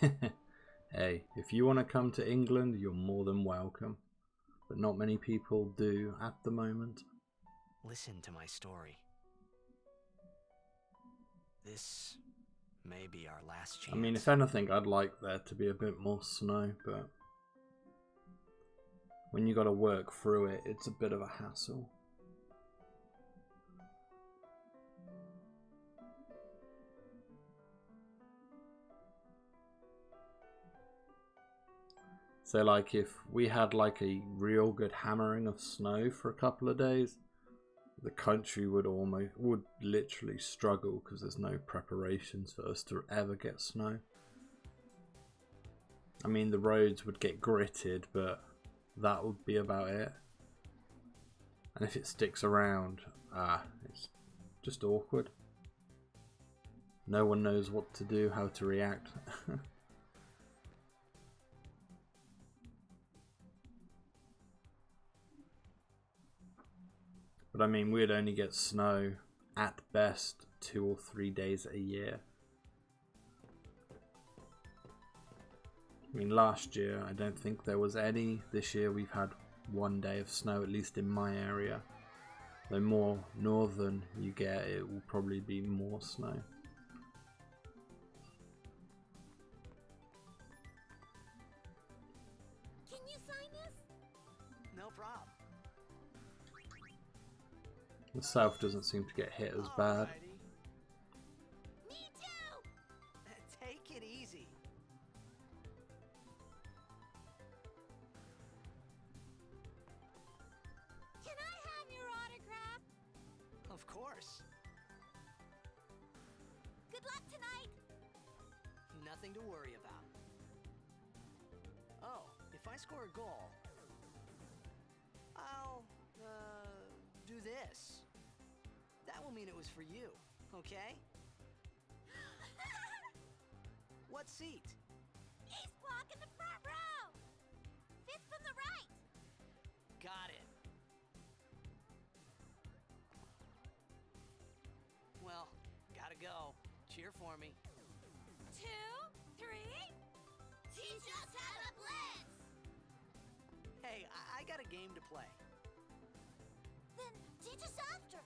Hey, if you want to come to England, you're more than welcome. But not many people do at the moment. Listen to my story. This may be our last chance. I mean, if anything, I'd like there to be a bit more snow, but when you got to work through it, it's a bit of a hassle. So like if we had like a real good hammering of snow for a couple of days, the country would literally struggle because there's no preparations for us to ever get snow. I mean, the roads would get gritted, but that would be about it. And if it sticks around, it's just awkward. No one knows what to do, how to react. But I mean, we'd only get snow at best 2 or 3 days a year. I mean, last year I don't think there was any. This year we've had 1 day of snow, at least in my area. The more northern you get, it will probably be more snow. Can you sign this? No problem. The south doesn't seem to get hit as bad. Alrighty. Me too! Take it easy. Can I have your autograph? Of course. Good luck tonight! Nothing to worry about. Oh, if I score a goal, I'll, do this. That will mean it was for you, okay? What seat? Ace block in the front row! Fifth from the right! Got it. Well, gotta go. Cheer for me. 2, 3... Teach us how to blitz! Hey, I got a game to play. Then teach us after!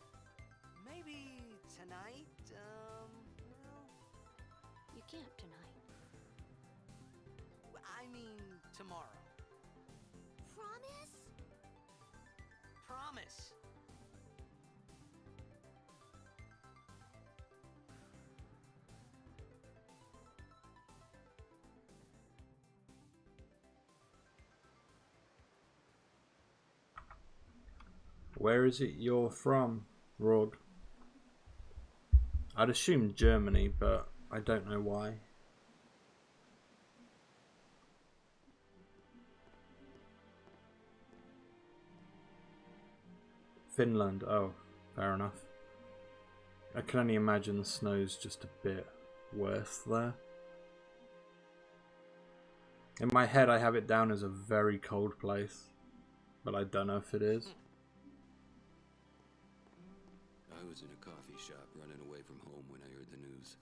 Maybe tonight, well, You can't tonight. I mean tomorrow. Promise? Promise. Where is it you're from, Rod? I'd assume Germany, but I don't know why. Finland, oh, fair enough. I can only imagine the snow's just a bit worse there. In my head I have it down as a very cold place, but I don't know if it is. I was in a coffee shop running away from home when I heard the news.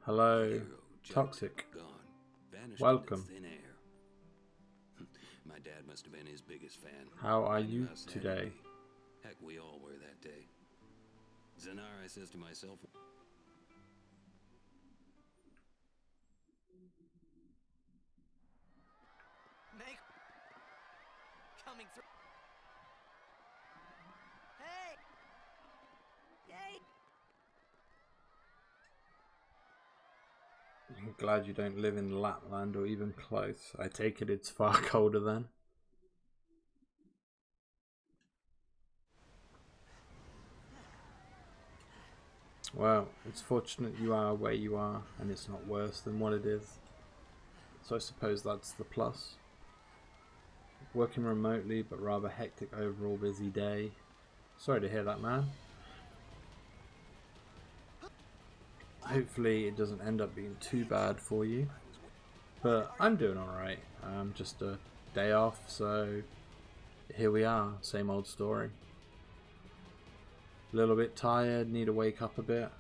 Hello, Hero, Jack, Toxic. gone, vanished Welcome. into thin air. My dad must have been his biggest fan. How are I knew you how sad he'd today? be. Heck, we all were that day. Zanar, I says to myself, Make coming through. Hey! Yay! I'm glad you don't live in Lapland or even close. I take it it's far colder then. Well, it's fortunate you are where you are and it's not worse than what it is. So I suppose that's the plus. Working remotely but rather hectic overall busy day. Sorry to hear that, man. Hopefully it doesn't end up being too bad for you. But I'm doing alright. Just a day off, so here we are. Same old story. A little bit tired, need to wake up a bit.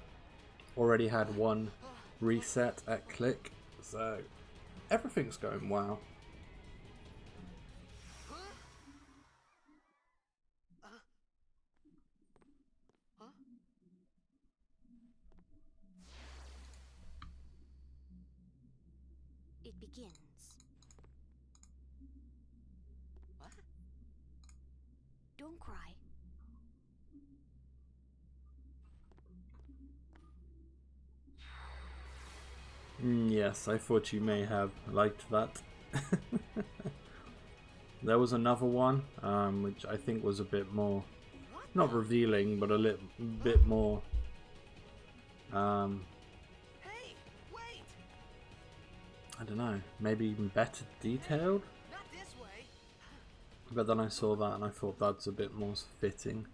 Already had one reset at Click, so Everything's going well. It begins. What? Don't cry. Yes, I thought you may have liked that. There was another one, which I think was a bit more, not revealing, but a little bit more. Hey, wait! I don't know, maybe even better detailed. Not this way. But then I saw that and I thought that's a bit more fitting.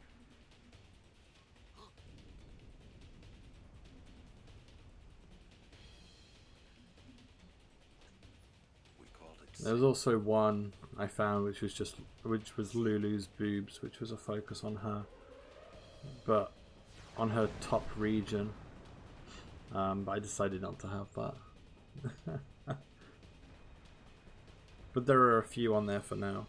We called it. There was also one I found which was Lulu's boobs, which was a focus on her, but on her top region. But I decided not to have that. But there are a few on there for now.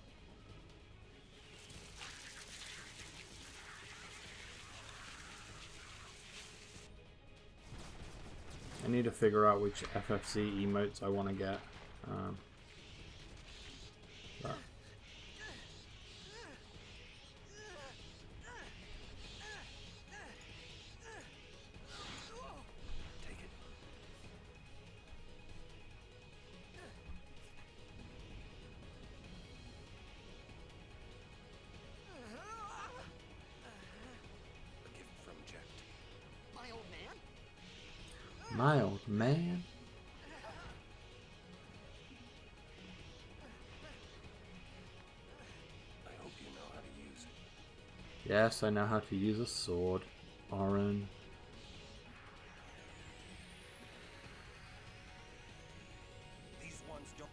I need to figure out which FFC emotes I want to get. But Take it. A gift from Jecht. My old man? my old man. I hope you know how to use it. Yes, I know how to use a sword, Orin. These ones don't.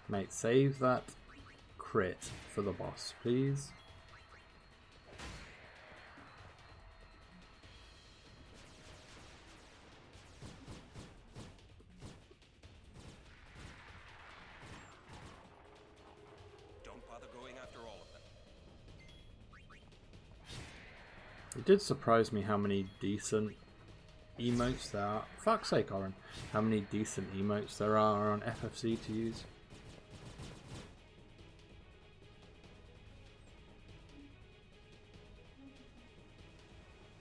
Mate, save that crit for the boss, please. Don't bother going after all of them. It did surprise me how many decent emotes there are. Fuck's sake, Orin. How many decent emotes there are on FFC to use.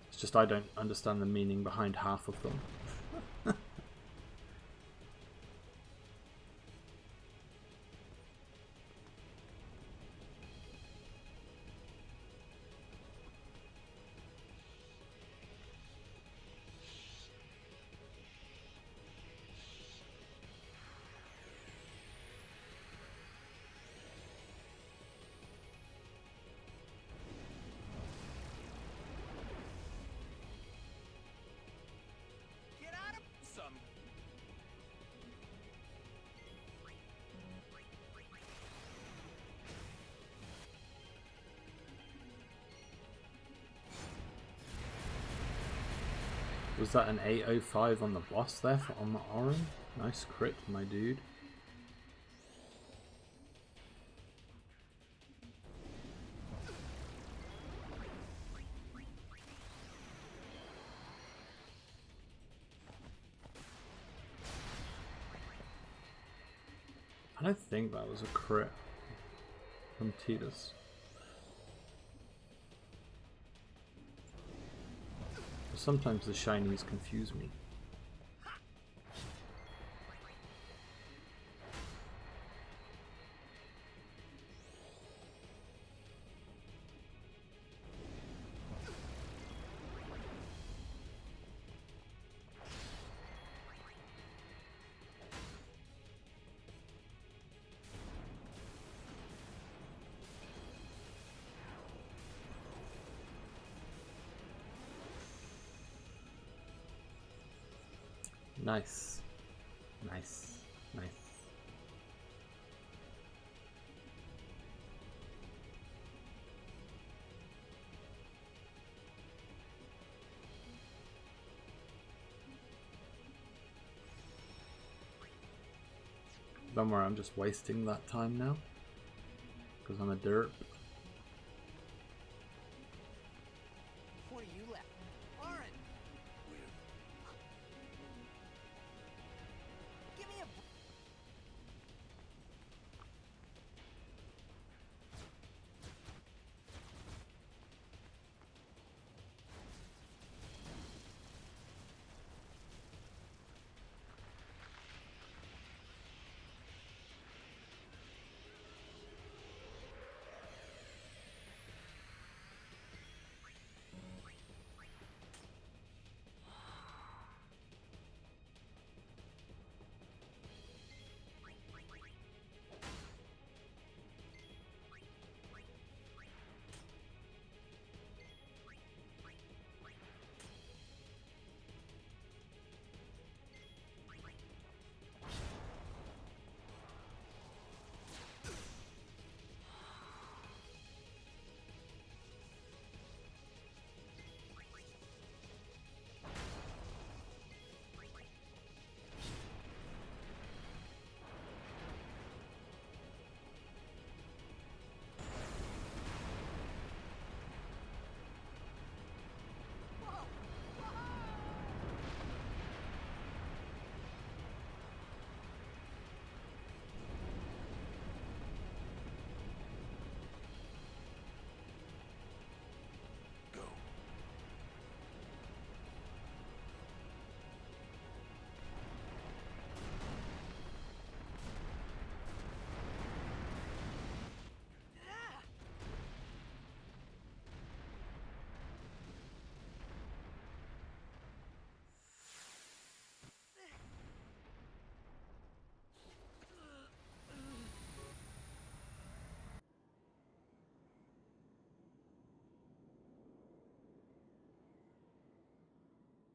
It's just I don't understand the meaning behind half of them. Get out of Some. Was that an 805 on the boss there on the Orin? Nice crit, my dude. I don't think that was a crit from Tidus. Sometimes the shinies confuse me. Nice. Nice. Nice. Don't worry, I'm just wasting that time now. Because I'm a derp. What are you left? Aaron! Give me a...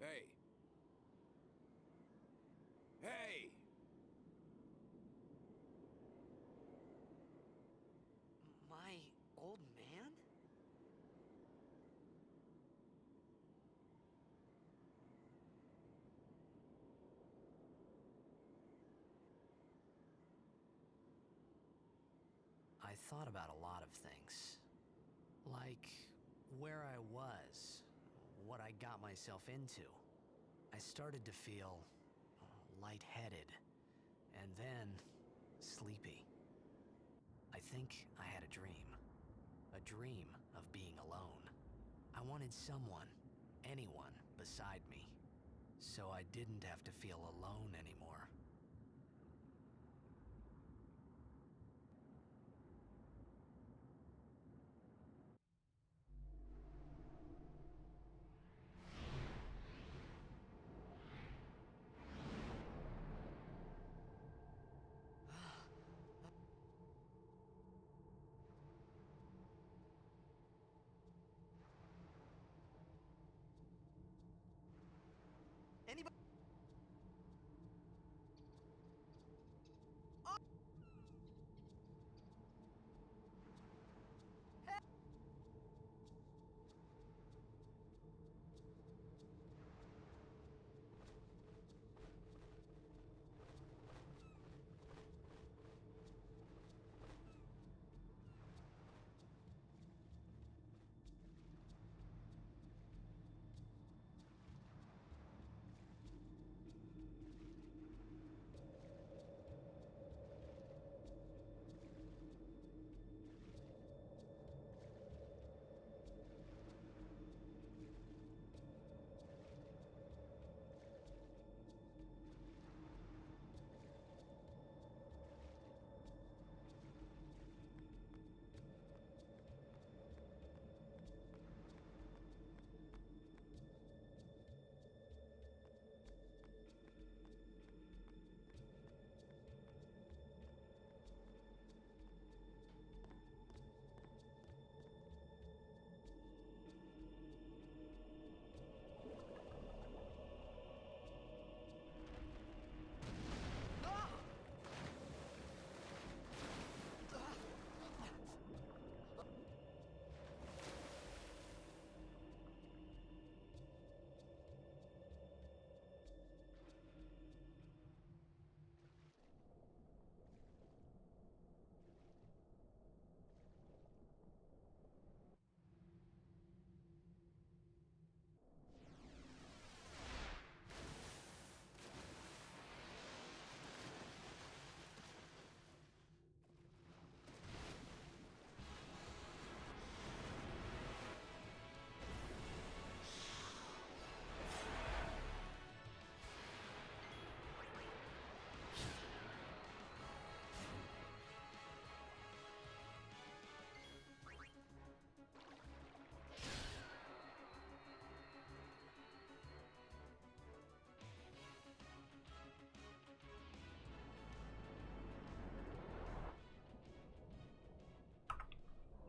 Hey. Hey! My old man? I thought about a lot of things. Like where I was, what I got myself into. I started to feel lightheaded, and then sleepy. I think I had a dream of being alone. I wanted someone, anyone beside me, so I didn't have to feel alone anymore. Anybody?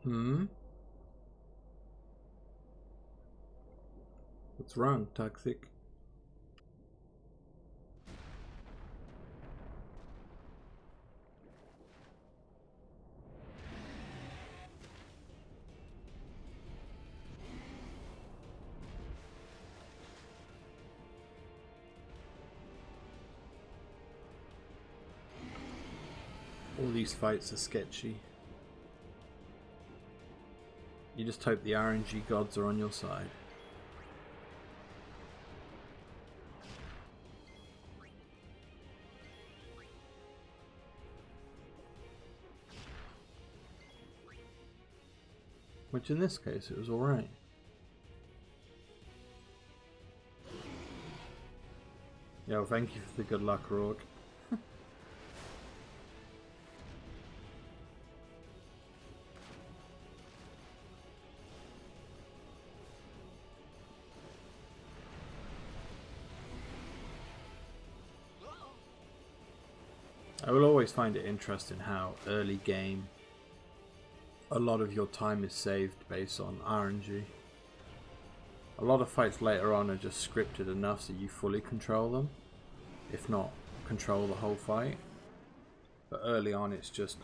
Hmm? What's wrong, Toxic? All these fights are sketchy. You just hope the RNG gods are on your side. Which in this case it was alright. Yeah, well, thank you for the good luck, Rourke. I will always find it interesting how early game a lot of your time is saved based on RNG. A lot of fights later on are just scripted enough so you fully control them, if not control the whole fight. But early on it's just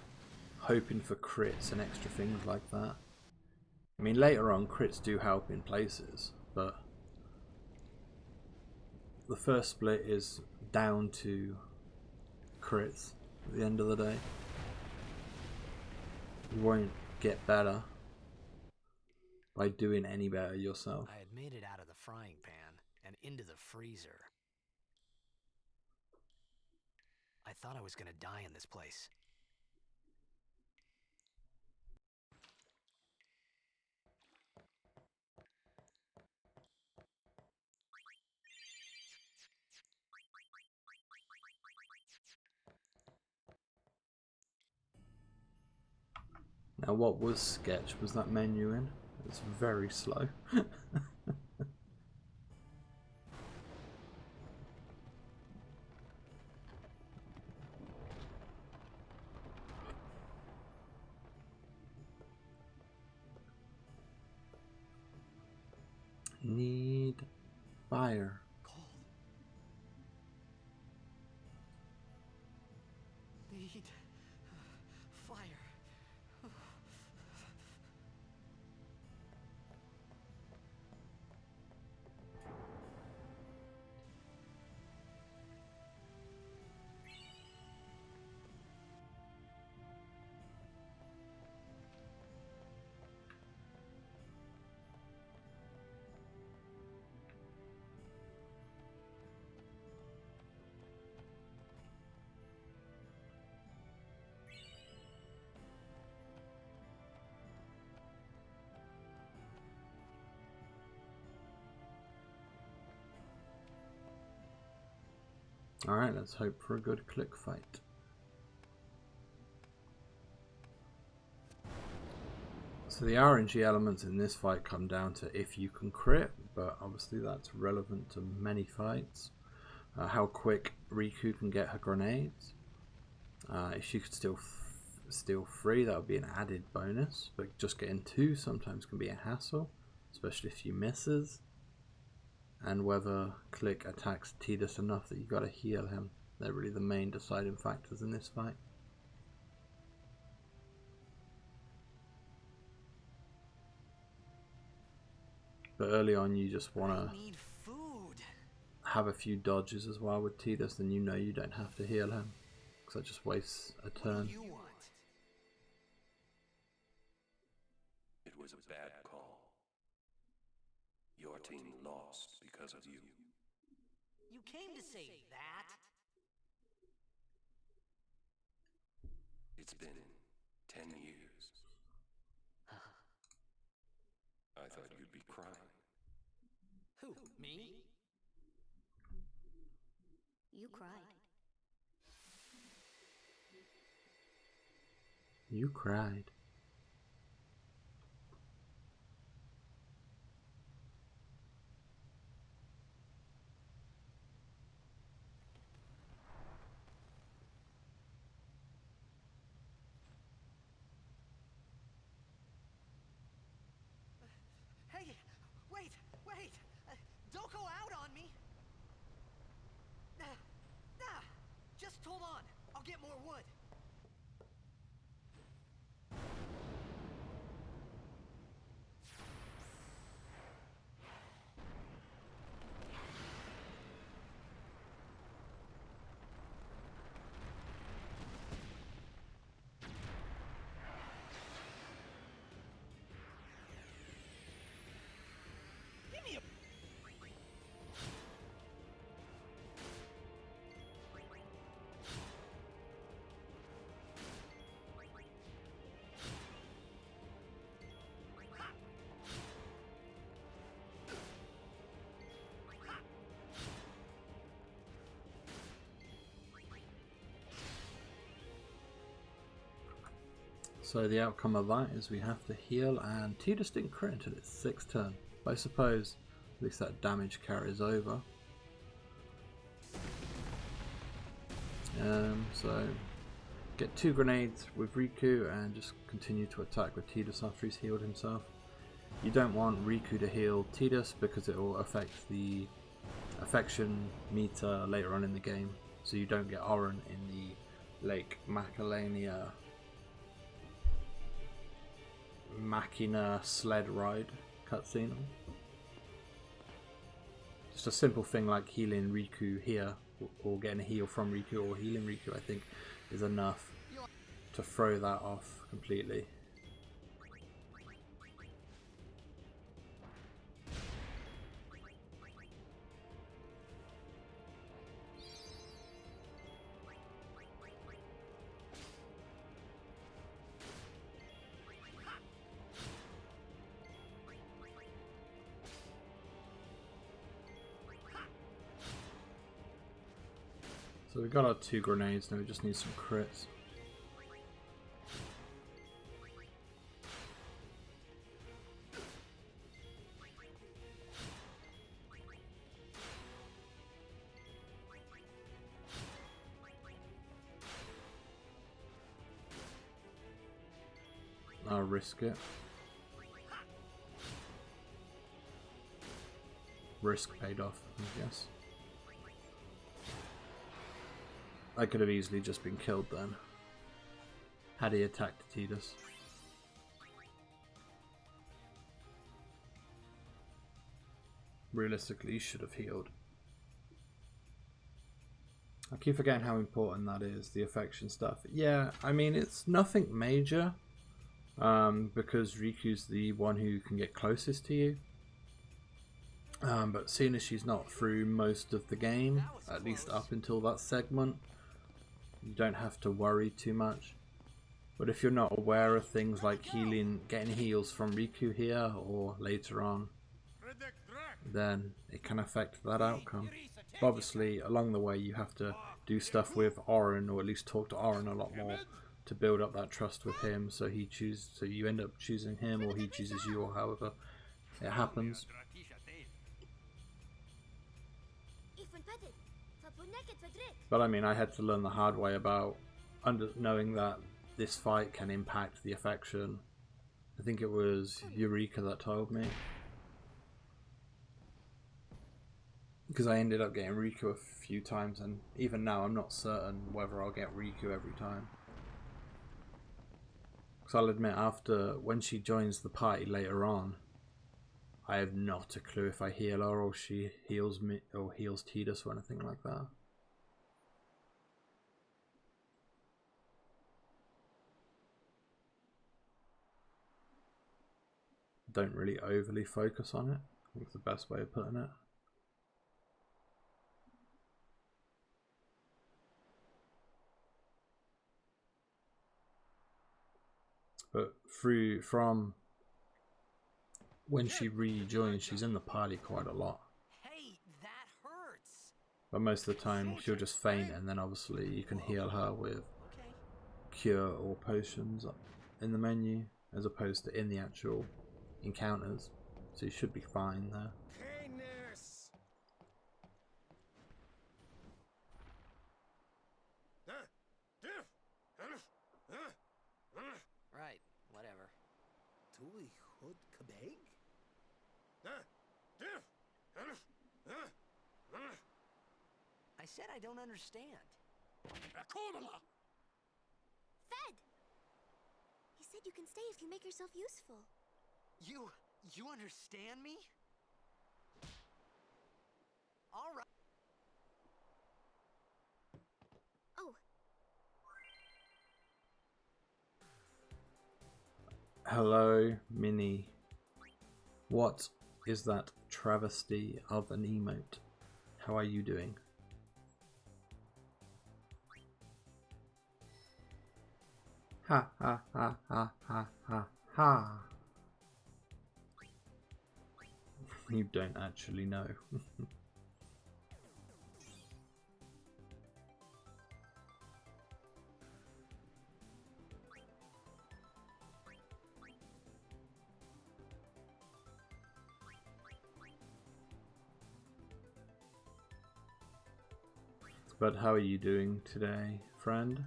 hoping for crits and extra things like that. I mean, later on crits do help in places, but the first split is down to crits at the end of the day. You won't get better by doing any better yourself. I had made it out of the frying pan and into the freezer. I thought I was gonna die in this place. Now what was sketch? Was that menu in? It's very slow. Need fire. Cold. Need fire. Alright, let's hope for a good click fight. So the RNG elements in this fight come down to if you can crit, but obviously that's relevant to many fights. How quick Riku can get her grenades. If she could steal 3, that would be an added bonus, but just getting 2 sometimes can be a hassle, especially if she misses. And whether Click attacks Tidus enough that you gotta heal him. They're really the main deciding factors in this fight. But early on you just wanna have a few dodges as well with Tidus, then you know you don't have to heal him, because that just wastes a turn. It was a bad call. Your team lost because of you. You came to say that? It's been 10 years. I thought you'd be crying. Who, me? You cried. You cried. So the outcome of that is we have to heal, and Tidus didn't crit until its 6th turn. But I suppose at least that damage carries over. So get 2 grenades with Riku and just continue to attack with Tidus after he's healed himself. You don't want Riku to heal Tidus because it will affect the affection meter later on in the game, so you don't get Auron in the Lake Macalania Machina sled ride cutscene. Just a simple thing like healing Riku here, or getting a heal from Riku, or healing Riku, I think is enough to throw that off completely. So we got our 2 grenades, now we just need some crits. I'll risk it. Risk paid off, I guess. I could have easily just been killed then, had he attacked Tidus. Realistically, he should have healed. I keep forgetting how important that is, the affection stuff. Yeah, I mean, it's nothing major, because Riku's the one who can get closest to you. But seeing as she's not through most of the game, at least up until that segment, you don't have to worry too much. But if you're not aware of things like healing, getting heals from Riku here or later on, then it can affect that outcome. But obviously, along the way, you have to do stuff with Auron, or at least talk to Auron a lot more to build up that trust with him. So you end up choosing him, or he chooses you, or however it happens. But I mean, I had to learn the hard way about knowing that this fight can impact the affection. I think it was Eureka that told me. Because I ended up getting Riku a few times, and even now I'm not certain whether I'll get Riku every time. Because I'll admit, when she joins the party later on, I have not a clue if I heal her or she heals me or heals Tidus or anything like that. Don't really overly focus on it, I think it's the best way of putting it. But from when she rejoins, she's in the party quite a lot. Hey, that hurts. But most of the time she'll just faint, and then obviously you can heal her with cure or potions in the menu, as opposed to in the actual encounters. So you should be fine there. Right, whatever. I said I don't understand. Fed! He said you can stay if you make yourself useful. You understand me? All right. Oh. Hello, Minnie. What is that travesty of an emote? How are you doing? Ha ha ha ha ha ha ha. You don't actually know. But how are you doing today, friend?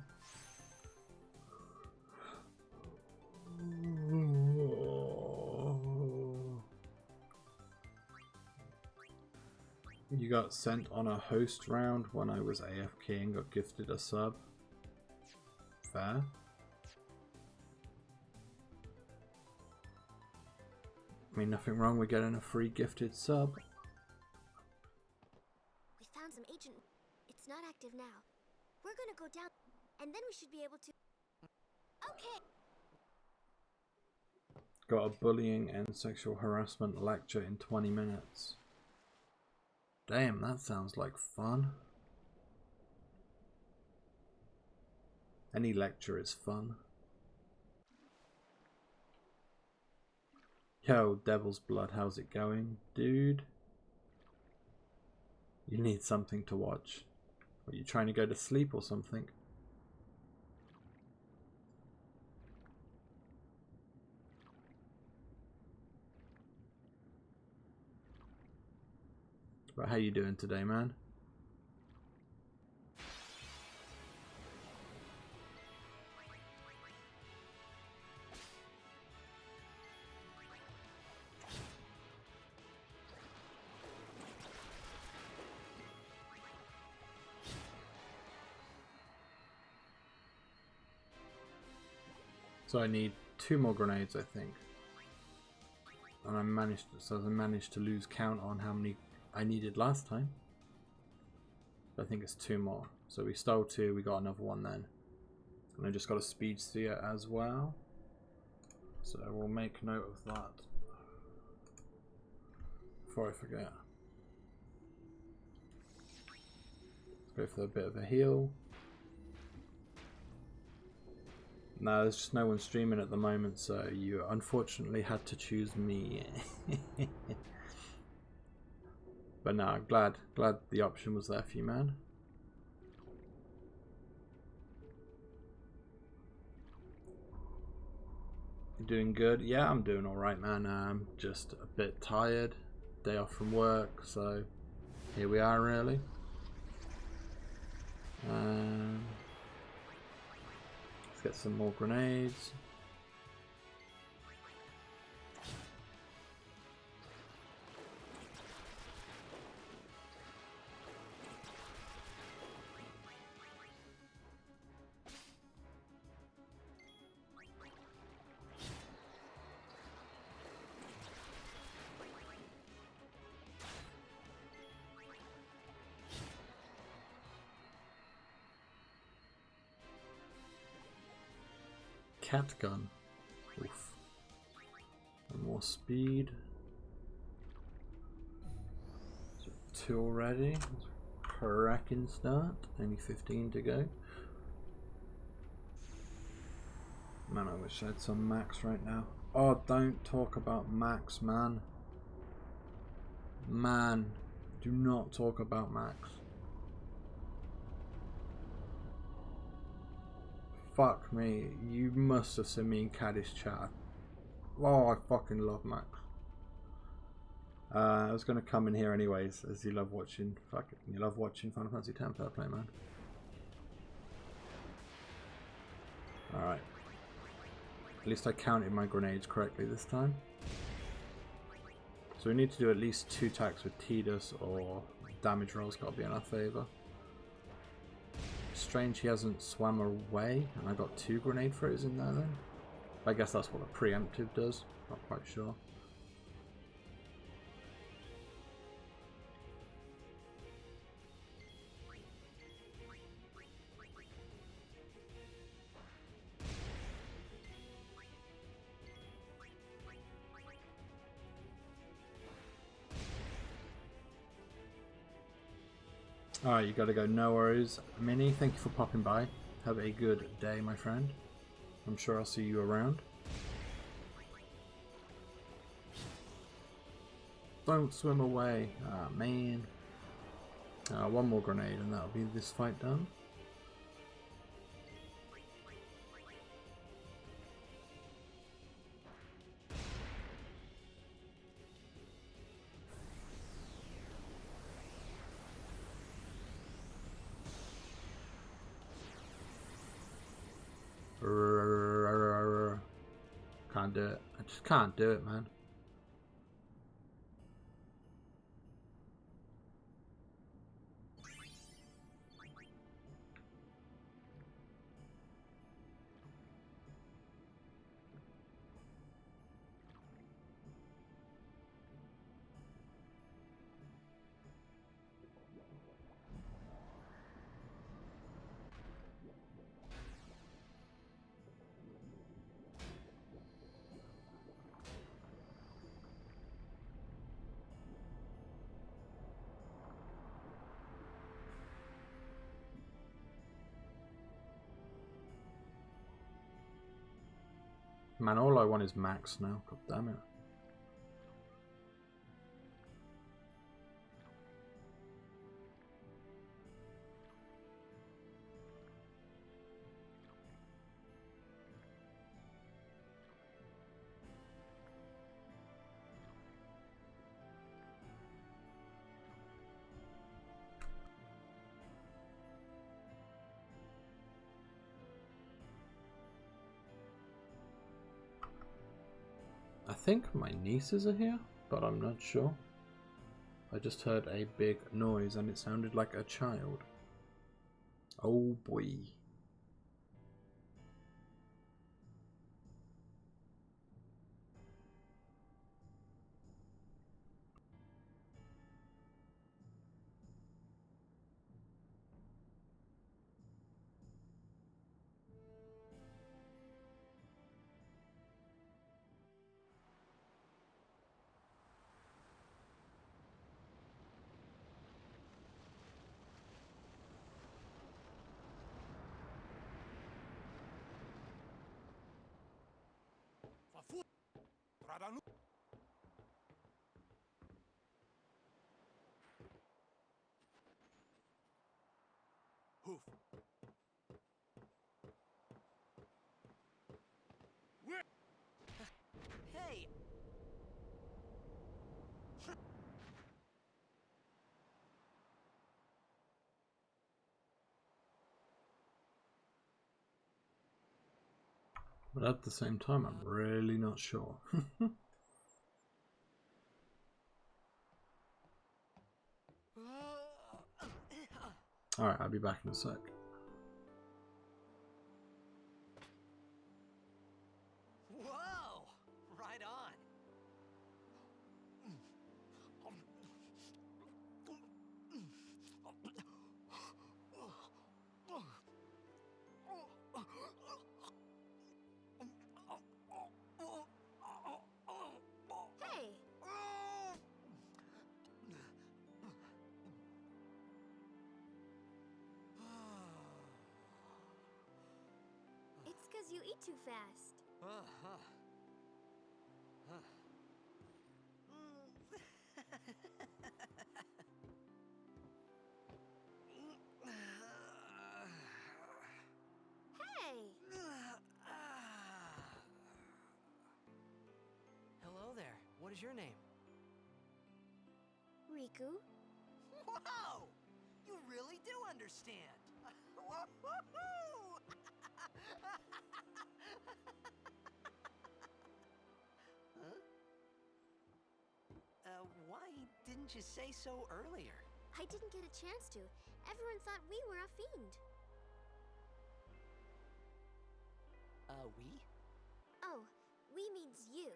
You got sent on a host round when I was AFK and got gifted a sub. Fair. I mean, nothing wrong with getting a free gifted sub. We found some agent. It's not active now. We're gonna go down, and then we should be able to. Okay. Got a bullying and sexual harassment lecture in 20 minutes. Damn, that sounds like fun. Any lecture is fun. Yo, Devil's Blood, how's it going, dude? You need something to watch. Are you trying to go to sleep or something? But how you doing today, man? So I need 2 more grenades, I think. And I managed to lose count on how many I needed last time. I think it's 2 more. So we stole 2, we got another 1 then. And I just got a speed sphere as well. So we'll make note of that before I forget. Let's go for a bit of a heal. No, there's just no one streaming at the moment, so you unfortunately had to choose me. But no, glad the option was there for you, man. You doing good? Yeah, I'm doing alright, man. I'm just a bit tired. Day off from work, so here we are, really. Let's get some more grenades. Cat gun. Oof. And more speed. So 2 already. Cracking start. Only 15 to go. Man, I wish I had some max right now. Oh, don't talk about max, man. Man, do not talk about max. Fuck me, you must have seen me in Caddy's chat. Oh, I fucking love Max. I was gonna come in here anyways, as you love watching. Fuck it, you love watching Final Fantasy X. Fair play, man. All right. At least I counted my grenades correctly this time. So we need to do at least 2 attacks with Tidus, or damage roll's got to be in our favour. Strange he hasn't swam away, and I got 2 grenade throws in there then. I guess that's what a preemptive does, not quite sure. Alright, you gotta go. No worries. Minnie, thank you for popping by. Have a good day, my friend. I'm sure I'll see you around. Don't swim away. Ah, man. 1 more grenade and that'll be this fight done. Can't do it. I just can't do it, man. Man, all I want is max now. God damn it. I think my nieces are here, but I'm not sure. I just heard a big noise and it sounded like a child. Oh boy. Hey! But at the same time, I'm really not sure. Alright, I'll be back in a sec. Whoa! Right on. Hey! It's because you eat too fast. Hey! Hello there. What is your name? Riku? Whoa! You really do understand. Woo-hoo-hoo! Huh? Why didn't you say so earlier? I didn't get a chance to. Everyone thought we were a fiend. We? Oh, we means you.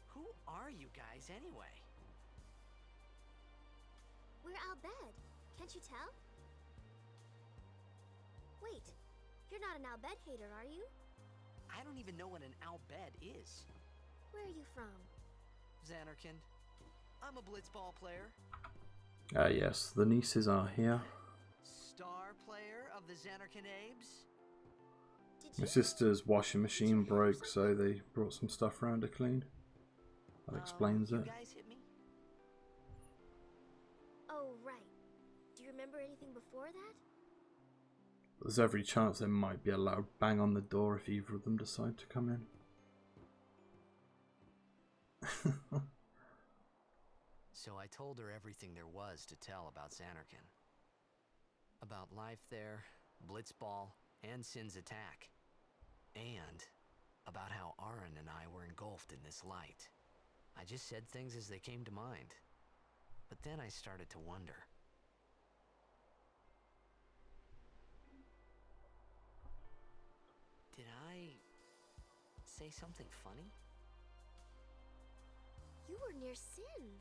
Who are you guys anyway? We're Al Bhed. Can't you tell? Wait, you're not an Al Bhed hater, are you? I don't even know what an Al Bhed is. Where are you from? Xanarkand. I'm a blitzball player. Yes, the nieces are here. Star player of the Xanarkand Abes. Did My you? sister's washing machine broke, so they brought some stuff around to clean. That explains You it. guys hit me? Oh, right. Do you remember anything before that? There's every chance there might be a loud bang on the door if either of them decide to come in. So I told her everything there was to tell about Xanarkand. About life there, Blitzball, and Sin's attack. And about how Aaron and I were engulfed in this light. I just said things as they came to mind. But then I started to wonder. Did I say something funny? You were near Sin.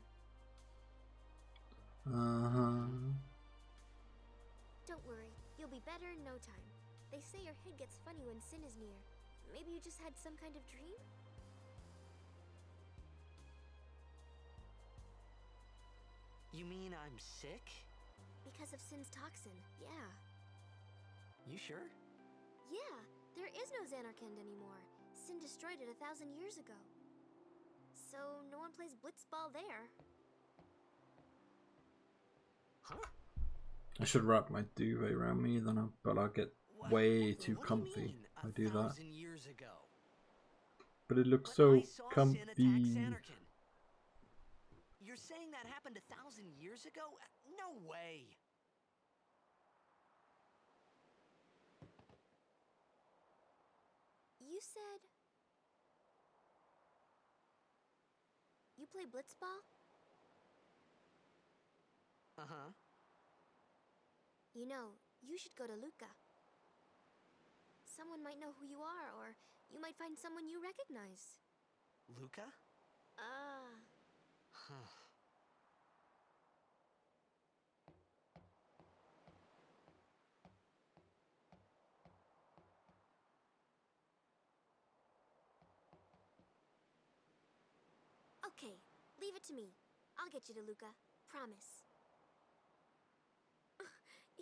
Don't worry, you'll be better in no time. They say your head gets funny when Sin is near. Maybe you just had some kind of dream? You mean I'm sick? Because of Sin's toxin, yeah. You sure? Yeah, there is no Xanarkand anymore. Sin destroyed it 1,000 years ago. So no one plays Blitzball there. Huh? I should wrap my duvet around me, but I'll get way too What do you comfy mean, if I do that. 1,000 years ago? But it looks But so I saw Sin attack comfy. Xanarkand. You're saying that happened 1,000 years ago? No way. You said... You play Blitzball? Uh-huh. You know, you should go to Luca. Someone might know who you are, or you might find someone you recognize. Luca? Huh. Okay, leave it to me. I'll get you to Luca. Promise.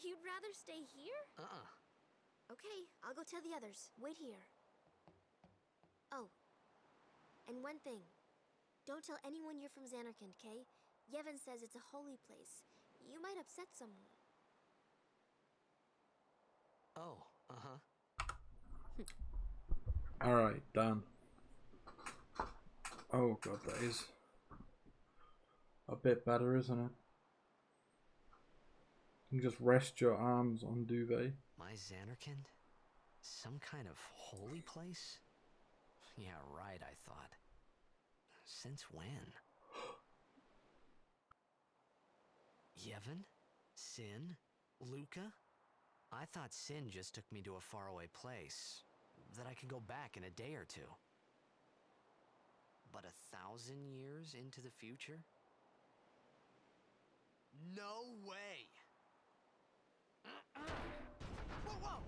You'd rather stay here? Okay, I'll go tell the others. Wait here. Oh, and one thing. Don't tell anyone you're from Xanarkand, okay? Yevon says it's a holy place. You might upset someone. Oh, uh-huh. Alright, done. Oh god, that is a bit better, isn't it? You can just rest your arms on duvet. My Xanarkand? Some kind of holy place? Yeah, right, I thought. Since when? Yevon? Sin? Luca? I thought Sin just took me to a faraway place that I could go back in a day or two. But 1,000 years into the future? No way! Whoa, whoa!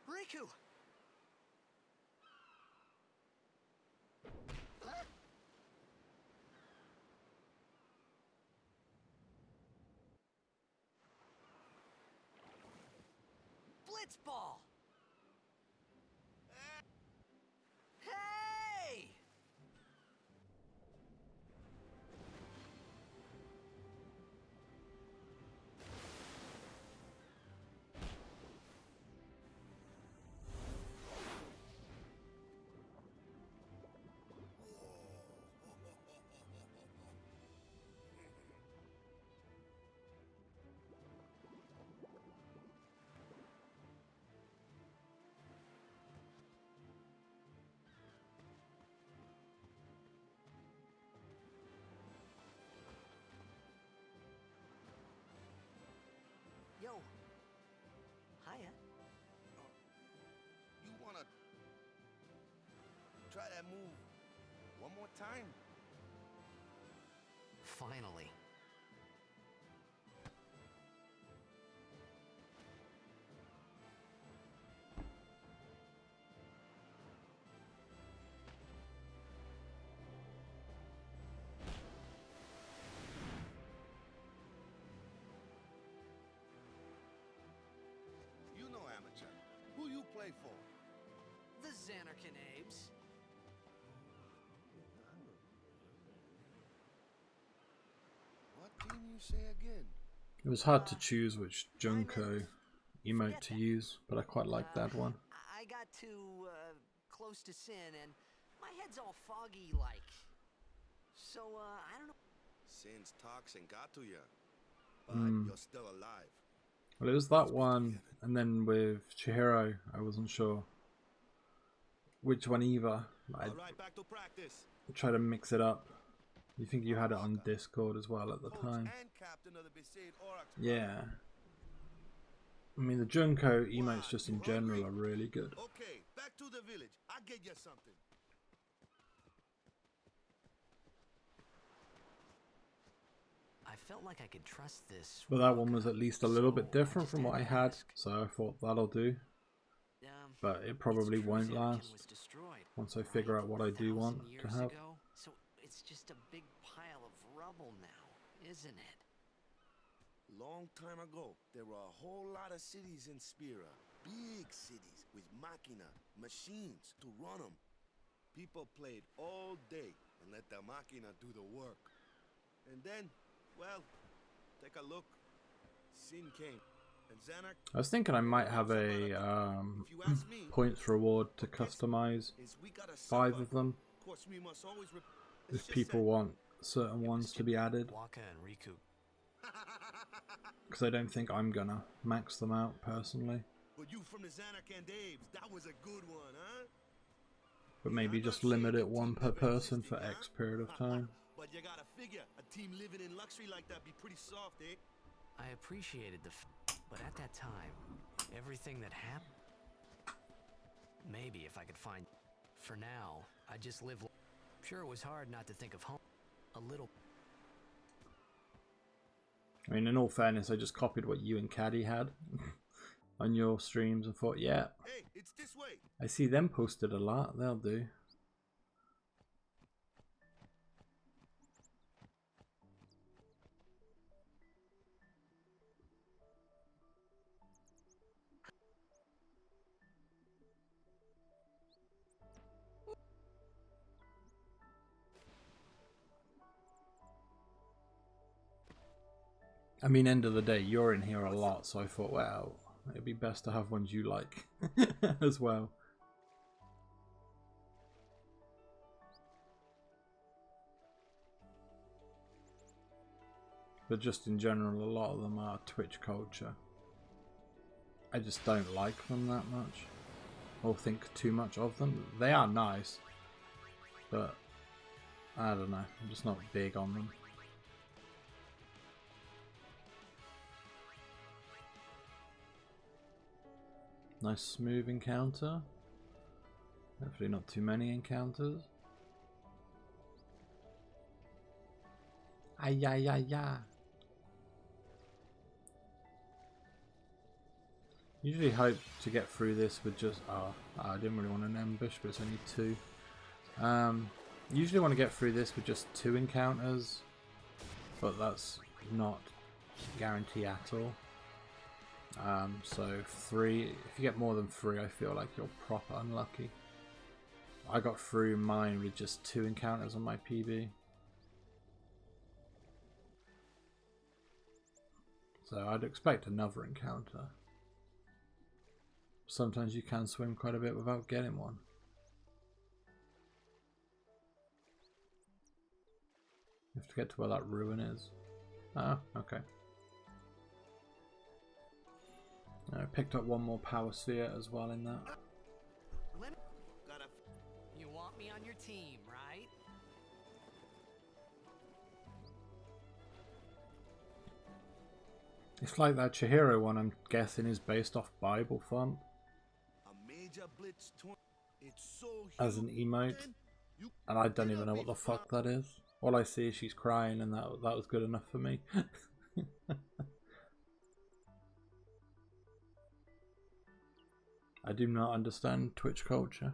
Riku! Blitzball! Hey! Yo. Hiya. You wanna try that move one more time? Finally. You know amateur. Who you play for? The Xanarkin Abes. What team you say again? It was hard to choose which Junko emote to use, but I quite like that one. I got too close to Sin, and my head's all foggy like. So I don't know. Sin's toxin got to you, but you're still alive. Well, it was that one, and then with Chihiro, I wasn't sure which one either. I All right, back to practice. tried to mix it up. You think you had it on Discord as well at the Coach time? and captain of the Besaid Aurochs. Yeah. I mean, the Junko emotes just in general are really good. Okay, back to the village. I'll get you something. I felt like I could trust this. But that one was at least a little bit different from what I had, so I thought that'll do. But it probably won't last once I figure out what I do want to have. So it's just a big pile of rubble now, isn't it? Long time ago, there were a whole lot of cities in Spira. Big cities with machina, machines to run them. People played all day and let the machina do the work. And then, well, take a look. Sin came. And Xanac, I was thinking I might have a if you ask me, points reward to customize is we gotta 5 suffer. of them Of course, we must always if people want certain ones to be added, Waka and Riku. because I don't think I'm gonna max them out personally. But you from the Xanac and Daves, that was a good one, huh? But maybe just limit it 1 per person for X period of time. But you gotta figure, a team living in luxury like that be pretty soft, eh? I appreciated but at that time, everything that happened. Maybe if I could find. For now, I just live. Sure, it was hard not to think of home. A little. I mean, in all fairness, I just copied what you and Caddy had on your streams and thought, yeah, Hey, it's this way. I see them posted a lot, they'll do. I mean, end of the day, you're in here a lot, so I thought, well, it'd be best to have ones you like as well. But just in general, a lot of them are Twitch culture. I just don't like them that much, or think too much of them. They are nice, but I don't know, I'm just not big on them. Nice smooth encounter. Hopefully not too many encounters. Ay, ay, ay, ay. Usually hope to get through this with just... Oh, I didn't really want an ambush, but it's only 2. Usually want to get through this with just 2 encounters, but that's not guarantee at all. So 3, if you get more than 3, I feel like you're proper unlucky. I got through mine with just 2 encounters on my PB. So I'd expect another encounter. Sometimes you can swim quite a bit without getting one. You have to get to where that ruin is. Ah, okay. I picked up 1 more power sphere as well in that. You want me on your team, right? It's like that Chihiro one, I'm guessing, is based off Bible font A major blitz it's so as an huge, emote, then you and I don't even cannot know be what the fuck that is. All I see is she's crying, and that was good enough for me. I do not understand Twitch culture.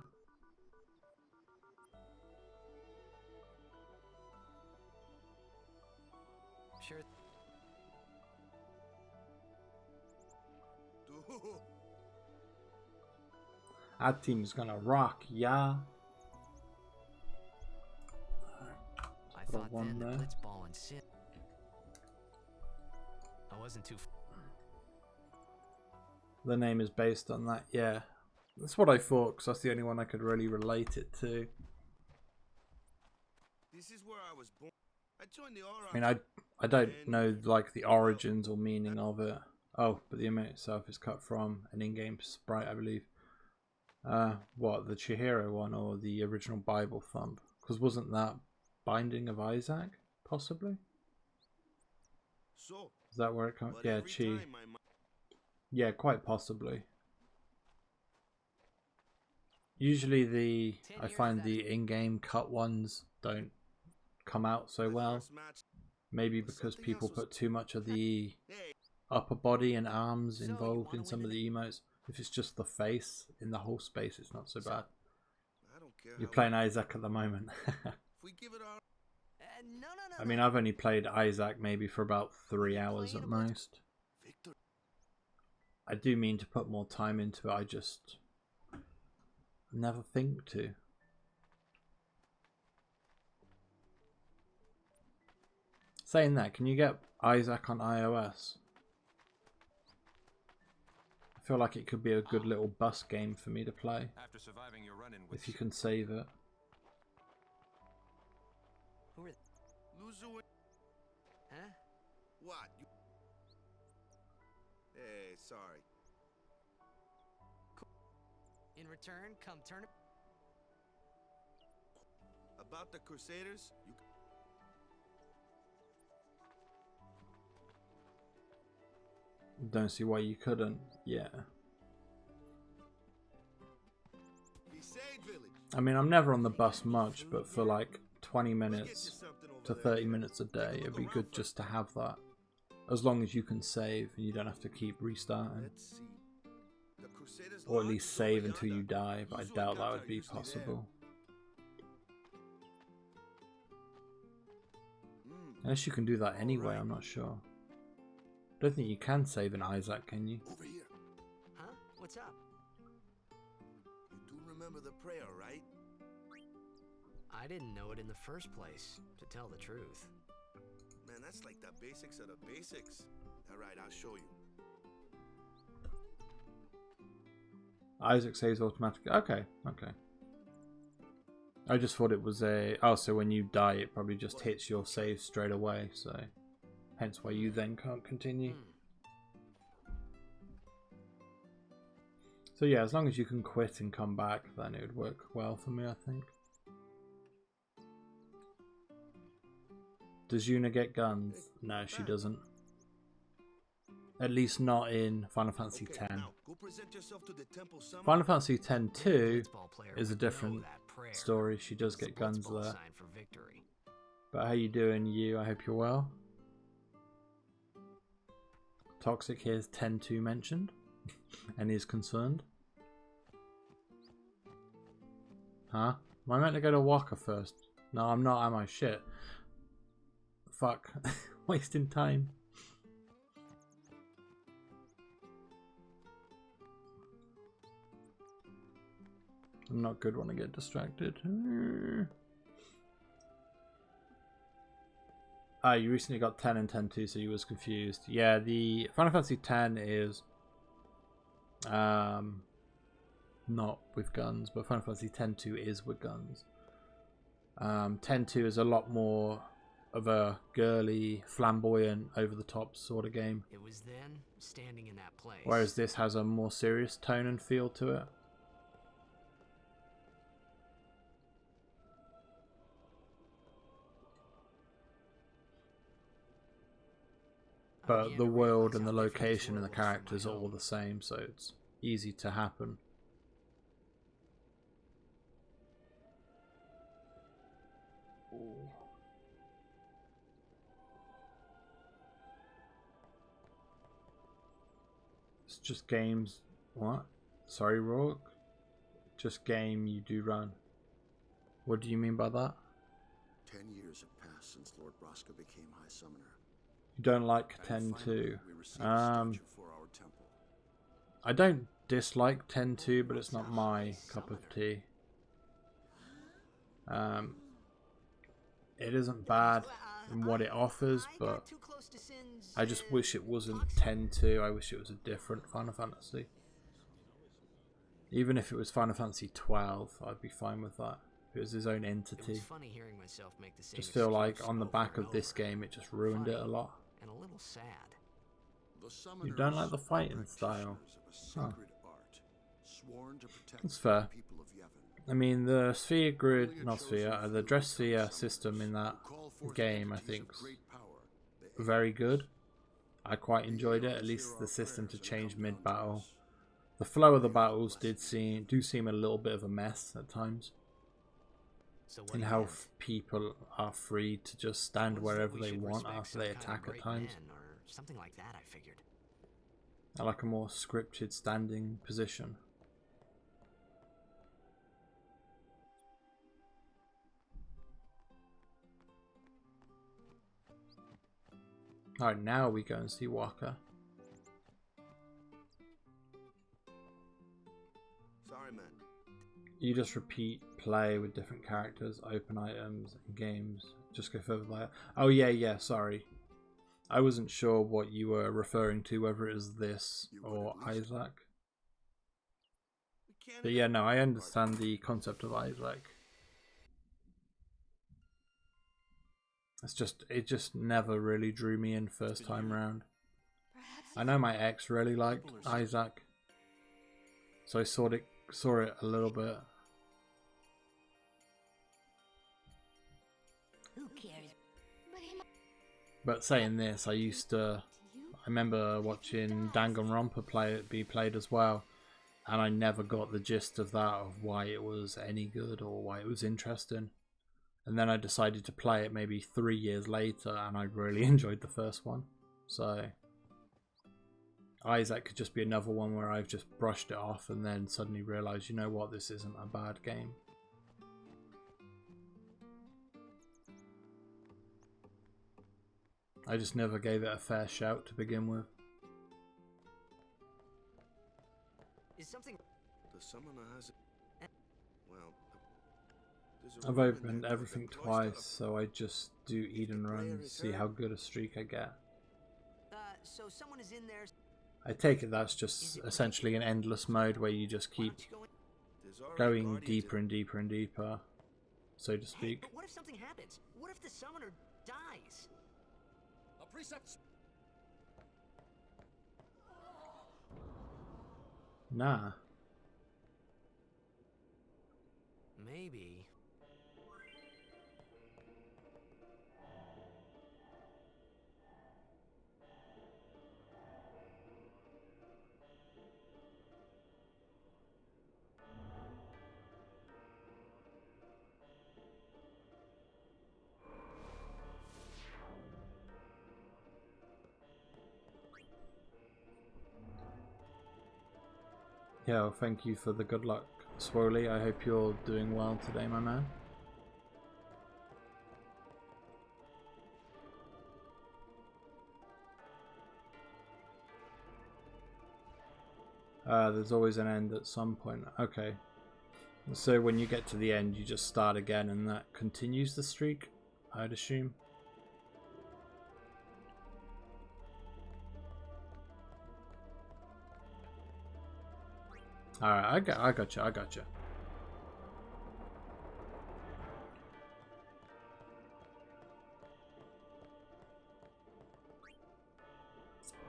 Sure. Dude, Our team's gonna rock, yeah. I Put a thought one then the there. blitzball and sin. I wasn't too. The name is based on that, yeah. That's what I thought, because that's the only one I could really relate it to. this is where I was born. I joined the Aura. I mean, I don't know like the origins or meaning of it. Oh, but the image itself is cut from an in-game sprite, I believe. What, the Chihiro one or the original Bible thumb? Because wasn't that Binding of Isaac, possibly? So, Is that where it comes? but Yeah, every Chi. time my Yeah, quite possibly. Usually I find the in-game cut ones don't come out so well. first match, Maybe because people put too much of the upper body and arms So, you involved wanna in some win of the emotes. If it's just the face in the whole space, it's not so bad. I don't care. You're how playing Isaac at the moment. If we give it our No, no, no. I mean, I've only played Isaac maybe for about 3 hours at most. victory. I do mean to put more time into it, I just never think to. Saying that, can you get Isaac on iOS? I feel like it could be a good little bus game for me to play. After surviving your run-in with If you can save it. Who are? Loser win. Huh? What? You... Hey, sorry. In return, come turn it. About the Crusaders, you Don't see why you couldn't. Yeah. Besaid Village. I mean, I'm never on the bus much, but for like 20 We'll get you minutes something over to there 30 later. minutes a day, Take a it'd look be around good first. just to have that. As long as you can save and you don't have to keep restarting. Let's see. The Crusaders Or at Lodge least is over save until you yonder. die, but I Usual doubt that guns would are be usually there. possible. Mm, Unless you can do that anyway, I'm not sure. Don't think you can save an Isaac, can you? over here. Huh? What's up? You do remember the prayer, right? I didn't know it in the first place, to tell the truth. Man, that's like the basics of the basics. All right, I'll show you. Isaac saves automatically. Okay, okay. I just thought it was a... Oh, so when you die, it probably just hits your save straight away, so... Hence why you then can't continue. So yeah, as long as you can quit and come back, then it would work well for me, I think. Does Yuna get guns? No, she doesn't. At least not in Final Fantasy Okay, X. now go present yourself to the temple summit. Final Fantasy X-2 Blitzball player is a would know different that prayer. story. She does It's the get guns blitzball there. sign for victory. But how you doing, you? I hope you're well. Toxic here's 10-2 mentioned and is concerned. Huh? Am I meant to go to Waka first? No, I'm not, am I? Shit. Fuck. Wasting time. I'm not good when I get distracted. Ah, you recently got 10 and 10-2, so you was confused. Yeah, the Final Fantasy X is not with guns, but Final Fantasy X-2 is with guns. X-2 is a lot more of a girly, flamboyant, over-the-top sort of game, It was then, standing in that place. whereas this has a more serious tone and feel to it. but the world and the location and the characters are all the same, so it's easy to happen. Ooh. It's just games. What? Sorry, Rourke? Just game you do run. What do you mean by that? 10 years have passed since Lord Braska became High Summoner. You don't like 10-2. I don't dislike 10-2, but it's not my cup of tea. It isn't bad in what it offers, but I just wish it wasn't 10-2. I wish it was a different Final Fantasy. Even if it was Final Fantasy 12, I'd be fine with that. It was his own entity. Just feel like on the back of this game, it just ruined it a lot. And a little sad. You don't like the fighting style? Huh. That's fair. I mean, the sphere grid, not sphere, the dress sphere system in that game, I think, is very good. I quite enjoyed it, at least the system to change mid-battle. The flow of the battles do seem a little bit of a mess at times. In how people are free to just stand wherever they want after they attack at times. Something like that, I figured. I like a more scripted standing position. Alright, now we go and see Wakka. Sorry, man. You just repeat play with different characters, open items, and games. Just go further by it. Oh yeah, sorry. I wasn't sure what you were referring to, whether it was this or Isaac. But yeah, no, I understand the concept of Isaac. It just never really drew me in first time round. I know my ex really liked Isaac, so I saw it a little bit. Who cares? But saying this, I remember watching Danganronpa be played as well, and I never got the gist of that, of why it was any good or why it was interesting. And then I decided to play it maybe 3 years later, and I really enjoyed the first one. So Isaac could just be another one where I've just brushed it off and then suddenly realised, you know what, this isn't a bad game. I just never gave it a fair shout to begin with. Is something... The summoner has it. Well, I've opened everything twice, so I just do Eden Run, see how good a streak I get. So someone is in there... I take it that's just essentially an endless mode where you just keep going deeper and deeper and deeper, so to speak. But what if something happens? What if the summoner dies? A precept. Nah. Maybe. Yeah, well, thank you for the good luck, Swirly. I hope you're doing well today, my man. There's always an end at some point. Okay. So when you get to the end, you just start again and that continues the streak, I'd assume. Alright, I got you.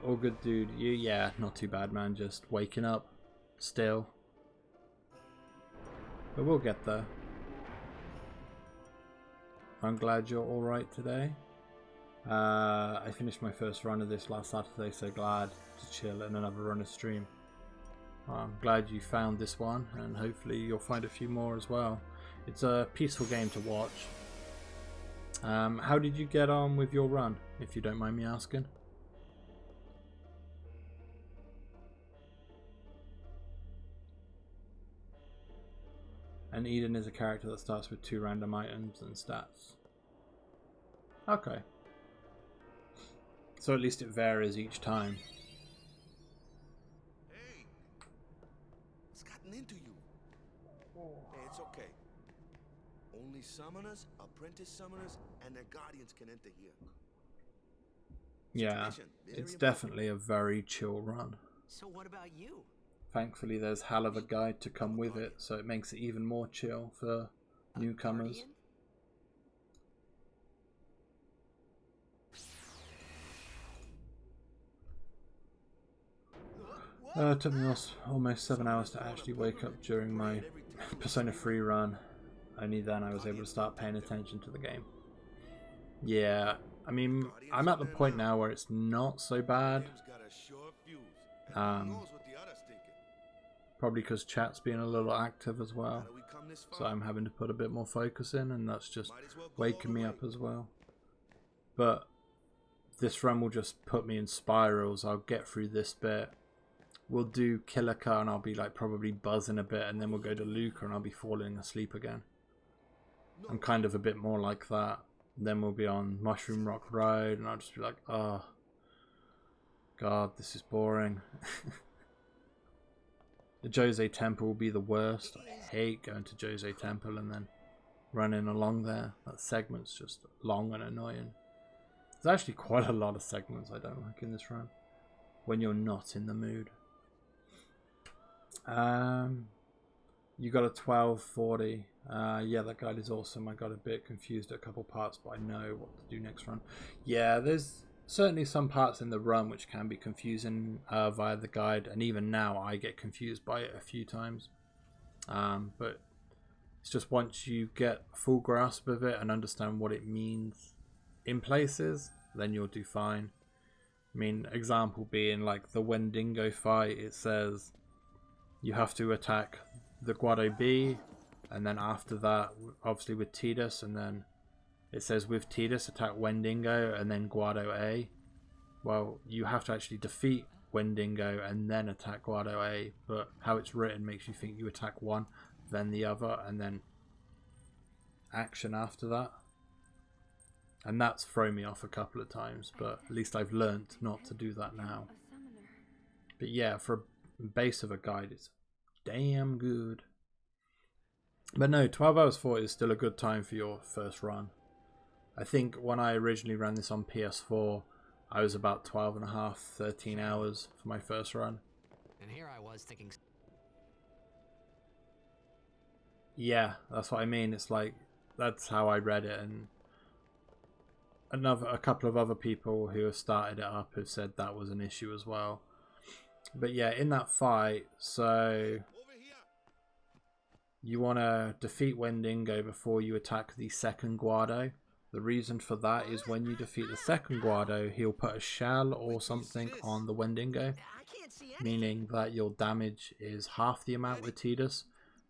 All good, dude. Yeah, not too bad, man. Just waking up still. But we'll get there. I'm glad you're alright today. I finished my first run of this last Saturday, so glad to chill in another runner stream. I'm glad you found this one, and hopefully you'll find a few more as well. It's a peaceful game to watch. How did you get on with your run, if you don't mind me asking? And Eden is a character that starts with 2 random items and stats. Okay. So at least it varies each time. Hey! It's gotten into you. Hey, it's okay. Only summoners, apprentice summoners, and their guardians can enter here. Yeah, it's definitely a very chill run. So what about you? Thankfully there's hell of a guide to come with it, so it makes it even more chill for newcomers. It took me almost 7 hours to actually wake up during my Persona 3 run. Only then I was able to start paying attention to the game. Yeah, I mean, I'm at the point now where it's not so bad. Probably because chat's being a little active as well. So I'm having to put a bit more focus in, and that's just waking me up as well. But this run will just put me in spirals. I'll get through this bit. We'll do Kilika and I'll be like probably buzzing a bit, and then we'll go to Luca and I'll be falling asleep again. I'm kind of a bit more like that. Then we'll be on Mushroom Rock Road and I'll just be like, oh god, this is boring. The Jose Temple will be the worst. I hate going to Jose Temple and then running along there. That segment's just long and annoying. There's actually quite a lot of segments I don't like in this run when you're not in the mood. You got a 1240. Yeah, that guide is awesome. I got a bit confused at a couple parts, but I know what to do next run. Yeah, there's certainly some parts in the run which can be confusing via the guide, and even now I get confused by it a few times. But it's just once you get a full grasp of it and understand what it means in places, then you'll do fine. I mean, example being like the Wendigo fight, it says you have to attack the Guado B, and then after that, obviously with Tidus, and then it says with Tidus attack Wendigo and then Guado A. Well, you have to actually defeat Wendigo and then attack Guado A, but how it's written makes you think you attack one, then the other, and then action after that. And that's thrown me off a couple of times, but at least I've learnt not to do that now. But yeah, for a base of a guide, it's damn good. But no, 12 hours 40 is still a good time for your first run. I think when I originally ran this on PS4, I was about 12 and a half, 13 hours for my first run. And here I was thinking... Yeah, that's what I mean. It's like, that's how I read it, and a couple of other people who have started it up have said that was an issue as well. But yeah, in that fight, so you want to defeat Wendigo before you attack the second Guado. The reason for that is when you defeat the second Guado, he'll put a shell or something on the Wendigo, meaning that your damage is half the amount with Tidus,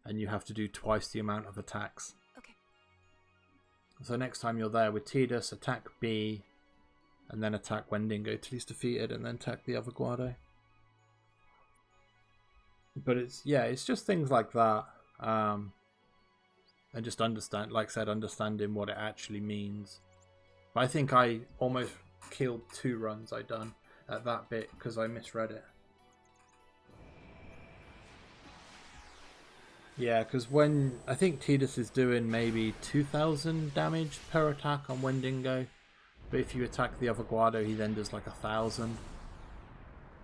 and you have to do twice the amount of attacks. Okay. So next time you're there with Tidus, attack B, and then attack Wendigo till he's defeated, and then attack the other Guado. But it's just things like that. And just understand, like I said, understanding what it actually means. But I think I almost killed 2 runs I done at that bit because I misread it. Yeah, because when I think Tidus is doing maybe 2,000 damage per attack on Wendigo, but if you attack the other Guado, he then does like 1,000.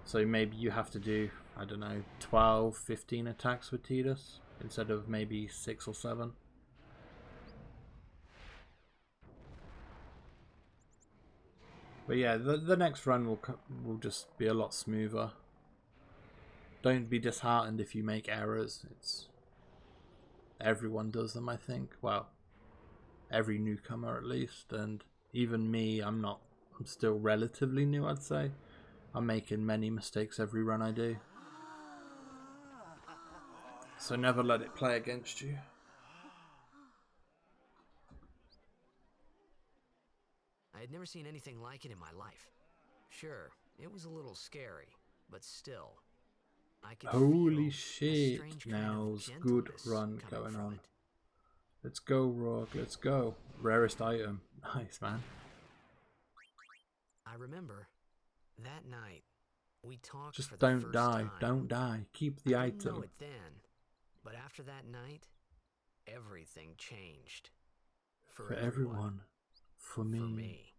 So maybe you have to do, I don't know, 12, 15 attacks with Tidus instead of maybe 6 or 7. But yeah, the next run will just be a lot smoother. Don't be disheartened if you make errors. Everyone does them, I think. Well, every newcomer at least, and even me, I'm not I'm still relatively new, I'd say. I'm making many mistakes every run I do. So never let it play against you. I had never seen anything like it in my life. Sure, it was a little scary, but still, I could Holy feel a shit, strange kind of now's good gentleness run coming going from on. it. Let's go, Rogue, let's go. Rarest item. Nice, man. I remember that night we talked Just for the don't first die, time. don't die. Keep the I didn't know item. it then, but after that night, everything changed. For everyone. For me. For me.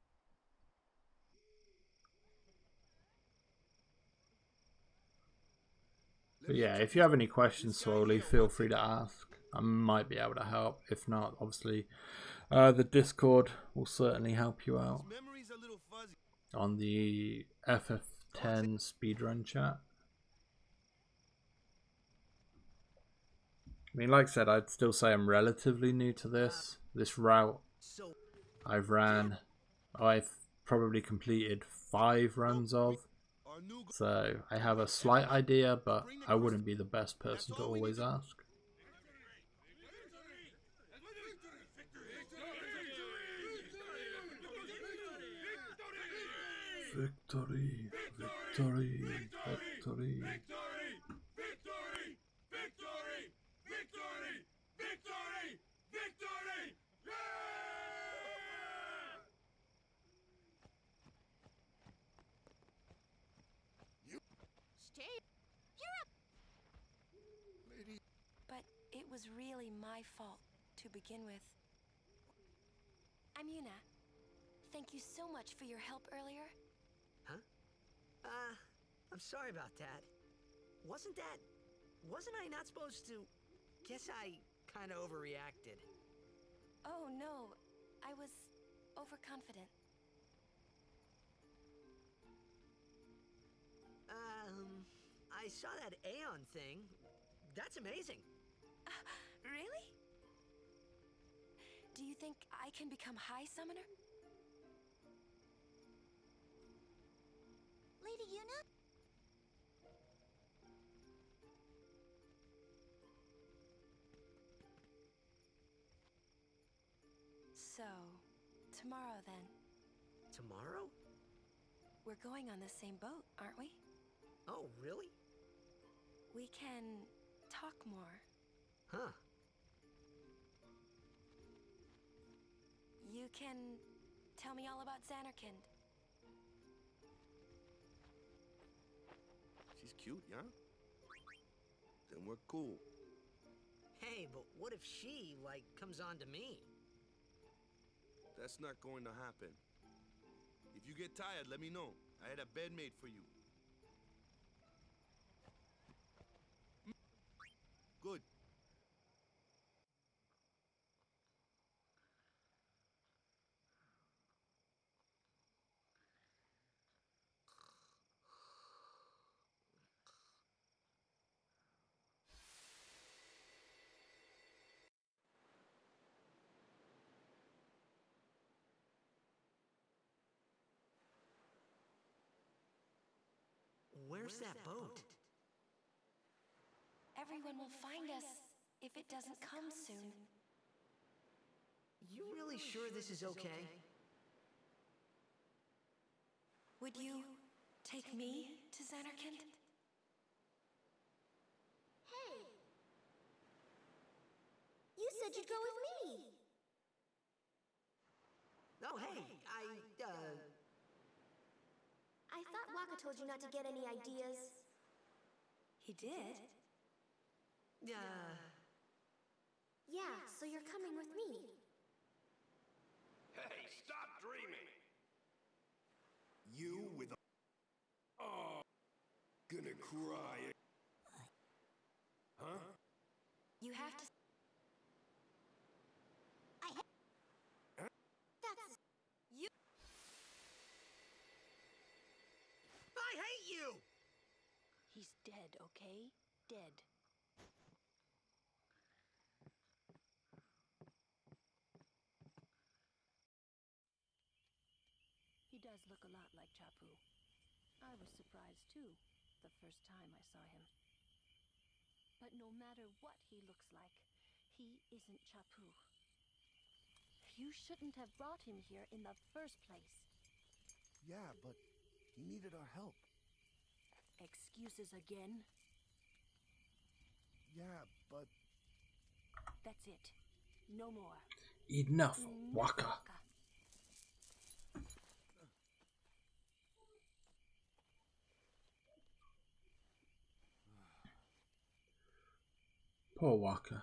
But yeah, if you have any questions, Swoley, feel free to ask. I might be able to help. If not, obviously, the Discord will certainly help you out Memory's a little fuzzy. on the FF10 speedrun chat. I mean, like I said, I'd still say I'm relatively new to this. This route I've probably completed 5 runs of. So I have a slight idea, but I wouldn't be the best person to always ask. Victory, victory, victory. But it was really my fault to begin with. I'm Yuna. Thank you so much for your help earlier. Huh? I'm sorry about that. Wasn't I not supposed to? Guess I kind of overreacted. Oh no, I was overconfident. I saw that Aeon thing. That's amazing. Really? Do you think I can become High Summoner? Lady Yuna? So, tomorrow then. Tomorrow? We're going on the same boat, aren't we? Oh, really? We can talk more. Huh. You can tell me all about Xanarkand. She's cute, yeah? Then we're cool. Hey, but what if she, like, comes on to me? That's not going to happen. If you get tired, let me know. I had a bed made for you. Good. Where's that boat? Everyone will find us if it doesn't come soon. You really sure this is okay? Would you take me to Xanarkand? Hey! You said you'd go with me! Oh, hey, I thought Waka told you not to get any ideas. He did? Yeah, so you're coming with me. Hey, stop dreaming! You with a... Oh, gonna cry. Huh? You have to... That's... You... I hate you! He's dead, okay? Dead. He does look Chapu. I was surprised too, the first time I saw him. But no matter what he looks like, he isn't Chapu. You shouldn't have brought him here in the first place. Yeah, but he needed our help. Excuses again? Yeah, but... That's it. No more. Enough, Waka. Poor Waka.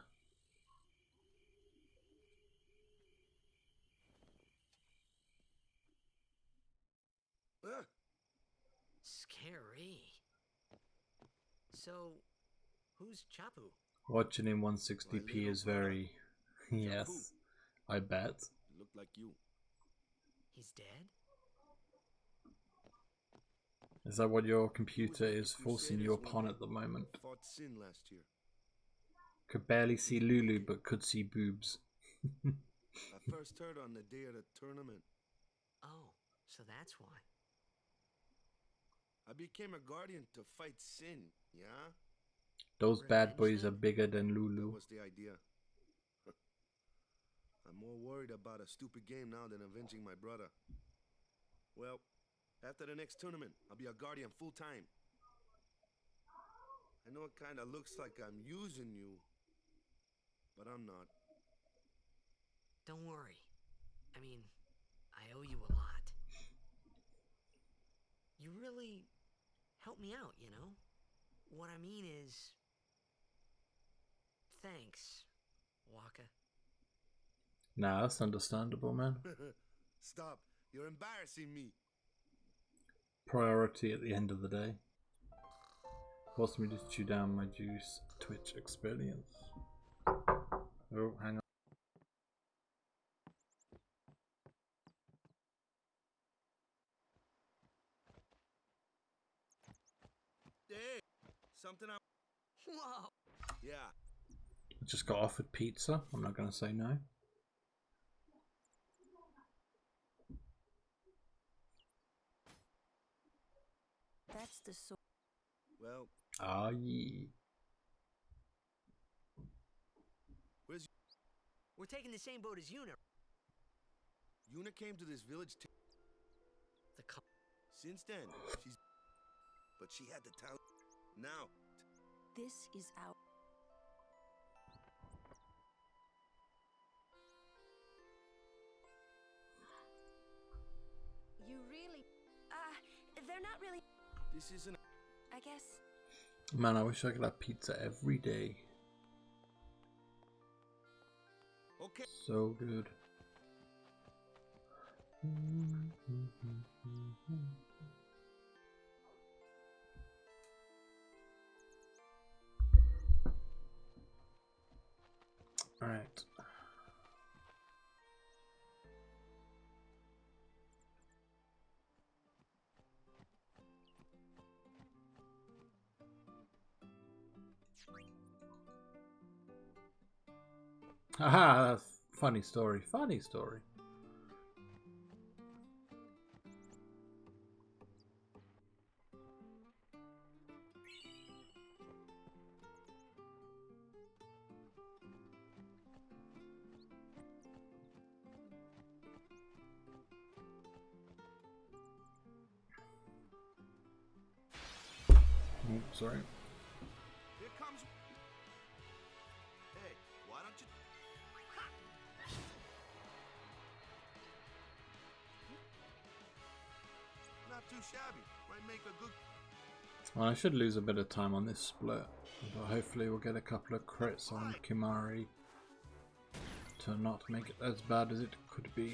Scary. So, who's Chapu? Watching in 160p is very... yes, I bet. Look like you. He's dead? Is that what your computer is forcing you upon at the moment? Fought Sin last year. Could barely see Lulu, but could see boobs. I first heard on the day of the tournament. Oh, so that's why. I became a guardian to fight Sin, yeah? Those bad boys are bigger than Lulu. That was the idea. I'm more worried about a stupid game now than avenging my brother. Well, after the next tournament, I'll be a guardian full time. I know it kind of looks like I'm using you, but I'm not. Don't worry. I mean, I owe you a lot. You really helped me out, you know? What I mean is... thanks, Waka. Nah, that's understandable, man. Stop. You're embarrassing me. Priority at the end of the day. Forced me to chew down my juice Twitch experience. Oh, hang on. Hey, something I... Whoa! Yeah. I just got offered pizza. I'm not going to say no. That's the sort. Well, Ah, yeah. where's... We're taking the same boat as Yuna. Yuna came to this village The since then, she's... But she had the town... Now... This is our... You really... they're not really... This isn't... I guess... Man, I wish I could have pizza every day. Okay. So good. All right. Haha, that's funny story. Funny story. Oh, sorry. Here comes... Hey, why don't you... Not too shabby. Might make a good... Well, I should lose a bit of time on this split, but hopefully we'll get a couple of crits on Kimari to not make it as bad as it could be.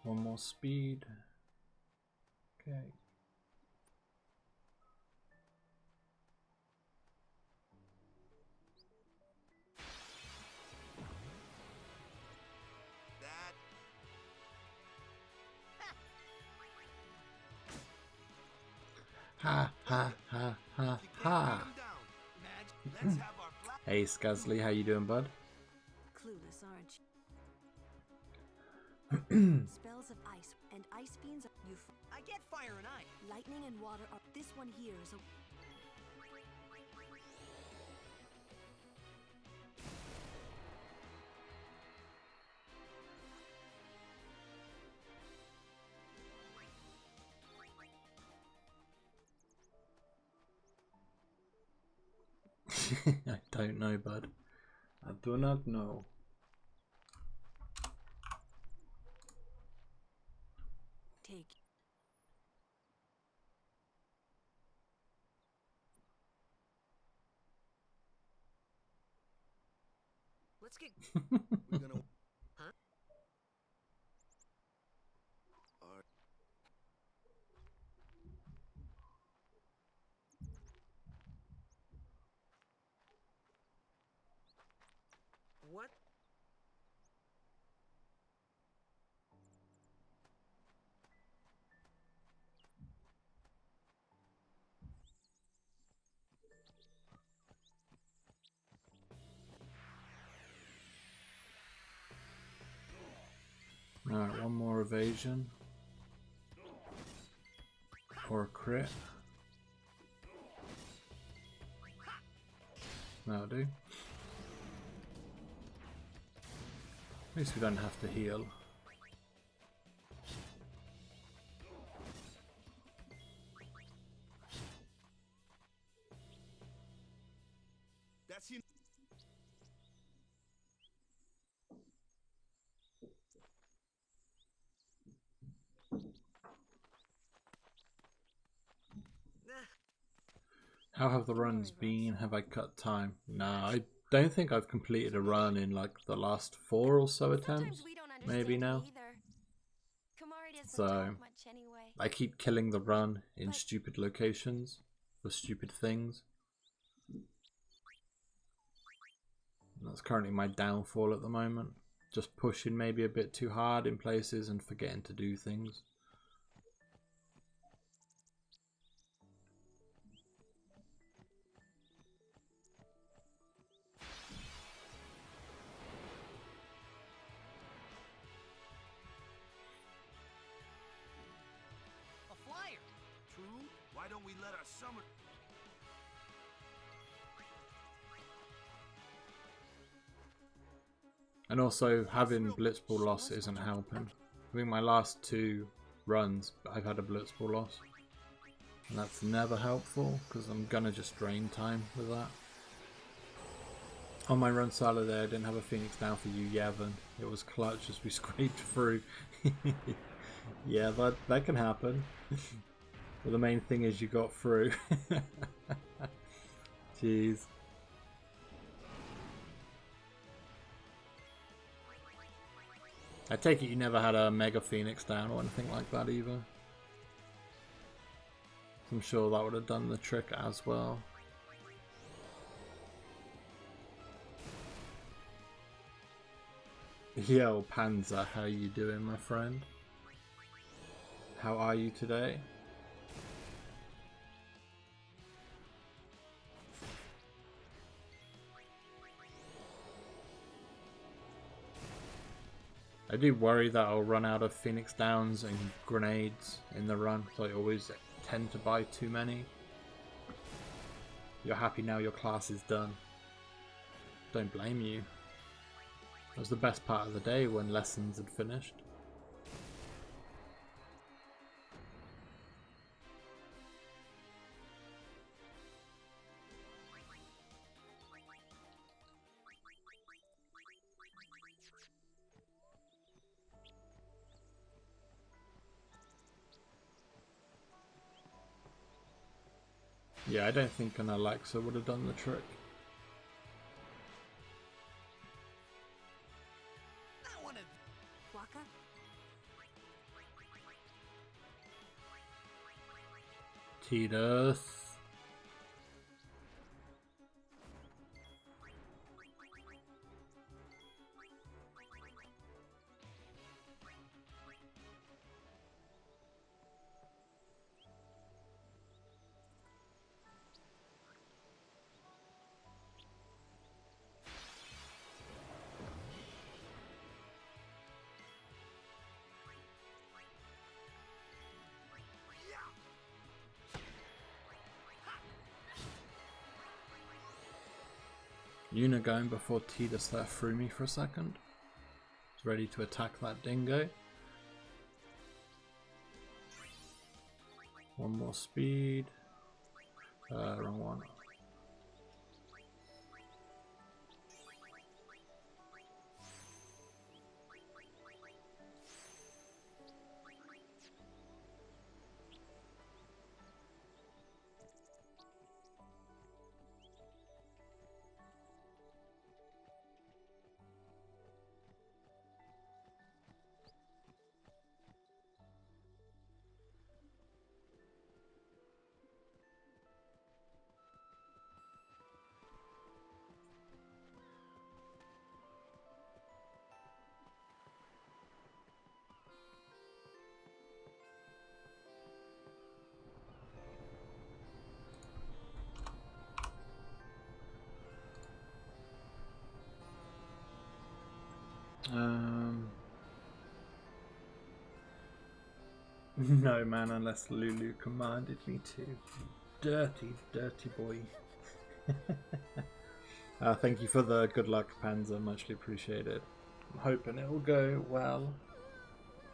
One more speed. Okay. That... Ha ha ha ha ha. Let's have our... Hey Skazly, how you doing, bud? Spells of ice and ice beams. I get fire and ice. Lightning and water are. This one here is a. I don't know, bud. I do not know. Take. Let's get. We're gonna. Huh? Alright. What? Alright, one more evasion. Or a crit. That'll do. At least we don't have to heal. That's you. How have the runs been? Have I cut time? Nah, I don't think I've completed a run in like the last 4 or so attempts. Sometimes we don't Maybe understand now. it either. Kamari doesn't So, talk much anyway. I keep killing the run in But- stupid locations for stupid things. And that's currently my downfall at the moment. Just pushing maybe a bit too hard in places and forgetting to do things. A flyer. True. Why don't we let our summer? And also, having Blitzball loss isn't helping. I think my last 2 runs, I've had a Blitzball loss. And that's never helpful, because I'm gonna just drain time with that. On my run solo there, I didn't have a Phoenix down for you, Yevon. It was clutch as we scraped through. Yeah, that can happen. But the main thing is you got through. Jeez. I take it you never had a Mega Phoenix down or anything like that either. I'm sure that would have done the trick as well. Yo, Panzer, how you doing, my friend? How are you today? I do worry that I'll run out of Phoenix Downs and grenades in the run, so I always tend to buy too many. You're happy now your class is done. Don't blame you. That was the best part of the day when lessons had finished. Yeah, I don't think an Alexa would have done the trick. Not one of. Waka? Tidus. Yuna going before Tidus there threw me for a second. He's ready to attack that dingo. One more speed. Wrong one. No man, unless Lulu commanded me to. Dirty, dirty boy. Thank you for the good luck, Panzer, muchly appreciated. I'm hoping it'll go well.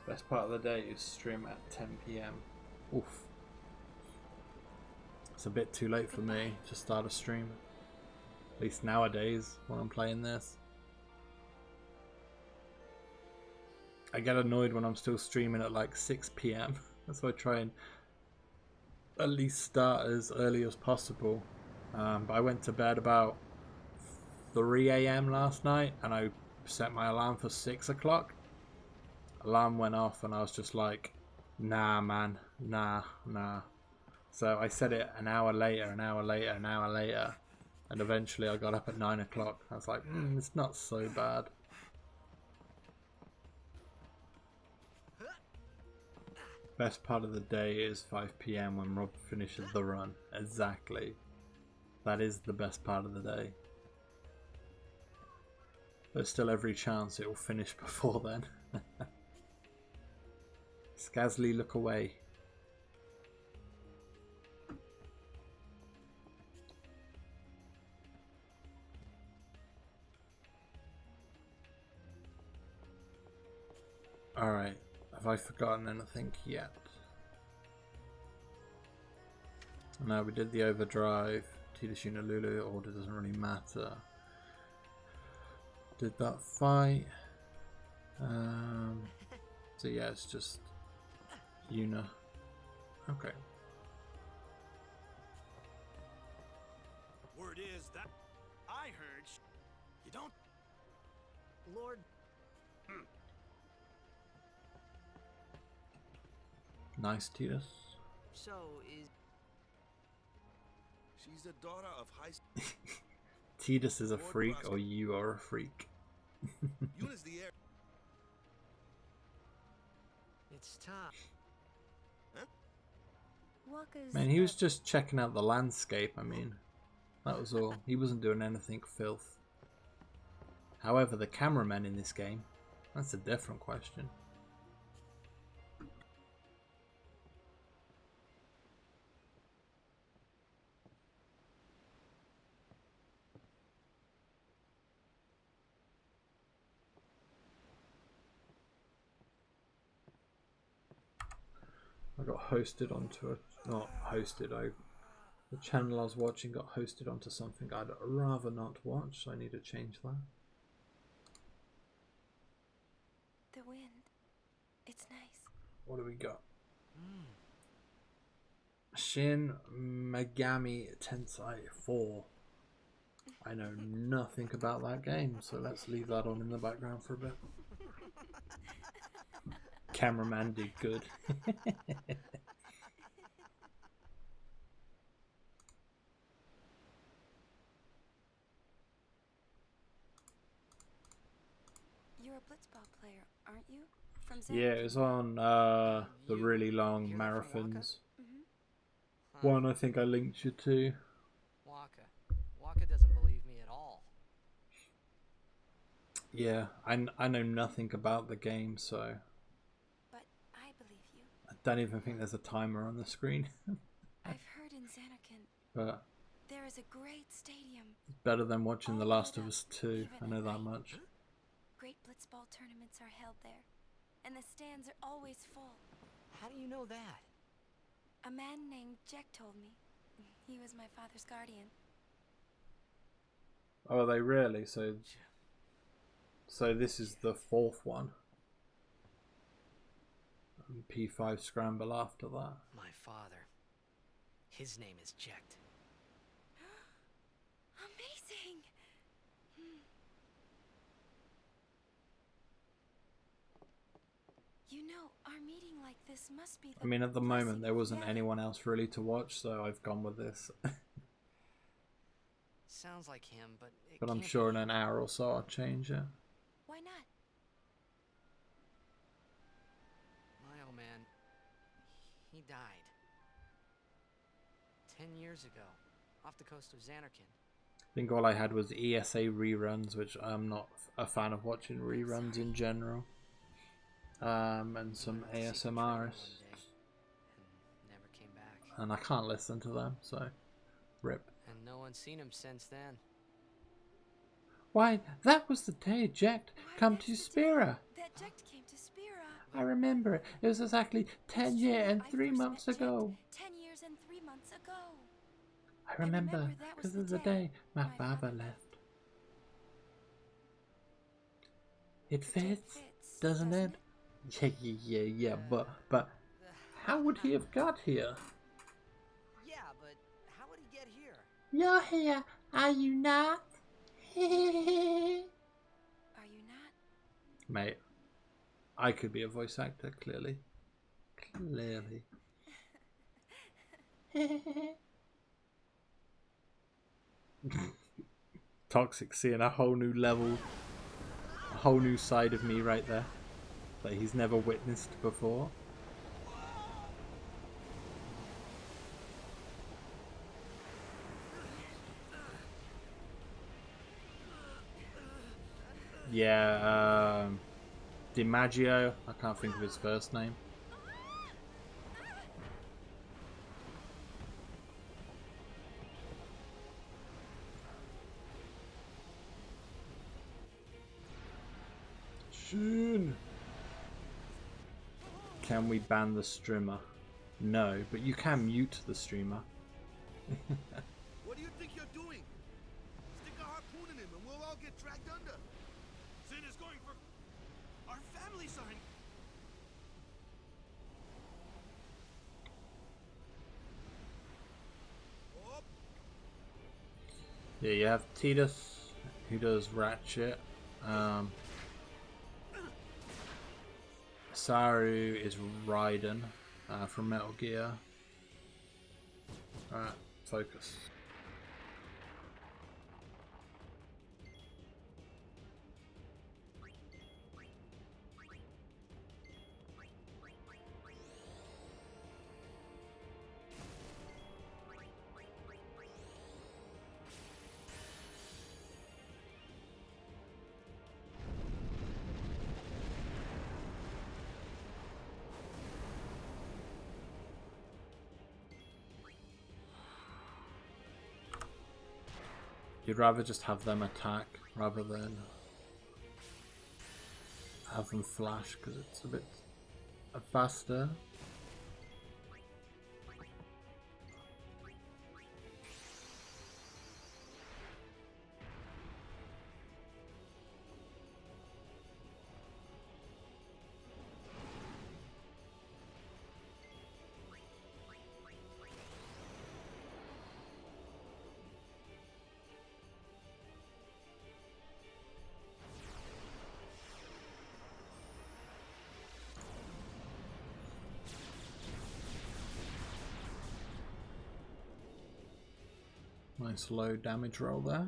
Best part of the day is stream at 10 PM. Oof. It's a bit too late for me to start a stream. At least nowadays when I'm playing this. I get annoyed when I'm still streaming at like 6 PM. That's why I try and at least start as early as possible. But I went to bed about 3 AM last night and I set my alarm for 6 o'clock. Alarm went off and I was just like, nah man, nah. So I set it an hour later, and eventually I got up at 9 o'clock. I was like, it's not so bad. Best part of the day is 5 PM when Rob finishes the run. Exactly. That is the best part of the day. There's still every chance it will finish before then. Skazly, look away. Alright. Have I forgotten anything yet? No, we did the overdrive. Tidus, Yuna, Lulu, order doesn't really matter. Did that fight. So yeah, it's just Yuna. Okay. Word is that I heard you don't. Lord. Nice, Tidus. So is. She's the daughter of High. Tidus is a freak, or you are a freak. Yuna's the heir. It's tough. Huh? Man, he was just checking out the landscape. I mean, that was all. He wasn't doing anything filth. However, the cameramen in this game, that's a different question. I got hosted onto not hosted, the channel I was watching got hosted onto something I'd rather not watch, so I need to change that. The wind. It's nice. What do we got? Shin Megami Tensei 4. I know nothing about that game, so let's leave that on in the background for a bit. Cameraman did good. You're a blitzball player, aren't you? From Yeah, it was on the really long marathons. One I think I linked you to. Waka doesn't believe me at all. Yeah, I know nothing about the game, so But I believe you. I don't even think there's a timer on the screen. I've heard in Zanarkand But there is a great stadium. it's better than watching The Last of Us 2. I know that much. Great blitzball tournaments are held there, and the stands are always full. How do you know that? A man named Jack told me. He was my father's guardian. Oh, are they really? So this is the 4th one. And P5 Scramble after that. My father. His name is Jecht. Amazing! You know, our meeting like this must be the I mean, at the moment, there wasn't blessing of anyone else really to watch, so I've gone with this. Sounds like him, but it But I'm can't sure be. in an hour or so I'll change it. Why not? My old man, he died 10 years ago, off the coast of Xanarkand. I think all I had was ESA reruns, which I'm not a fan of watching reruns in general. And some ASMRs. Never came back. And I can't listen to them, so rip. And no one's seen him since then. Why, that was the day Jecht come to Spira. That Jecht came to Spira. I remember it. It was exactly 10 years and 3 months ago. 10 years and 3 months ago. I remember, because of the day my father left. It fits, doesn't it? Yeah, but how would he have got here? Yeah, but how would he get here? You're here, are you not? Are you not? Mate, I could be a voice actor, clearly. Clearly. Toxic seeing a whole new level, a whole new side of me right there that he's never witnessed before. Yeah, DiMaggio, I can't think of his first name. Soon. Can we ban the streamer? No, but you can mute the streamer. What do you think you're doing? Stick a harpoon in him and we'll all get dragged under. Sin is going for our family sign. Oh, Yeah, you have Tidus, who does Ratchet. Saru is Raiden from Metal Gear. Alright, focus. You'd rather just have them attack rather than have them flash because it's a bit faster. Nice low damage roll there.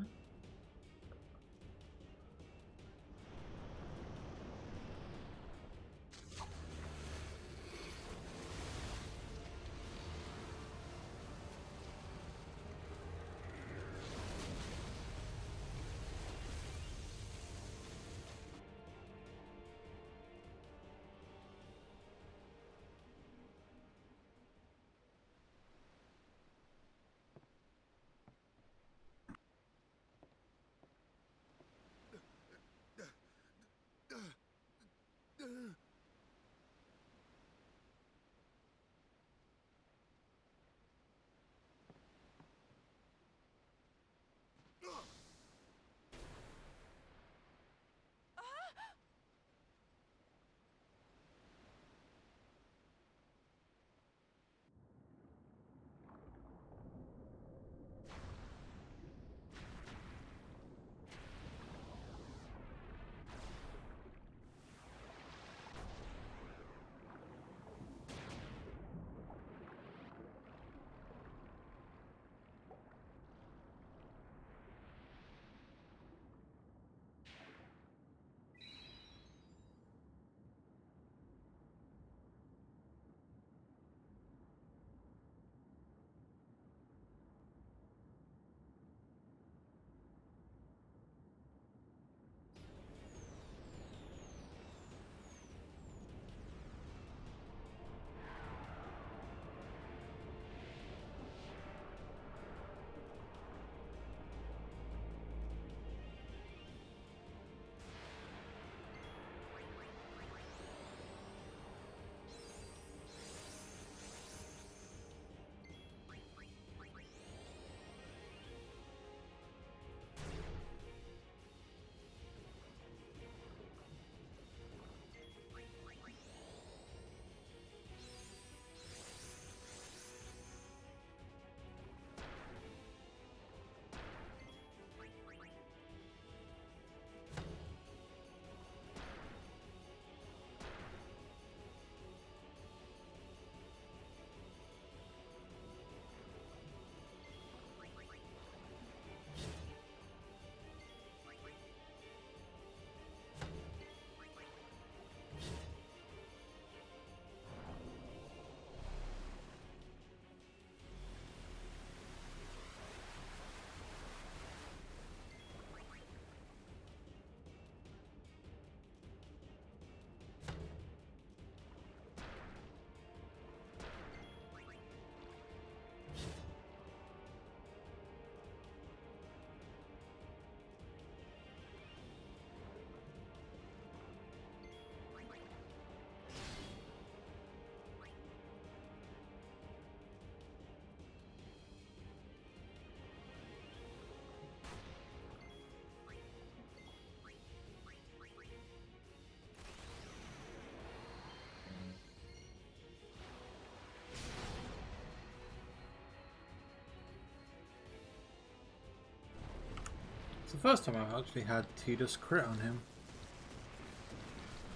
It's the first time I've actually had Tidus crit on him.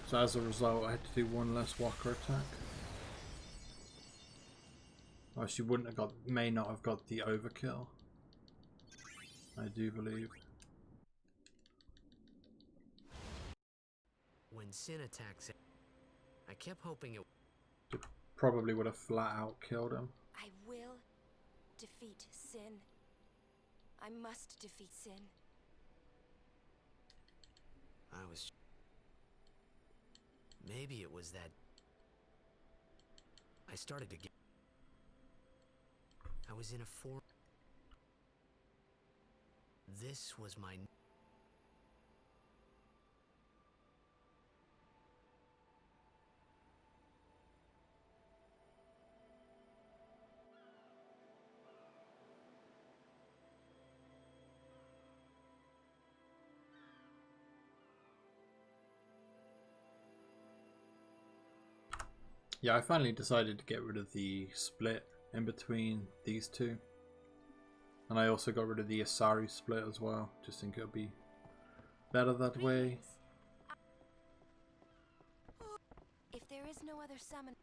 So as a result I had to do one less walker attack. Or she wouldn't have got, may not have got the overkill. I do believe. When Sin attacks it, I kept hoping it Probably would have flat out killed him. I will defeat Sin. I must defeat Sin. I was... Maybe it was that... I started to get... I was in a form... This was my... Yeah, I finally decided to get rid of the split in between these two. And I also got rid of the Asari split as well. Just think it'll be better that way. If there is no other summon...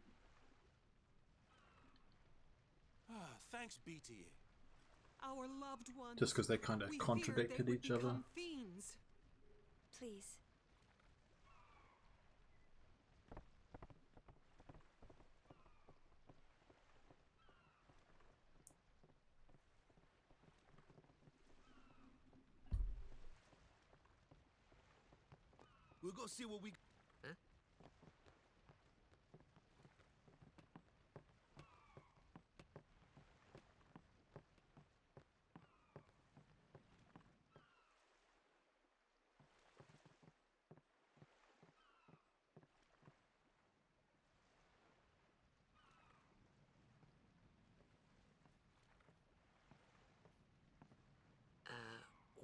Thanks, BTA. Our loved ones. Just because they kind of contradicted each other. Fiends. Please. We'll go see what we... Huh?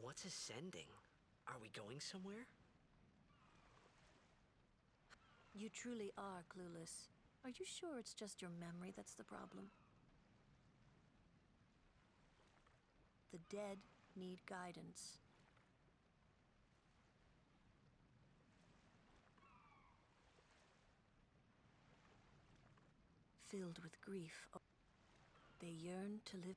What's ascending? Are we going somewhere? You truly are clueless. Are you sure it's just your memory that's the problem? The dead need guidance. Filled with grief, they yearn to live.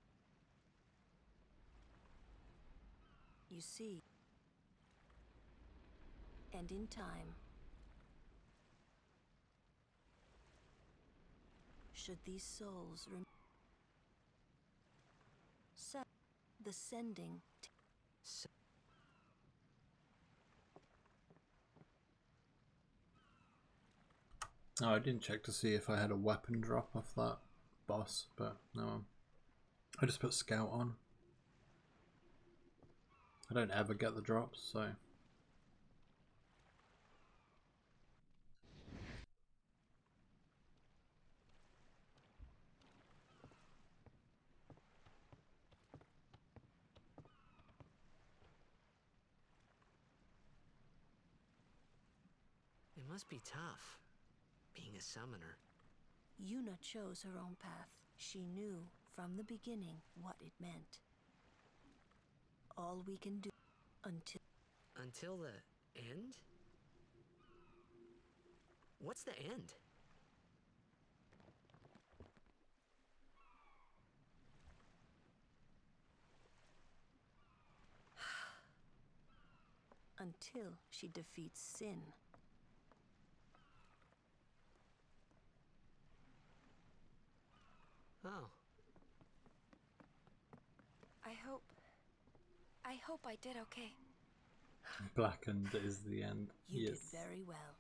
You see, and in time, should these souls the sending Oh, I didn't check to see if I had a weapon drop off that boss, but no. I just put scout on. I don't ever get the drops, so. It must be tough, being a summoner. Yuna chose her own path. She knew from the beginning what it meant. All we can do Until the end? What's the end? until she defeats Sin. Oh. I hope I did okay. Blackened is the end. You Yes. did very well.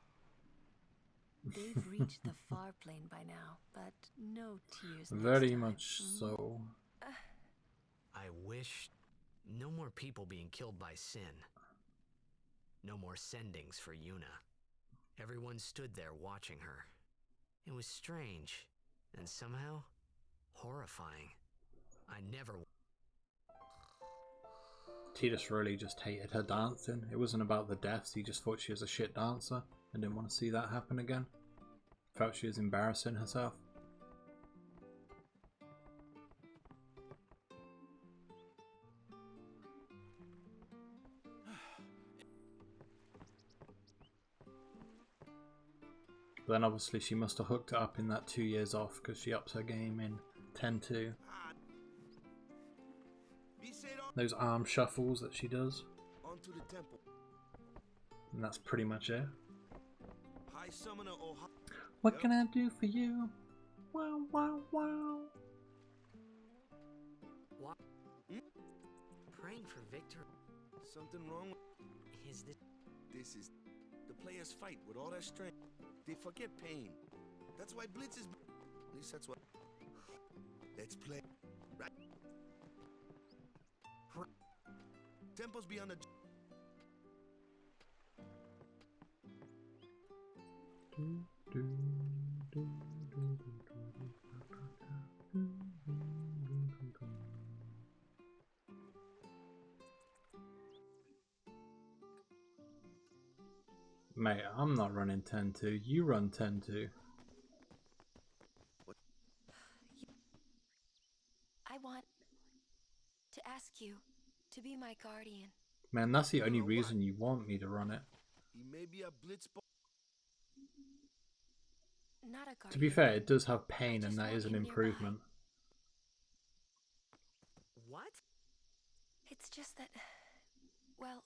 They've reached the far plane by now, but no tears. Very much so. I wish no more people being killed by Sin. No more sendings for Yuna. Everyone stood there watching her. It was strange, and somehow horrifying. I never... Tidus really just hated her dancing. It wasn't about the deaths, he just thought she was a shit dancer and didn't want to see that happen again. Felt she was embarrassing herself. But then obviously she must have hooked it up in that 2 years off because she ups her game in 10-2. Those arm shuffles that she does. Onto the temple. And that's pretty much it. High Summoner Ohio. What can I do for you? Wow, wow, wow. What? Praying for victory. Something wrong? Is this... This is... The players fight with all their strength. They forget pain. That's why Blitz is... At least that's what... Let's play. Right? Temple's beyond the... Mate, I'm not running 10-2. You run 10-2. I want to ask you to be my guardian. Man, that's the only reason you want me to run it. He may be a Blitz... Not a guardian. To be fair, it does have pain and that is an improvement. What? It's just that... Well...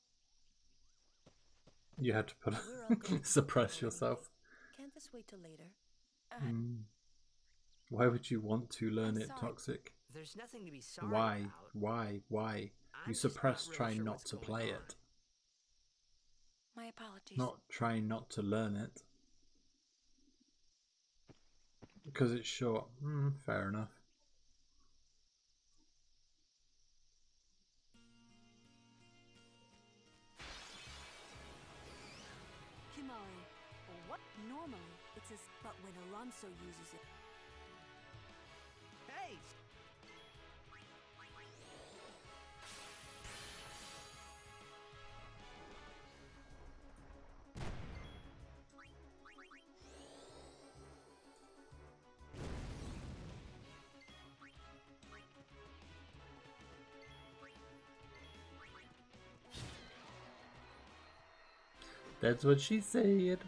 You had to put suppress yourself. Can't this wait till later? Why would you want to learn it, sorry. Toxic? There's nothing to be sorry Why? about. Why? I'm You just suppress not really trying sure not what's to going play on. it. My apologies. Not trying not to learn it. Because it's short. Fair enough. Kimari. What? Normally, it's as... But when Alonso uses it... Hey! That's what she said.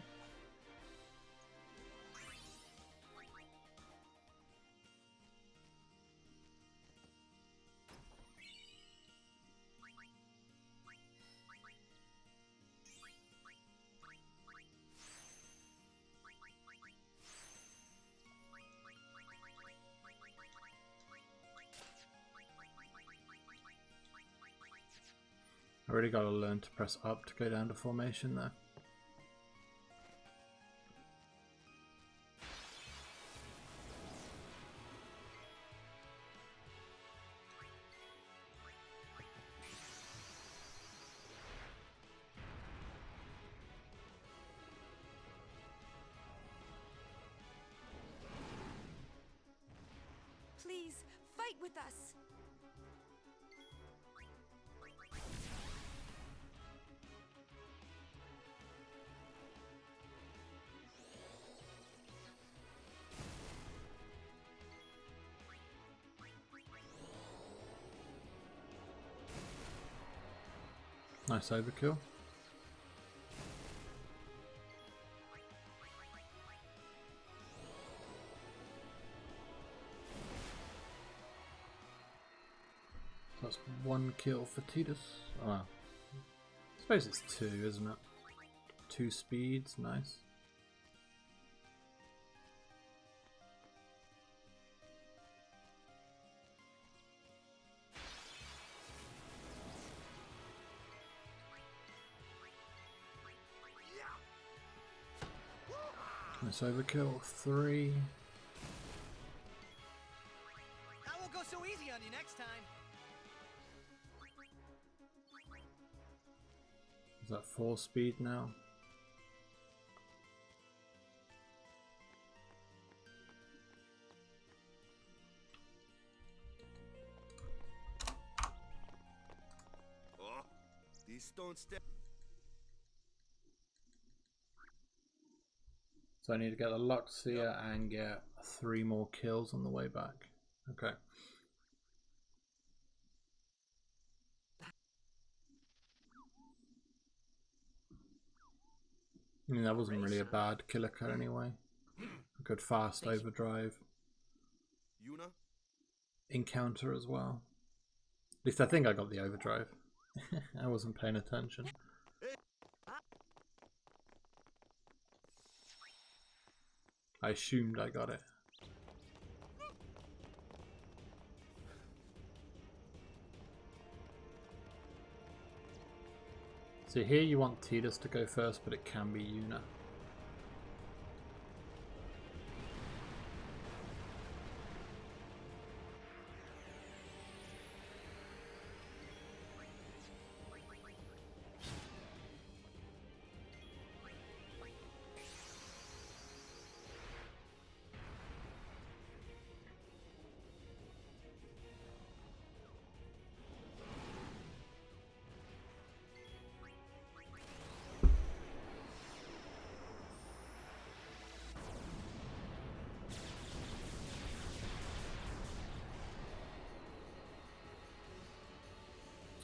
I really gotta learn to press up to go down to formation though. Please, fight with us! Nice overkill. That's one kill for Tidus. Oh, well. I suppose it's two, isn't it? 2 speeds, nice. Nice overkill, 3. I won't go so easy on you next time. Is that 4 speed now? Oh, these stone steps. So I need to get the Luxia and get 3 more kills on the way back. Okay. I mean, that wasn't really a bad killer cut anyway. A good fast overdrive. Yuna? Encounter as well. At least I think I got the overdrive. I wasn't paying attention. I assumed I got it. So here you want Tidus to go first, but it can be Yuna.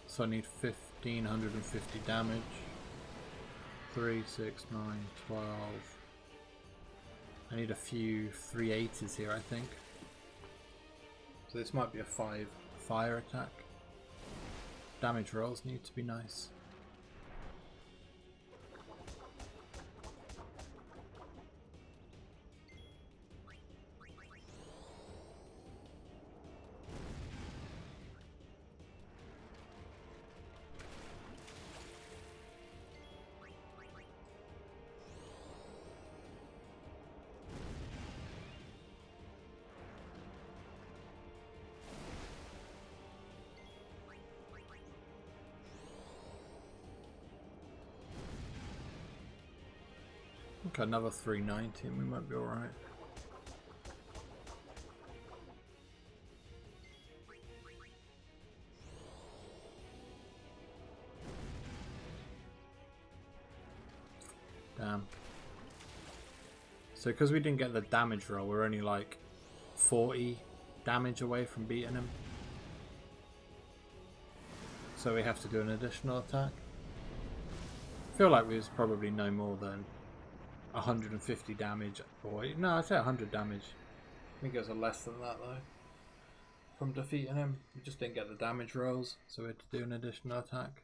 So I need 1550 damage. 3, 6, 9, 12. I need a few 380s here, I think. So this might be a 5 fire attack. Damage rolls need to be nice. Okay, another 390 and we might be alright. Damn. So because we didn't get the damage roll, we're only like 40 damage away from beating him. So we have to do an additional attack. I feel like we was probably no more than 150 damage, or no, I'd say 100 damage. I think it was a less than that though. From defeating him, we just didn't get the damage rolls, so we had to do an additional attack.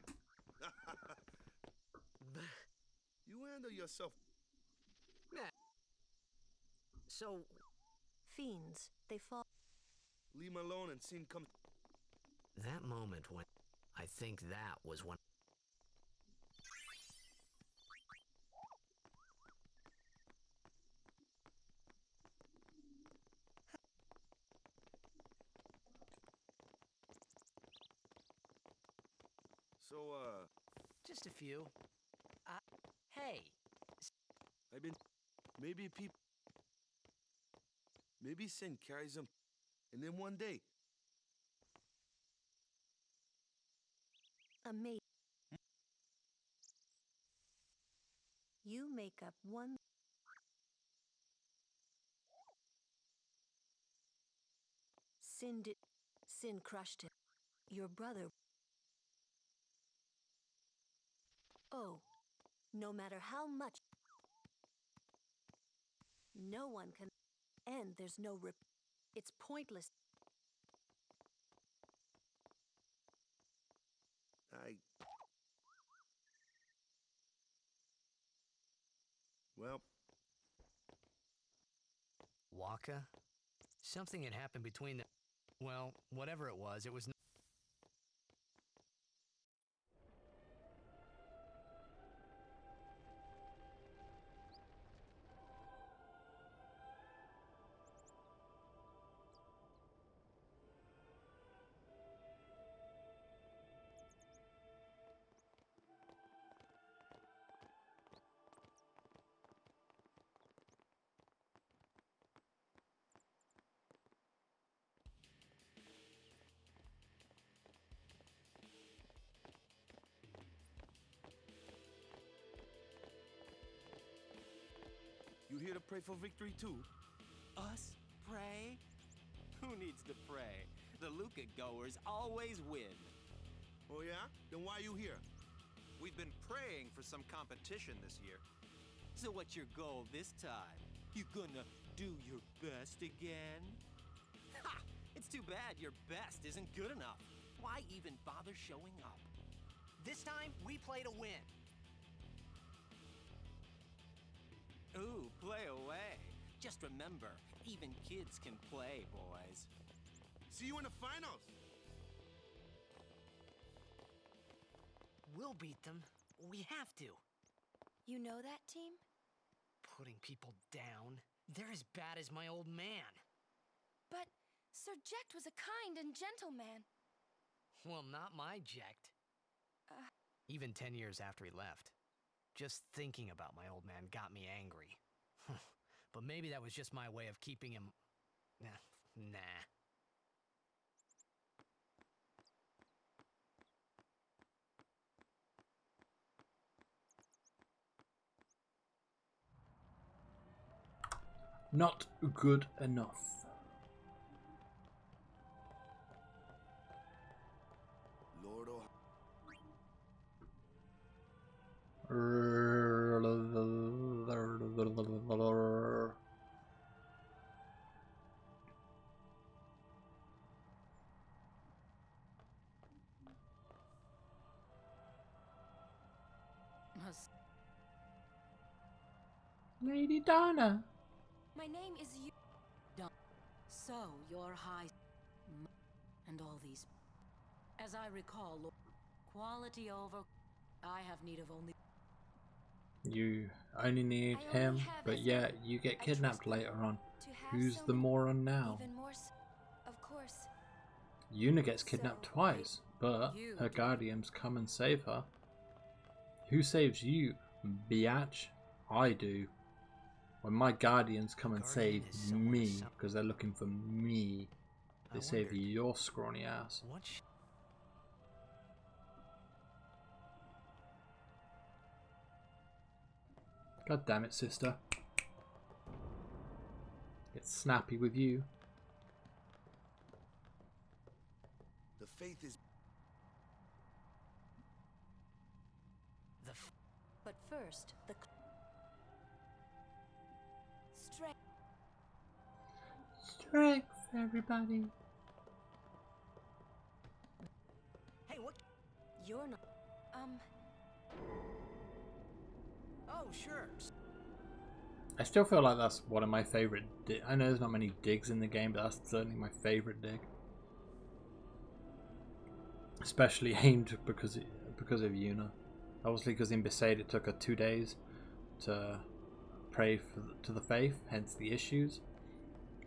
You handle yourself. So, Fiends, they fall. Leave him alone and see him come. that moment when I think that was when. So, Just a few. Hey, I've been. Maybe people. Maybe Sin carries him. And then one day. Amazing. You make up one. Sin crushed him. Your brother. Oh, no matter how much. No one can. And there's no It's pointless. Well. Waka? Something had happened between the. Well, whatever it was You here to pray for victory too? Us? Pray? Who needs to pray? The Luca goers always win. Oh yeah? Then why you here? We've been praying for some competition this year. So what's your goal this time? You gonna do your best again? Ha! It's too bad your best isn't good enough. Why even bother showing up? This time, we play to win. Ooh, play away. Just remember, even kids can play, boys. See you in the finals. We'll beat them. We have to. You know that team? Putting people down. They're as bad as my old man. But Sir Jecht was a kind and gentle man. Well, not my Jecht. Even 10 years after he left. Just thinking about my old man got me angry. But maybe that was just my way of keeping him... Nah. Not good enough. Lord Lady Donna. My name is you. So, your high. And all these. As I recall, Lord, quality over. I have need of only. You only need him, but yeah, you get kidnapped later on. Who's the moron now? Even more so. Of course. Yuna gets kidnapped twice, but her guardians come and save her. Who saves you, biatch? I do. When my guardians come and save me, because they're looking for me, they save your scrawny ass. God damn it, sister. Get snappy with you. The faith is. first, the strength. Strength, everybody. Hey, what? You're not. Oh, sure. I still feel like that's one of my favorite. I know there's not many digs in the game, but that's certainly my favorite dig. Especially aimed because of Yuna. Obviously, because in Besaid it took her 2 days to pray to the faith, hence the issues.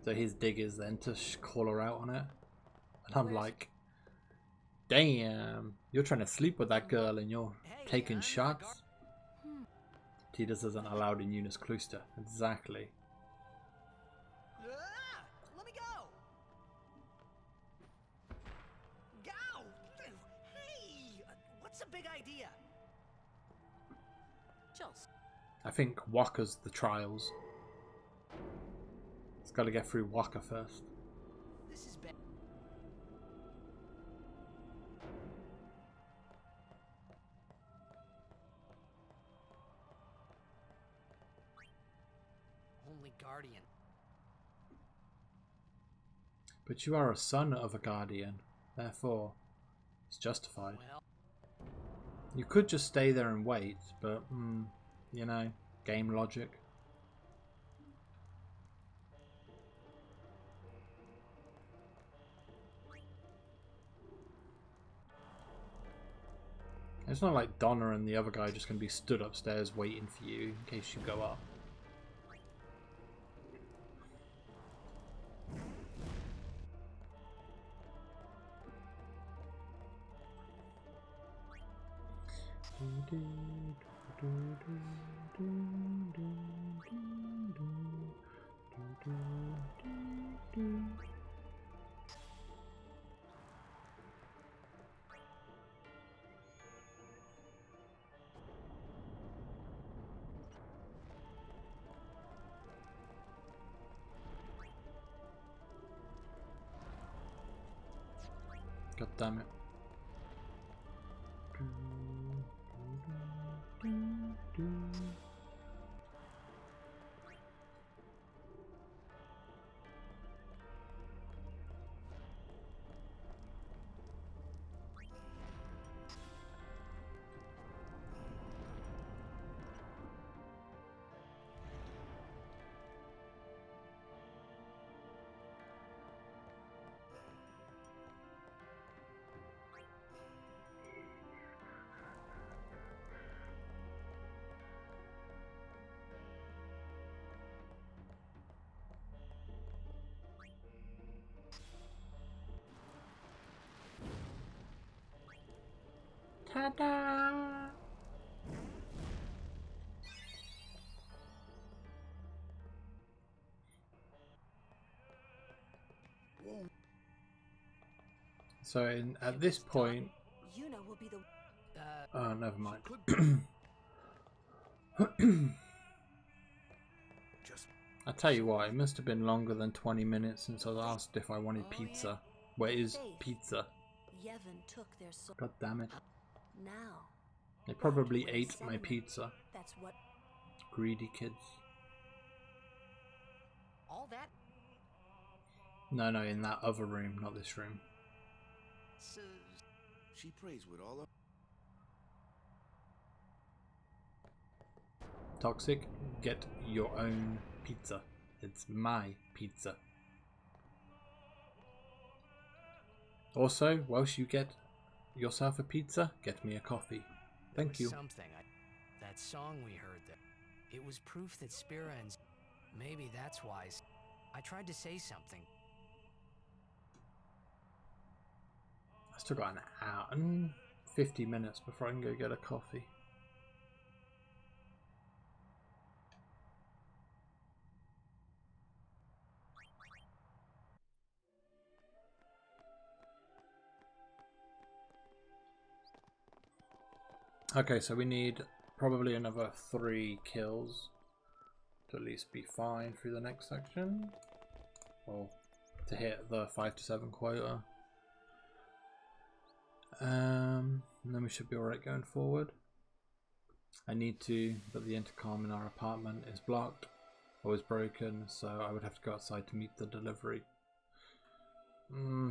So his dig is then to call her out on it, and I'm like, damn, you're trying to sleep with that girl and you're taking shots. Tidus isn't allowed in Yuna's cloister. Exactly. Let me go. Go. Hey, what's a big idea? Just. I think Wakka's the trials. It's got to get through Wakka first. This is bad. Only Guardian. But you are a son of a Guardian, therefore it's justified. Well, you could just stay there and wait, but you know, game logic. It's not like Donna and the other guy just going to be stood upstairs waiting for you in case you go up. God damn it. Ta-da! So at this point, Yuna will be the. oh, never mind. I tell you what, it must have been longer than 20 minutes since I was asked if I wanted pizza. Where is pizza? Yevon took their soul. God damn it. Now. They probably ate my pizza. That's what. Greedy kids. all that. No, in that other room, not this room. So, She prays with all her. Toxic, get your own pizza. It's my pizza. Also, whilst you get yourself a pizza, get me a coffee. Thank you. Something. That song we heard there. It was proof that Spira and... Maybe that's why. I tried to say something. I still got an hour and 50 minutes before I can go get a coffee. Okay, so we need probably another 3 kills to at least be fine through the next section, or to hit the 5 to 7 quota. And then we should be alright going forward. I need to, but the intercom in our apartment is blocked or is broken, so I would have to go outside to meet the delivery.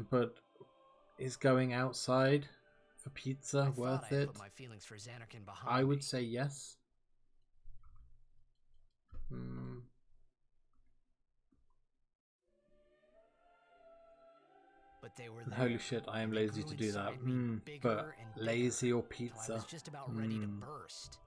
But is going outside for pizza worth it? Put my feelings for Zanarkand behind I would say yes. But they were And there. holy shit, I am They lazy grew to do that. inside me, bigger But and lazy bigger, or till pizza? I was just about ready to burst.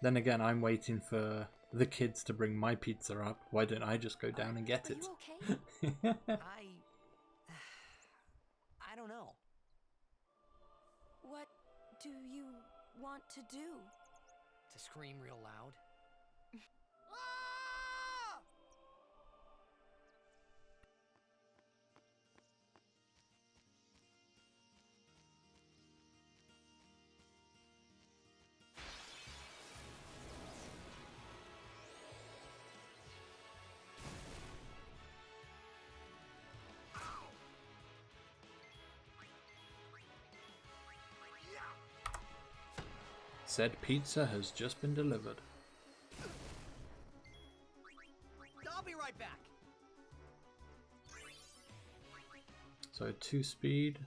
Then again, I'm waiting for the kids to bring my pizza up. Why don't I just go down and get it? You okay? I don't know. What do you want to do? To scream real loud. Said pizza has just been delivered. I'll be right back. So 2 speed.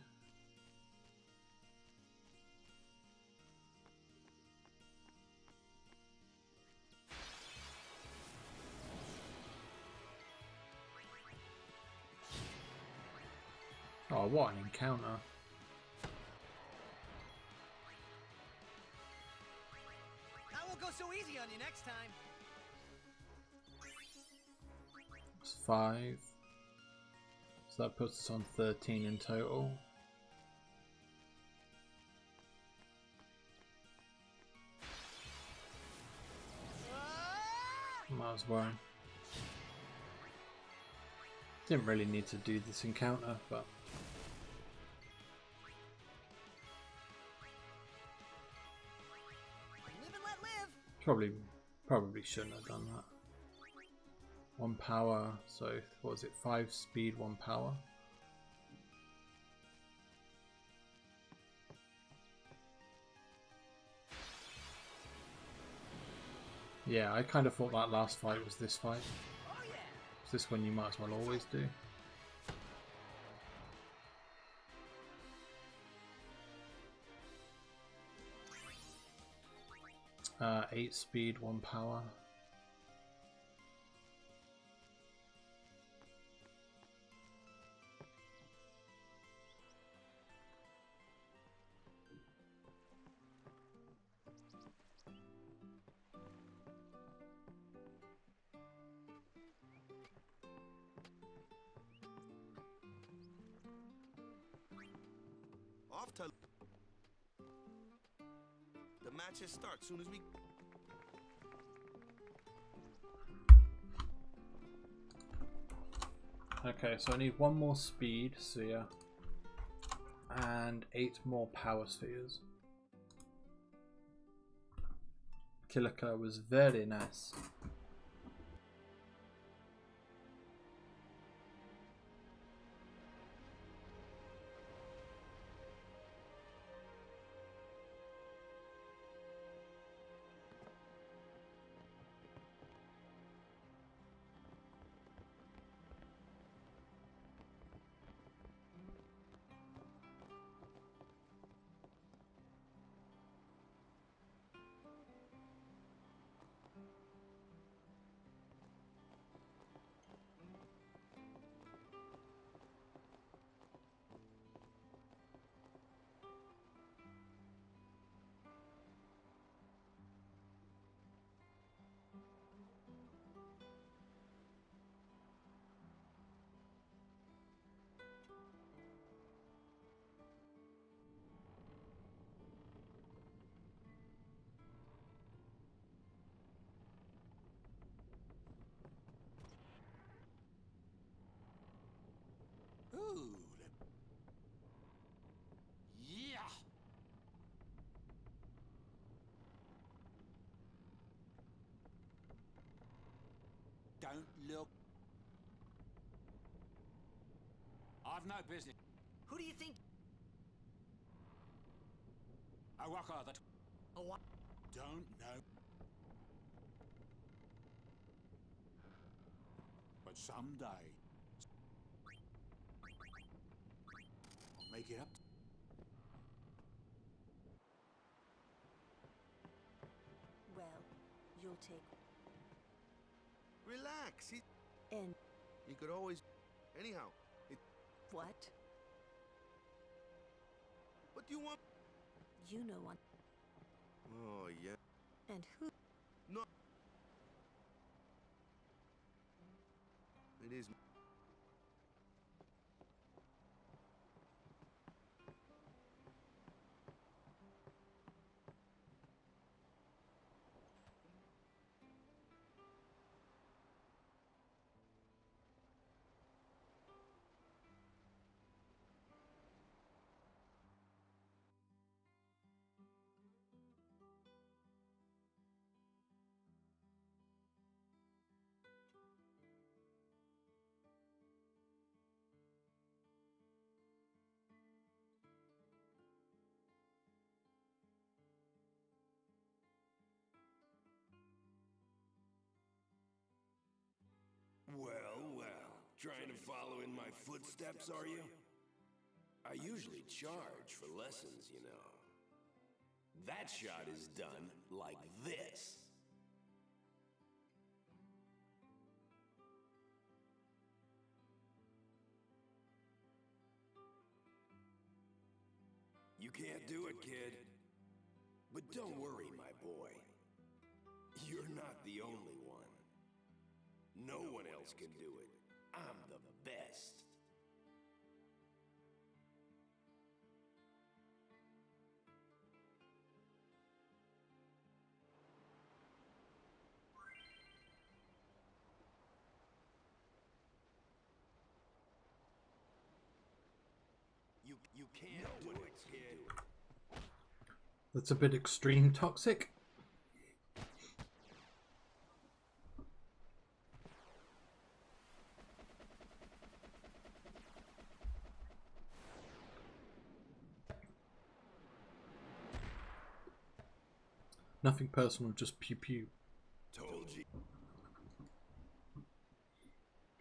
Oh, what an encounter. I won't go so easy on you next time. It's 5. So that puts us on 13 in total. Might as well. Didn't really need to do this encounter, but Live and let live. probably shouldn't have done that. 1 power, so what was it? 5 speed, 1 power. Yeah, I kind of thought that last fight was this fight. This one you might as well always do. Uh, 8 speed, 1 power. Off to... The matches start soon as we... Okay, so I need 1 more speed, so yeah. And 8 more power spheres. Kilika was very nice. Ooh. Yeah. Don't look. I've no business. Who do you think? Skywalker that Oh, what? don't know. But someday, make it up. Well, you'll take. Relax. And He could always. Anyhow, what? what do you want? You know one. Oh, yeah. And who? No. It is. Well, well. Trying to follow in my footsteps, are you? I usually charge for lessons, you know. That shot is done like this. You can't do it, kid. But don't worry, my boy. You're not the only one. No one else can do it. I'm the best. You can't do it, kid. That's a bit extreme toxic. Nothing personal, just pew pew. Told you.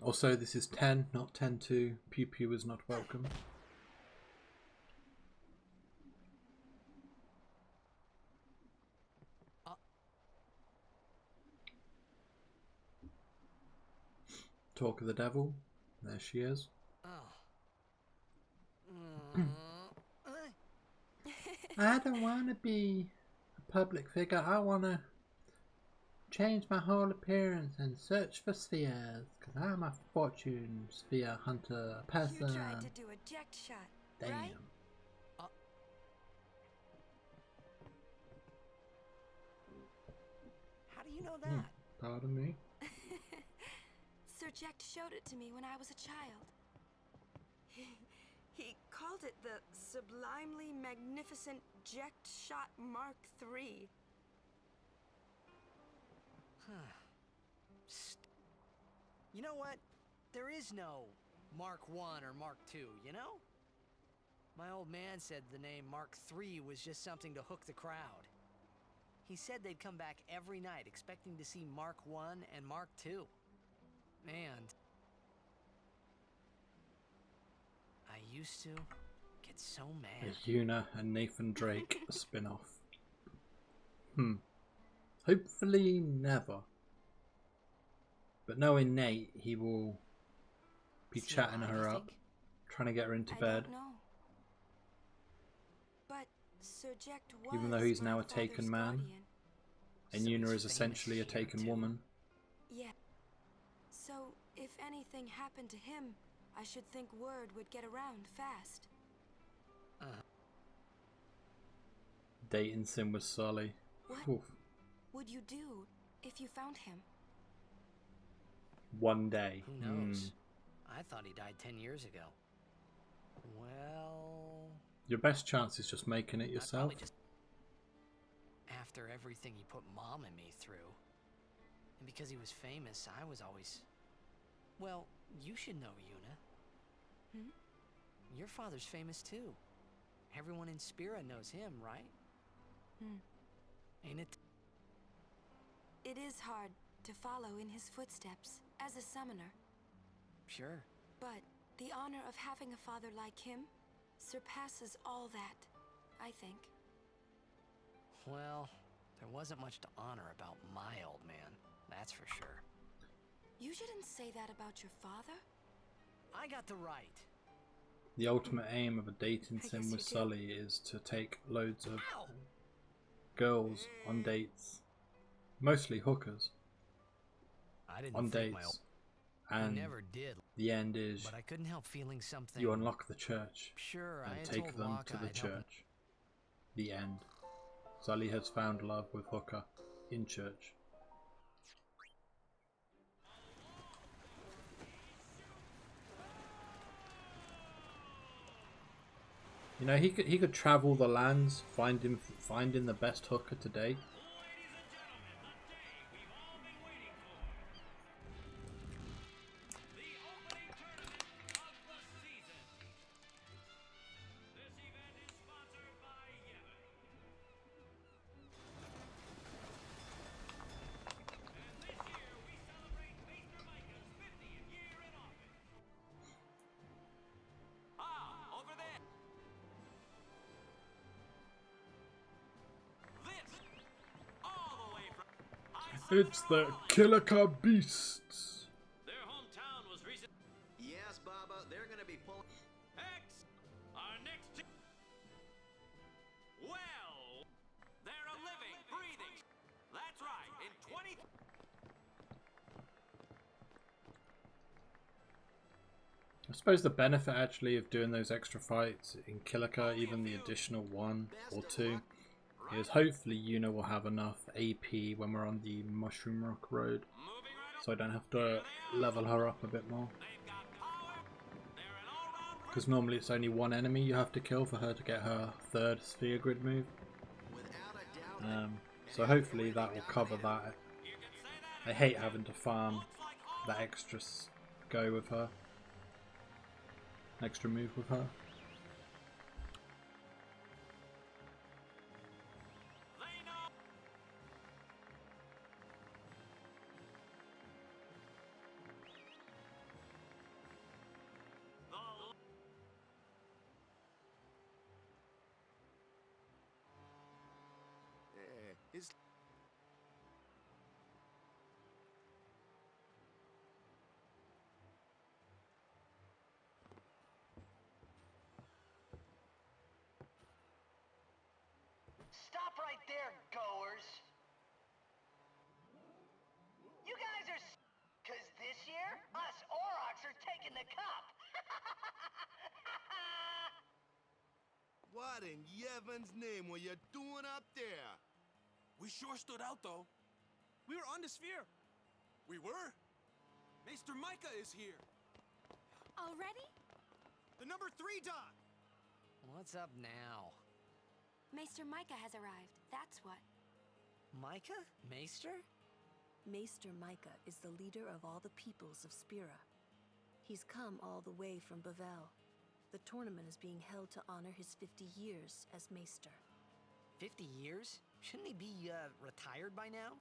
Also, this is 10, not 10-2. Pew pew is not welcome. Talk of the devil. There she is. I don't want to be a public figure. I want to change my whole appearance and search for spheres. Because I'm a fortune sphere hunter person. You tried to do a eject shot, Damn. right? How do you know that? Pardon me? Sir Jekt showed it to me when I was a child. He called it the Sublimely Magnificent Jekt Shot Mark III. You know what? There is no Mark I or Mark II, you know? My old man said the name Mark III was just something to hook the crowd. He said they'd come back every night expecting to see Mark I and Mark II. And I used to get so mad. A Yuna and Nathan Drake spin-off. Hopefully never. But knowing Nate, he will be chatting her up, trying to get her into bed. Don't know. But Sir Jekt was Even though he's my now a father's taken man, guardian. and Yuna is essentially a taken woman. Yeah. So if anything happened to him, I should think word would get around fast. Dating sim with Sully. What Oof. would you do if you found him? One day. Who knows? I thought he died 10 years ago. Well... Your best chance is just making it yourself. After everything he put Mom and me through. And because he was famous, I was always... Well, you should know, Yuna. Your father's famous too. Everyone in Spira knows him, right? Ain't it? It is hard to follow in his footsteps as a summoner. Sure. But the honor of having a father like him surpasses all that, I think. Well, there wasn't much to honor about my old man, that's for sure. You shouldn't say that about your father. I got the right. The ultimate aim of a dating sim with Sully is to take loads of girls on dates, mostly hookers, I didn't on think dates, I and never did. the end is But I couldn't help feeling something. you unlock the church Sure, I and had take told them Waka to the I'd help him. church. The end. Sully has found love with Hooker in church. You know, he could travel the lands, finding the best hooker to date. It's the Kilika Beasts. Their hometown was recent. Yes, Baba, they're gonna be pulling. X, our next. Well, they're a living, breathing. That's right. In 20. I suppose the benefit actually of doing those extra fights in Kilika, even the additional 1 or 2, is hopefully Yuna will have enough AP when we're on the Mushroom Rock Road, so I don't have to level her up a bit more. Because normally it's only 1 enemy you have to kill for her to get her 3rd sphere grid move. So hopefully that will cover that. I hate having to farm that extra go with her. Extra move with her. It's Stop right there, goers. You guys are cause this year, us Aurochs are taking the cup. what in Yevon's name were you doing up there? We sure stood out, though. We were on the sphere. We were. Maester Micah is here. Already? The number 3 dot. What's up now? Maester Micah has arrived, that's what. Micah? Maester? Maester Micah is the leader of all the peoples of Spira. He's come all the way from Bavel. The tournament is being held to honor his 50 years as Maester. 50 years? Shouldn't he be, retired by now?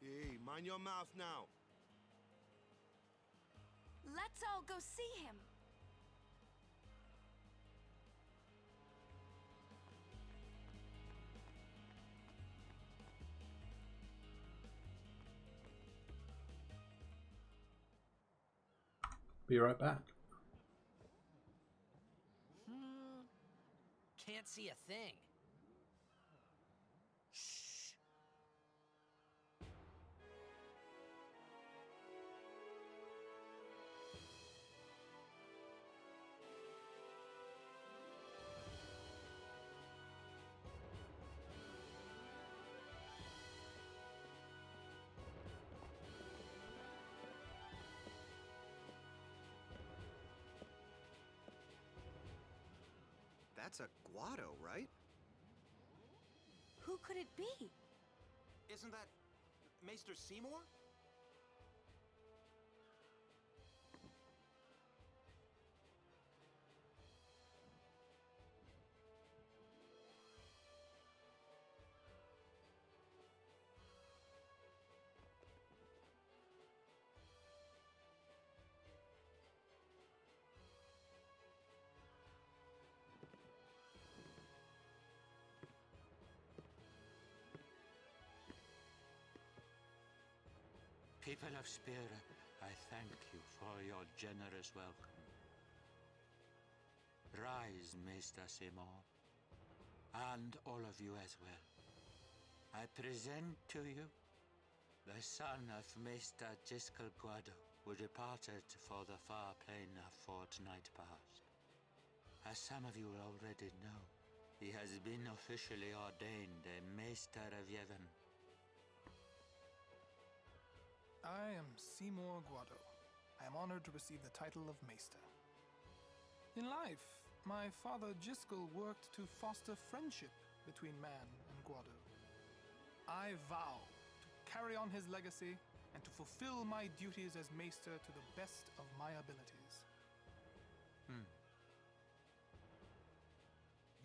Hey, mind your mouth now. Let's all go see him. Be right back. Can't see a thing. That's a Guado, right? Who could it be? Isn't that Maester Seymour? People of Spira, I thank you for your generous welcome. Rise, Maester Seymour, and all of you as well. I present to you the son of Maester Jyscal Guado, who departed for the far plain a fortnight past. As some of you already know, he has been officially ordained a Maester of Yevon. I am Seymour Guado. I am honored to receive the title of Maester. In life, my father Jyscal worked to foster friendship between man and Guado. I vow to carry on his legacy and to fulfill my duties as Maester to the best of my abilities.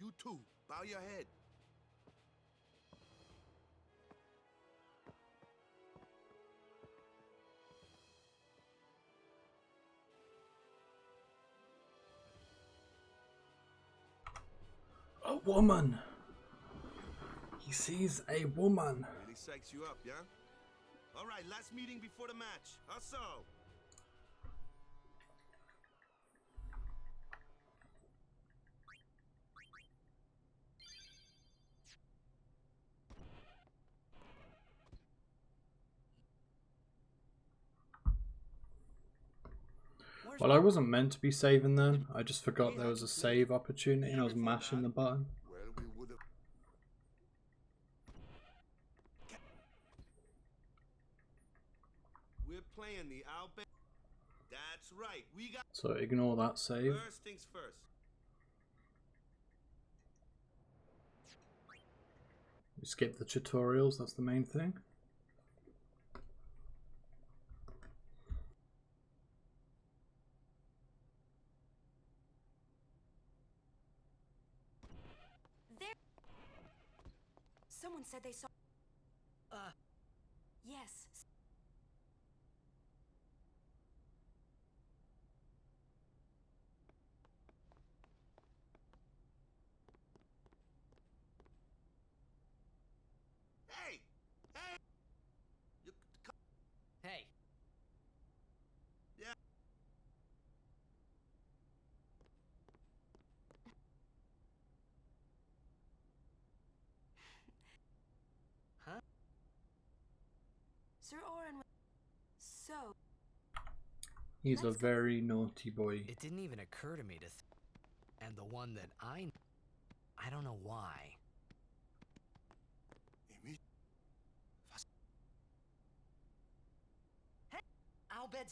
You too. Bow your head. A woman! He sees a woman! Really psychs you up, yeah? Alright, last meeting before the match. How so? Well, I wasn't meant to be saving then. I just forgot there was a save opportunity and I was mashing the button. Well, we would have. We're playing the Albed. That's right. We got. So ignore that save. First things first. We skip the tutorials, that's the main thing. Someone said they saw... Yes. Hey! Hey! You... Hey! Yeah. Huh? Sir Orin... So... He's a very naughty boy. It didn't even occur to me to and the one that I don't know why. Hey! Albed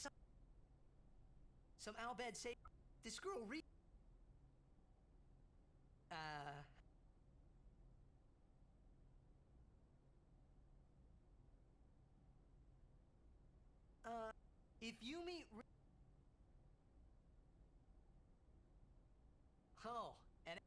some Albed say this girl if you meet oh, and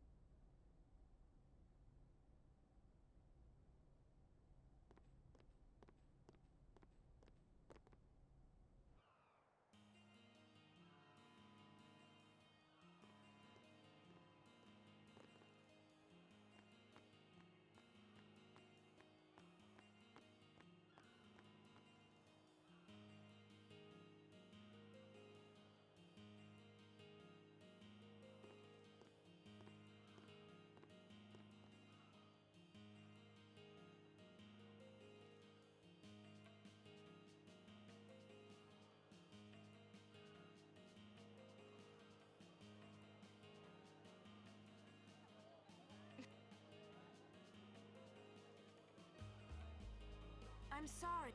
I'm sorry.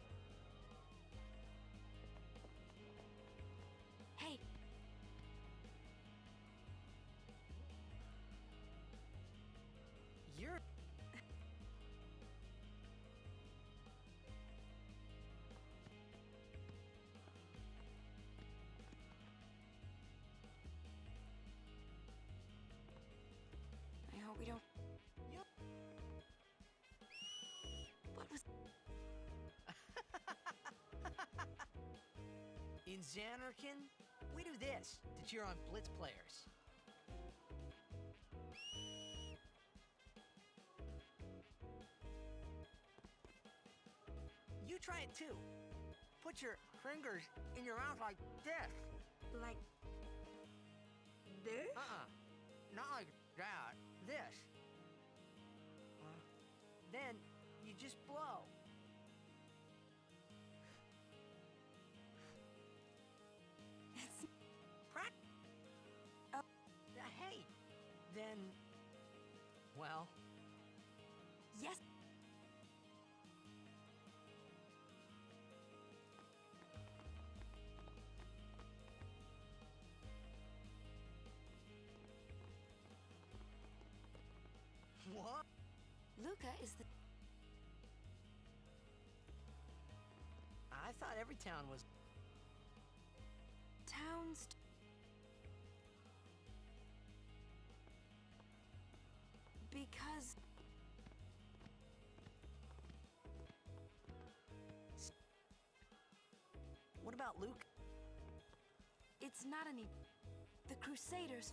Hey. you're I hope we don't... What was... in Zanarkand, we do this to cheer on Blitz players. You try it too. Put put your fingers in your mouth like this. Like this? Not like that. This. Then you just blow. It's... Hey, then... Well... Yes. What? Luca is the... I thought every town was... Towns... Because... What about Luke? It's not any... The Crusaders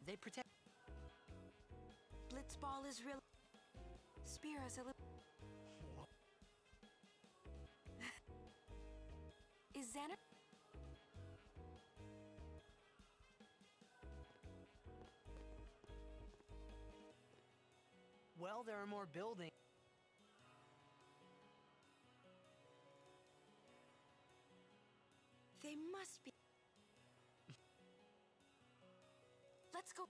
They protect... Blitzball is real... Spira's a little... Is Xander... Well, there are more buildings. They must be... Let's go...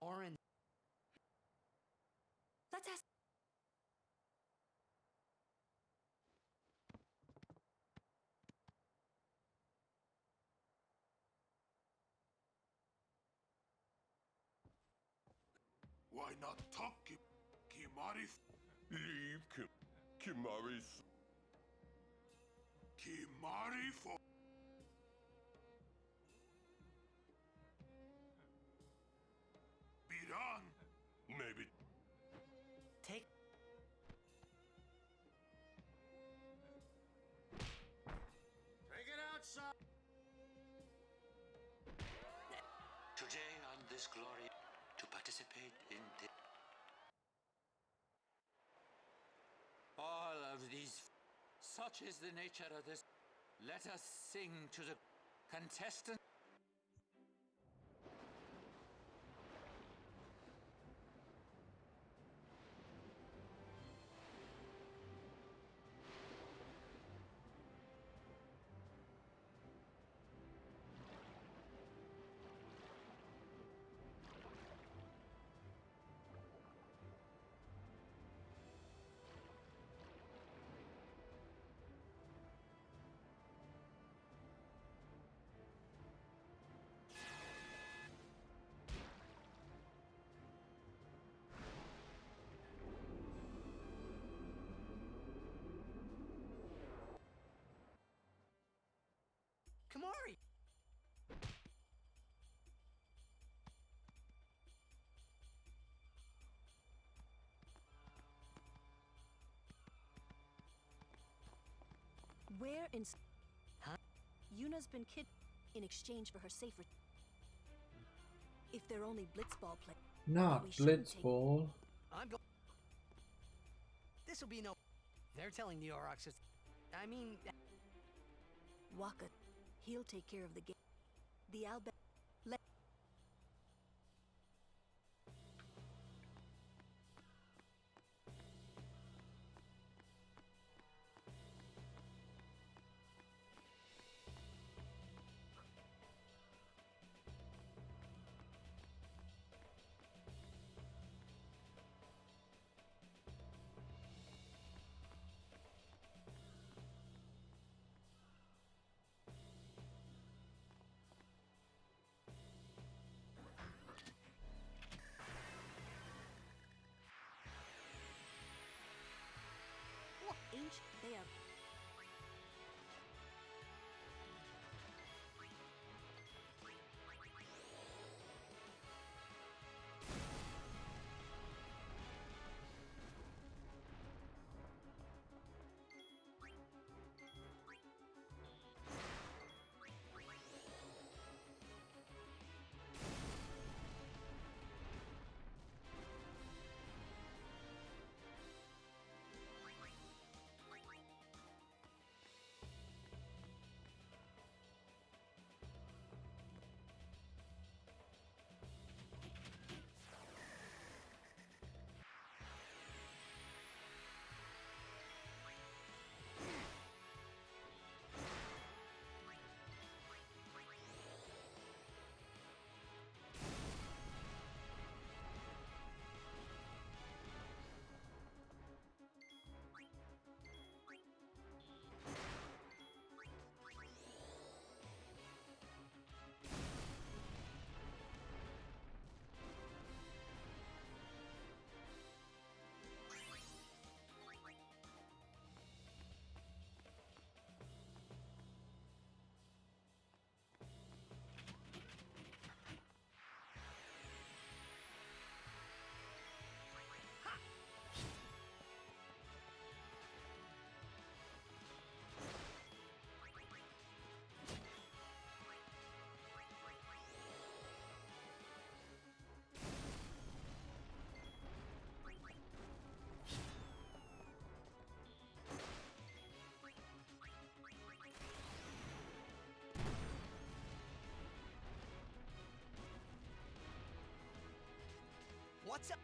Orin. Let's ask... Why not talk, Kimari? Leave Kimari's. Kimari for... Be done. Maybe. Take... Take it outside. Today on this glory, to participate in the... All of these... Such is the nature of this. Let us sing to the contestant. Kimari! Where in... Huh? Yuna's been kidnapped in exchange for her safer... If they're only blitzball play... Not Blitzball. I'm going... This'll be no... They're telling the Aurochs... I mean... Waka. He'll take care of the game. The Alba... Let... Ancient... They are... What's up?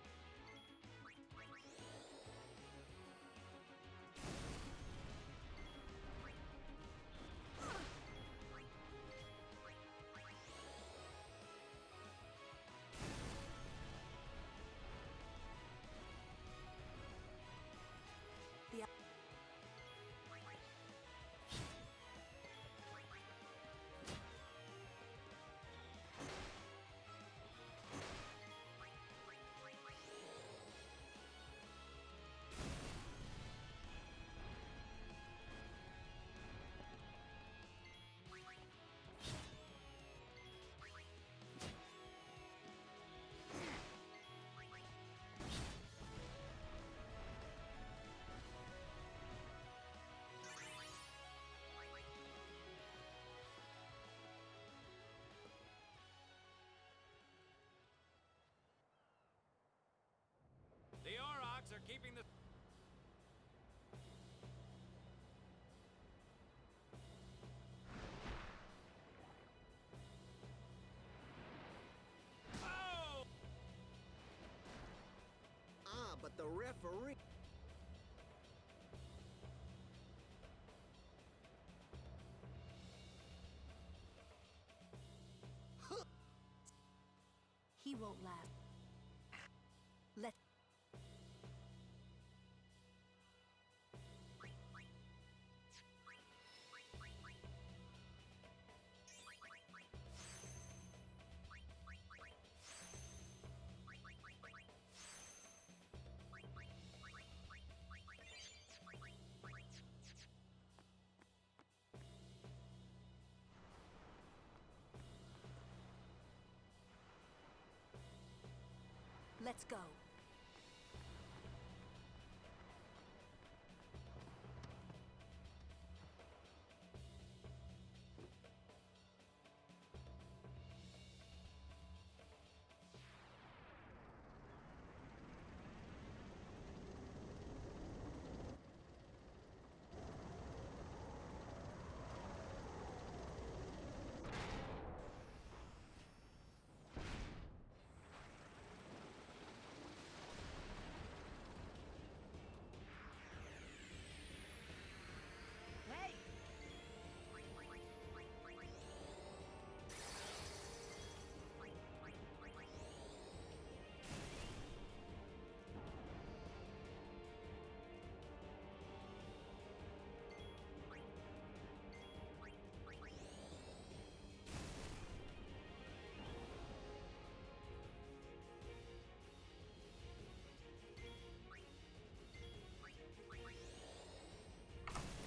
The Aurochs are keeping the... Oh! Ah, but the referee... He won't last. Let... Let's go.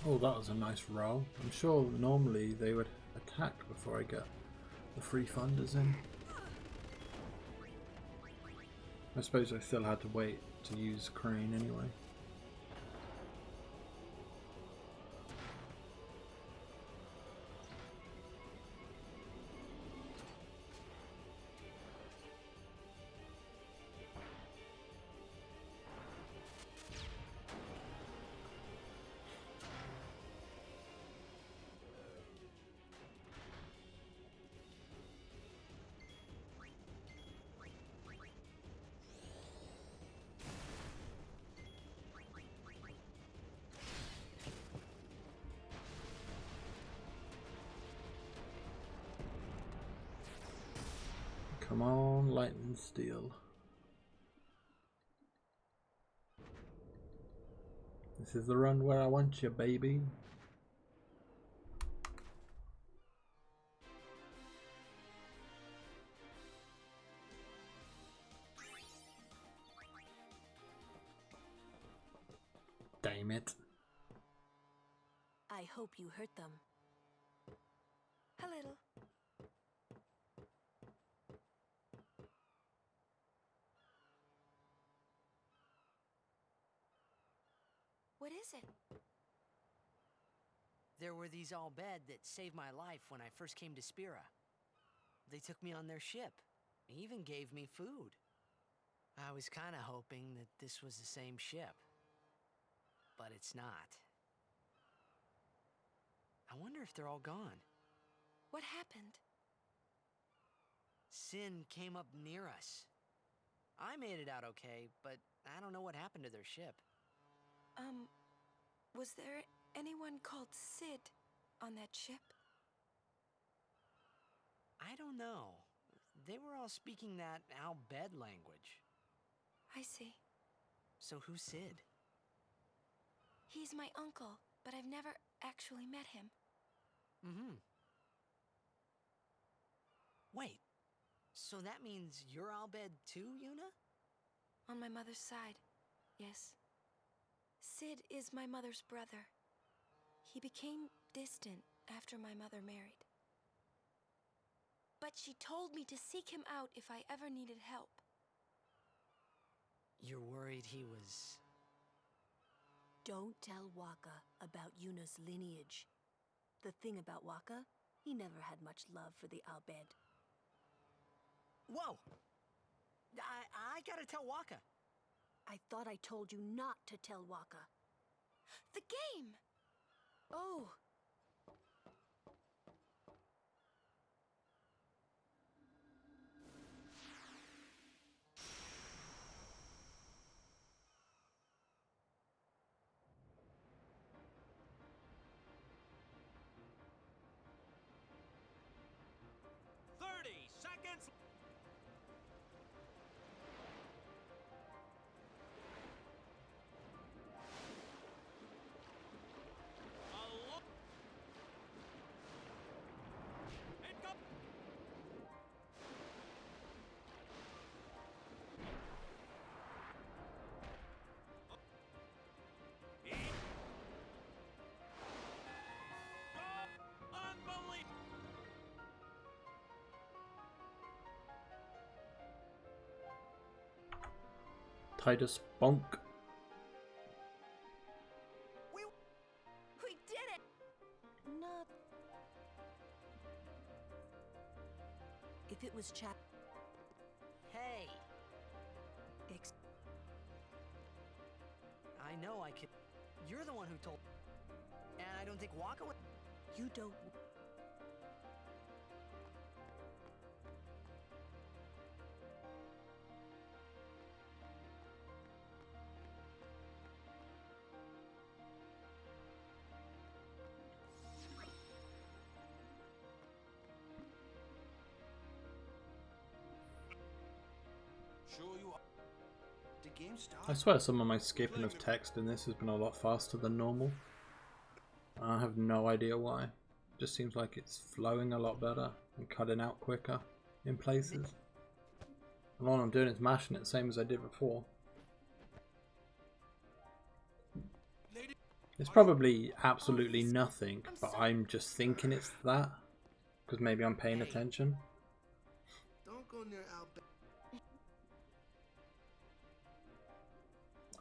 Oh, that was a nice roll. I'm sure normally they would attack before I get the free funders in. I suppose I still had to wait to use Crane anyway. Come on, lightning steel. This is the run where I want you, baby. Damn it. I hope you hurt them. A little. What is it? There were these Al Bhed that saved my life when I first came to Spira. They took me on their ship. They even gave me food. I was kind of hoping that this was the same ship. But it's not. I wonder if they're all gone. What happened? Sin came up near us. I made it out okay, but I don't know what happened to their ship. Was there anyone called Sid on that ship? I don't know. They were all speaking that Al Bhed language. I see. So who's Sid? He's my uncle, but I've never actually met him. Mm-hmm. Wait, so that means you're Al Bhed too, Yuna? On my mother's side, yes. Sid is my mother's brother. He became distant after my mother married. But she told me to seek him out if I ever needed help. You're worried he was... Don't tell Wakka about Yuna's lineage. The thing about Wakka, he never had much love for the Al Bhed. Whoa! I gotta tell Wakka. I thought I told you not to tell Wakka. The game! Oh. Titus Bonk. We did it! Not... If it was Chap... Hey! I know I could... You're the one who told... And I don't think Wakka would... You don't... I swear some of my skipping of text in this has been a lot faster than normal. I have no idea why. It just seems like it's flowing a lot better and cutting out quicker in places. And all I'm doing is mashing it, same as I did before. It's probably absolutely nothing, but I'm just thinking it's that. Because maybe I'm paying attention. Don't go near Al Bhed.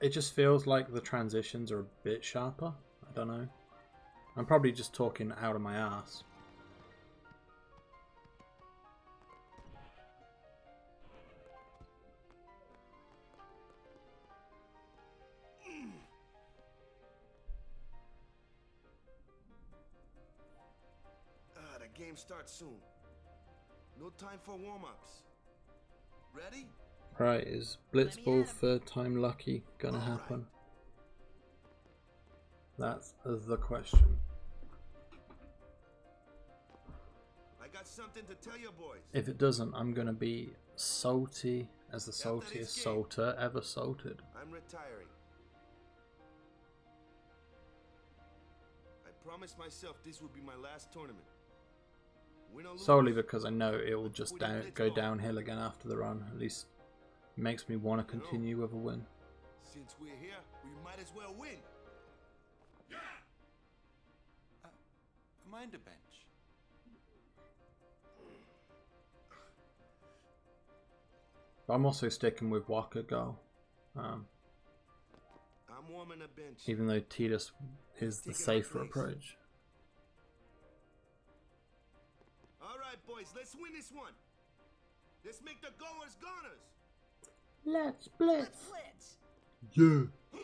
It just feels like the transitions are a bit sharper. I don't know. I'm probably just talking out of my ass. The game starts soon. No time for warm-ups. Ready? Right, is Blitzball third time lucky gonna happen? That's the question. I got something to tell you boys. If it doesn't, I'm gonna be salty as the saltiest salter ever salted. I'm retiring. I promised myself this would be my last tournament. Win or lose, Solely because I know it will just go downhill again after the run. At least it makes me want to continue with a win. Since we're here, we might as well win. Yeah. Mind a bench. But I'm also sticking with Wakka Go. I'm warming a bench. Even though Tidus is the safer approach. Alright boys, let's win this one. Let's make the goers goners. Let's blitz. Let's blitz. Yeah.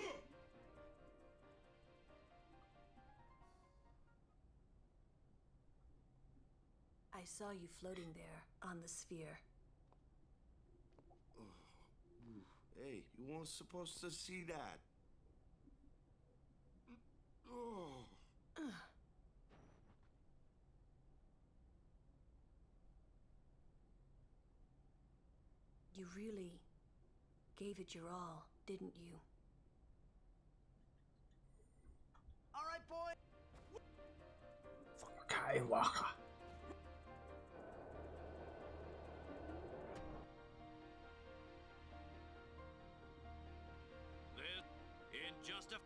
I saw you floating there on the sphere. Hey, you weren't supposed to see that. Oh. You really gave it your all, didn't you? All right, boy. Okay, Walker. In just a...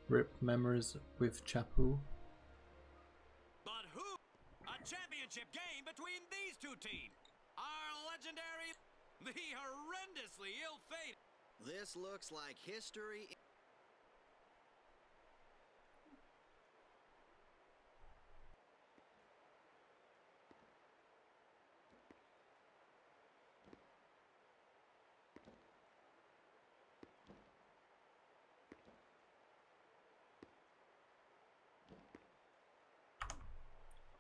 Rip memories with Chapel. But who? A championship game between these two teams. Our legendary, the horrendously ill-fated. This looks like history.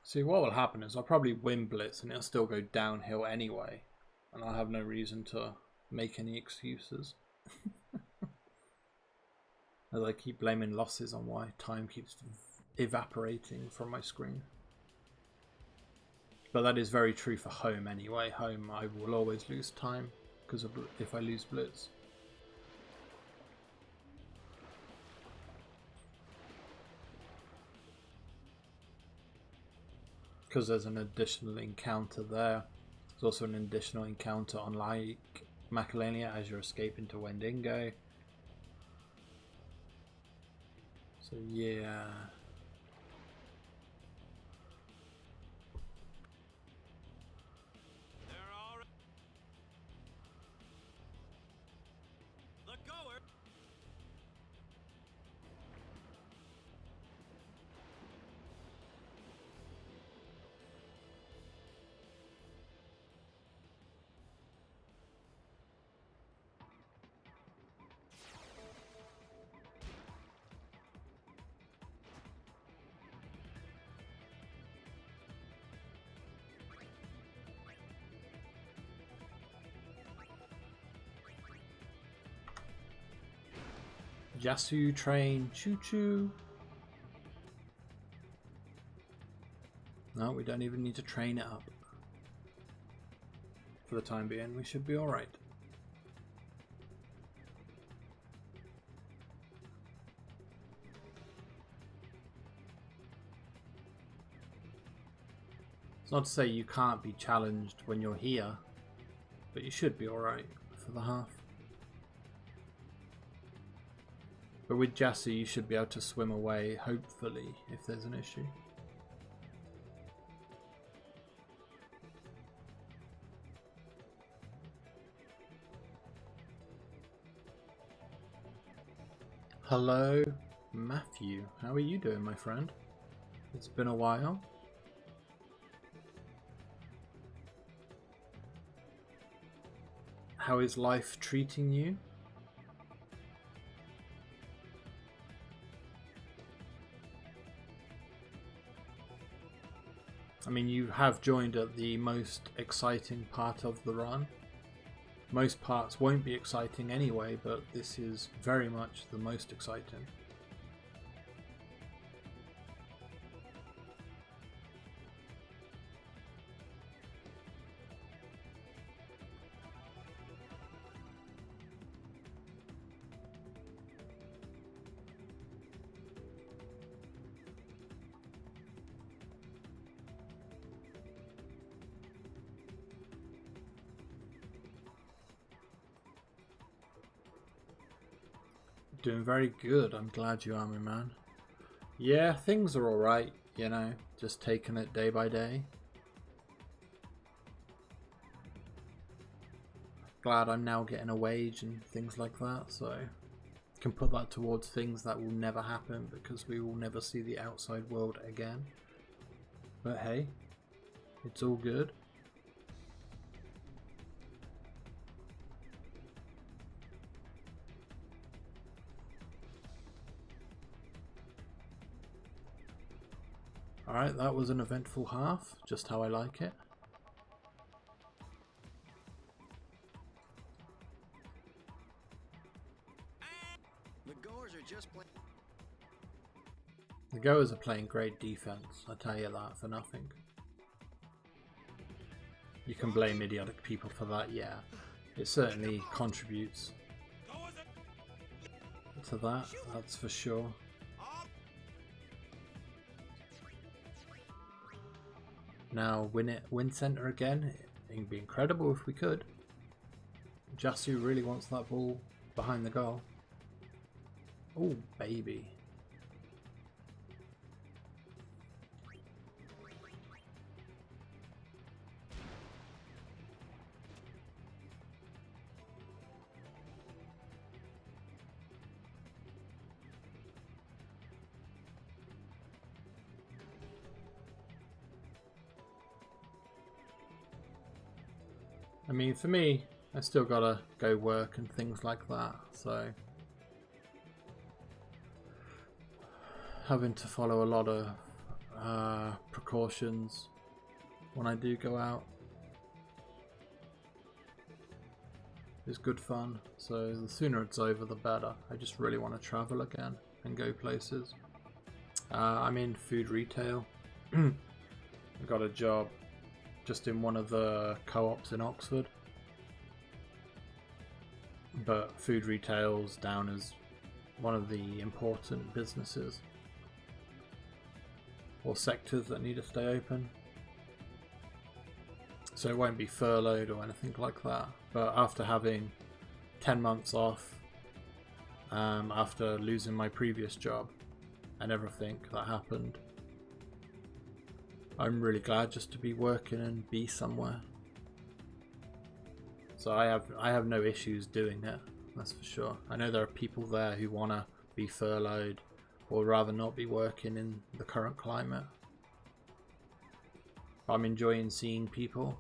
See, what will happen is I'll probably win Blitz and it'll still go downhill anyway. And I'll have no reason to make any excuses. As I keep blaming losses on why time keeps evaporating from my screen. But that is very true for home anyway. Home, I will always lose time because of if I lose Blitz. Because there's an additional encounter there. There's also an additional encounter on like Macalania as you're escaping to Wendigo. So yeah. The goer. Yasu train, choo choo. No, we don't even need to train it up. For the time being, we should be alright. It's not to say you can't be challenged when you're here, but you should be alright for the half. But with Jassy, you should be able to swim away, hopefully, if there's an issue. Hello, Matthew. How are you doing, my friend? It's been a while. How is life treating you? I mean, you have joined at the most exciting part of the run. Most parts won't be exciting anyway, but this is very much the most exciting. Doing very good. I'm glad you are, my man. Yeah, things are alright, you know, just taking it day by day. Glad I'm now getting a wage and things like that, so can put that towards things that will never happen because we will never see the outside world again. But hey, it's all good. Alright, that was an eventful half, just how I like it. The Goers are just playing. The Goers are playing great defense, I tell you that for nothing. You can blame idiotic people for that, yeah. It certainly contributes to that, that's for sure. Now win center again. It'd be incredible if we could. Jassu really wants that ball behind the goal. Oh baby. I mean, for me, I still gotta go work and things like that, so having to follow a lot of precautions when I do go out is good fun. So the sooner it's over, the better. I just really want to travel again and go places. I'm in food retail. I got a job just in one of the co-ops in Oxford, but food retail's down as one of the important businesses or sectors that need to stay open, so it won't be furloughed or anything like that. But after having 10 months off, after losing my previous job and everything that happened, I'm really glad just to be working and be somewhere. So I have no issues doing it, that's for sure. I know there are people there who want to be furloughed or rather not be working in the current climate. But I'm enjoying seeing people.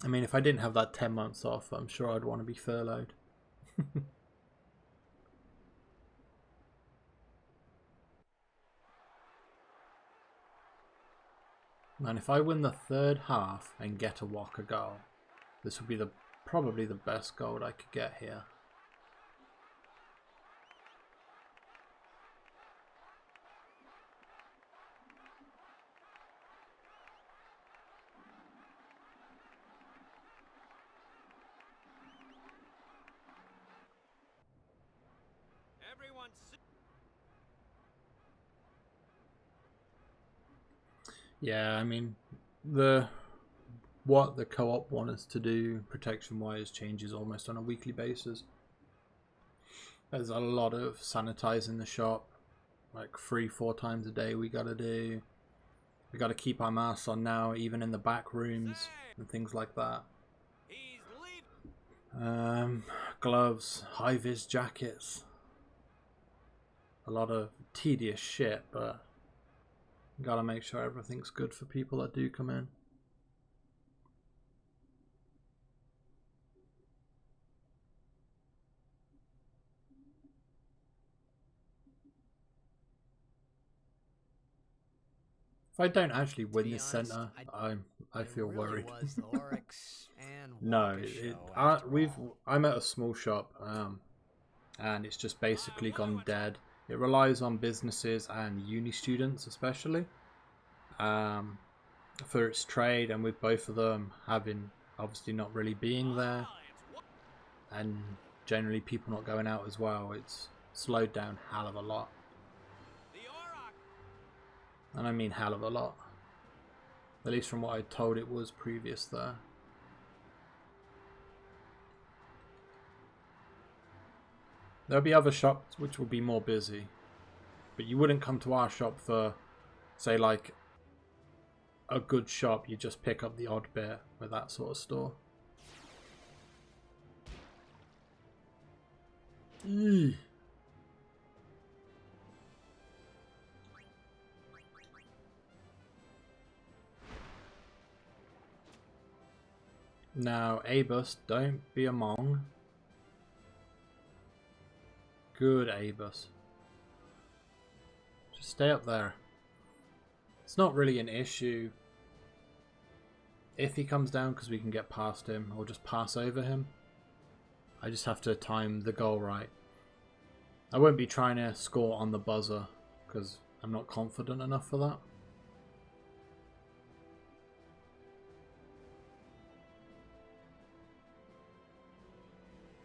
I mean, if I didn't have that 10 months off, I'm sure I'd want to be furloughed. Man, if I win the third half and get a Walker goal, this would be probably the best goal I could get here. Yeah, I mean, what the co-op want us to do protection-wise changes almost on a weekly basis. There's a lot of sanitizing the shop, like 3-4 times a day we gotta do. We gotta keep our masks on now, even in the back rooms and things like that. Gloves, high-vis jackets. A lot of tedious shit, but gotta make sure everything's good for people that do come in. If I don't actually win this center, I feel worried. No, I'm at a small shop, and it's just basically gone dead. It relies on businesses and uni students especially for its trade, and with both of them having obviously not really being there and generally people not going out as well, it's slowed down hell of a lot. And I mean hell of a lot. At least from what I told it was previous there. There'll be other shops which will be more busy, but you wouldn't come to our shop for, say, like a good shop. You just pick up the odd bit with that sort of store. Eee. Now, Abus, don't be a mong. Good, Abus. Just stay up there. It's not really an issue if he comes down, because we can get past him or just pass over him. I just have to time the goal right. I won't be trying to score on the buzzer because I'm not confident enough for that.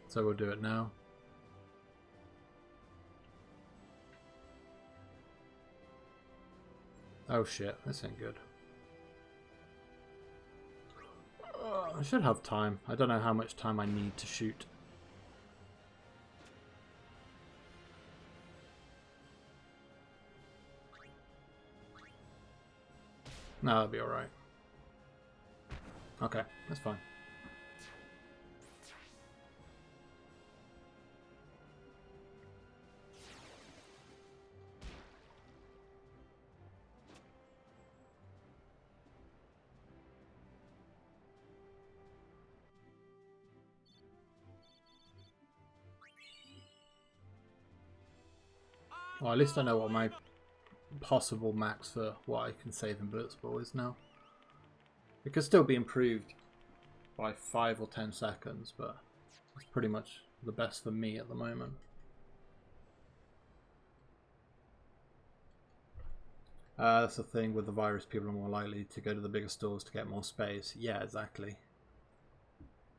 So we'll do it now. Oh shit, this ain't good. I should have time. I don't know how much time I need to shoot. No, that'll be alright. Okay, that's fine. Well, at least I know what my possible max for what I can save in Blitzball is now. It could still be improved by 5 or 10 seconds, but it's pretty much the best for me at the moment. That's the thing with the virus, people are more likely to go to the bigger stores to get more space. Yeah, exactly.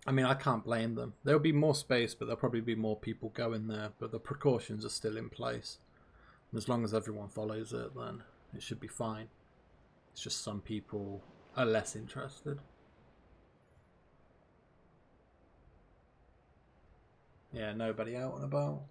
I mean, I can't blame them. There'll be more space, but there'll probably be more people going there, but the precautions are still in place. As long as everyone follows it, then it should be fine. It's just some people are less interested. Yeah, nobody out and about.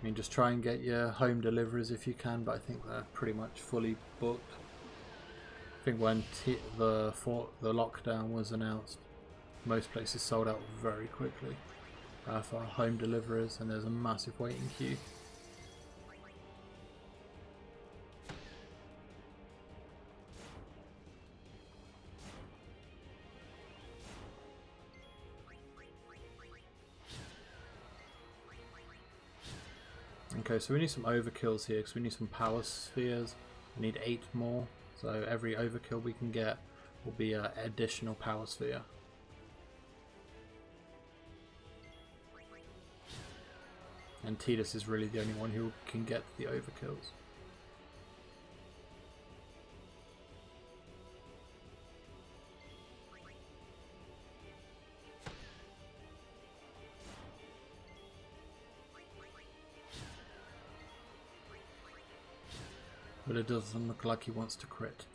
I mean, just try and get your home deliveries if you can, but I think they're pretty much fully booked. I think when the lockdown was announced, most places sold out very quickly for home deliveries, and there's a massive waiting queue. Okay, so we need some overkills here because we need some power spheres. We need 8 more, so every overkill we can get will be an additional power sphere. And Tidus is really the only one who can get the overkills. But it doesn't look like he wants to crit.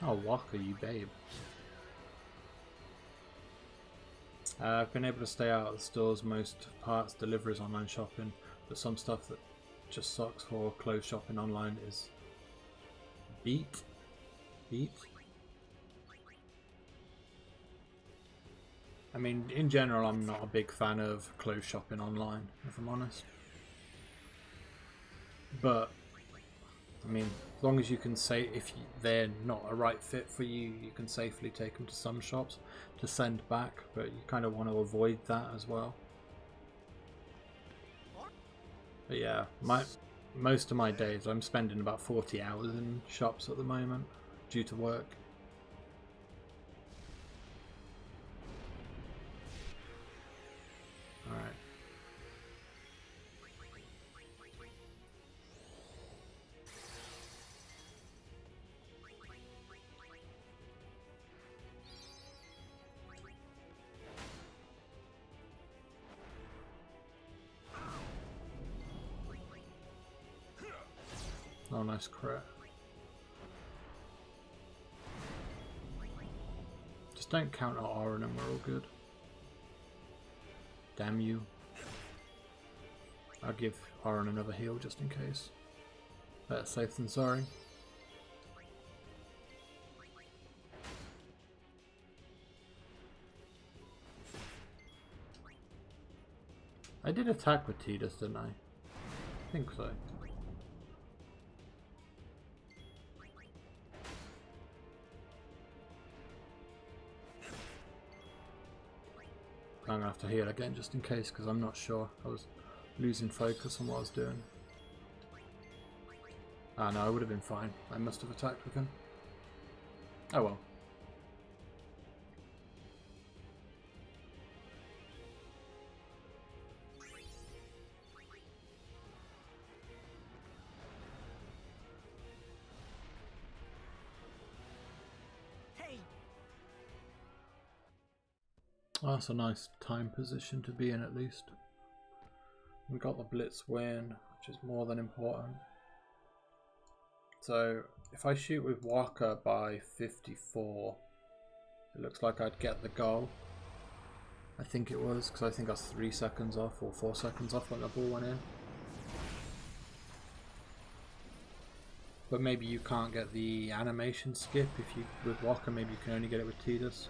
Oh, Walker, you babe. I've been able to stay out of the stores, most parts, deliveries, online shopping, but some stuff that just sucks for clothes shopping online is beat. I mean, in general, I'm not a big fan of clothes shopping online, if I'm honest. But I mean, as long as you can say if they're not a right fit for you, you can safely take them to some shops to send back, but you kind of want to avoid that as well. But yeah, most of my days I'm spending about 40 hours in shops at the moment due to work. Alright. Oh, nice crit. Just don't counter Auron and we're all good. Damn you. I'll give Auron another heal just in case. Better safe than sorry. I did attack with Tidus, didn't I? I think so. I'm gonna have to heal again just in case because I'm not sure. I was losing focus on what I was doing. Ah no, I would have been fine. I must have attacked with him. Oh well. Oh, that's a nice time position to be in at least. We got the Blitz win, which is more than important. So if I shoot with Waka by 54, it looks like I'd get the goal. I think it was, because I think I was 3 seconds off or 4 seconds off when the ball went in. But maybe you can't get the animation skip if you with Waka. Maybe you can only get it with Tidus.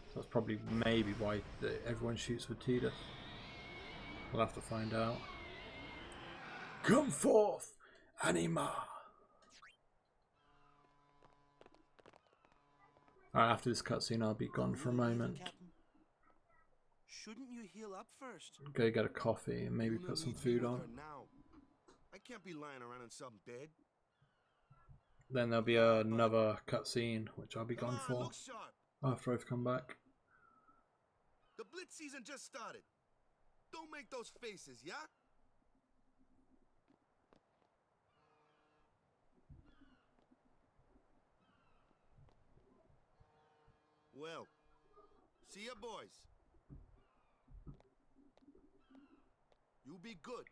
So that's probably maybe why everyone shoots with Tidus. We'll have to find out. Come forth, Anima! Alright, after this cutscene I'll be gone for a moment. Shouldn't you heal up first? Go get a coffee and maybe put some food on. I can't be lying around in some bed. Then there'll be another cutscene which I'll be gone for after I've come back. The Blitz season just started. Don't make those faces, yeah? Well, see ya, boys. You be good.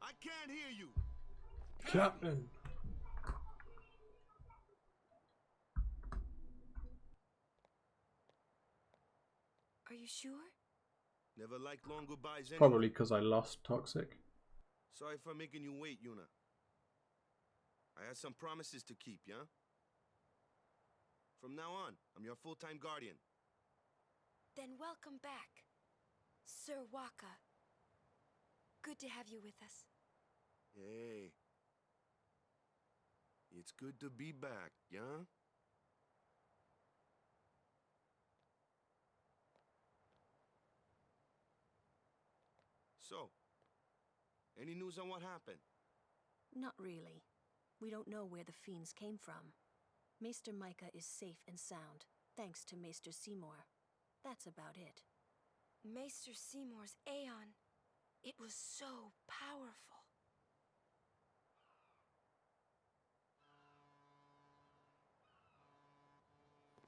I can't hear you. Captain. Are you sure? Never liked long goodbyes anyway. Probably because I lost Toxic. Sorry for making you wait, Yuna. I had some promises to keep, yeah? From now on, I'm your full-time guardian. Then welcome back, Sir Waka. Good to have you with us. Hey. It's good to be back, yeah? So, any news on what happened? Not really. We don't know where the fiends came from. Maester Micah is safe and sound, thanks to Maester Seymour. That's about it. Maester Seymour's Aeon. It was so powerful.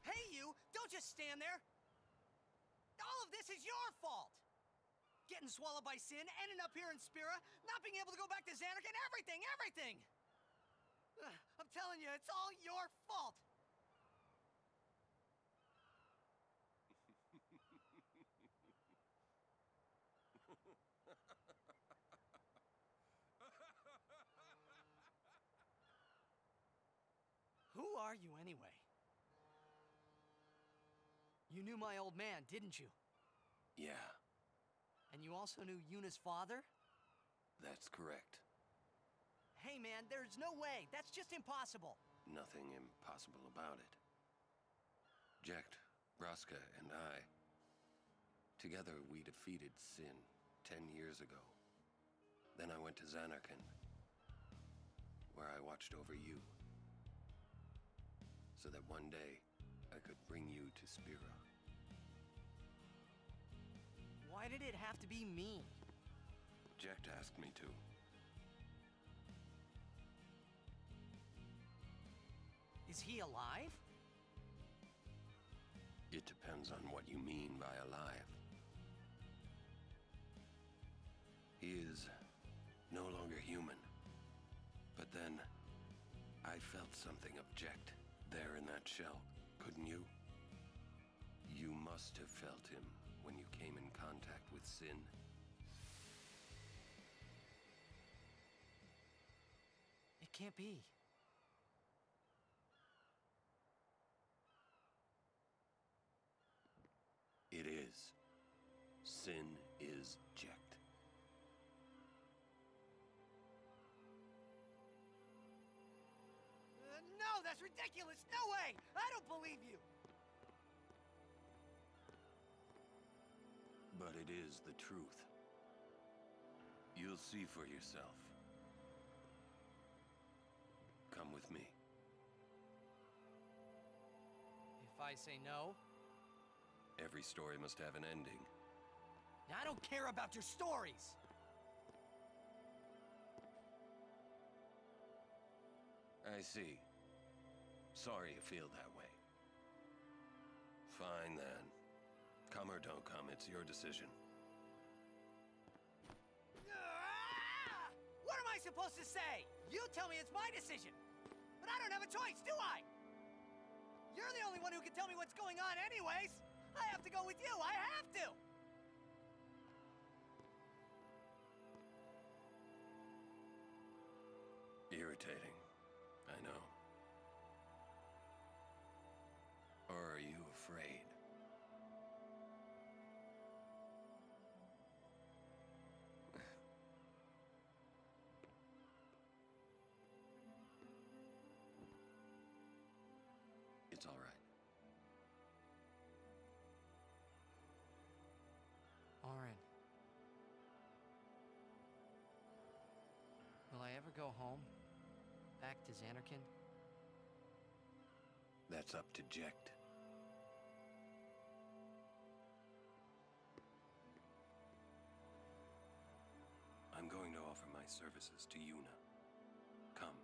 Hey, you! Don't just stand there! All of this is your fault! Getting swallowed by sin, ending up here in Spira, not being able to go back to Zanarkand, everything! I'm telling you, it's all your fault! Who are you anyway? You knew my old man, didn't you? Yeah, And you also knew Yuna's father? that's correct. Hey man, there's no way! That's just impossible! Nothing impossible about it. Jecht, Braska, and I, together we defeated Sin 10 years ago. Then I went to Zanarkand, where I watched over you, so that one day I could bring you to Spira. Why did it have to be me? Jecht asked me to. Is he alive? It depends on what you mean by alive. He is no longer human. But then, I felt something of Jecht there in that shell, couldn't you? You must have felt him when you came in contact with Sin. It can't be. It is. Sin is Jecht. No, that's ridiculous! No way! I don't believe you! But it is the truth. You'll see for yourself. Come with me. If I say no? Every story must have an ending. I don't care about your stories! I see. Sorry you feel that way. Fine then. Come or don't come, it's your decision. What am I supposed to say? You tell me it's my decision. But I don't have a choice, do I? You're the only one who can tell me what's going on anyways. I have to go with you. I have to. Irritating, I know. Or are you afraid? It's all right. Auron. Will I ever go home? Back to Zanarkand? That's up to Jecht. I'm going to offer my services to Yuna. Come.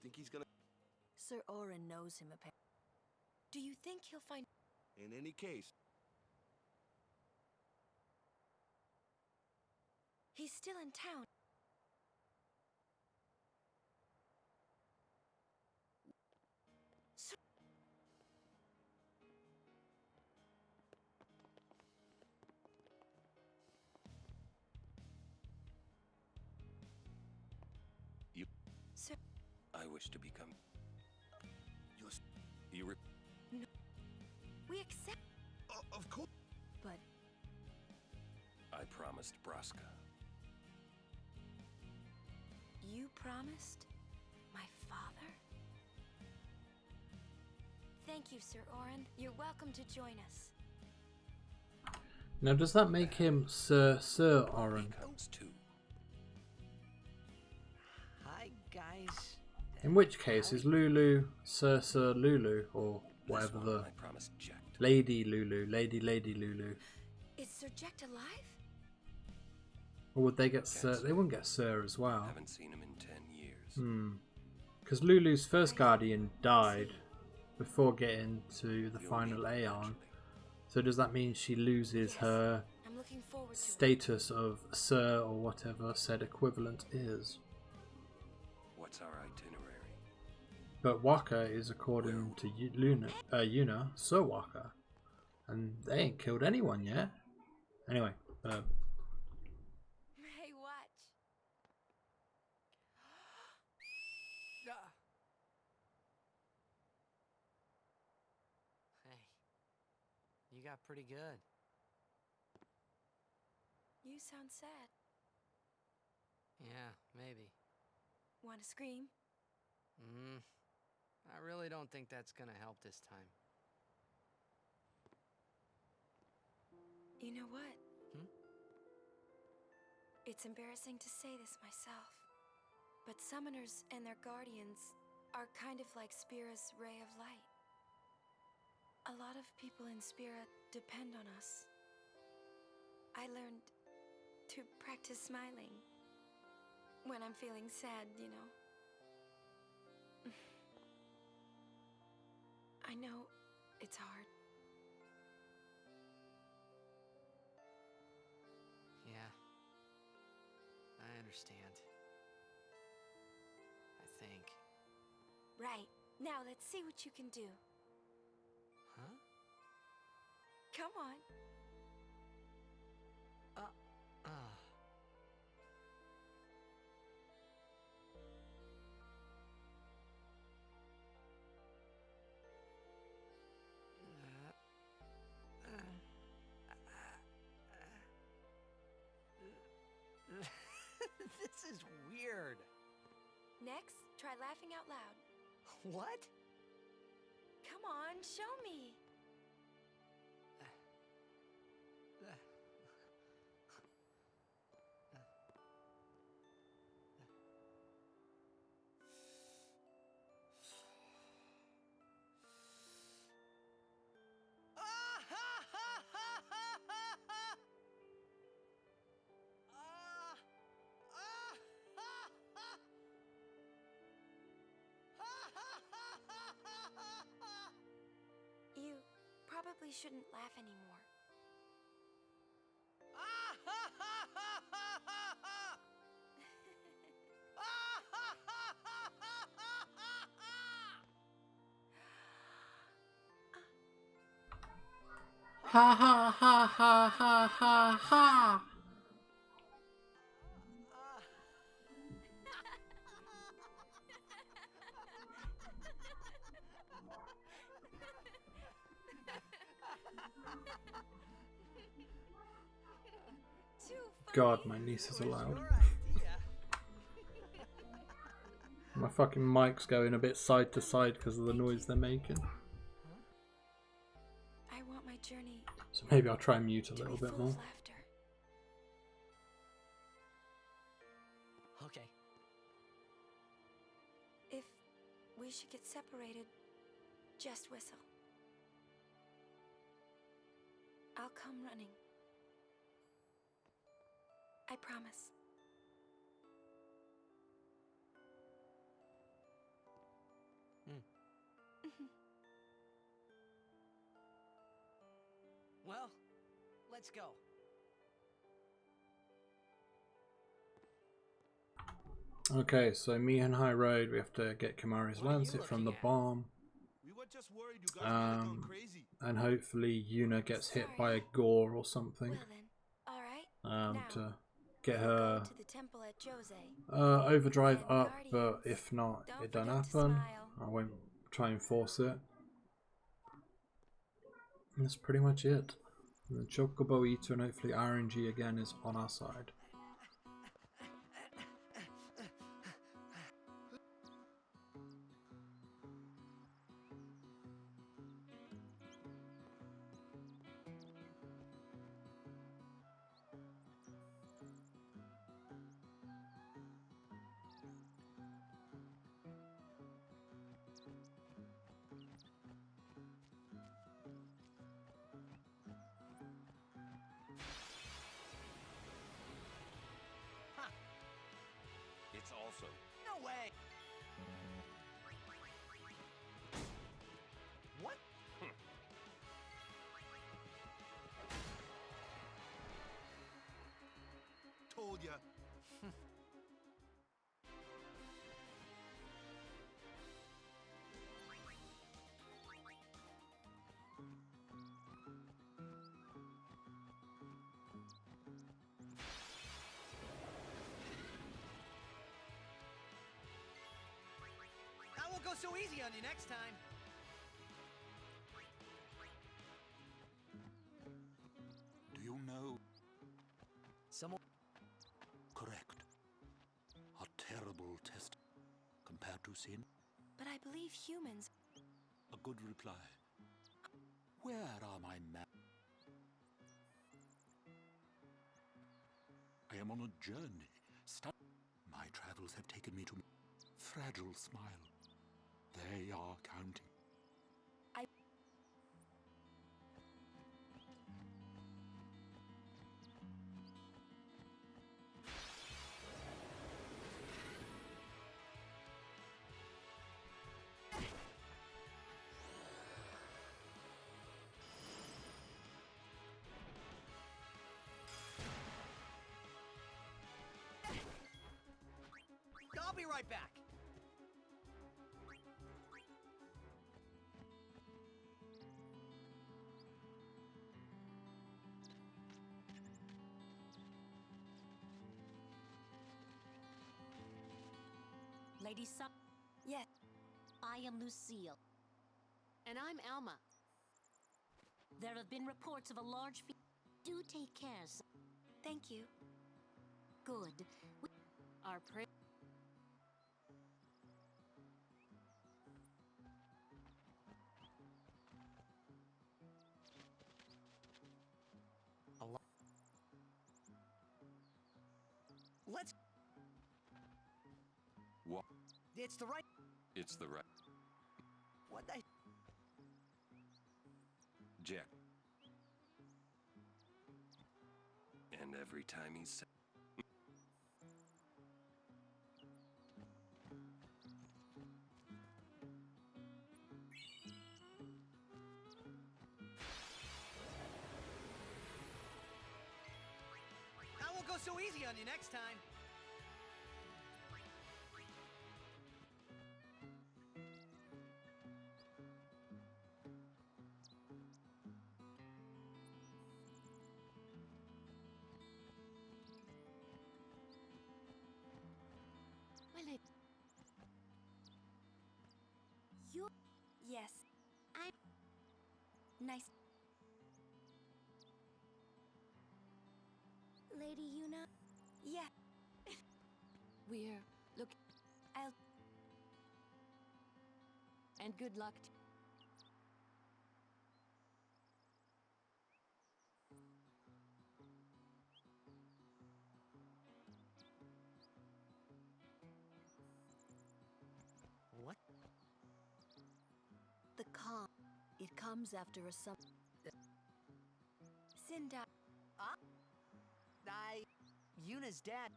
Think he's gonna... Sir Auron knows him, apparently. Do you think he'll find... In any case... He's still in town. You... Sir... I wish to become... You No. We accept... of course. But... I promised Braska. You promised? My father? Thank you, Sir Auron. You're welcome to join us. Now, does that make him Sir Auron? Hi, guys. In which case, is Lulu Sir Lulu, or whatever the... Lady Lulu, Lady Lulu. Is Sir Jecht alive? Or would they get Sir? They wouldn't get Sir as well. I haven't seen him in 10 years. Because Lulu's first guardian died before getting to the final Aeon. So does that mean she loses her status of Sir or whatever said equivalent is? What's our itinerary? But Wakka is, according to Yuna, Sir Wakka. And they ain't killed anyone yet. Anyway, Hey, watch. got pretty good. You sound sad. Yeah, maybe. Want to scream? I really don't think that's gonna help this time. You know what? Hmm? It's embarrassing to say this myself, but summoners and their guardians are kind of like Spira's ray of light. A lot of people in Spira depend on us. I learned to practice smiling when I'm feeling sad, you know. I know it's hard. Yeah. I understand. I think. Right. Now let's see what you can do. Huh? Come on. This is weird. Next, try laughing out loud. What? Come on, show me. You probably shouldn't laugh anymore. Ha ha ha ha ha ha ha! God, my nieces are loud. My fucking mic's going a bit side to side because of the noise they're making. I want my journey. So maybe I'll try and mute a little bit more. Okay. If we should get separated, just whistle. I'll come running. I promise. Well, let's go. Okay, so Mi'ihen High Road, we have to get Kimahri's Lancet from the bomb. We were just worried you guys might have gone crazy. And hopefully Yuna gets hit by a gore or something. To get her overdrive up, but if not, it don't happen. I won't try and force it. And that's pretty much it. And the Chocobo Eater and hopefully RNG again is on our side. It's also. No way! What? Told ya. I won't go so easy on you next time. know. Someone. Correct. A terrible test compared to sin. But I believe humans. A good reply. Where are my men? I am on a journey. My travels have taken me to Fragile Smile. They are counting. I'll be right back. Lady Sum. Yes. I am Lucille. And I'm Alma. There have been reports of a large feat. Do take care, sir. Thank you. Good. Our prayer. Let's. What? It's the right. It's the right. What the? Jack. And every time he said. I won't go so easy on you next time. You. Yes. I'm. Nice. Lady Yuna? Yeah. We're look. I'll. And good luck. What? The calm. It comes after a sum. Sinda. Yuna's dad,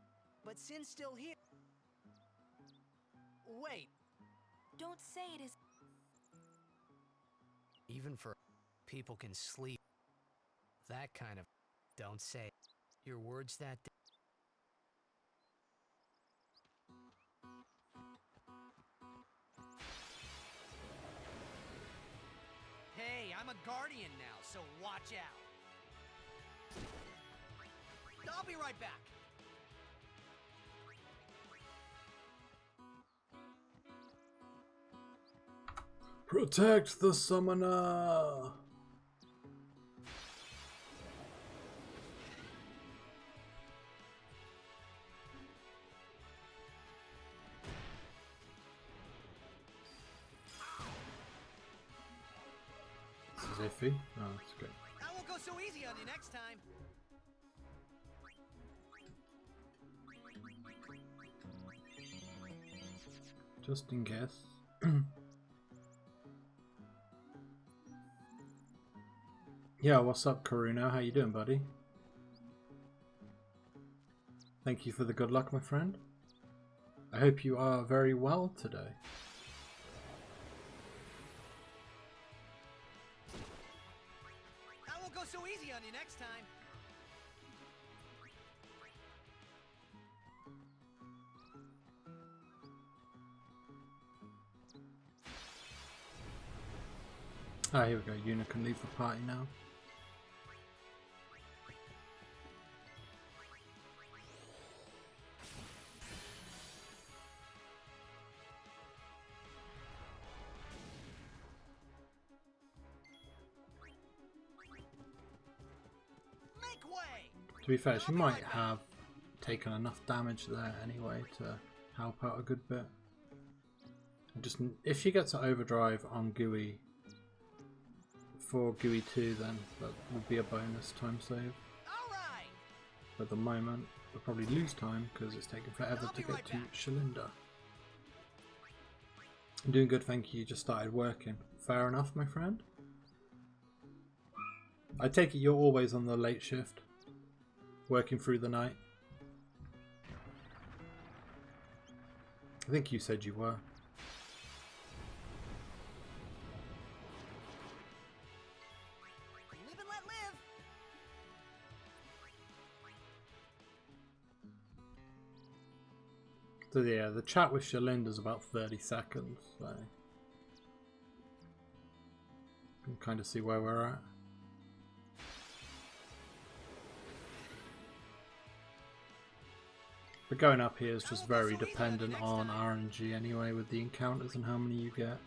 but Sin's still here. Wait. Don't say it is. Even for people can sleep. That kind of. Don't say it. Your words that day. Hey, I'm a guardian now, so watch out. I'll be right back. Protect the summoner! This is iffy. Oh, that's good. I won't go so easy on you next time. Just in case. Yeah, what's up, Karuna? How you doing, buddy? Thank you for the good luck, my friend. I hope you are very well today. I won't go so easy on you next time. Ah, here we go. Yuna can leave the party now. Make way! be fair, she might have taken enough damage there anyway to help out a good bit. Just if she gets an overdrive on GUI for GUI 2, then that would be a bonus time save. But at the moment, we'll probably lose time because it's taking forever to get to Shalinda. I'm doing good, thank you. Just started working. Fair enough, my friend. I take it you're always on the late shift, working through the night. I think you said you were. Live and let live. So yeah, the chat with Shalinda's about 30 seconds, so you can kind of see where we're at. But going up here is just very dependent on RNG anyway, with the encounters and how many you get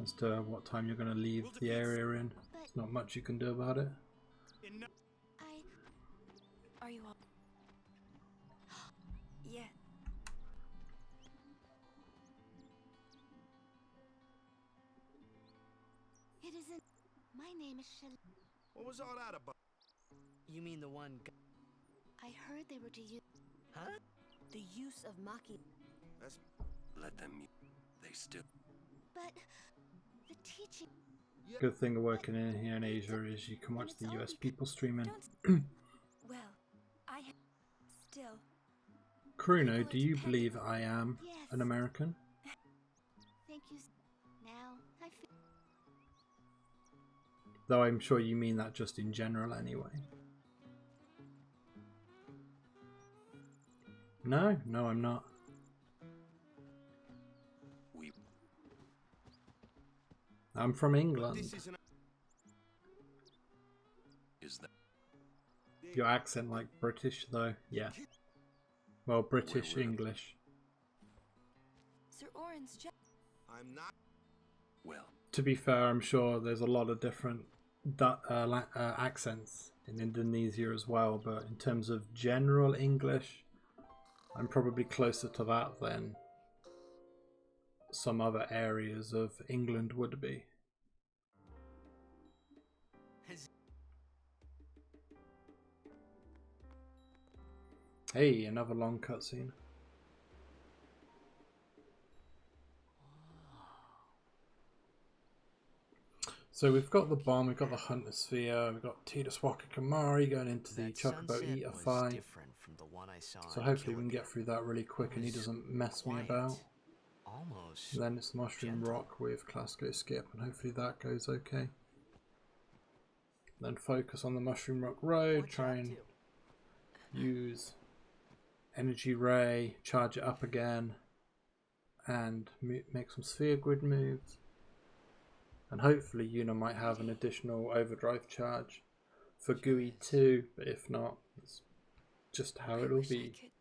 as to what time you're going to leave the area in. There's not much you can do about it. Are you all? Yeah. It isn't. My name is Shal. What was all that about? You mean the one? I heard they were to use. Huh? The use of Maki. Let them. They still. But the teaching. Good thing of working in here in Asia is you can watch the US people streaming. Well, I still. Kruno, do you believe I am an American? Thank you. Now I feel. Though I'm sure you mean that just in general anyway. No, I'm not. I'm from England. Is that your accent like British though? Yeah. Well, British English. Sir Orin's I'm not. Well. To be fair, I'm sure there's a lot of different accents in Indonesia as well, but in terms of general English, I'm probably closer to that than some other areas of England would be. Hey, another long cutscene. So we've got the bomb, we've got the Hunter Sphere, we've got Tidus Waka Kamari going into the Chocobo Eater fight. So hopefully we can get through that really quick and he doesn't mess me about. Almost. Then it's Mushroom Rock with Classico Skip and hopefully that goes okay. Then focus on the Mushroom Rock Road, try and use Energy Ray, charge it up again, and make some Sphere Grid moves. And hopefully Yuna might have an additional overdrive charge for GUI 2, but if not, it's just how it'll be.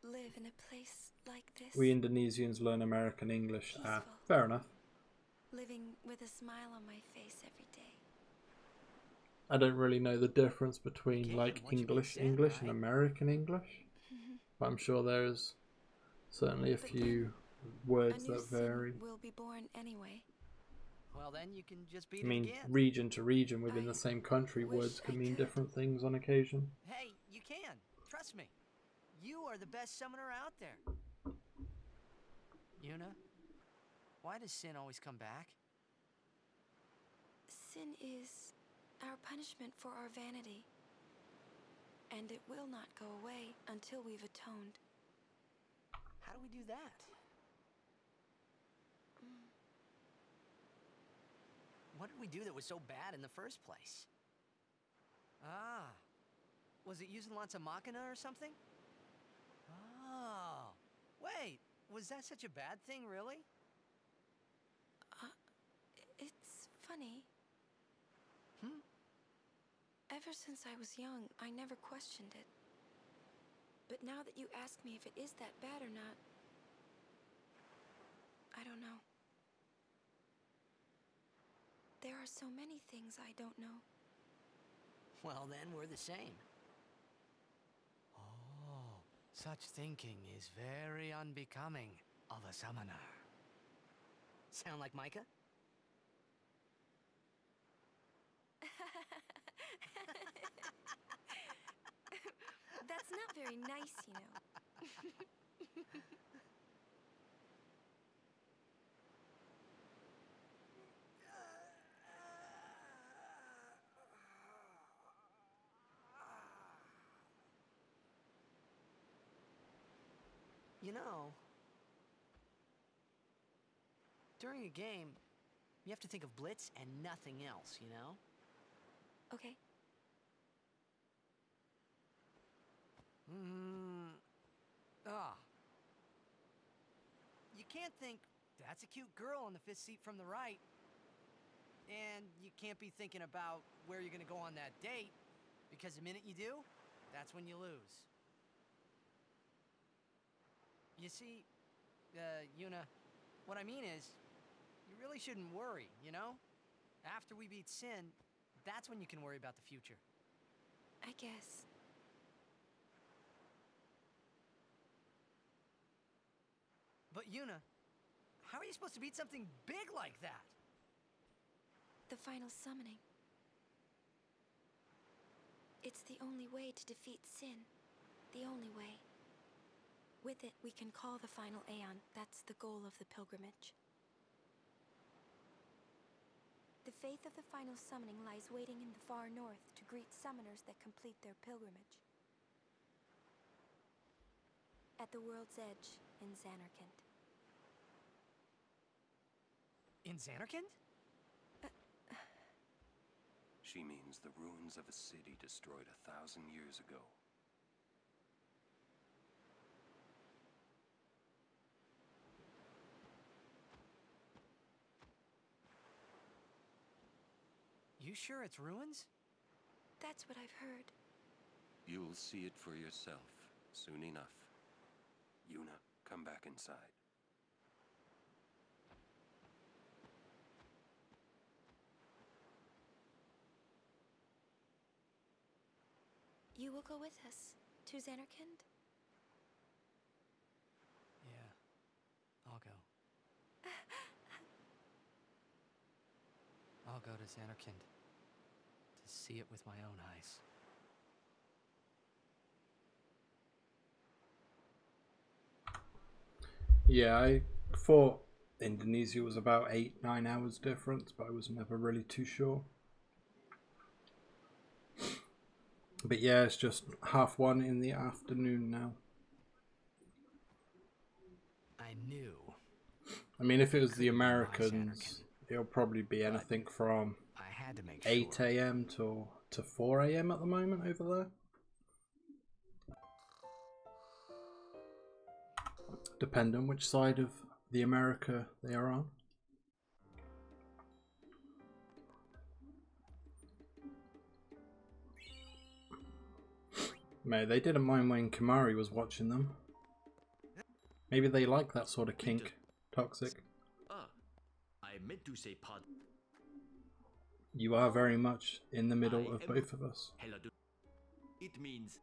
Live in a place like this. We Indonesians learn American English. Fair enough. Living with a smile on my face every day. I don't really know the difference between like English and American English, but I'm sure there's certainly a few words that vary. Will be born anyway. Well, then you can just beat I mean, it again. region to region within the same country, words can mean different things on occasion. Hey, you can. Trust me. You are the best summoner out there. Yuna, why does sin always come back? Sin is our punishment for our vanity. And it will not go away until we've atoned. How do we do that? What did we do that was so bad in the first place? Ah, was it using lots of Machina or something? Oh, wait, was that such a bad thing, really? It's funny. Ever since I was young, I never questioned it. But now that you ask me if it is that bad or not, I don't know. There are so many things I don't know. Well, then we're the same. Such thinking is very unbecoming of a summoner. Sound like Micah? That's not very nice, you know. You know, during a game, you have to think of Blitz and nothing else, you know? Okay. You can't think, that's a cute girl on the 5th seat from the right. And you can't be thinking about where you're gonna go on that date, because the minute you do, that's when you lose. You see, Yuna, what I mean is, you really shouldn't worry, you know? After we beat Sin, that's when you can worry about the future. I guess. But Yuna, how are you supposed to beat something big like that? The final summoning. It's the only way to defeat Sin. The only way. With it, we can call the final Aeon. That's the goal of the pilgrimage. The faith of the final summoning lies waiting in the far north to greet summoners that complete their pilgrimage. At the world's edge in Zanarkand. In Zanarkand? She means the ruins of a city destroyed 1,000 years ago. You sure it's ruins? That's what I've heard. You'll see it for yourself soon enough. Yuna, come back inside. You will go with us to Zanarkand? Yeah, I'll go. I'll go to Zanarkand to see it with my own eyes. Yeah, I thought Indonesia was about 8-9 hours difference, but I was never really too sure. But yeah, it's just 1:30 in the afternoon now. I knew. I mean, if it was the Americans, it'll probably be anything from I had to make 8 a.m. to 4 a.m. at the moment over there. Depending on which side of the America they are on. Mate, they didn't mind when Kimahri was watching them. Maybe they like that sort of kink. Toxic. I meant to say pod. You are very much in the middle of both of us. It means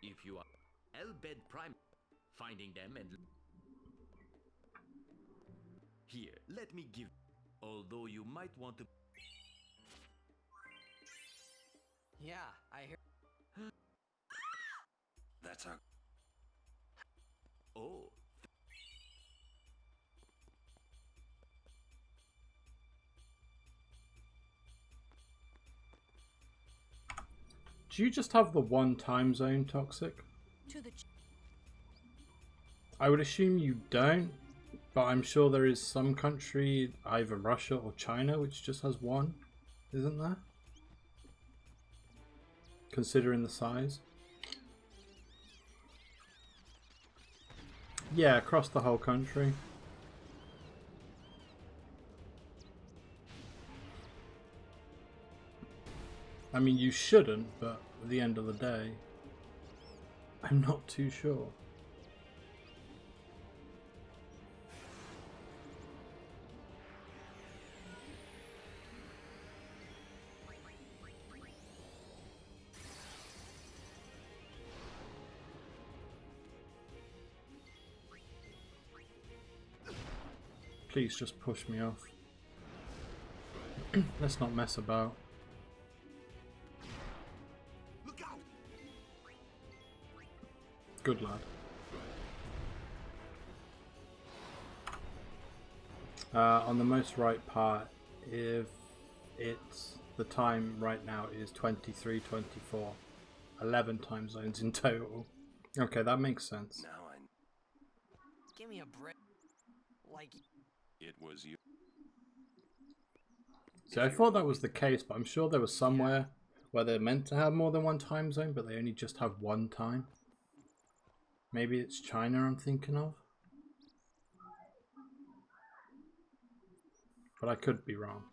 if you are Elbed Prime, finding them and here, let me give. Although you might want to. Yeah, I hear. That's our. Oh. Do you just have the one time zone, Toxic? I would assume you don't, but I'm sure there is some country, either Russia or China, which just has one, isn't there? Considering the size. Yeah, across the whole country. I mean, you shouldn't, but at the end of the day, I'm not too sure. Please just push me off. Let's not mess about. Look out! Good lad. On the most right part, if it's the time right now is 23:24, 11 time zones in total. Okay, that makes sense. Now I... Give me a break. Like... It was you. So I thought that was the case, but I'm sure there was somewhere where they're meant to have more than one time zone, but they only just have one time. Maybe it's China I'm thinking of. But I could be wrong.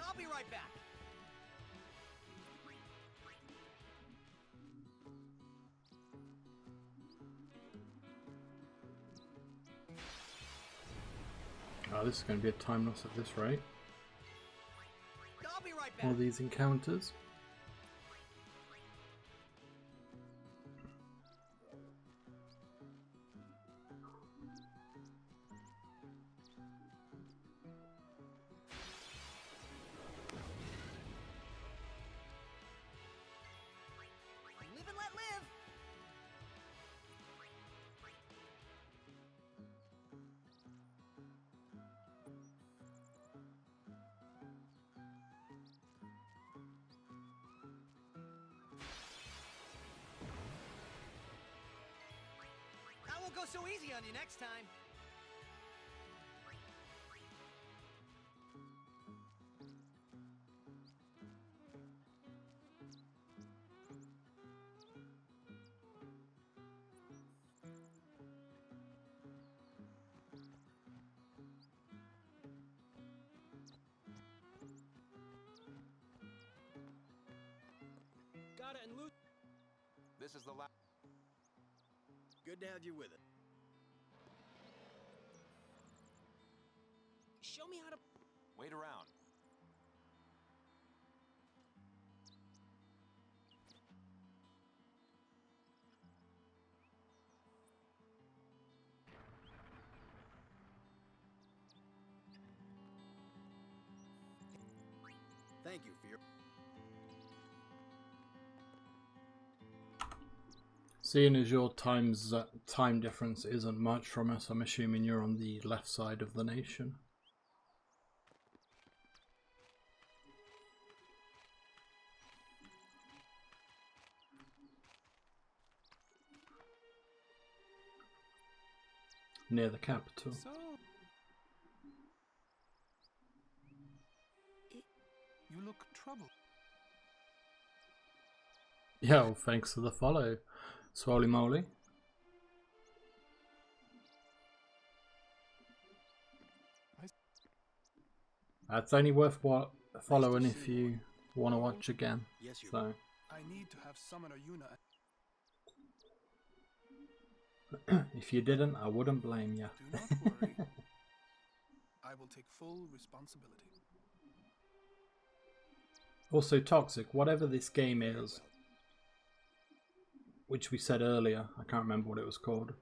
I'll be right back. Oh, this is going to be a time loss at this rate. I'll be right back. All these encounters. Live and let live. I won't go so easy on you next time. Got it and loot. This is the last. Good to have you with it. Show me how to. Wait around. Thank you for your... Seeing as your time difference isn't much from us, I'm assuming you're on the left side of the nation. Near the capital. So... You look troubled. Yeah, well, thanks for the follow, Swoly Moly. It's only worth following if you want to watch again. Yes, so. I need to have Summoner Yuna. If you didn't, I wouldn't blame you. Do not worry. I will take full responsibility. Also, Toxic, whatever this game is, which we said earlier, I can't remember what it was called,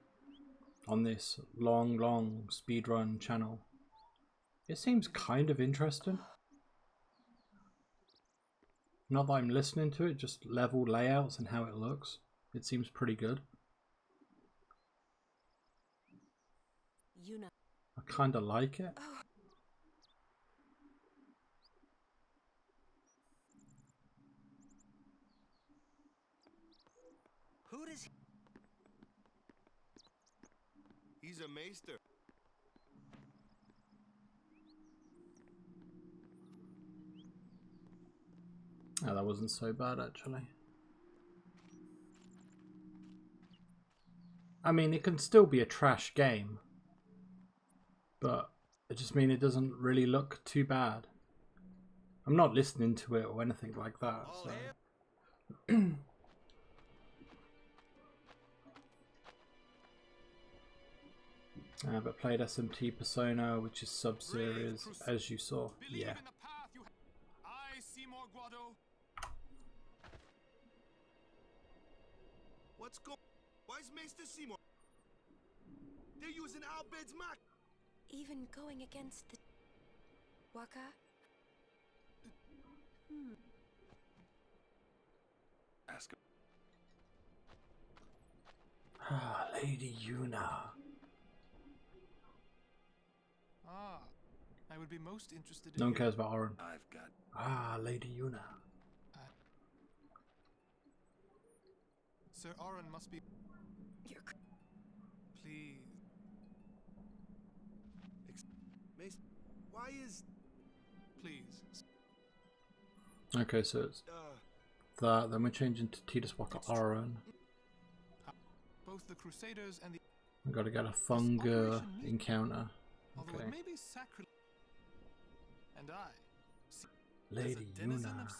on this long speedrun channel, it seems kind of interesting. Not that I'm listening to it, just level layouts and how it looks. It seems pretty good. Yuna. I kind of like it. Who does he... He's a maester. Oh, that wasn't so bad actually. I mean, it can still be a trash game, but I just mean it doesn't really look too bad. I'm not listening to it or anything like that, so... But played SMT Persona, which is sub-series, as you saw. Yeah. I, Seymour Guado. What's going? Why's Maester Seymour? They're using Albed's mark. Even going against the Waka? Ask him. Ah, Lady Yuna. Ah, I would be most interested in. No one cares about Oren. I've got. Ah, Lady Yuna. Sir Oren must be. Please. Mace, why is? Please. Okay, so it's that. Then we're changing to Tidus Waka Oren. Both the Crusaders and the. I gotta get a Funga encounter. Although Okay. it may be sacrilege. And I. Lady Yuna.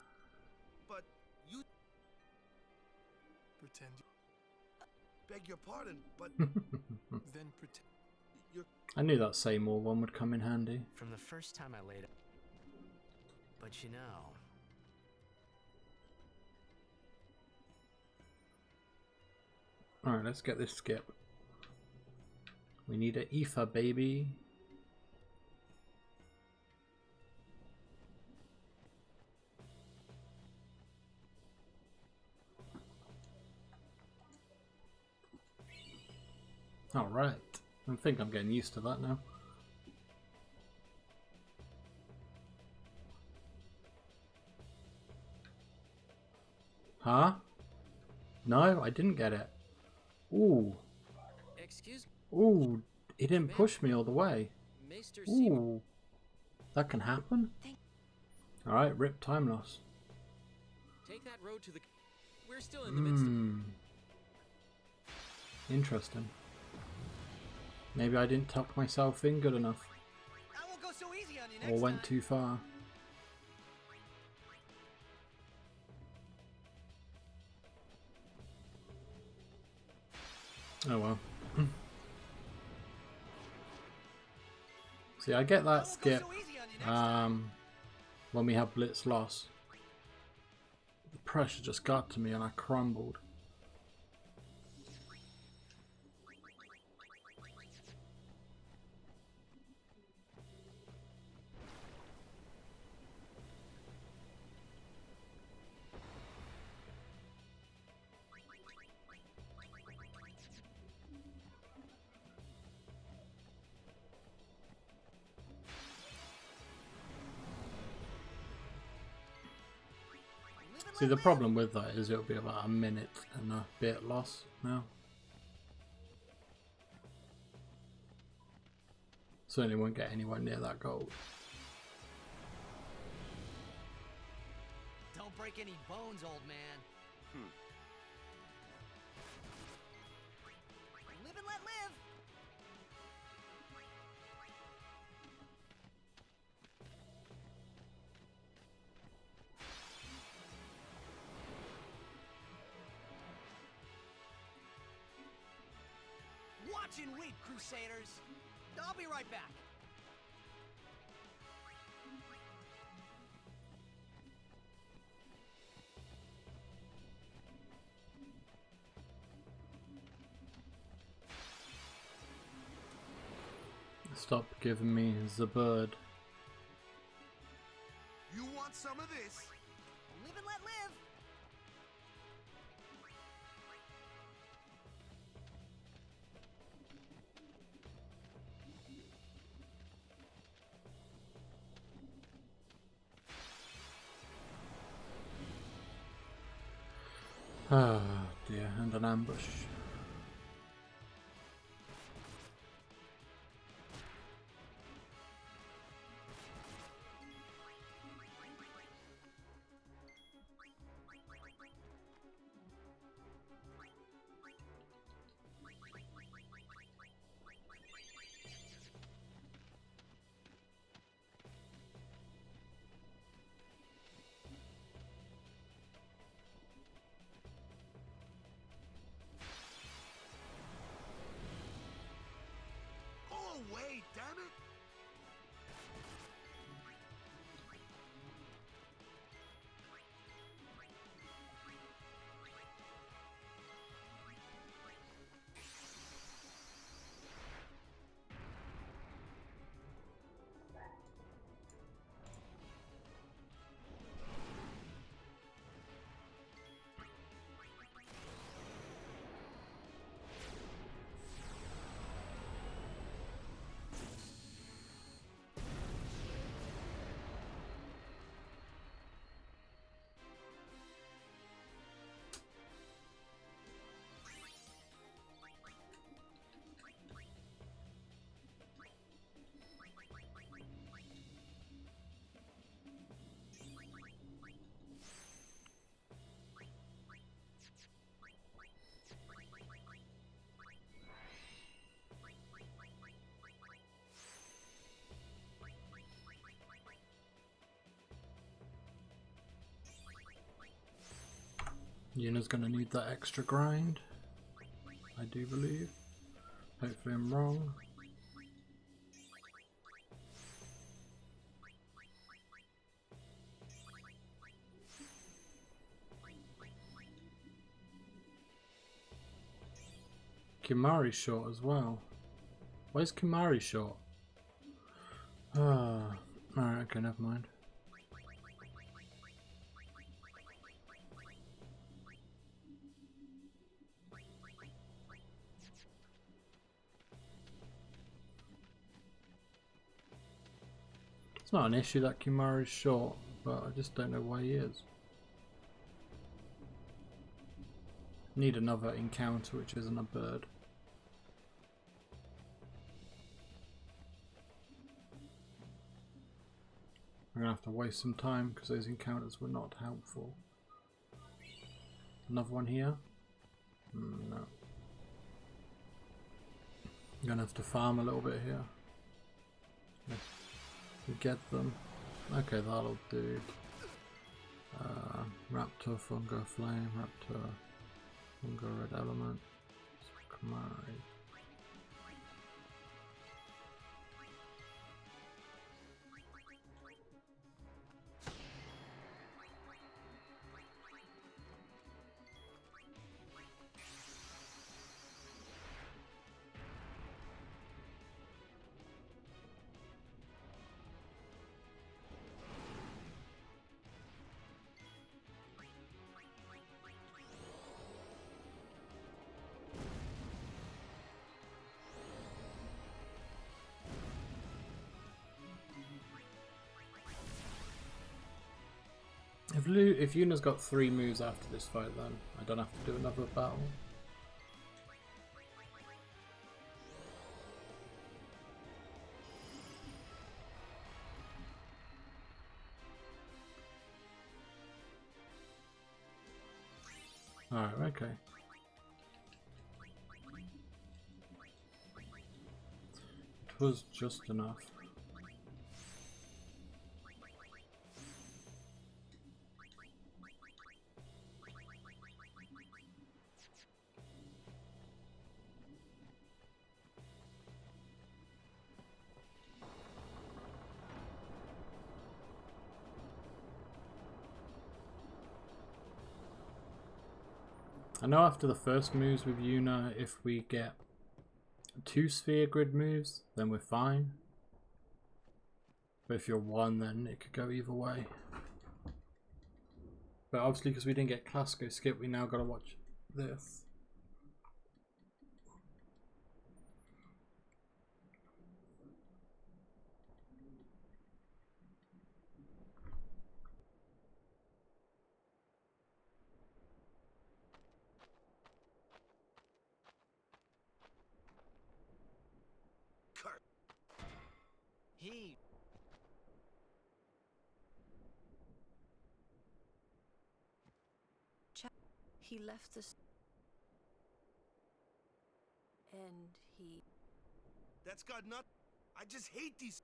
But you. Pretend. Beg your pardon, but. Then pretend. I knew that Seymour one would come in handy. From the first time I laid it. But you know. Alright, let's get this skip. We need an Aoife, baby. Alright. I think I'm getting used to that now. Huh? No, I didn't get it. Ooh. Excuse Ooh, it didn't push me all the way. Maester Seymour. Ooh. That can happen? Alright, rip time loss. Take that road to the. We're still in the midst of. Interesting. Maybe I didn't tuck myself in good enough. I won't go so easy on you Or next went time. too far. Oh well. See, I get that skip when we have blitz loss. The pressure just got to me and I crumbled. See, the problem with that is it'll be about a minute and a bit loss now. Certainly won't get anywhere near that gold. Don't break any bones, old man. Live and let live. Watch and wait, Crusaders. I'll be right back. Stop giving me the bird. You want some of this? Live and let live. Ah dear, and an ambush. Yuna's gonna need that extra grind, I do believe. Hopefully I'm wrong. Kimahri's short as well. Why is Kimahri short? Ah, alright, okay, never mind. It's not an issue that Kimahri's short, but I just don't know why he is. Need another encounter which isn't a bird. I'm gonna have to waste some time because those encounters were not helpful. Another one here? No. I'm gonna have to farm a little bit here. To get them. Okay, that'll do. Raptor, Fungo Flame, Raptor, Fungo Red Element, Kimahri. If Yuna's got 3 moves after this fight, then I don't have to do another battle. Alright, okay. It was just enough. I know after the first moves with Yuna, if we get 2 sphere grid moves, then we're fine. But if you're 1, then it could go either way. But obviously because we didn't get Classico skip, we now gotta watch this. He left us, and he... That's got nothing. I just hate these.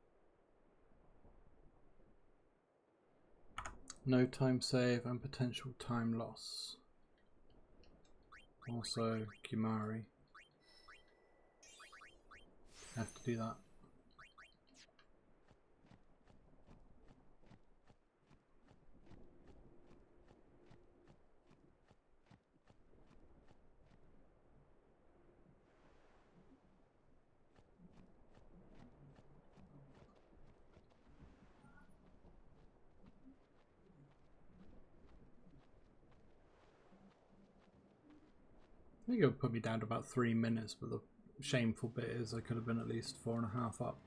No time save and potential time loss. Also, Kimahri. Have to do that. I think it would put me down to about 3 minutes, but the shameful bit is I could have been at least 4.5 up.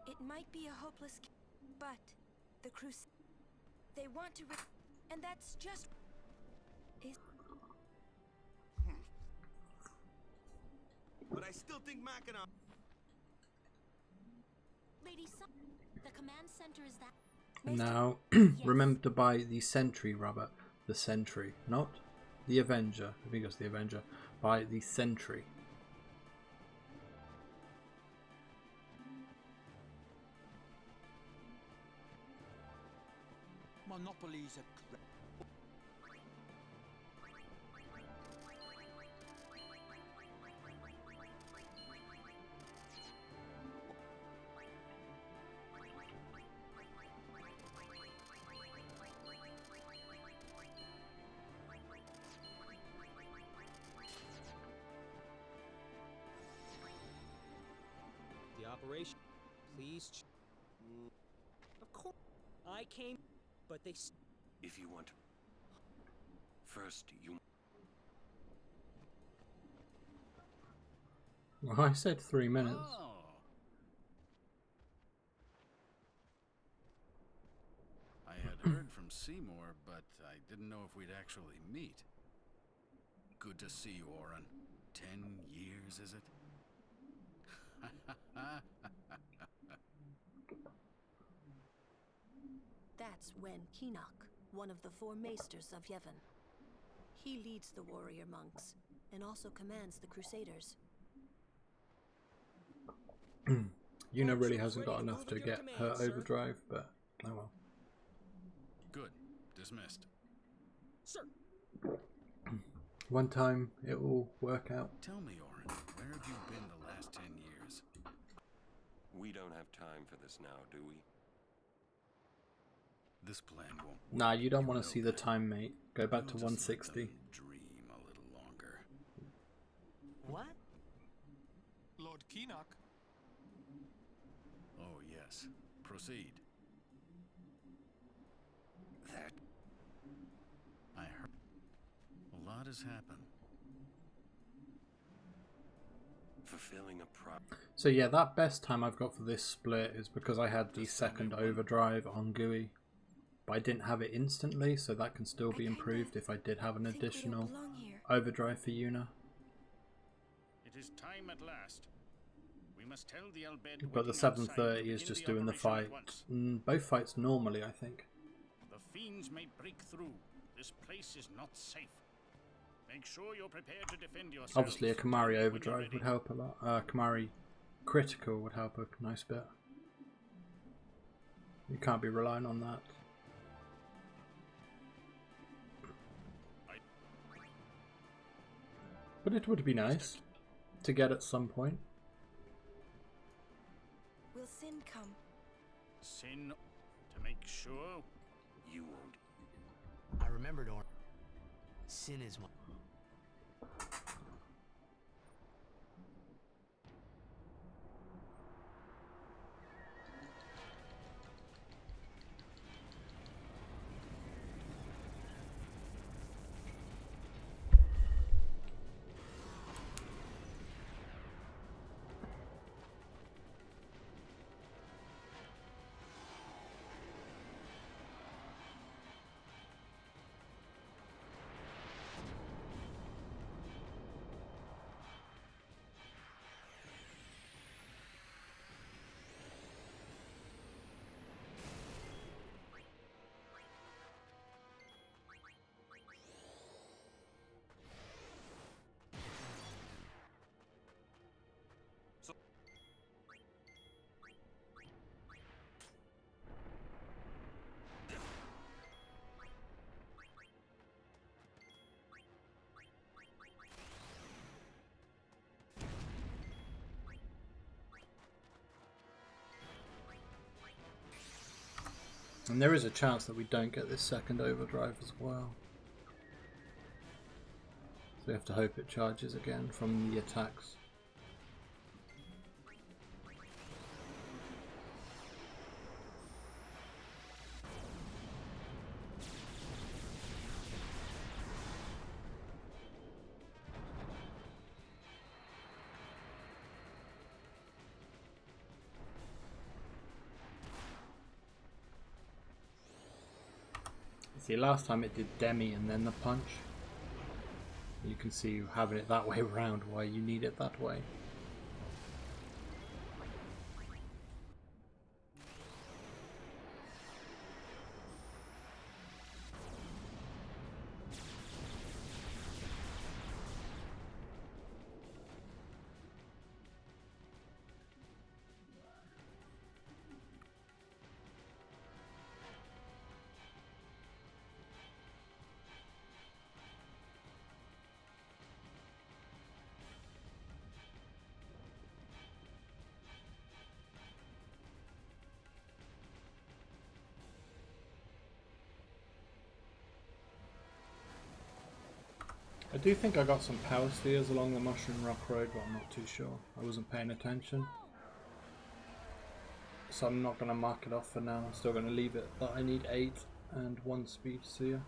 It might be a hopeless, but the Crusade, they want to, and that's just is. But I still don't think Machina... Lady Sun, the command center is that... Now, remember to buy the Sentry, Robert. The Sentry, not the Avenger. I think it's the Avenger. Buy the Sentry. Monopolies are The operation. Please. Of course. I came, but they. If you want. First, you. Well, I said 3 minutes. Oh. I had heard from Seymour, but I didn't know if we'd actually meet. Good to see you, Orin. 10 years, is it? That's Wen Keenock, one of the 4 maesters of Yevon. He leads the warrior monks, and also commands the Crusaders. Yuna really hasn't got enough to get her overdrive, but oh well. Good. Dismissed. Sir. One time it will work out. Tell me, Orin, where have you been the last 10 years? We don't have time for this now, do we? This plan won't. Nah, you don't want to see the time, mate. Go back to 160. Dream a little longer. What? Lord Keenock. Oh, yes. Proceed. That. I heard. A lot has happened. Fulfilling a prop. So yeah, that best time I've got for this split is because I had the second overdrive on GUI. But I didn't have it instantly, so that can still be improved if I did have an additional overdrive for Yuna. It is time at last. We must tell the Al Bhed. But the 730 is just doing the fight. Both fights normally, I think. The fiends may break through. This place is not safe. Make sure you're prepared to defend yourself. Obviously a Kimahri overdrive would help a lot. Kimahri critical would help a nice bit. You can't be relying on that. But it would be nice to get at some point. Will Sin come? Sin, to make sure you won't. I remembered, Orin. Sin is one. And there is a chance that we don't get this second overdrive as well. So we have to hope it charges again from the attacks. See, last time it did Demi and then the punch. You can see having it that way around why you need it that way. I do think I got some power spheres along the Mushroom Rock Road, but I'm not too sure. I wasn't paying attention. So I'm not going to mark it off for now. I'm still going to leave it that I need 8 and 1 speed sphere.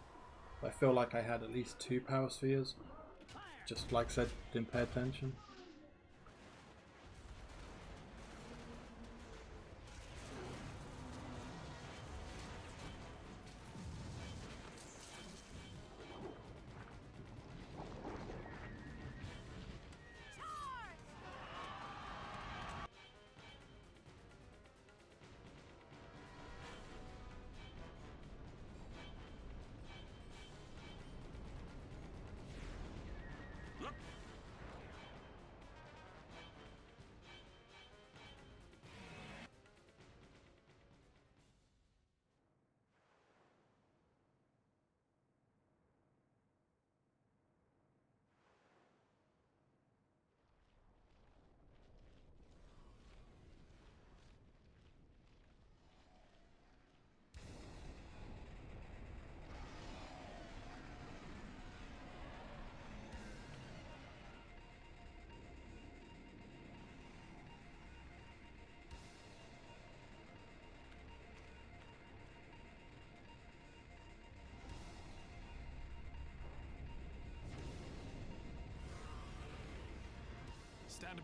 I feel like I had at least 2 power spheres. Just like I said, didn't pay attention. Stand.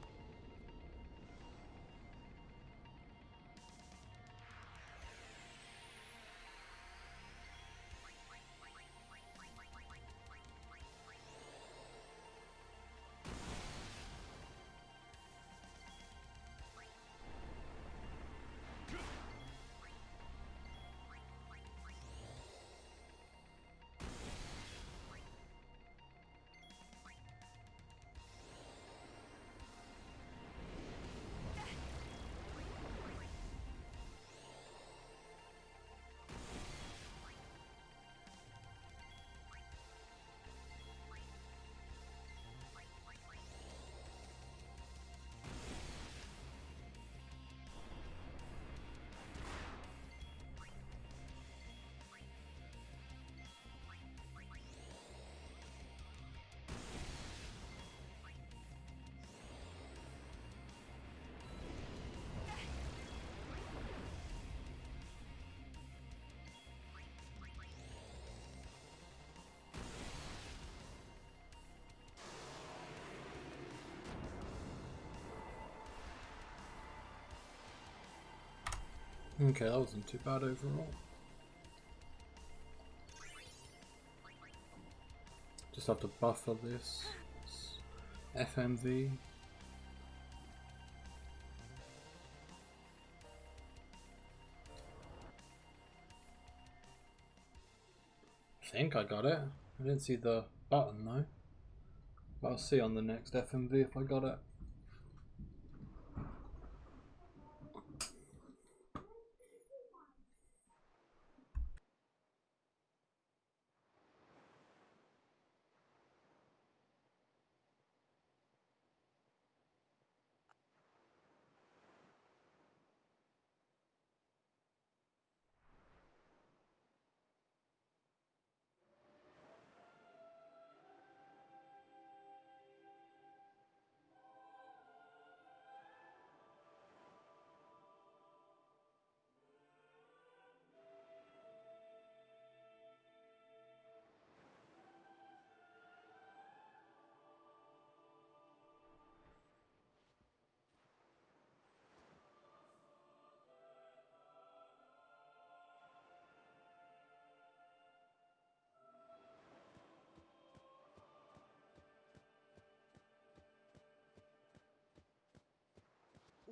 Okay, that wasn't too bad overall. Just have to buffer this FMV. I think I got it. I didn't see the button though. But I'll see on the next FMV if I got it.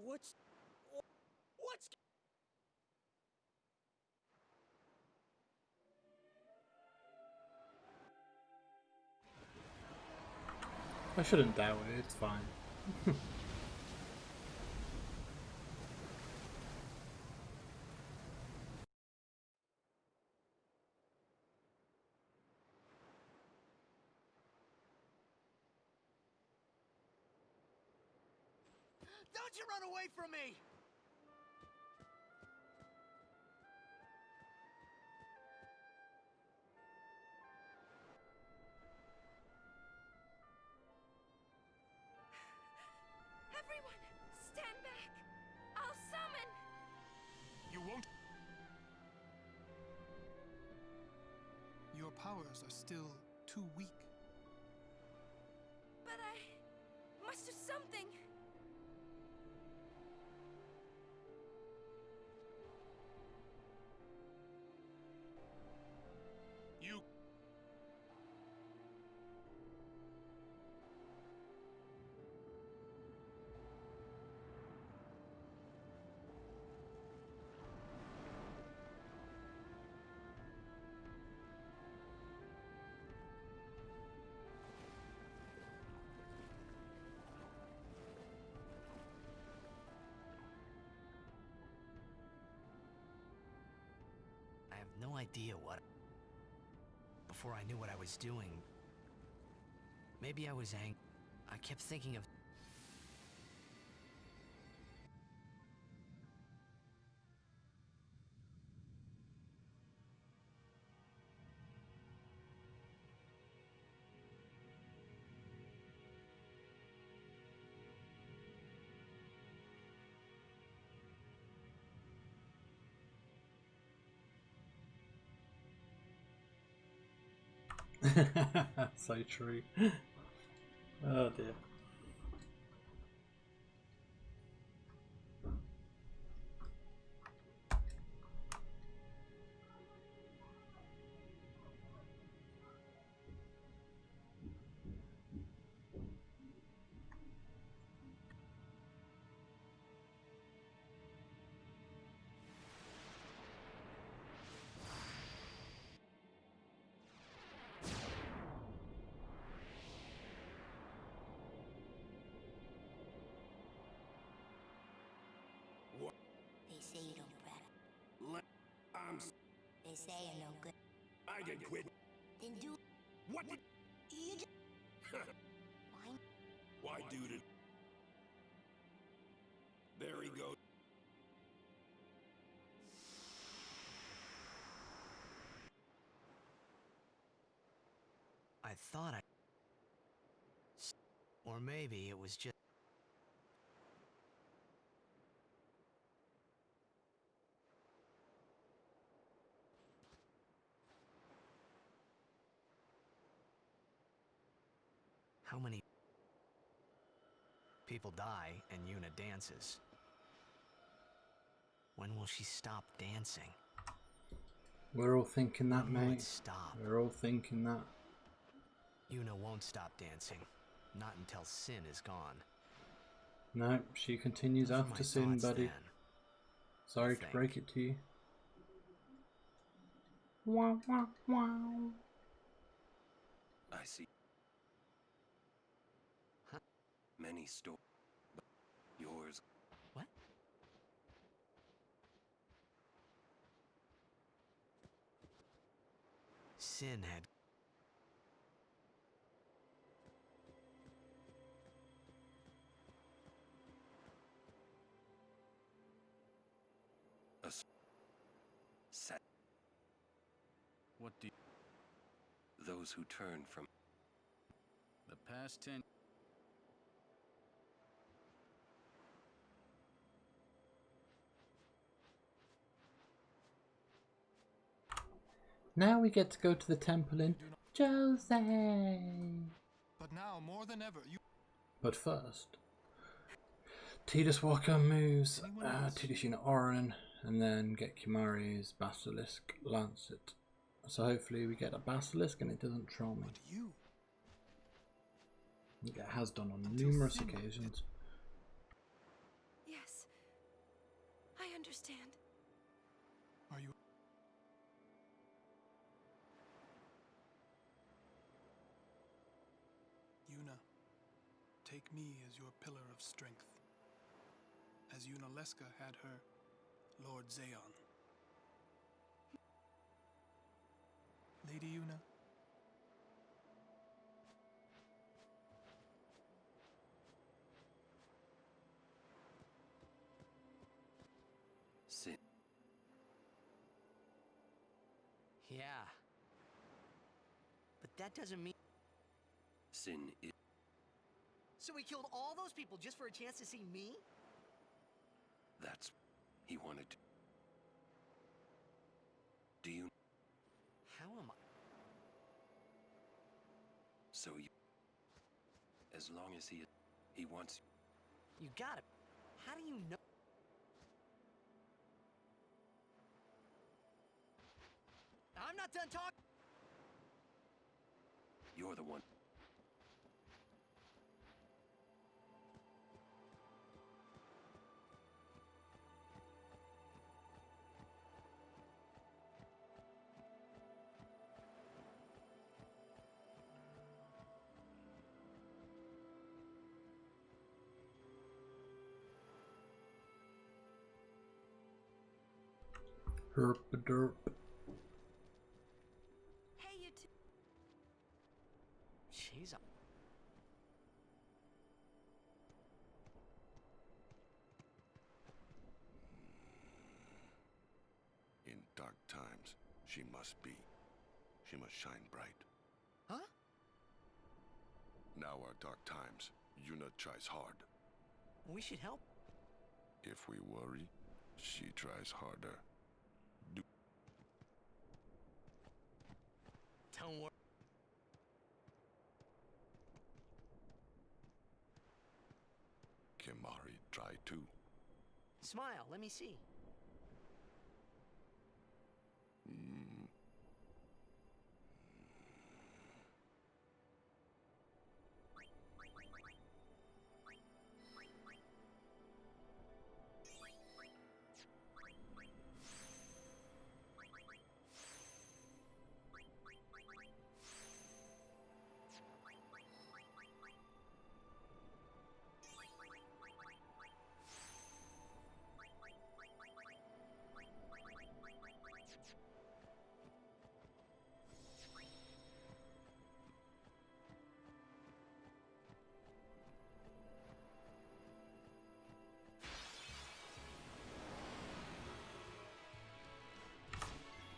What's... I shouldn't doubt it, it's fine. Don't you run away from me! Everyone, stand back! I'll summon! You won't. Your powers are still too weak. But I must do something! You. I have no idea what... Before I knew what I was doing, maybe I was angry. I kept thinking of... So true. Oh dear. They say you don't practice. They say you're no good. I can quit. Then do. What did... You just. Why? Why do it? There he goes. I thought I... Or maybe it was just... How many people die and Yuna dances? When will she stop dancing? We're all thinking that, When will it mate. stop? We're all thinking that. Yuna won't stop dancing. Not until Sin is gone. No, she continues Those are after my Sin, thoughts buddy. then. Sorry to think. break it to you. Wow, wow, wow. I see. Many stories, but yours. What? Sin had... Set What do you... those who turn from The past 10... Now we get to go to the temple in Jose. But now, more than ever, you... But first, Tidus Walker moves Tidus Unit Orin, and then get Kimari's Basilisk Lancet. So hopefully we get a Basilisk and it doesn't troll me. You. It has done on numerous occasions. Yes. I understand. Are you... Yuna, take me as your pillar of strength, as Yunalesca had her Lord Zayon. Lady Yuna, Sin. Yeah. But that doesn't mean... Sin is So he killed all those people just for a chance to see me? That's... he wanted to... Do you... How am I? So you... As long as he wants... You got it. How do you know? I'm not done talking. You're the one. Herp-a-derp. Hey, you two. Jeez. In dark times, she must be. She must shine bright. Huh? Now are dark times. Yuna tries hard. We should help. If we worry, she tries harder. Don't worry. Kimahri try too. Smile, let me see.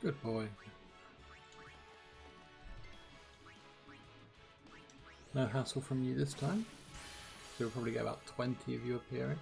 Good boy. No hassle from you this time. So we'll probably get about 20 of you appearing.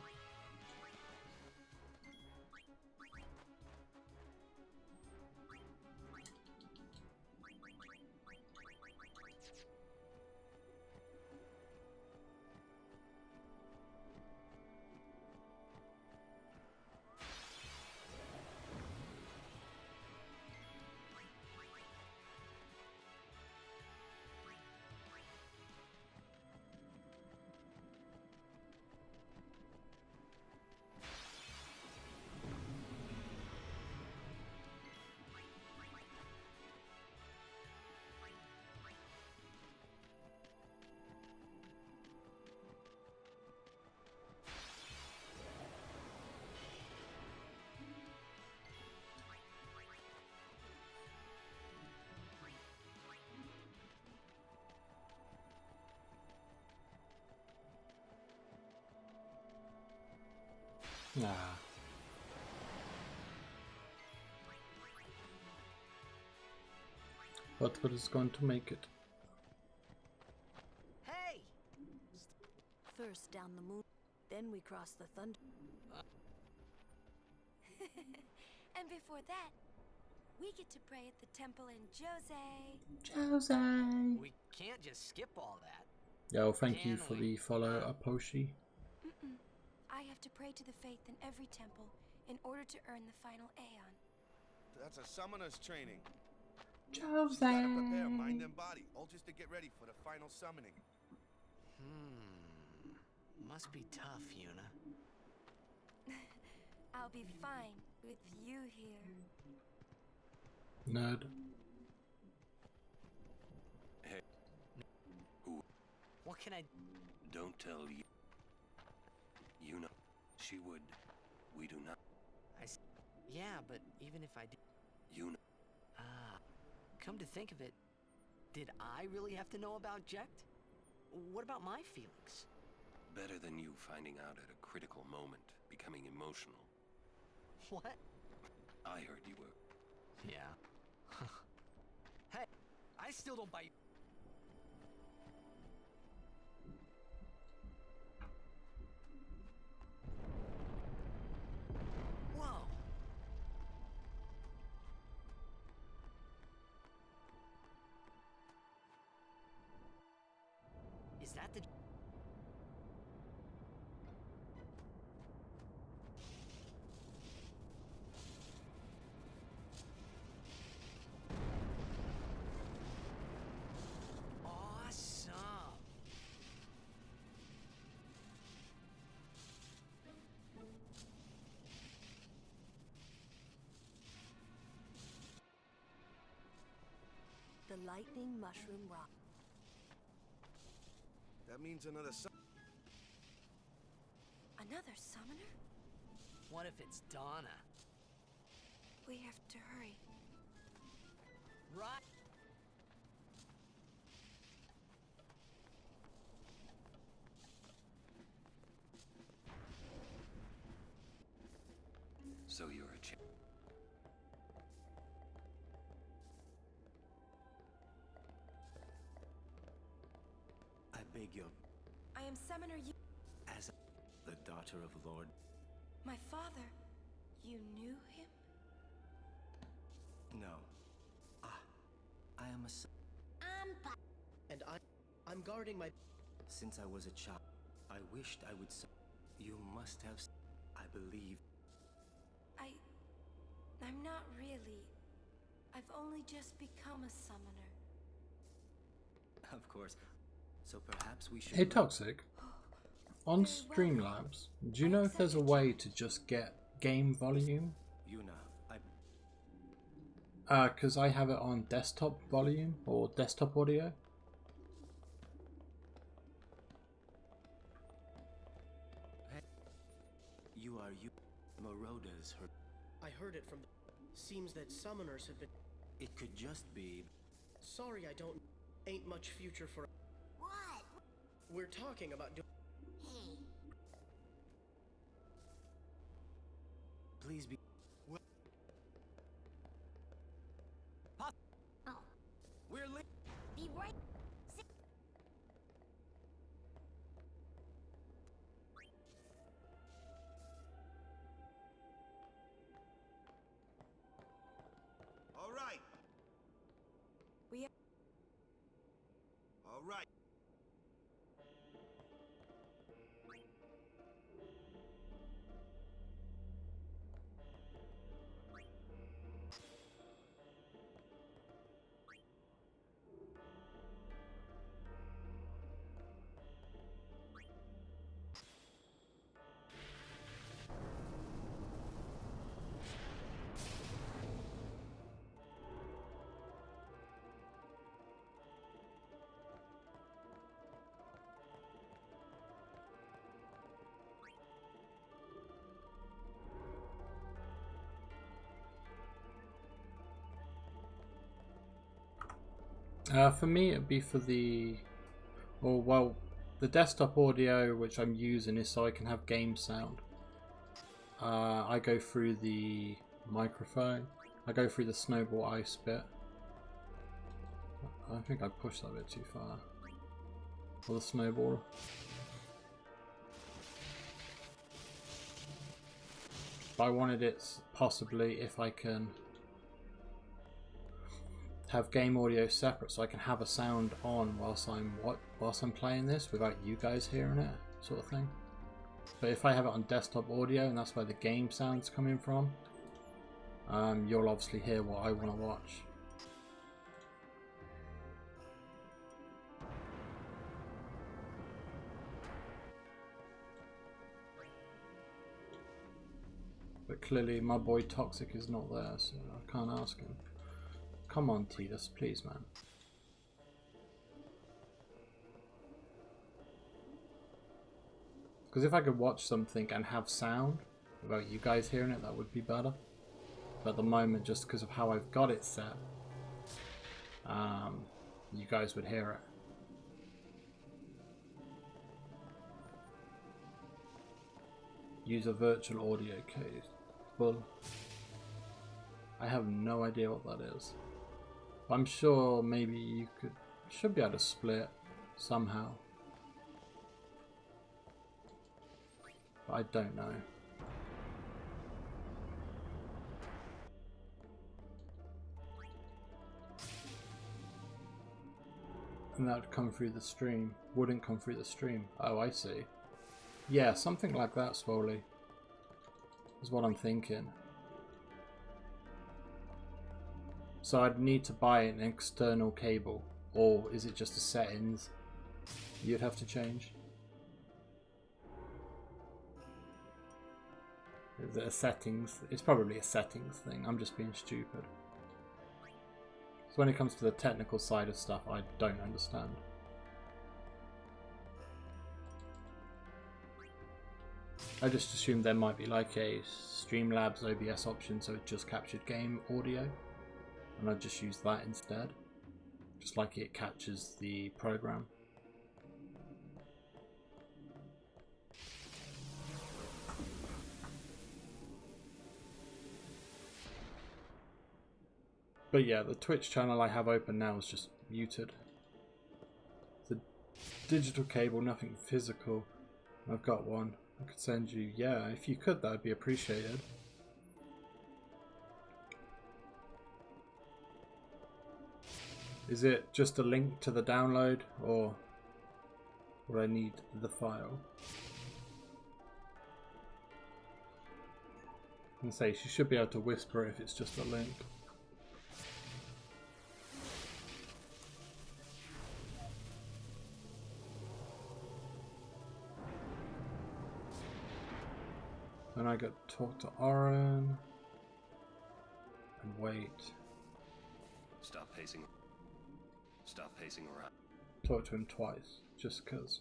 Ah. But what is going to make it? Hey! First down the moon, then we cross the thunder. And before that, we get to pray at the temple in Jose. Jose! We can't just skip all that. Yo, thank you for the follow, Aposhi. I have to pray to the faith in every temple in order to earn the final Aeon. That's a summoner's training. Jose! She's gotta prepare mind and body, all just to get ready for the final summoning. Must be tough, Yuna. I'll be fine with you here. Nerd. Hey. Who? What can I... Don't tell you. You know, she would. We do not. Yeah, but even if I did... You know. Come to think of it, did I really have to know about Jecht? What about my feelings? Better than you finding out at a critical moment, becoming emotional. What? I heard you were. Yeah. Hey, I still don't buy... Is that the... Awesome! The lightning mushroom rock. That means another Another summoner? What if it's Donna? We have to hurry. Right. So you're a champ. I beg your... I am Summoner Yu. As the daughter of Lord... My father. You knew him? No. I am a son. And I'm guarding my... Since I was a child, I wished I would... You must have... I believe... I'm not really. I've only just become a summoner. Of course. So perhaps we should... Hey Toxic, on Streamlabs, do you know if there's a way to just get game volume? Yuna, Because I have it on desktop volume or desktop audio. Hey, you are you. Moroda's her. I heard it from... Seems that summoners have been... It could just be... Sorry, I don't... Ain't much future for... What? We're talking about doing... Hey. Please be... Oh. We're late. Be right... All right. We... All right. For me, it'd be for the, or well, the desktop audio which I'm using is so I can have game sound. I go through the microphone. I go through the snowball ice bit. I think I pushed that a bit too far. Or the snowball. But I wanted it possibly if I can have game audio separate, so I can have a sound on whilst I'm playing this without you guys hearing it, sort of thing. But if I have it on desktop audio and that's where the game sound's coming from, you'll obviously hear what I want to watch. But clearly my boy Toxic is not there, so I can't ask him. Come on, Tidus, please, man. Because if I could watch something and have sound without you guys hearing it, that would be better. But at the moment, just because of how I've got it set, you guys would hear it. Use a virtual audio cable. I have no idea what that is. I'm sure maybe you should be able to split somehow. But I don't know. something that would come through the stream. Wouldn't come through the stream. Oh, I see. Yeah, something like that, Swoley. Is what I'm thinking. So I'd need to buy an external cable. Or is it just a settings you'd have to change? Is it a settings? It's probably a settings thing. I'm just being stupid. So when it comes to the technical side of stuff, I don't understand. I just assumed there might be like a Streamlabs OBS option so it just captured game audio. And I'd just use that instead. Just like it captures the program. But yeah, the Twitch channel I have open now is just muted. The digital cable, nothing physical. I've got one. I could send you. Yeah, if you could, that would be appreciated. Is it just a link to the download, or would I need the file? And say she should be able to whisper if it's just a link. Then I got to talk to Oren and wait. Stop pacing. Stop pacing around. Talk to him twice, just cause.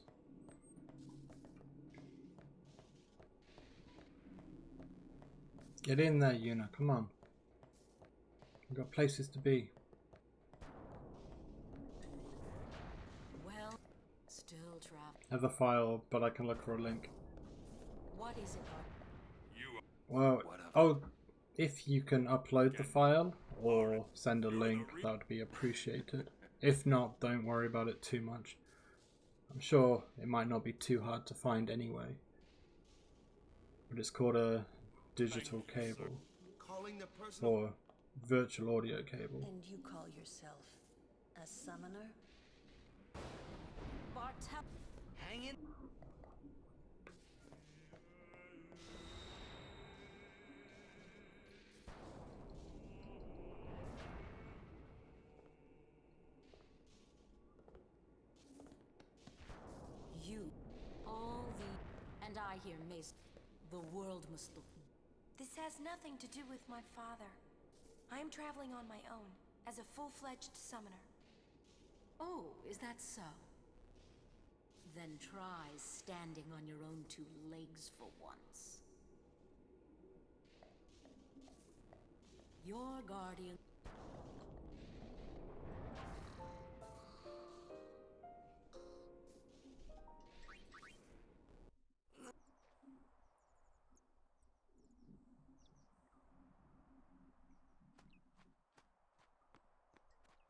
Get in there, Yuna, come on. We've got places to be. Well, still travel. I have the file, but I can look for a link. What is it? Well, oh, if you can upload the file or send a link, that would be appreciated. If not, don't worry about it too much. I'm sure it might not be too hard to find anyway. But it's called a digital cable. Or virtual audio cable. And you call yourself a summoner? Bartel, hang in. You, all the... And I hear Mace. The world must look... This has nothing to do with my father. I am traveling on my own, as a full-fledged summoner. Oh, is that so? Then try standing on your own two legs for once. Your guardian...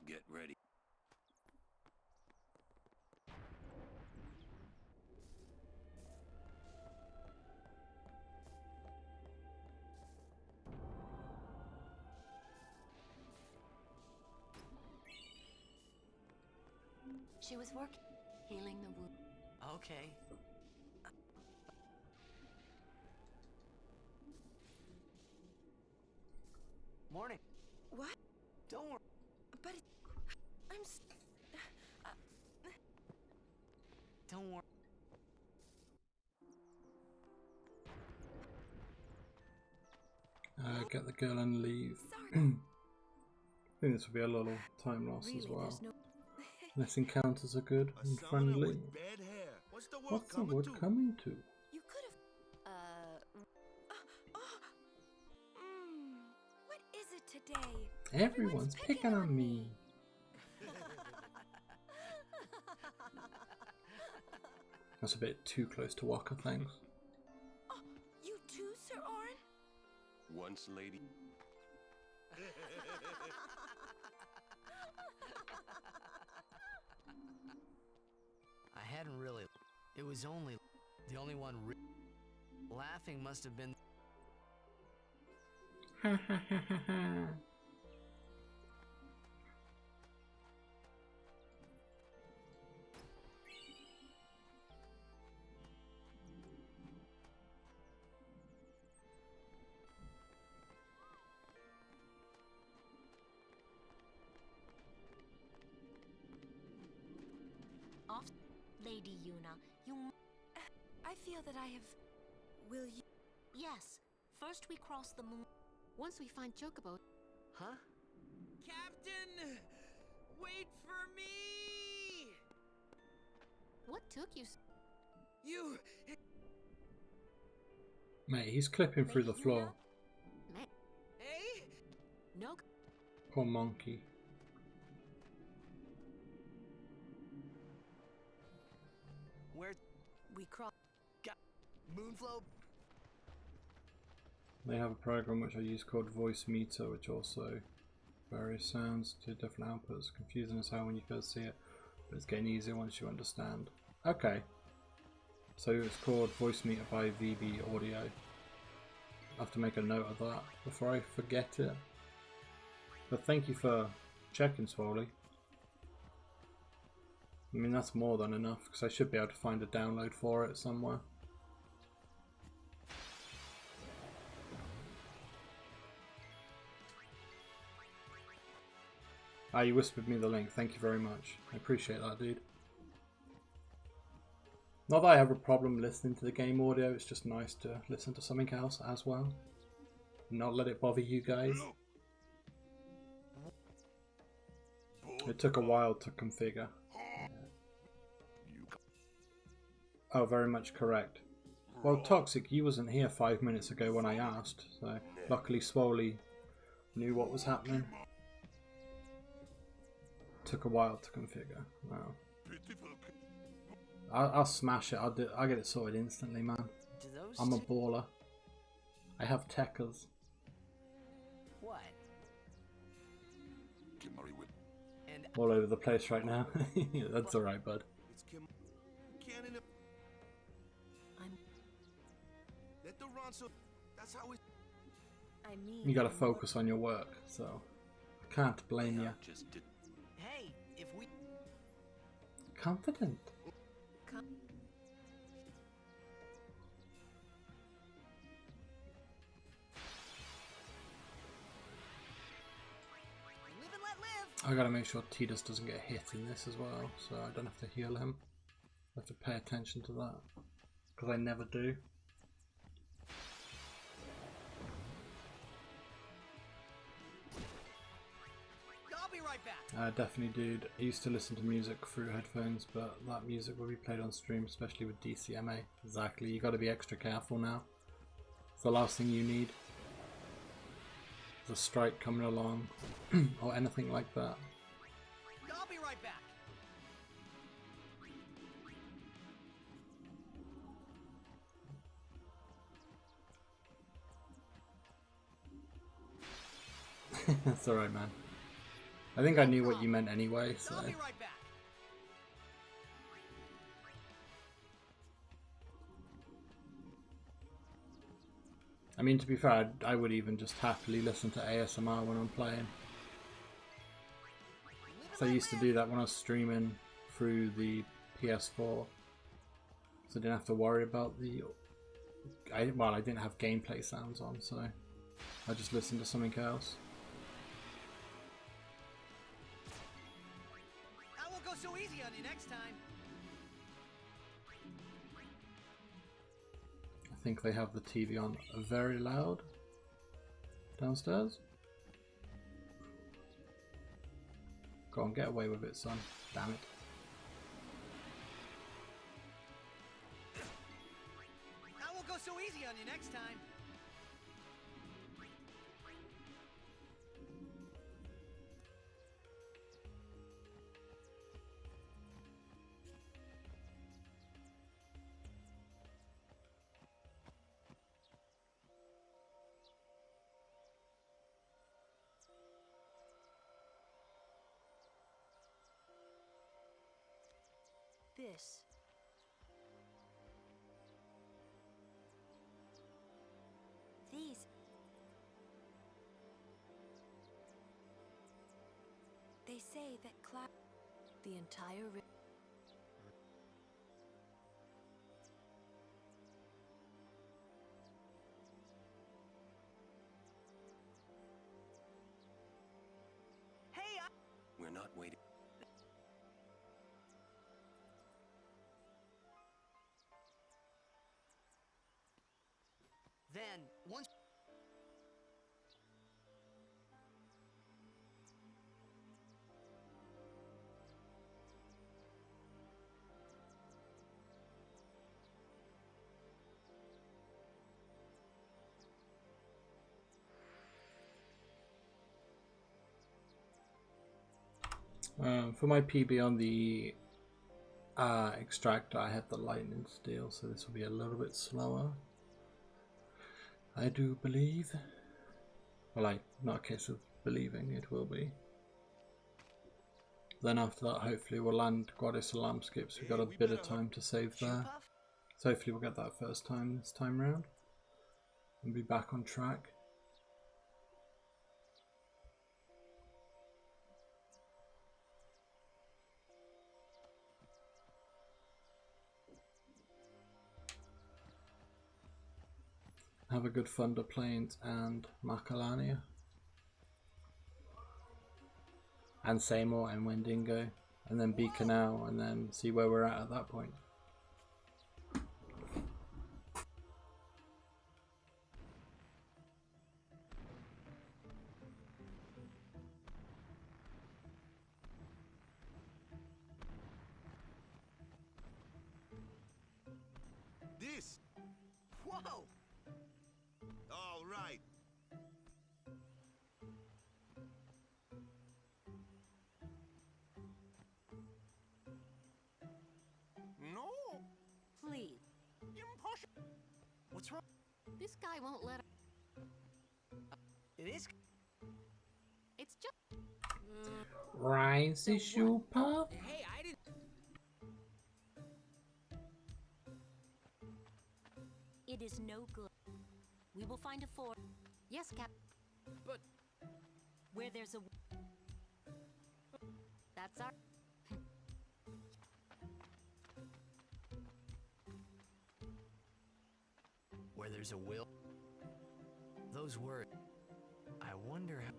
Get ready. She was working, healing the wound. Okay. Morning. What? Don't worry. But I'm... Don't worry. Get the girl and leave. I think this will be a little time loss as well. Less encounters are good and friendly. What's the word coming to? You could have... what is it today? Everyone's picking on me. That's a bit too close to Walker, thanks. Oh, you too, Sir Orin? Once lady. I hadn't really. It was only the only one. Laughing must have been. Lady Yuna, you... I feel that I have... Will you... Yes. First we cross the moon. Once we find Chocobo... Huh? Captain! Wait for me! What took you... You... Mate, he's clipping through the floor. Hey? No... Poor monkey. Where... We cross... Moonflow? They have a program which I use called Voice Meter, which also varies sounds to different outputs. Confusing as hell when you first see it, but it's getting easier once you understand. Okay. So it's called Voice Meter by VB Audio. I have to make a note of that before I forget it. But thank you for checking, Swoley. I mean, that's more than enough, because I should be able to find a download for it somewhere. Ah, you whispered me the link. Thank you very much. I appreciate that, dude. Not that I have a problem listening to the game audio, it's just nice to listen to something else as well. Not let it bother you guys. It took a while to configure. Oh, very much correct. Well, Toxic, you wasn't here 5 minutes ago when I asked, so luckily Swoley knew what was happening. Took a while to configure. Wow. I'll smash it. I'll get it sorted instantly, man. I'm a baller. I have techers. What? All over the place right now. That's alright, bud. I mean, You gotta focus on your work, so I can't blame you. Hey, if we... Confident. Live and let live. I gotta make sure Tidus doesn't get hit in this as well, so I don't have to heal him. I have to pay attention to that, because I never do. I'll be right back. Definitely, dude. I used to listen to music through headphones, but that music will be played on stream, especially with DCMA. Exactly, you gotta be extra careful now. It's the last thing you need. There's a strike coming along, or anything like that. I'll be right back. That's alright, man. I think I knew what you meant anyway, so... I'll be right back. I mean, to be fair, I would even just happily listen to ASMR when I'm playing. So I used to do that when I was streaming through the PS4. So I didn't have to worry about the... Well, I didn't have gameplay sounds on, so I just listened to something else. I won't go so easy on you next time. I think they have the TV on very loud downstairs. Go on, get away with it, son. Damn it. I won't go so easy on you next time. this. These. They say that Cloud... The entire We're not waiting. Then, once... For my PB on the extractor, I have the lightning steel, so this will be a little bit slower. I do believe. Well, not a case of believing, it will be. Then after that, hopefully we'll land Guado Salam skips. We've got a bit of time to save there. So hopefully we'll get that first time this time round. And be back on track. Have a good Thunder Plains and Macalania. And Seymour and Wendigo. And then Beaconau, and then see where we're at that point. This. Whoa! All right. No! Please. Impossible! What's wrong? This guy won't let. It is... It's just. Rise issue pup. Hey, I didn't... It is no good. We will find a ford. Yes, Cap. But... Where there's a... That's our... Where there's a will. Those words. I wonder how...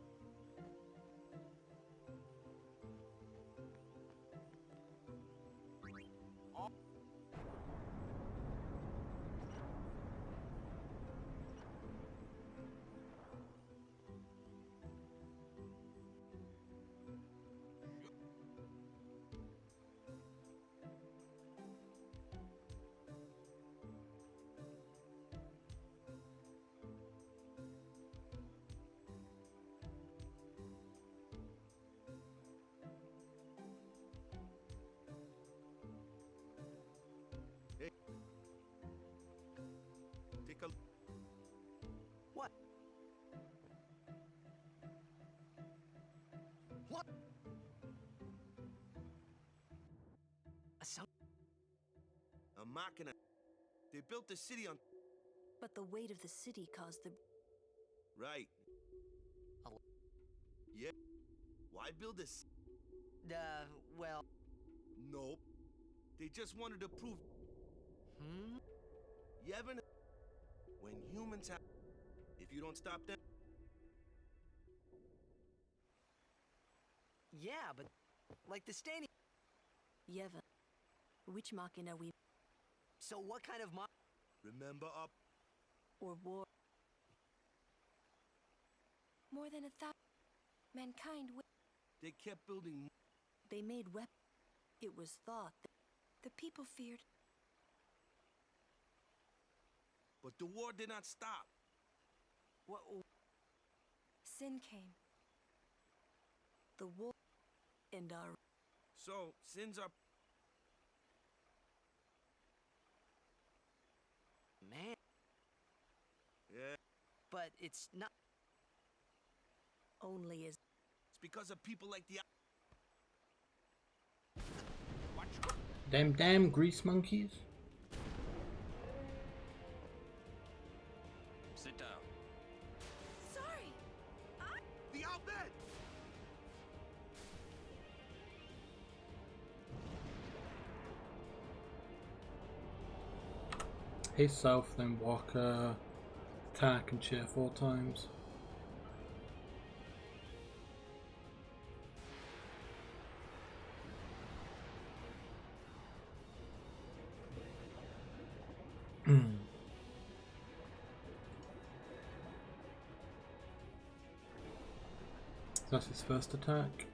Take a... What? What? A machina. They built the city on... But the weight of the city caused the... Right. Yeah. Why build this? Well... Nope. They just wanted to prove... You ever... When humans have... If you don't stop them... Yeah, but... Like the standing... Yevon. Which machina we... So what kind of Remember up... Or war... More than 1,000... Mankind They kept building... They made weapons. It was thought that... The people feared... But the war did not stop. What? Sin came. The war... And our... So, sins are... Man. Yeah. But it's not... Only as... It's because of people like the... Damn grease monkeys. Sit down. Sorry! The Al Bhed! Hit south, then Walker, attack and cheer 4 times. That's his first attack.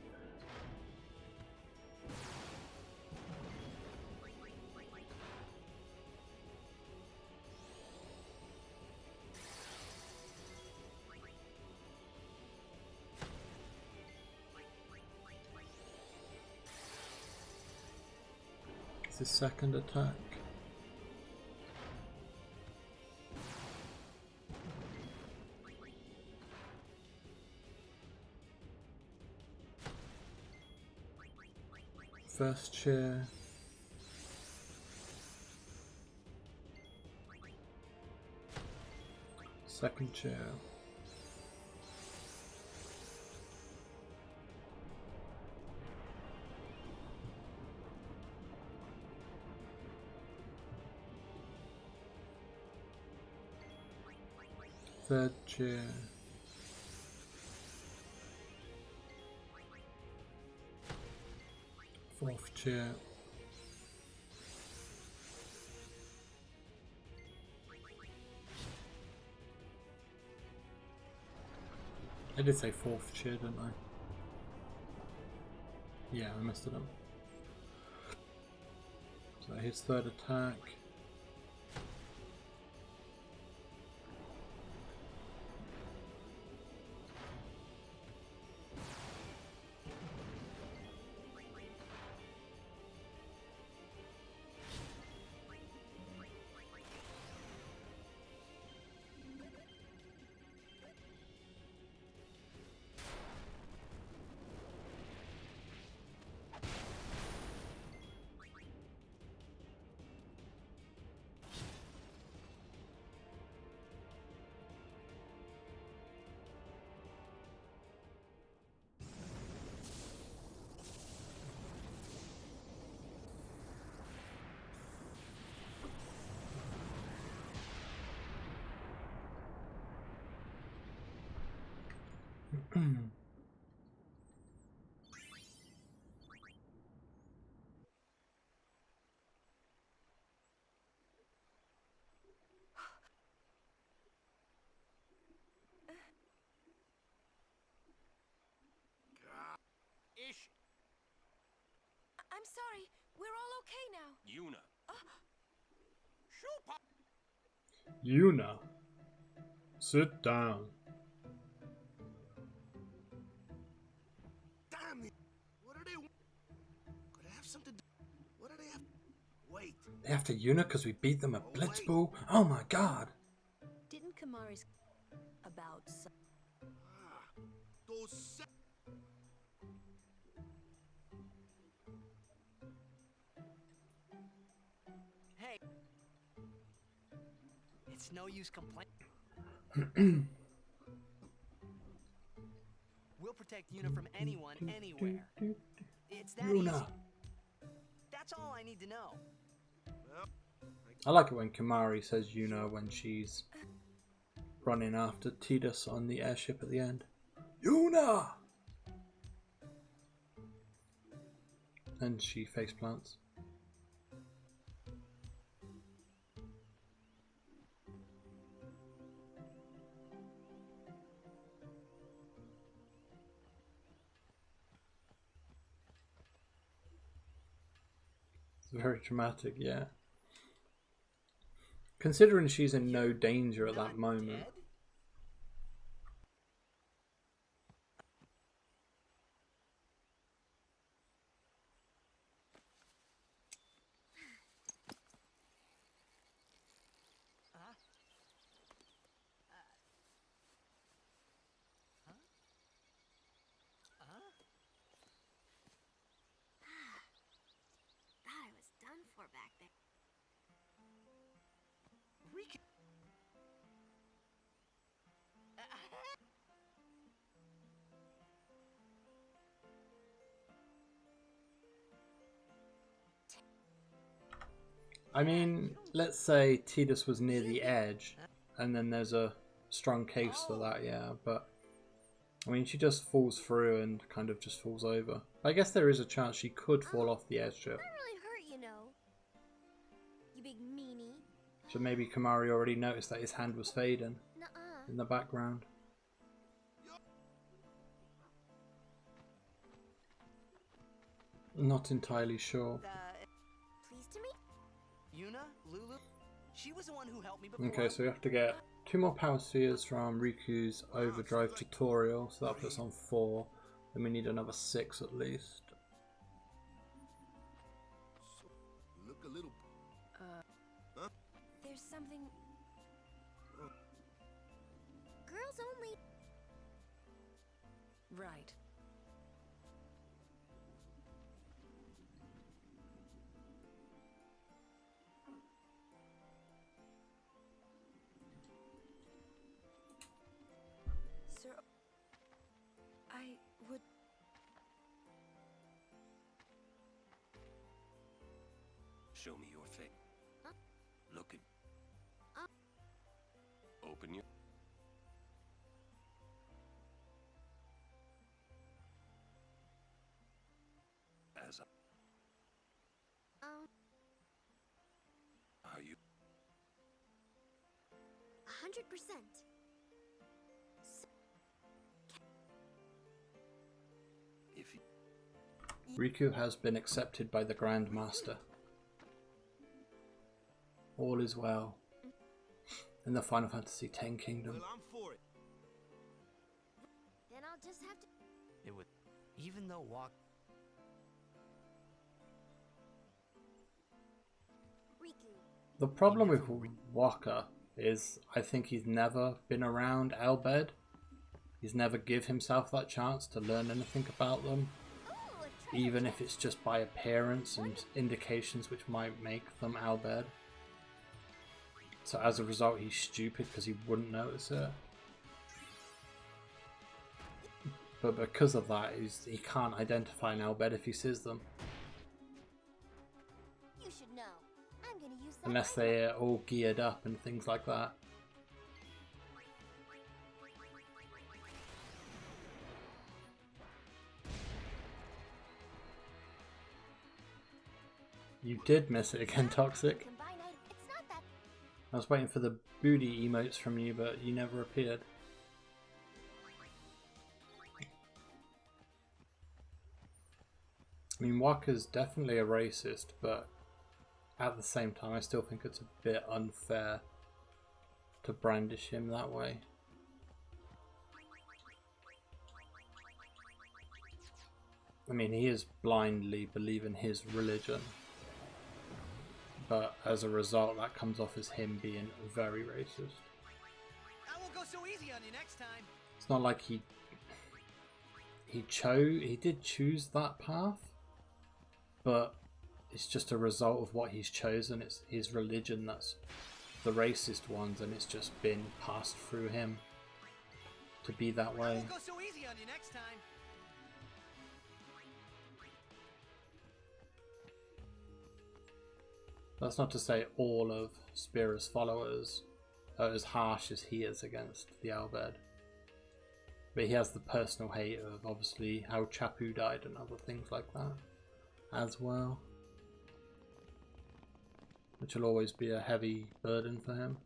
It's his second attack. First chair. Second chair. Third chair. Fourth chair. I did say fourth chair, didn't I? Yeah, I messed it up. So his third attack. Ish. I'm sorry. We're all okay now. Yuna. Yuna, sit down. Damn it! What are they? Could I have something? What do they have? Wait. They have to Yuna because we beat them at Blitzball? Oh my god! Didn't Kamari's about some... Those. Hey. It's no use complaining. We'll protect Yuna from anyone, anywhere. It's that easy. That's all I need to know. I like it when Kamari says Yuna when she's running after Tidus on the airship at the end. Yuna! And she face plants. It's very dramatic, yeah. Considering she's in no danger at that moment. Thought I was done for back there. I mean, let's say Tidus was near the edge, and then there's a strong case for that, yeah, but I mean, she just falls through and kind of just falls over. I guess there is a chance she could fall off the airship. That really hurt, you know. You big meanie. So maybe Kamari already noticed that his hand was fading in the background. Not entirely sure. Pleased to meet Yuna? Lulu? She was the one who helped me before. Okay, so we have to get 2 more power spheres from Riku's overdrive tutorial, so that puts on 4. Then we need another 6 at least. Look a little. Huh? there's something. Girls only. Right. Sir, I would. Show me your face. Huh? Look at. Open your. As are you? 100%. If you. Riku has been accepted by the Grand Master. All is well in the Final Fantasy X kingdom. Well, I'm for it. Then I'll just have to. It would, even though Riku. The problem with Wakka is I think he's never been around Albed. He's never give himself that chance to learn anything about them. Even if it's just by appearance and indications which might make them Albed. So as a result he's stupid because he wouldn't notice it. But because of that he can't identify an Albed if he sees them. You should know. I'm gonna use that. Unless they're all geared up and things like that. You did miss it again, Toxic. It's not that. I was waiting for the booty emotes from you, but you never appeared. I mean, Wakka's definitely a racist, but at the same time, I still think it's a bit unfair to brandish him that way. I mean, he is blindly believing his religion, but as a result, that comes off as him being very racist. I won't go so easy on you next time. It's not like he did choose that path, but it's just a result of what he's chosen. It's his religion that's the racist ones, and it's just been passed through him to be that way. I won't go so easy on you next time. That's not to say all of Spira's followers are as harsh as he is against the Albed. But he has the personal hate of obviously how Chapu died and other things like that as well. Which will always be a heavy burden for him.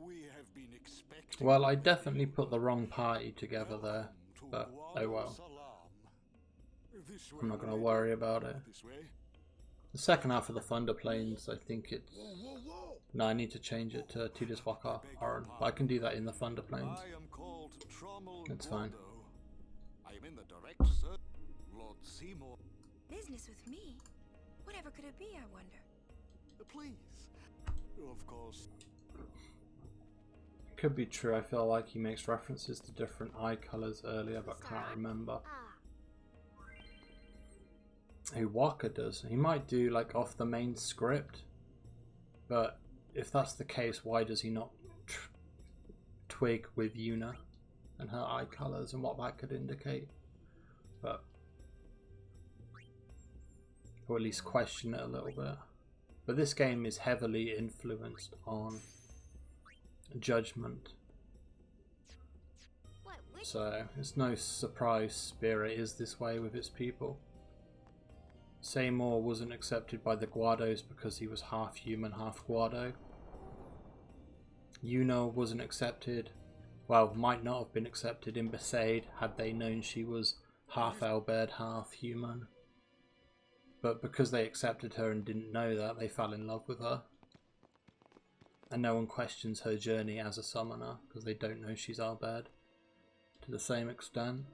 We have been expecting. Well, I definitely put the wrong party together there, but oh well. I'm not going to worry about it. The second half of the Thunder Plains, I think it's... No, I need to change it to Tidus Waka Orin. But I can do that in the Thunder Plains. It's fine. I am in the direct search, Lord Seymour. Business with me? Whatever could it be, I wonder? Please. Of course. Could be true. I feel like he makes references to different eye colours earlier, but can't remember. Who Wakka does. He might do like off the main script, but if that's the case, why does he not twig with Yuna and her eye colours and what that could indicate? But or at least question it a little bit. But this game is heavily influenced on Judgment, so it's no surprise Spira is this way with its people. Seymour wasn't accepted by the Guados because he was half human, half Guado. Yuna wasn't accepted well, might not have been accepted in Besaid had they known she was half Albed, half human. But because they accepted her and didn't know that, they fell in love with her. And no one questions her journey as a summoner because they don't know she's Albed to the same extent.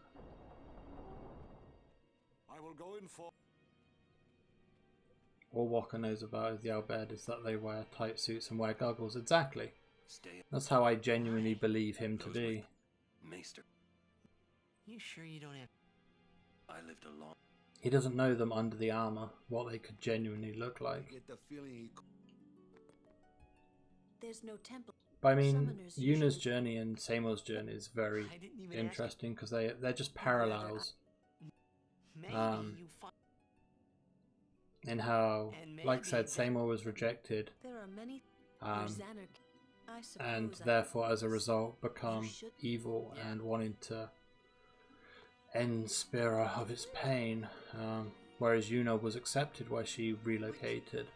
I will go in for. All Walker knows about the Albed is that they wear tight suits and wear goggles. Exactly. That's how I genuinely believe him to be. Maester. You sure you don't have... I lived a long... He doesn't know them under the armor, what they could genuinely look like. Get the feeling he... There's no temple. But I mean, Yuna's journey and Seimor's journey is very interesting because they're just parallels. In how, like I said, Seymour was rejected. There are many and therefore as a result become evil and wanting to end Spira of its pain, whereas Yuna was accepted where she relocated,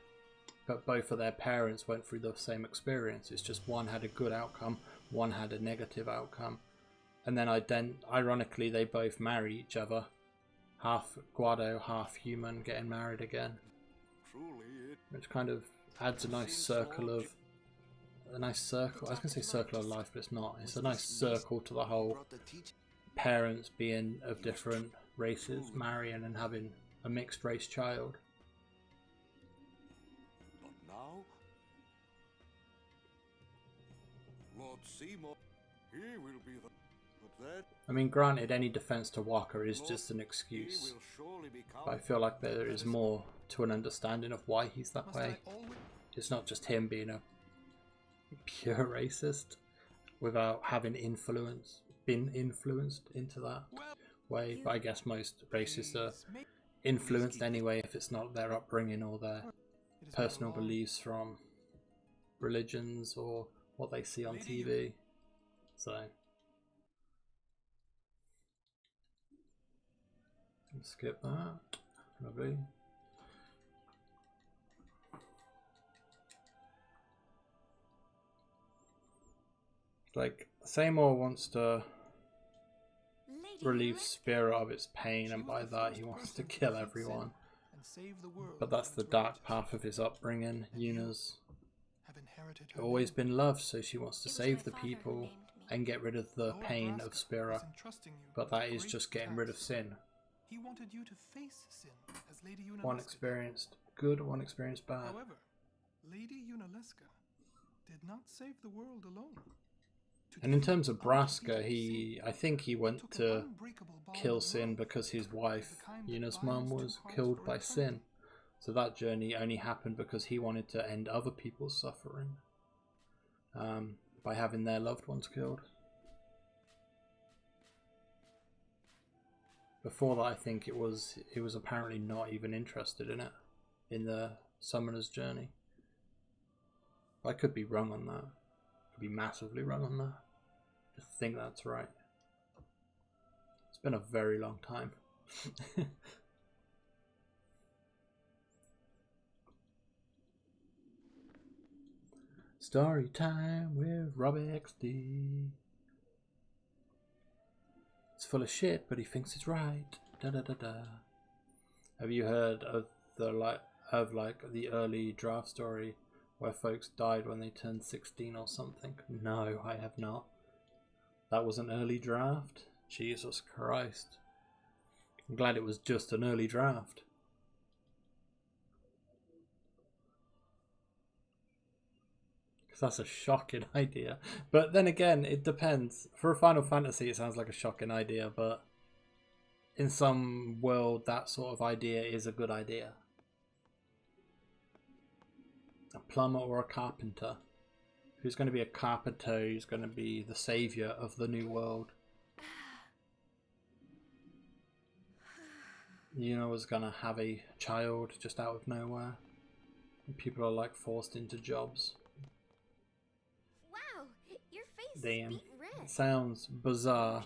but both of their parents went through the same experience. It's just one had a good outcome, one had a negative outcome, and then ironically they both marry each other, half Guado, half human, getting married again, which kind of adds a nice circle of I was going to say circle of life, but it's not. It's a nice circle to the whole parents being of different races, marrying and having a mixed race child. But now, Lord Seymour, he will be the... But that... I mean, granted, any defense to Walker is just an excuse, but I feel like there is more to an understanding of why he's that way. It's not just him being a pure racist without having been influenced into that way, but I guess most racists are influenced anyway if it's not their upbringing or their personal beliefs from religions or what they see on TV. So skip that. Lovely. Like, Seymour wants to relieve Spira of its pain, and by that he wants to kill everyone. But that's the dark path of his upbringing. Yuna's always been loved, so she wants to save the people and get rid of the pain of Spira. But that is just getting rid of sin. He wanted you to face sin as Lady Yuna. One experienced good, one experienced bad. However, Lady Yunalesca did not save the world alone. And in terms of Braska, I think he went to kill Sin because his wife, Yuna's mum, was killed by Sin. So that journey only happened because he wanted to end other people's suffering by having their loved ones killed. Before that, I think he was apparently not even interested in it, in the summoner's journey. I could be wrong on that. Could be massively wrong on that. I think that's right. It's been a very long time. Story time with Robbie XD. It's full of shit, but he thinks it's right. Da da da da. Have you heard of the early draft story where folks died when they turned 16 or something? No, I have not. That was an early draft? Jesus Christ. I'm glad it was just an early draft. Because that's a shocking idea. But then again, it depends. For a Final Fantasy, it sounds like a shocking idea, but in some world, that sort of idea is a good idea. A plumber or a carpenter? Who's going to be a carpenter? Who's going to be the savior of the new world? Yuna was going to have a child just out of nowhere. And people are like forced into jobs. Wow, your face Damn. is beet red. It sounds bizarre.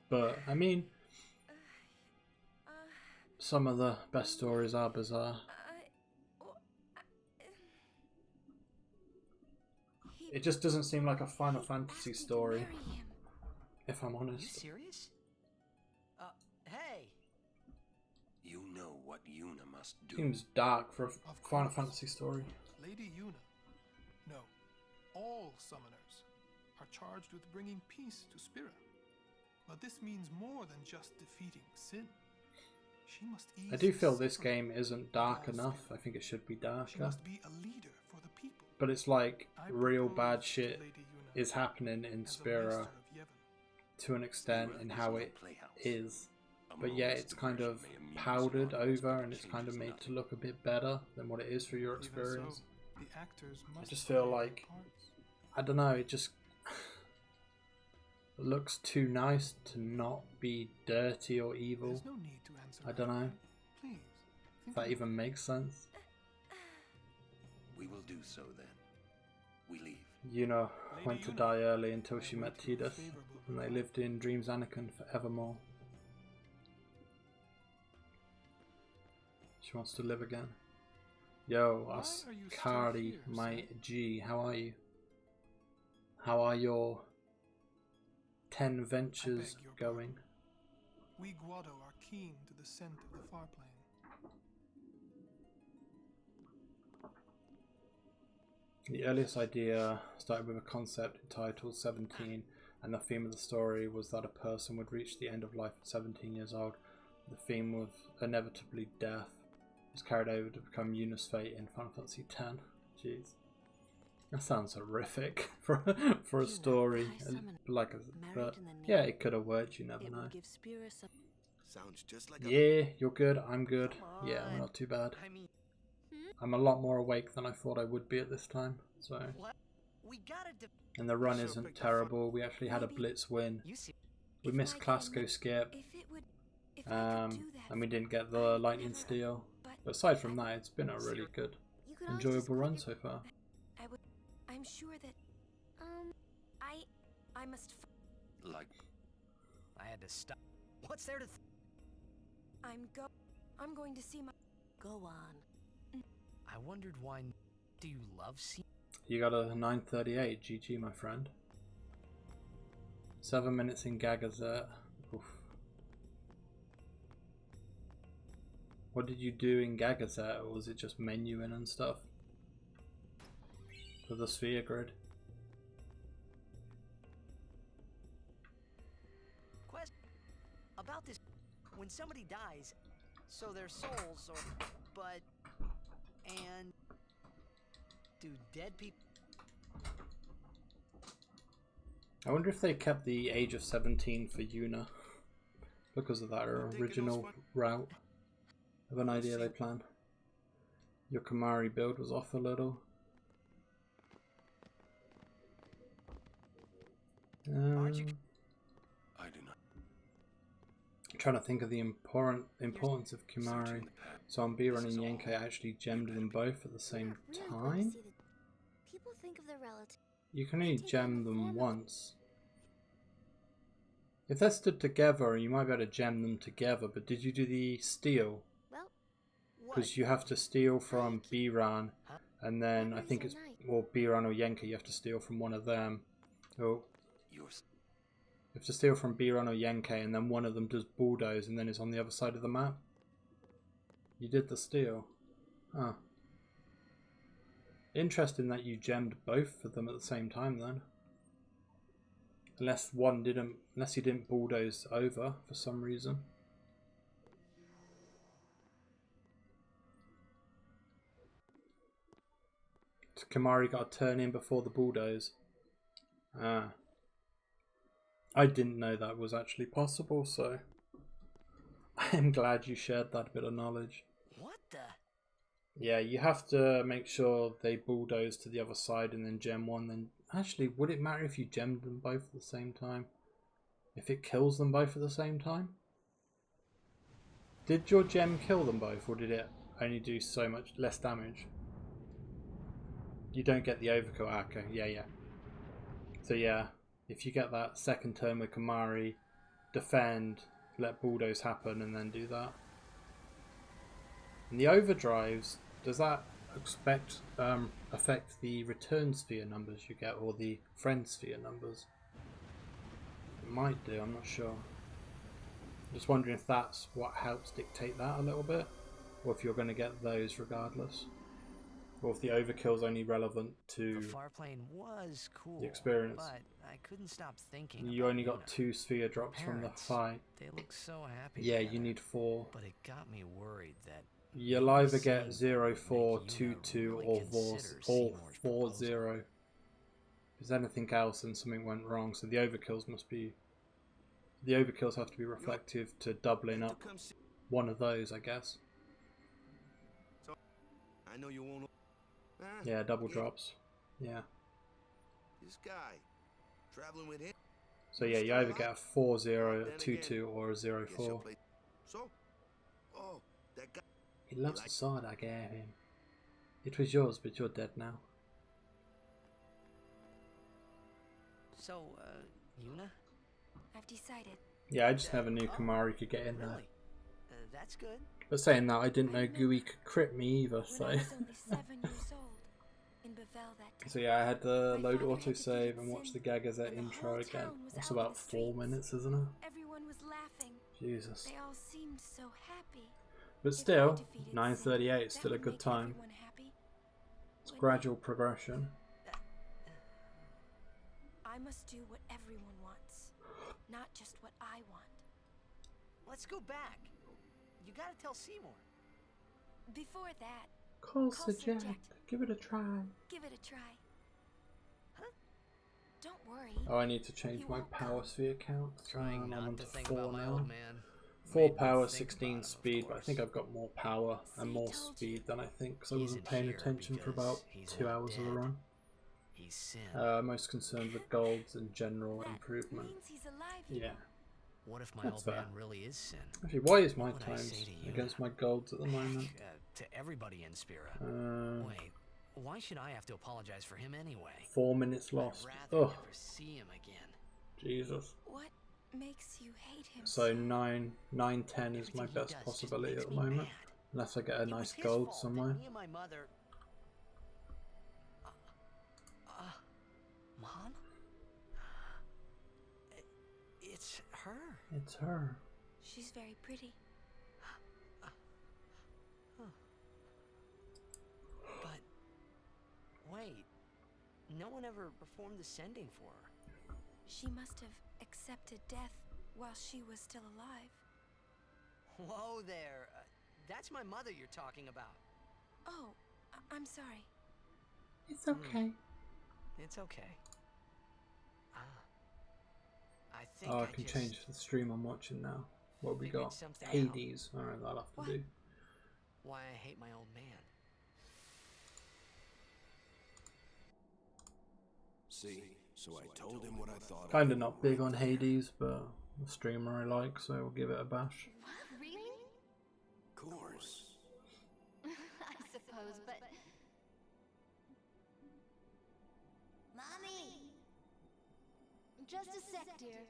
But, I mean, some of the best stories are bizarre. It just doesn't seem like a Final Fantasy story, if I'm honest. Are you serious? Hey! You know what Yuna must do. Seems dark for a Final Fantasy story. Lady Yuna. No. All summoners are charged with bringing peace to Spira. But this means more than just defeating sin. She must ease I do feel this game isn't dark enough. I think it should be darker. She must be a leader for the people. But it's like real bad shit is happening in Spira to an extent in how it is. But yet it's kind of powdered over and it's kind of made to look a bit better than what it is for your experience. I just feel like, I don't know, it just looks too nice to not be dirty or evil. I don't know if that even makes sense. We will do so then. We leave. Yuna went to die early until she met Tidus, and they lived in Dreams Anakin forevermore. She wants to live again. Yo, Askari, my G, how are you? How are your 10 ventures going? We Guado are keen to the scent of the far plane. The earliest idea started with a concept entitled 17, and the theme of the story was that a person would reach the end of life at 17 years old. The theme was inevitably death. It was carried over to become Yuna's fate in Final Fantasy X. Jeez. That sounds horrific for a story. But yeah, it could have worked, you never know. Sounds just like Yeah, you're good, I'm good. Yeah, I'm not too bad. I'm a lot more awake than I thought I would be at this time. So, and the run isn't terrible. We actually had a blitz win. We missed Clasco skip, and we didn't get the lightning steal. But aside from that, it's been a really good, enjoyable run so far. I'm sure that, I must. Like, I had to stop. What's there to? I'm going to see my. Go on. I wondered why. Do you love sea? You got a 9:38. GG, my friend. 7 minutes in Gagazet. Oof. What did you do in Gagazet, or was it just menuing and stuff? For the sphere grid. Question about this: when somebody dies, so their souls, and do dead people? I wonder if they kept the age of 17 for Yuna because of that original route. I have an idea they plan. Your Kimahri build was off a little. I do not. I'm trying to think of the importance of Kimahri. So on Biran and Yenke, I actually gemmed them both at the same time. People think of the relative. You can only gem them once. If they're stood together, you might be able to gem them together, but did you do the steal? Well, because you have to steal from Biran, and then I think it's, or Biran or Yenke, you have to steal from one of them. Oh. You have to steal from Biran or Yenke, and then one of them does bulldoze, and then it's on the other side of the map. You did the steal. Huh. Interesting that you gemmed both of them at the same time then. Unless you didn't bulldoze over for some reason. So Kimahri got a turn in before the bulldoze. Ah. I didn't know that was actually possible, so I am glad you shared that bit of knowledge. What the? Yeah, you have to make sure they bulldoze to the other side and then gem one. Then actually, would it matter if you gemmed them both at the same time? If it kills them both at the same time? Did your gem kill them both, or did it only do so much less damage? You don't get the overkill. Ah, okay, yeah. So yeah, if you get that second turn with Kimahri, defend, let bulldoze happen, and then do that. And the overdrives, does that affect the return sphere numbers you get or the friend sphere numbers? It might do, I'm not sure. Just wondering if that's what helps dictate that a little bit, or if you're going to get those regardless, or if the overkill's only relevant to the Farplane was cool, the experience. but I couldn't stop thinking. You only got 2 sphere drops from the fight. They look so happy. Yeah, together. you need 4. But it got me worried that you'll either get 0-4, 2-2, or 4-0. If there's anything else, then something went wrong. So the overkills must be. The overkills have to be reflective to doubling up one of those, I guess. I know you won't. Yeah, double drops. Yeah. This guy, traveling with him. So yeah, you either get a 4-0, a 2-2, or a 0-4. So, oh, that guy. He loves the sword I gave him. It was yours, but you're dead now. So, Yuna? I've decided. Yeah, I just never knew Kamari could get in there. That's good. But saying that, I didn't know Gui could crit me either, so... I was only 7 years old in Bevelle that day. So yeah, I had to load autosave and watch the Gagazette intro again. That's about 4 minutes, isn't it? Everyone was laughing. Jesus. They all seemed so happy. But still, 9:38 is still a good time. It's gradual progression. I must do what everyone wants, not just what I want. Let's go back. You gotta tell Seymour. Before that, Call Sir Jack. Give it a try. Give it a try. Huh? Don't worry. Oh, I need to change my power sphere count. Trying I'm not on to to think 4 about my now. old man. 4 power, 16 speed, but I think I've got more power and more speed than I think, because I wasn't paying attention for about 2 hours of the run. Most concerned with golds and general improvement. Yeah. What if my That's old fair. man really is Sin? Actually, why is my What would I times say to you? against my golds at the moment? To everybody in Spira. Wait, why should I have to apologize for him anyway? 4 minutes lost. I'd rather Ugh. never see him again. Jesus. What makes you hate him? So 9-10 is my best possibility at the moment. Unless I get a nice gold somewhere. Me and my mother. Mom? It's her. It's her. She's very pretty. But wait, no one ever performed the sending for her. She must have accepted death while she was still alive. Whoa there. That's my mother you're talking about. Oh, I'm sorry. It's okay. It's okay. I think Oh, I can change the stream I'm watching now. What have we got? something Hades. Alright, that'll have to do. Why I hate my old man. See, so I told him what I thought. Kinda not big on Hades, but a streamer I like, so we'll give it a bash. Really? Of course. I suppose, but... Mommy! Just a sec, dear.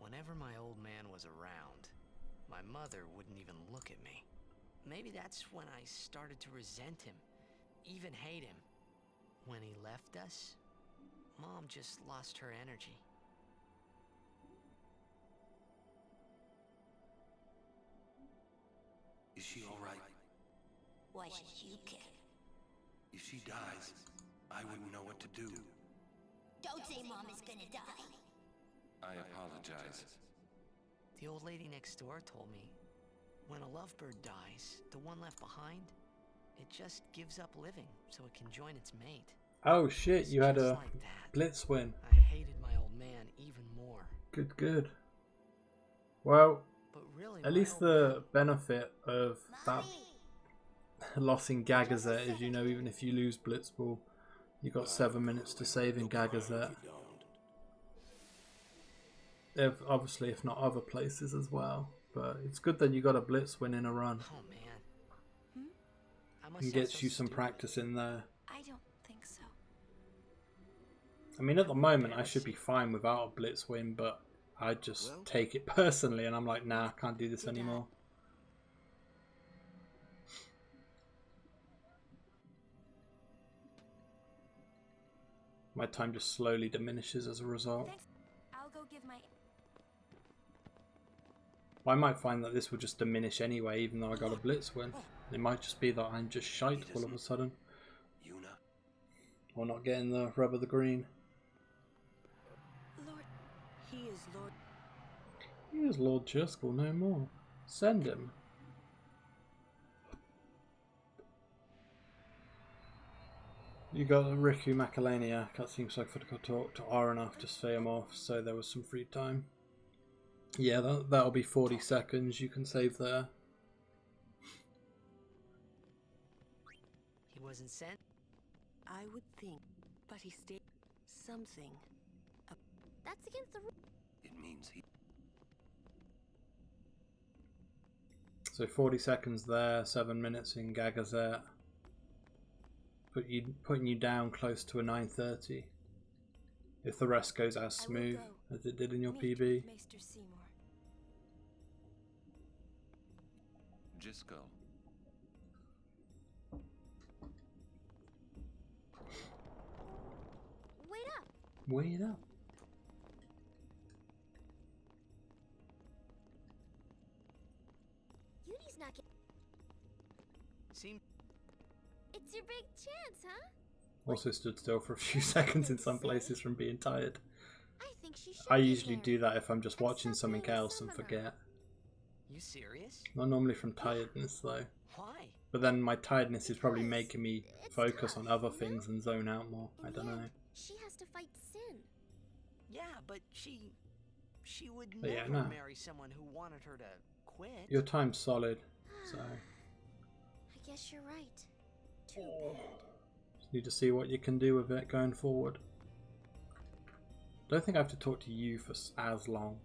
Whenever my old man was around, my mother wouldn't even look at me. Maybe that's when I started to resent him, even hate him. When he left us, Mom just lost her energy. Is she alright? Why should you care? If she dies, I wouldn't know what to do. Don't say Mom is gonna die. I apologize. The old lady next door told me, when a lovebird dies, the one left behind, it just gives up living so it can join its mate. Oh shit, you had a like that. blitz win. I hated my old man even more. Good, good. Well, But really, at least the benefit of that loss in Gagazette is, you know, even if you lose Blitzball, you got 7 minutes to save in Gagazette. Obviously, if not other places as well. But it's good that you got a blitz win in a run. Oh man. And gets you some practice in there. I don't think so. I mean, at the moment, I should be fine without a blitz win, but I just take it personally, and I'm like, nah, I can't do this anymore. My time just slowly diminishes as a result. Thanks. I'll go give my... I might find that this will just diminish anyway, even though I got a blitz win. It might just be that I'm just shite all of a sudden. Yuna? Or not getting the rub of the green. Lord... He is Lord... He is Lord Driscoll no more. Send him. You got Riku Macalania. Cutscene so far to talk to Oren after Seamorph, so there was some free time. Yeah, that'll be 40 seconds. You can save there. He wasn't sent? I would think, but he stayed something. That's against the rule. It means he... So 40 seconds there, 7 minutes in Gagazet. Putting you down close to a 9:30. If the rest goes as smooth as it did in your PB. Maester Seymour. Jisco. Wait up! Wait up. Yudi's not getting... Seem... It's your big chance, huh? Also stood still for a few seconds in some places from being tired. I think she should I get usually married. do that if I'm just watching something else and forget. You serious? Not normally from tiredness though. Why? But then my tiredness is probably making me focus on other things and zone out more. I don't know. She has to fight Sin. Yeah, but she would But never yeah, no. marry someone who wanted her to quit. Your time's solid, so I guess you're right. Too bad. just need to see what you can do with it going forward. Don't think I have to talk to you for as long.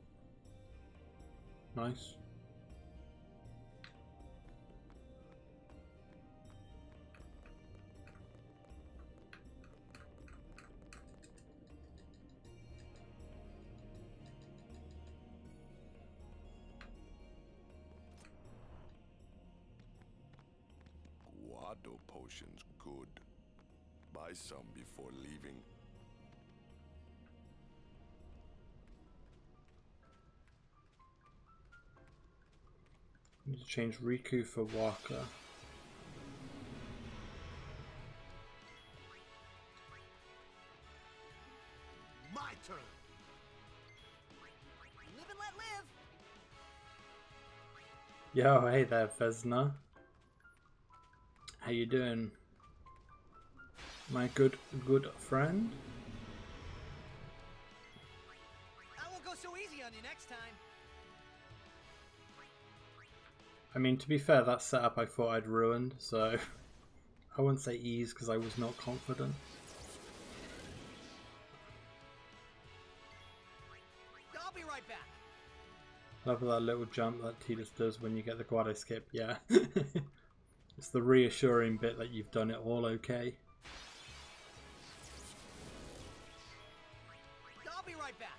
Nice. Guado potions good. Buy some before leaving. Need to change Riku for Waka. My turn. Live and let live. Yo, hey there, Vesna. How you doing, my good friend? I won't go so easy on you next time. I mean, to be fair, that setup I thought I'd ruined, so I wouldn't say ease because I was not confident. I'll be right back. Love that little jump that Tidus does when you get the Guado skip, yeah. It's the reassuring bit that you've done it all okay. I'll be right back.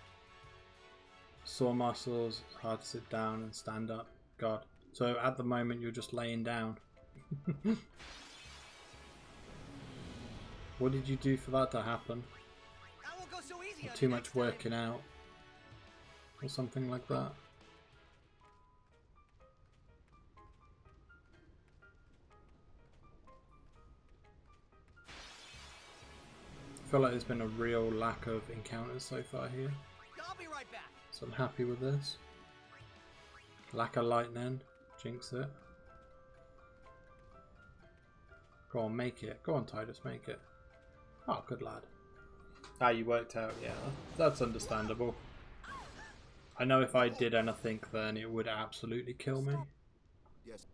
Sore muscles, hard to sit down and stand up. God. So at the moment you're just laying down. What did you do for that to happen? I won't go so easy on Too you much next time. working out? Or something like that? I feel like there's been a real lack of encounters so far here. I'll be right back. So I'm happy with this. Lack of lightning. Jinx it. Go on, make it. Go on, Tidus, make it. Oh, good lad. Ah, you worked out. Yeah, that's understandable. I know if I did anything then it would absolutely kill me. Yes.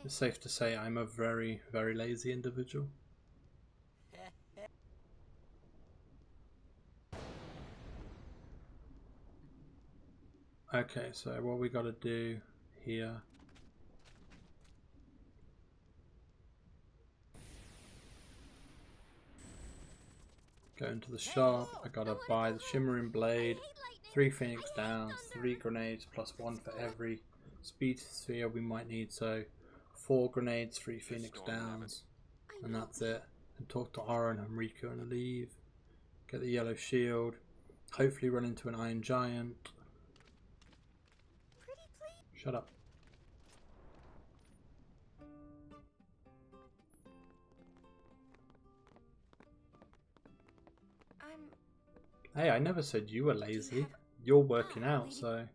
It's safe to say I'm a very, very lazy individual. Okay, so what we gotta do here. Go into the shop, I gotta buy the Shimmering Blade, 3 Phoenix Downs, 3 grenades plus 1 for every speed sphere we might need, so 4 grenades, 3 Phoenix Downs, and that's it. And talk to Auron and Riku and leave. Get the yellow shield. Hopefully run into an Iron Giant. Shut up. Hey, I never said you were lazy. You're working out, so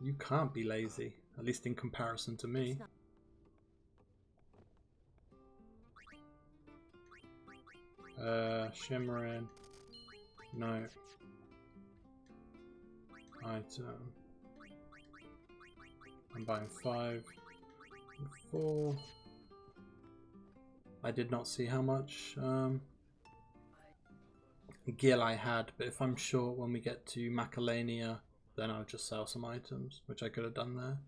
you can't be lazy, at least in comparison to me. Shimmering. No. Item. I'm buying 5 and 4. I did not see how much gil I had, but if I'm short when we get to Macalania, then I'll just sell some items, which I could have done there.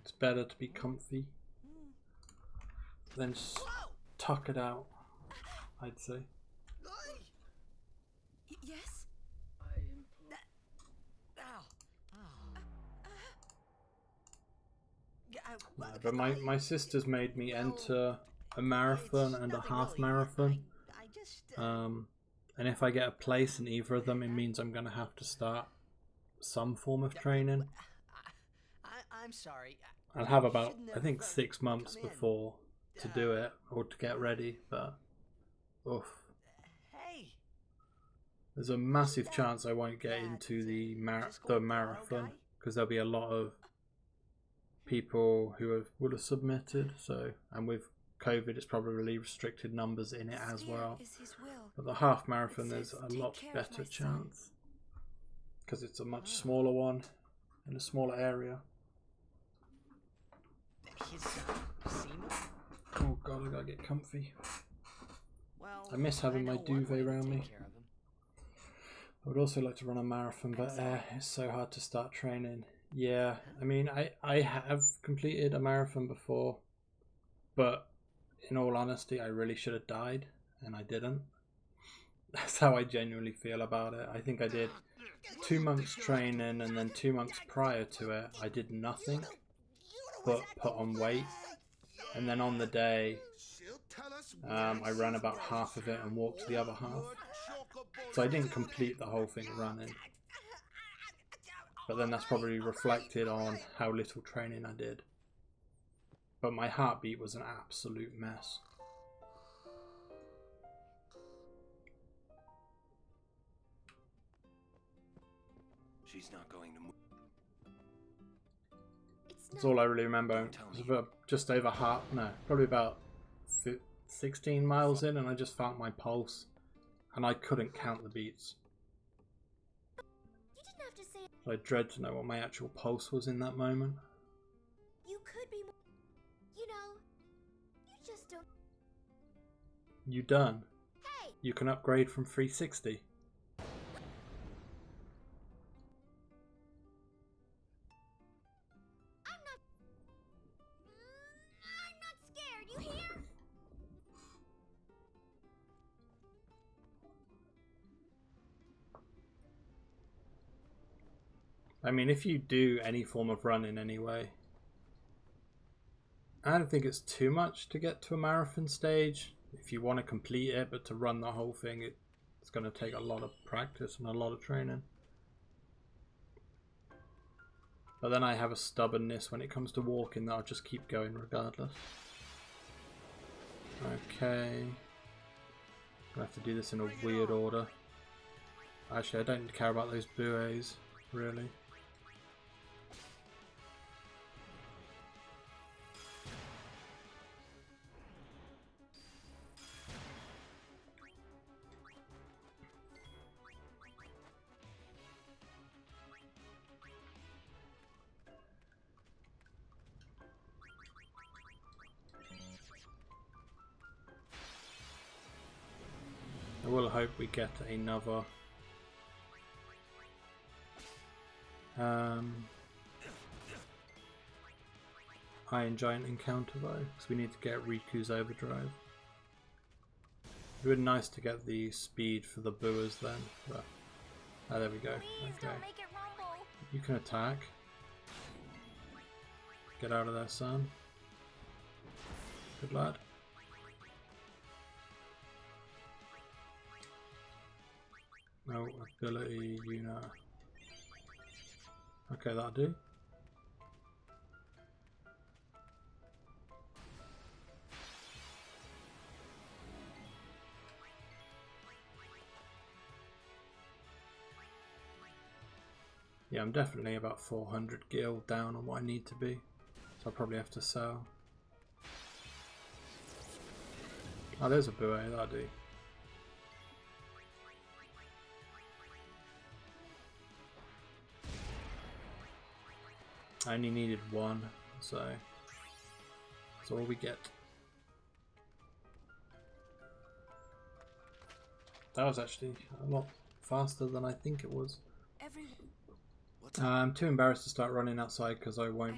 It's better to be comfy than just tuck it out, I'd say. Yes? Yeah, but my sisters made me enter a marathon and a half marathon. And if I get a place in either of them, it means I'm going to have to start some form of training. I'm sorry. I'll have about, I think, 6 months before to do it, or to get ready, but oof. There's a massive chance I won't get into the marathon, because there'll be a lot of people who would have submitted, so, and with COVID it's probably restricted numbers in it as well. But the half marathon there's a lot better chance, because it's a much smaller one in a smaller area. Oh god, I gotta get comfy. I miss having my duvet around me. I would also like to run a marathon, but it's so hard to start training. Yeah, I mean, I have completed a marathon before, but in all honesty, I really should have died, and I didn't. That's how I genuinely feel about it. I think I did 2 months training, and then 2 months prior to it, I did nothing but put on weight. And then on the day, I ran about half of it and walked the other half. So I didn't complete the whole thing running. But then that's probably reflected on how little training I did. But my heartbeat was an absolute mess. She's not going to move. That's all I really remember. It was about just over half, no, probably about 16 miles in, and I just felt my pulse, and I couldn't count the beats. You didn't have to say. I dread to know what my actual pulse was in that moment. You could be more. You know, you just don't. You done? Hey! You can upgrade from 360. I'm not scared, you hear? I mean, if you do any form of running anyway, I don't think it's too much to get to a marathon stage. If you want to complete it, but to run the whole thing, it's going to take a lot of practice and a lot of training. But then I have a stubbornness when it comes to walking that I'll just keep going regardless. Okay. I have to do this in a weird order. Actually, I don't care about those buoys, really. I will hope we get another Iron Giant encounter though, because we need to get Riku's overdrive. It would be nice to get the speed for the Boas then, but Oh, there we go. Okay. You can attack. Get out of there, son. Good lad. No ability unit. Okay, that'll do. Yeah, I'm definitely about 400 gil down on what I need to be, so I'll probably have to sell. Oh, there's a buoy, that'll do. I only needed one, so that's all we get. That was actually a lot faster than I think it was. I'm too embarrassed to start running outside because I would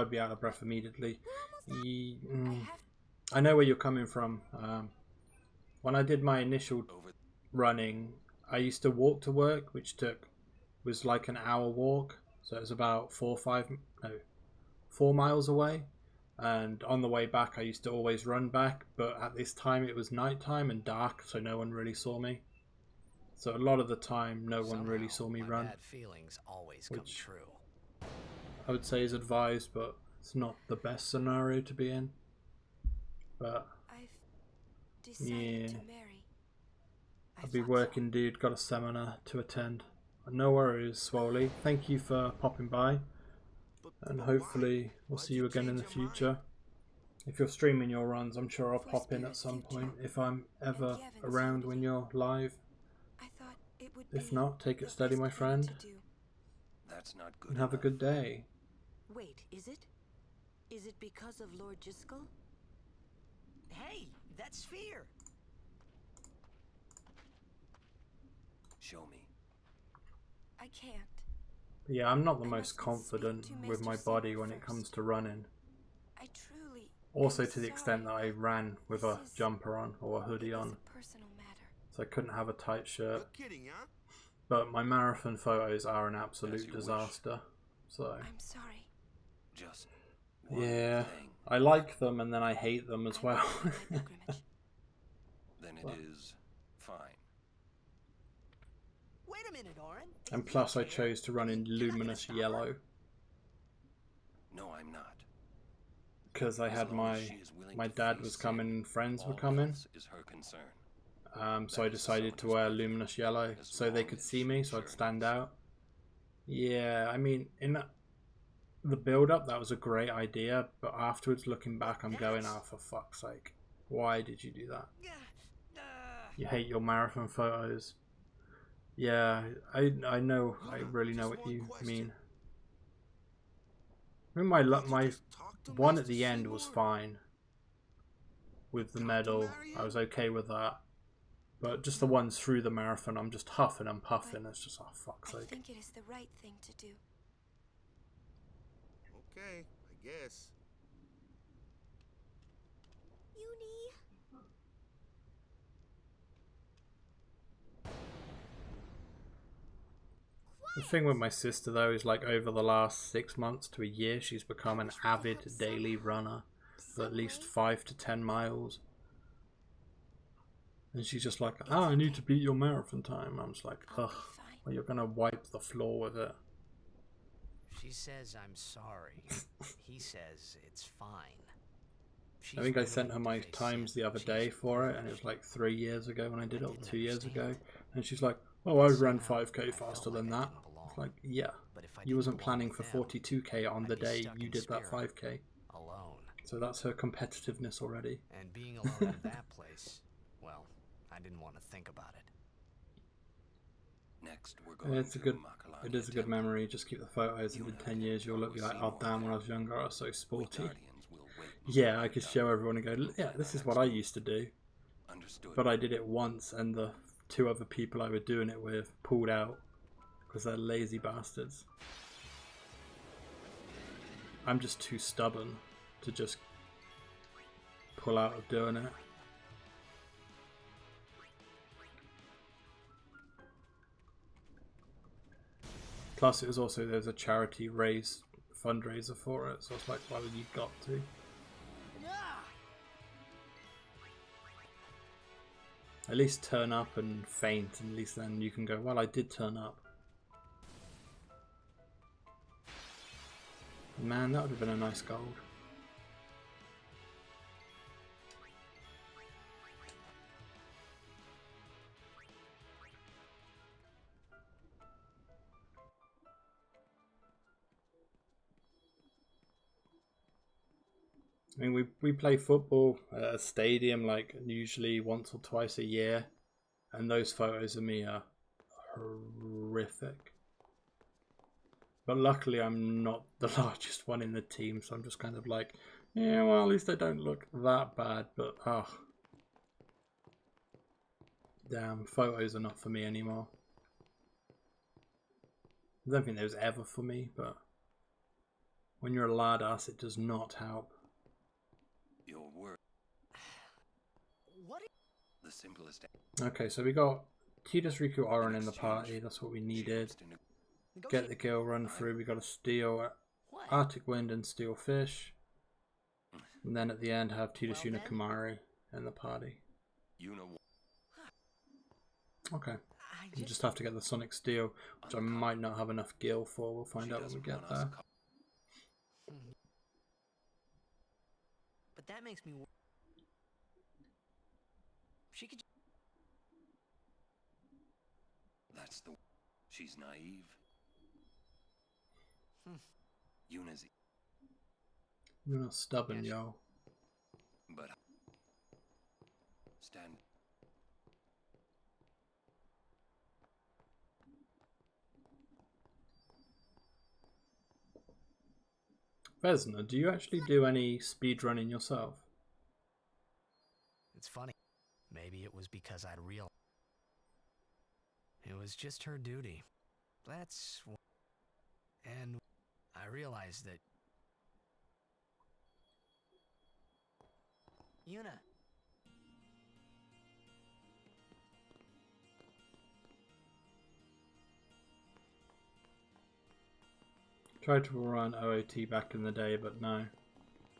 be out of breath immediately. I know where you're coming from. When I did my initial running, I used to walk to work, which was like an hour walk. So it was about 4 miles away. And on the way back, I used to always run back. But at this time, it was nighttime and dark, so no one really saw me. So a lot of the time, no one really saw me run. Bad feelings always come true. I would say is advised, but it's not the best scenario to be in. But yeah, I'll be working, dude. Got a seminar to attend. No worries, Swoley. Thank you for popping by, and hopefully we'll see you again in the future. If you're streaming your runs, I'm sure I'll pop in at some point if I'm ever around when you're live. If not, take it steady, my friend. That's not good. And have a good day. Wait, is it? Is it because of Lord Jiskel? Hey, that sphere! Show me. I can't. Yeah, I'm not the most confident with my body when it comes to running. Also to the extent that I ran with a jumper on or a hoodie on. So I couldn't have a tight shirt. But my marathon photos are an absolute disaster. So I'm sorry. Just yeah, I like them and then I hate them as well. Then it is fine. Wait a minute, Orin. And plus I chose to run in luminous yellow. No, I'm not. Because I had my dad was coming and friends were coming. Is her concern. So I decided to wear luminous yellow so they could see me, so I'd stand out. Yeah, I mean, in the build-up, that was a great idea, but afterwards, looking back, I'm going, oh, for fuck's sake. Why did you do that? You hate your marathon photos. Yeah, I know, I really know what you mean. I mean, my one at the end was fine. With the medal, I was okay with that. But just the ones through the marathon, I'm just huffing and puffing. It's just, oh, fuck's sake. I think it is the right thing to do. Okay, I guess. Uni. The thing with my sister, though, is like over the last 6 months to a year, she's become an avid daily runner for at least 5 to 10 miles. And she's just like, I need to beat your marathon time. I'm just like, ugh, well, you're going to wipe the floor with it. She says I'm sorry. He says it's fine. I think I sent her my times the other day for it, and it was like 3 years ago when I did it, or 2 years ago. And she's like, oh, I ran 5k faster than that. It's like, yeah, you wasn't planning for 42k on the day you did that 5k. So that's her competitiveness already. And being alone in that place, well, I didn't want to think about it. Next, we're going it is a good memory. Just keep the photos, and in 10 years you'll look like, oh damn, when I was younger I was so sporty. Yeah, I could show everyone and go, yeah, this is what I used to do. But I did it once, and the 2 other people I were doing it with pulled out because they're lazy bastards. I'm just too stubborn to just pull out of doing it. Plus, it was also, there's a charity fundraiser for it, so it's like, well, you got to. At least turn up and faint, and at least then you can go, well, I did turn up. Man, that would have been a nice gold. I mean, we play football at a stadium like usually once or twice a year, and those photos of me are horrific. But luckily I'm not the largest one in the team, so I'm just kind of like, yeah, well, at least they don't look that bad, but oh. Damn, photos are not for me anymore. I don't think they was ever for me, but when you're a lad ass, it does not help. Your word. What? The simplest. Okay, so we got Tidus, Riku, Auron in the party. That's what we needed. Get the Gil run through. We got to steal Arctic Wind and steal Fish. And then at the end have Tidus, Yuna, Kimahri in the party. Okay. You just have to get the Sonic Steel, which I might not have enough Gil for. We'll find out when we get there. But that makes me. She could. That's the. She's naive. Yuna's. You're not stubborn, yo. But. Stand. Vesna, do you actually do any speedrunning yourself? It's funny. Maybe it was because I'd realized it was just her duty. That's... And I realized that... Yuna. Tried to run OOT back in the day, but no.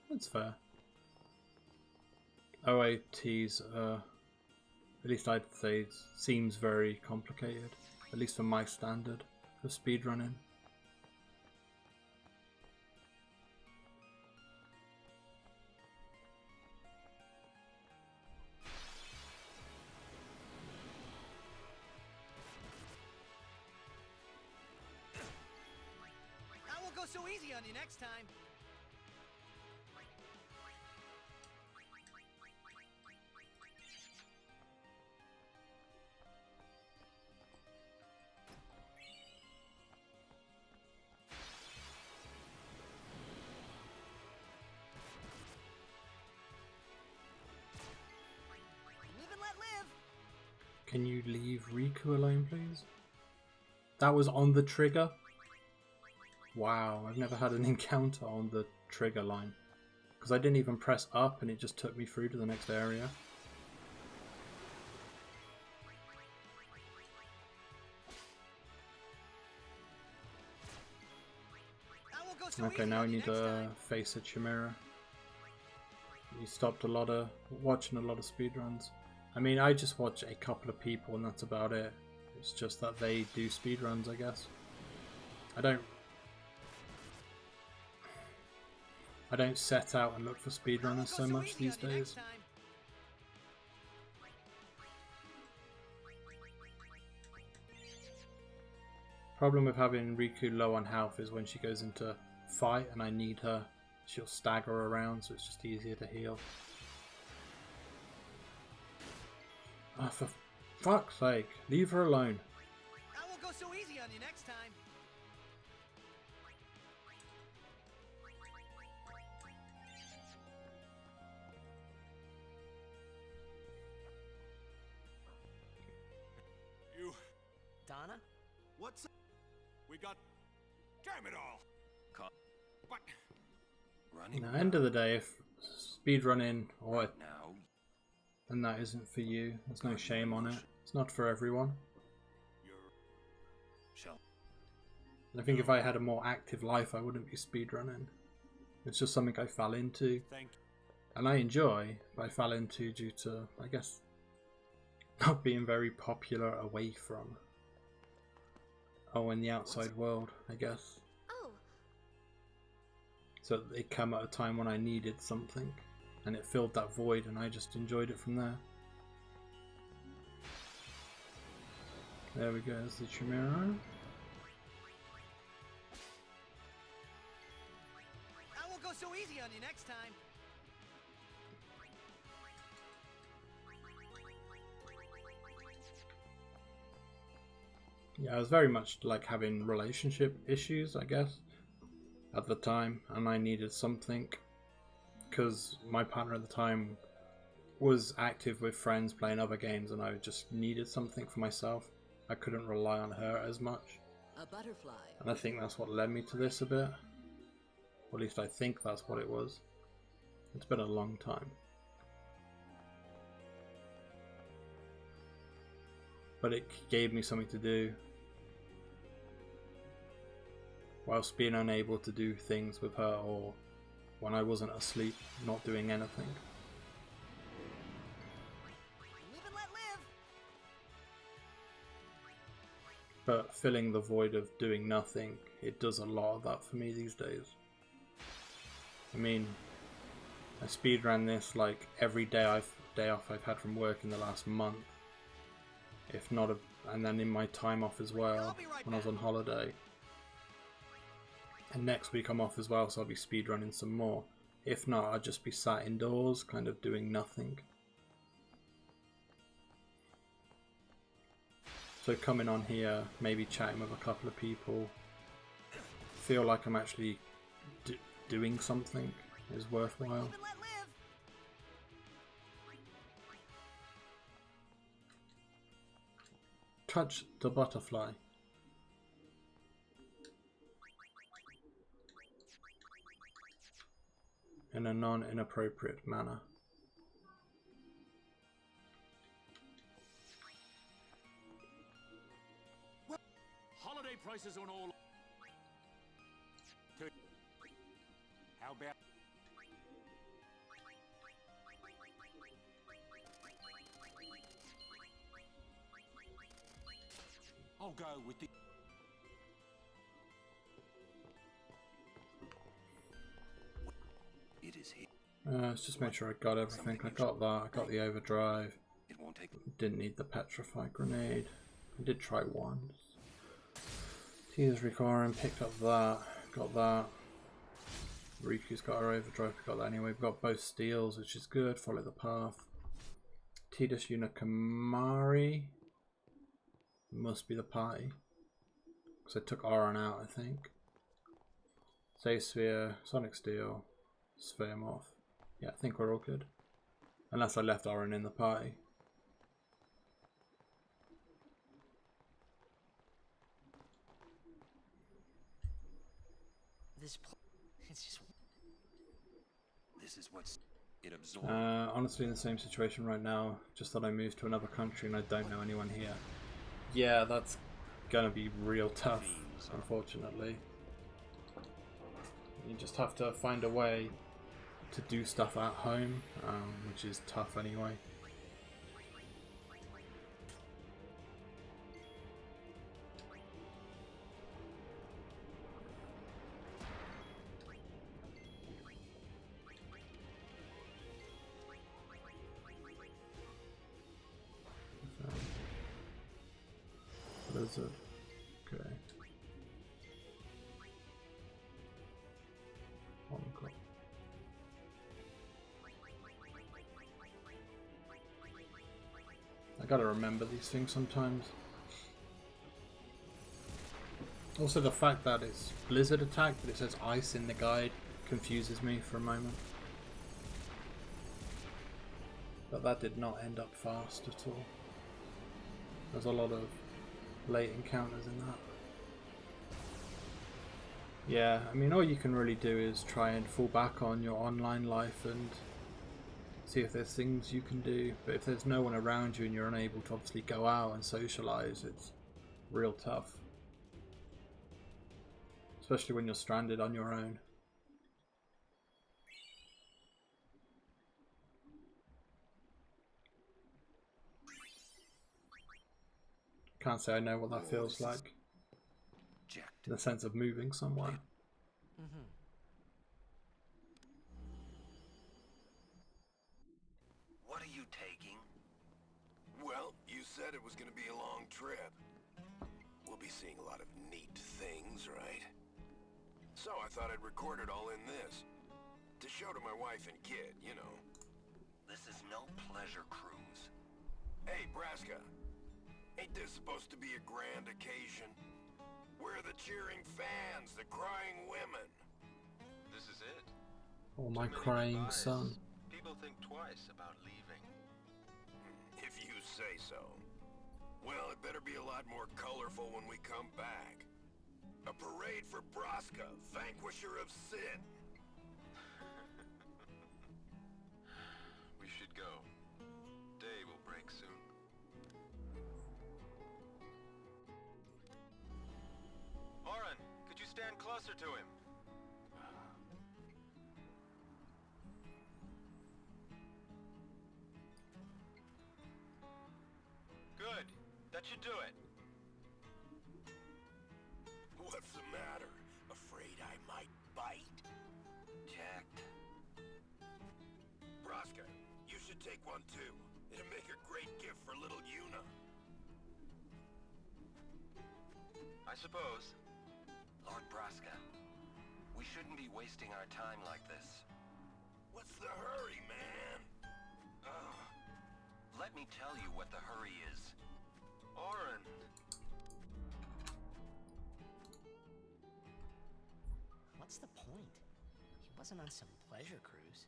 That's fair. OOTs, at least I'd say, seems very complicated. At least for my standard for speedrunning. So easy on you next time. Live and let live. Can you leave Riku alone, please? That was on the trigger? Wow, I've never had an encounter on the trigger line. Because I didn't even press up and it just took me through to the next area. Okay, now I need to face a Chimera. You stopped watching a lot of speedruns. I mean, I just watch a couple of people and that's about it. It's just that they do speedruns, I guess. I don't set out and look for speedrunners so much these days. Problem with having Riku low on health is when she goes into fight and I need her, she'll stagger around, so it's just easier to heal. Oh, for fuck's sake, leave her alone. I won't go so easy on you next time. Donna? What's up? We got... Damn it all! But... You know, end of the day, if speedrunning or and that isn't for you, there's no shame on it. It's not for everyone. I think if I had a more active life, I wouldn't be speedrunning. It's just something I fell into. And I enjoy, but I fell into due to, I guess, not being very popular away from. Oh, in the outside world, I guess. Oh. So it came at a time when I needed something, and it filled that void, and I just enjoyed it from there. There we go, there's the Chimera. I won't go so easy on you next time. Yeah, I was very much like having relationship issues, I guess, at the time, and I needed something, because my partner at the time was active with friends playing other games, and I just needed something for myself. I couldn't rely on her as much, A butterfly. and I think that's what led me to this a bit. Or at least I think that's what it was. It's been a long time. But it gave me something to do, whilst being unable to do things with her, or when I wasn't asleep, not doing anything. Live and let live. But filling the void of doing nothing, it does a lot of that for me these days. I mean, I speedran this like every day off I've had from work in the last month. If not, and then in my time off as well, when I was on holiday. And next week I'm off as well, so I'll be speedrunning some more. If not, I'd just be sat indoors, kind of doing nothing. So coming on here, maybe chatting with a couple of people, feel like I'm actually doing something is worthwhile. Touch the butterfly. In a non-inappropriate manner. Holiday prices on all. How about? I'll go with the. It is here. Let's just make sure I got everything. I got that. I got the overdrive. It won't take. Didn't need the petrify grenade. I did try once. Tears recalling. Picked up that. Got that. Riku's got her overdrive. We got that anyway. We've got both steals, which is good. Follow the path. Tidus Unikamari must be the party, because I took Auron out, I think. Say Sphere, Sonic Steel, Sphere Morph. Yeah, I think we're all good. Unless I left Auron in the party. It's just. This is what's it absorbs. Honestly, in the same situation right now. Just that I moved to another country and I don't know anyone here. Yeah, that's gonna be real tough, unfortunately. You just have to find a way to do stuff at home, which is tough anyway. Blizzard. Okay. Encore. I gotta remember these things sometimes. Also, the fact that it's Blizzard attack, but it says ice in the guide, confuses me for a moment. But that did not end up fast at all. There's a lot of late encounters in that. Yeah, I mean, all you can really do is try and fall back on your online life and see if there's things you can do. But if there's no one around you and you're unable to obviously go out and socialise, it's real tough. especially when you're stranded on your own. Can't say I know what that feels like. In the sense of moving somewhere. What are you taking? Well, you said it was gonna be a long trip. We'll be seeing a lot of neat things, right? So I thought I'd record it all in this. To show to my wife and kid, you know. This is no pleasure cruise. Hey, Braska. Ain't this supposed to be a grand occasion? We're the cheering fans, the crying women. This is it. Oh, my crying son. People think twice about leaving. If you say so. Well, it better be a lot more colorful when we come back. A parade for Braska, vanquisher of sin. We should go. Day will break soon. Oren, could you stand closer to him? Good. That should do it. What's the matter? Afraid I might bite? Jacked. Braska, you should take one too. It'll make a great gift for little Yuna. I suppose. Lord Braska, we shouldn't be wasting our time like this. What's the hurry, man? Let me tell you what the hurry is. Oren. What's the point? He wasn't on some pleasure cruise.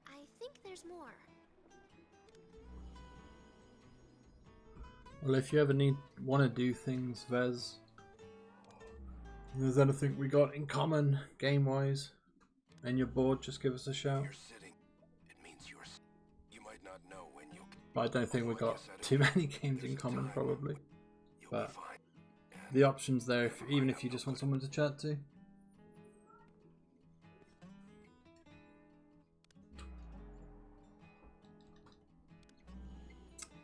I think there's more. Well, if you ever want to do things, Vez, if there's anything we got in common game-wise, and you're bored, just give us a shout. But I don't think we got too many games in common, probably. But the option's there, even if you just want someone to chat to.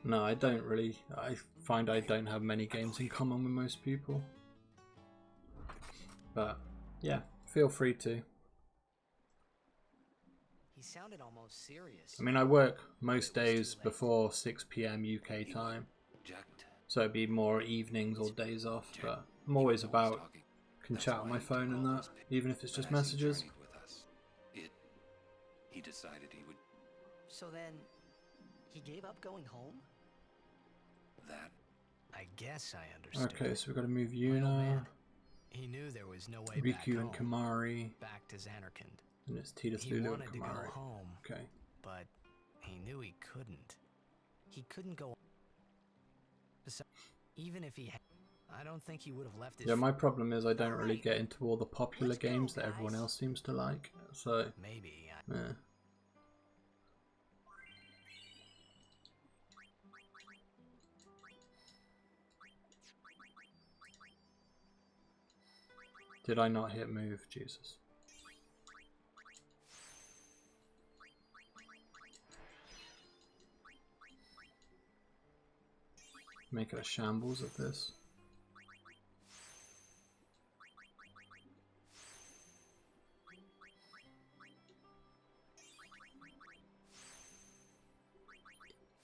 No, I don't really. I find I don't have many games in common with most people. But yeah, feel free to. He sounded almost serious. I mean, I work most days before 6 PM UK time, so it'd be more evenings or days off, but I'm always about, can chat on my phone and that, even if it's just messages. He decided he would. So then, he gave up going home? That. I guess I understood. Okay, so we've got to move Yuna, He knew there was no way Riku and back home, Kamari, back to Xanarkand. and it's Tidus, He Lulu, and wanted to go Kamari. home, Okay. but he knew he couldn't. He couldn't go. Besides, even if he had, I don't think he would have left his. Yeah, my problem is I don't really get into all the popular games that everyone else seems to like, so maybe. Yeah. Did I not hit move? Jesus. Make it a shambles of this.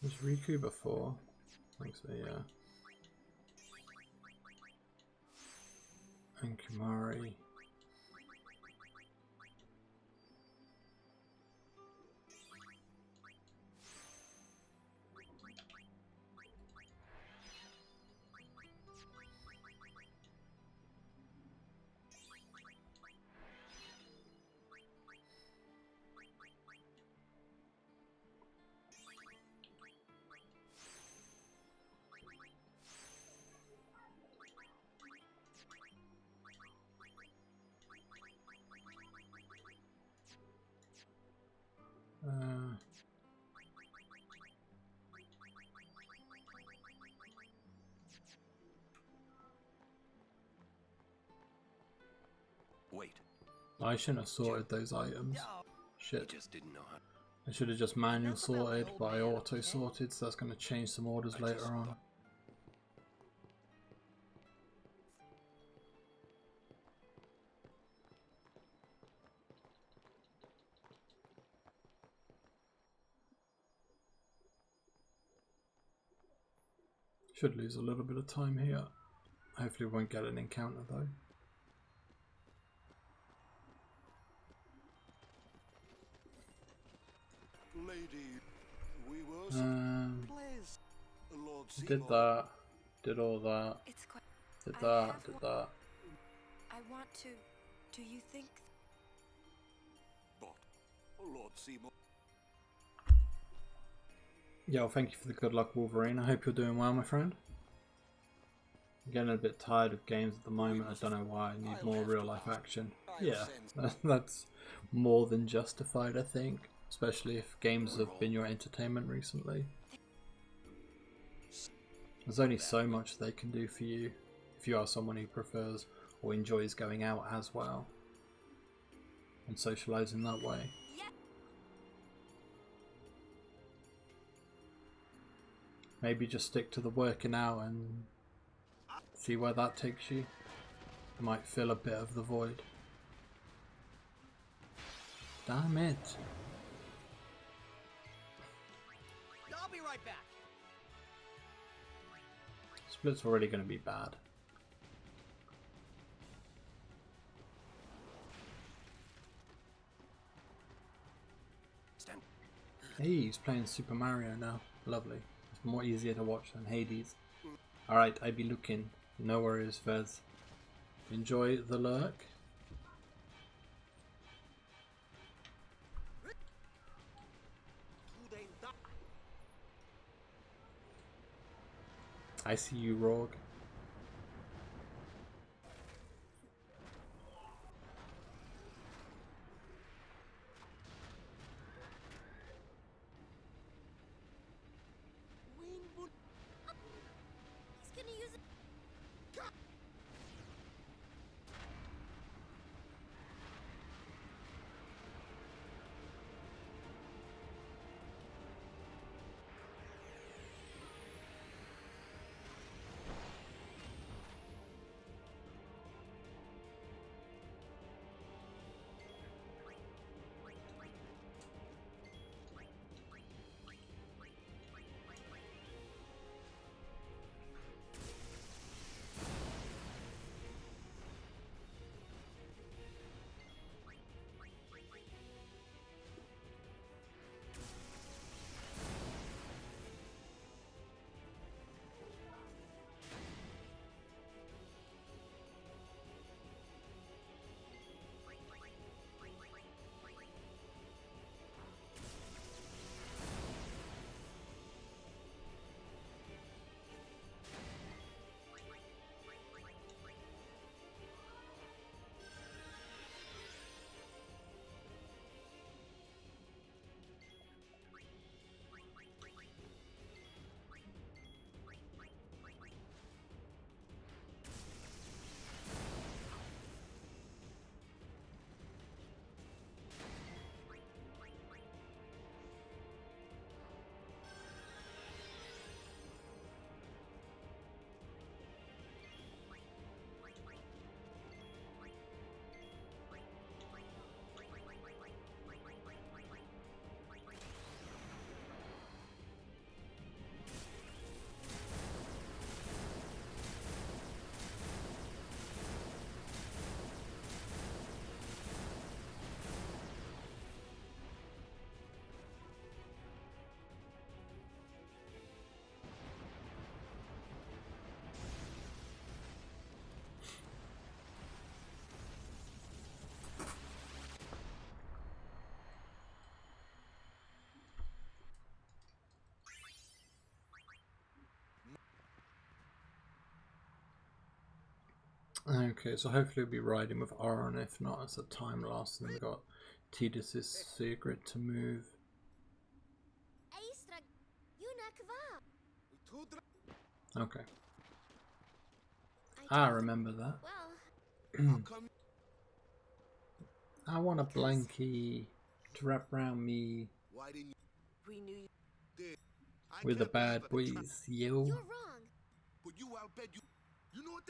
Was Riku before? I think so, yeah. And Kamari. Wait. I shouldn't have sorted those items. Shit. Just didn't know how. I should have just manual sorted, but I auto sorted, so that's going to change some orders later on. Should lose a little bit of time here. Hopefully we won't get an encounter though. Lady, we were did that, did all that, did that, did that. I want to. Do you think? But, Lord Seymour. Yo, thank you for the good luck, Wolverine. I hope you're doing well, my friend. I'm getting a bit tired of games at the moment. I don't know why. I need more real life action. Yeah, that's more than justified, I think. Especially if games have been your entertainment recently. There's only so much they can do for you if you are someone who prefers or enjoys going out as well and socialising that way. Maybe just stick to the working out and see where that takes you. It might fill a bit of the void. Damn it. I'll be right back. Split's already going to be bad. Hey, he's playing Super Mario now. Lovely. It's more easier to watch than Hades. Alright, I be looking. No worries, Fez. Enjoy the lurk. I see you, Rogue. He's gonna use it. Okay, so hopefully we'll be riding with Auron. If not, it's a time loss. And we've got Tidus's secret to move. Okay. I remember that. Well, I want a blankie to wrap around me Why didn't you? We knew you. Did. I with the can't bad believe I boys, yo. You're wrong. But you, I'll bet you. You know what?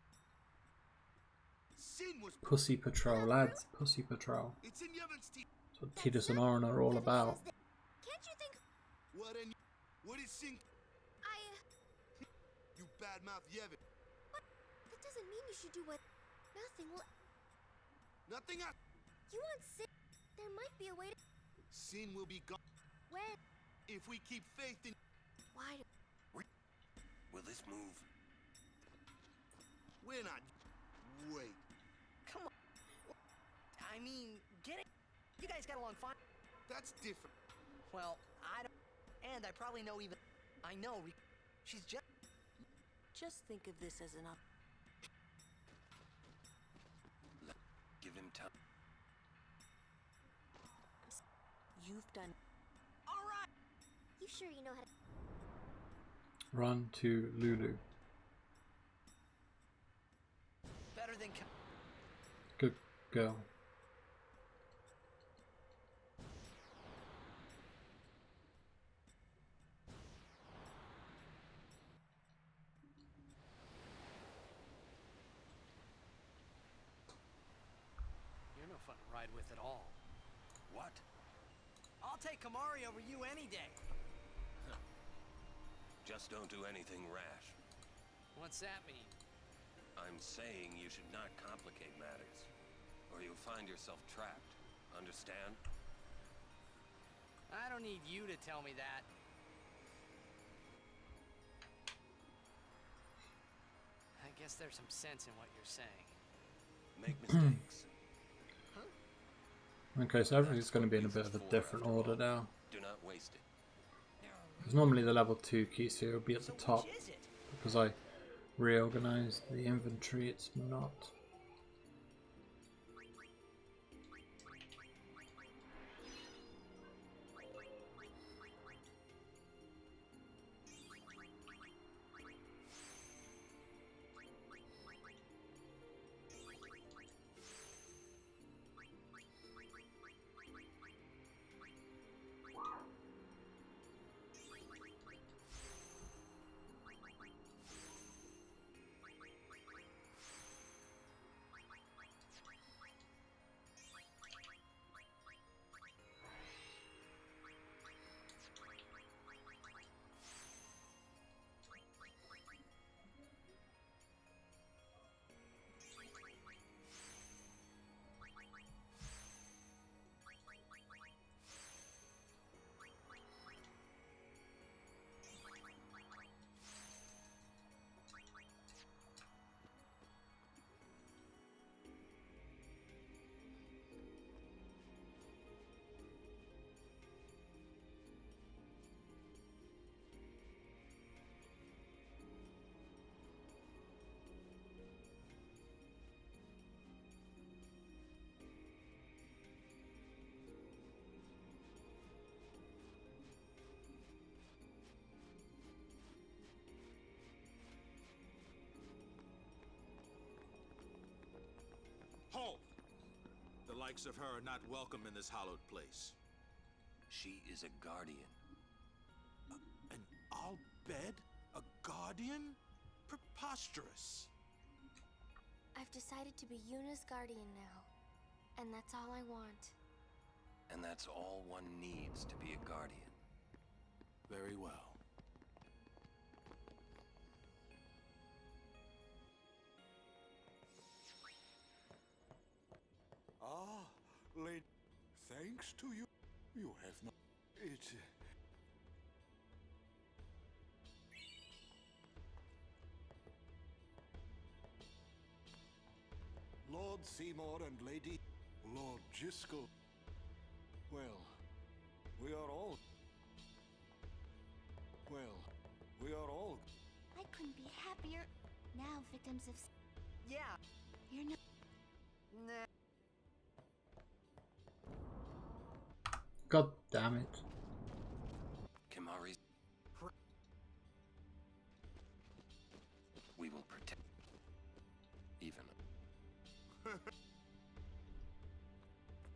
Sin was. Pussy Patrol, lads. Pussy Patrol. It's in Yevon's teeth. That's what Tidus and Auron are all about. Can't you think? What and what is Sin? You badmouth Yevon. What? That doesn't mean you should do what? Nothing will. Nothing else. You want sin? There might be a way to. Sin will be gone. When? If we keep faith in. Why? Will this move? We're not. Wait. Come on. I mean, get it. You guys got along fine. That's different. Well, I don't. And I probably know even. I know. She's just. Just think of this as an up. Give him time. You've done. All right. You sure you know how to? Run to Lulu. Better than. Good girl. You're no fun to ride with at all. What? I'll take Kamari over you any day. Just don't do anything rash. What's that mean? I'm saying you should not complicate matters, or you'll find yourself trapped. Understand? I don't need you to tell me that. I guess there's some sense in what you're saying. Make mistakes. Okay, so everything's going to be in a bit of a different order now. Do not waste it. Because normally the level 2 keys here will be at the top. Because I reorganized the inventory, it's not. Halt! The likes of her are not welcome in this hallowed place. She is a guardian. An Al Bhed? A guardian? Preposterous. I've decided to be Yuna's guardian now. And that's all I want. And that's all one needs to be a guardian. Very well. Ah, lady, thanks to you, you have not. It. Lord Seymour and Lady Lord Jyscal. Well, we are all. Well, we are all. I couldn't be happier. Now, victims of. Yeah. You're not. Nah. God damn it. Kimahri's. We will protect. Even.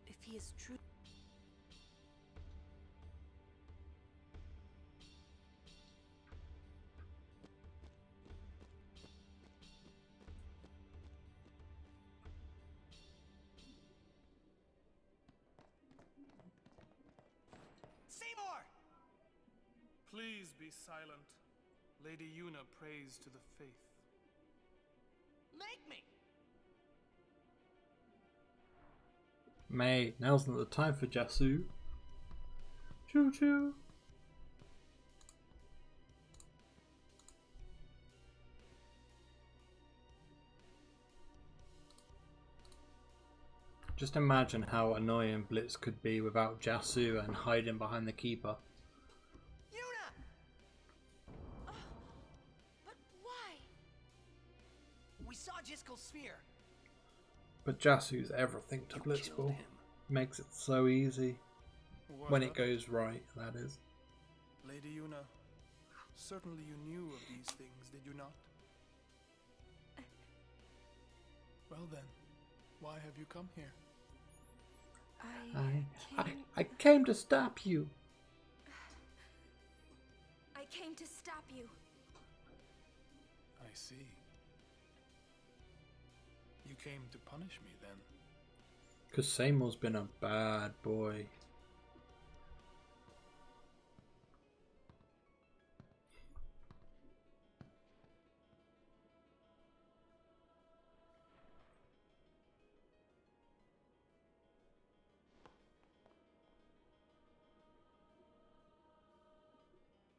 If he is true. Seymour! Please be silent. Lady Yuna prays to the faith. Make me! Mate, now's not the time for Jasu. Choo choo. Just imagine how annoying Blitz could be without Jasu and hiding behind the keeper. But why? We saw Jiskel's sphere. But Jasu's everything to Blitzball. Makes it so easy. When it goes right, that is. Lady Yuna, certainly you knew of these things, did you not? Well then, why have you come here? I came to stop you. I came to stop you. I see. You came to punish me then. Because Seymour's been a bad boy.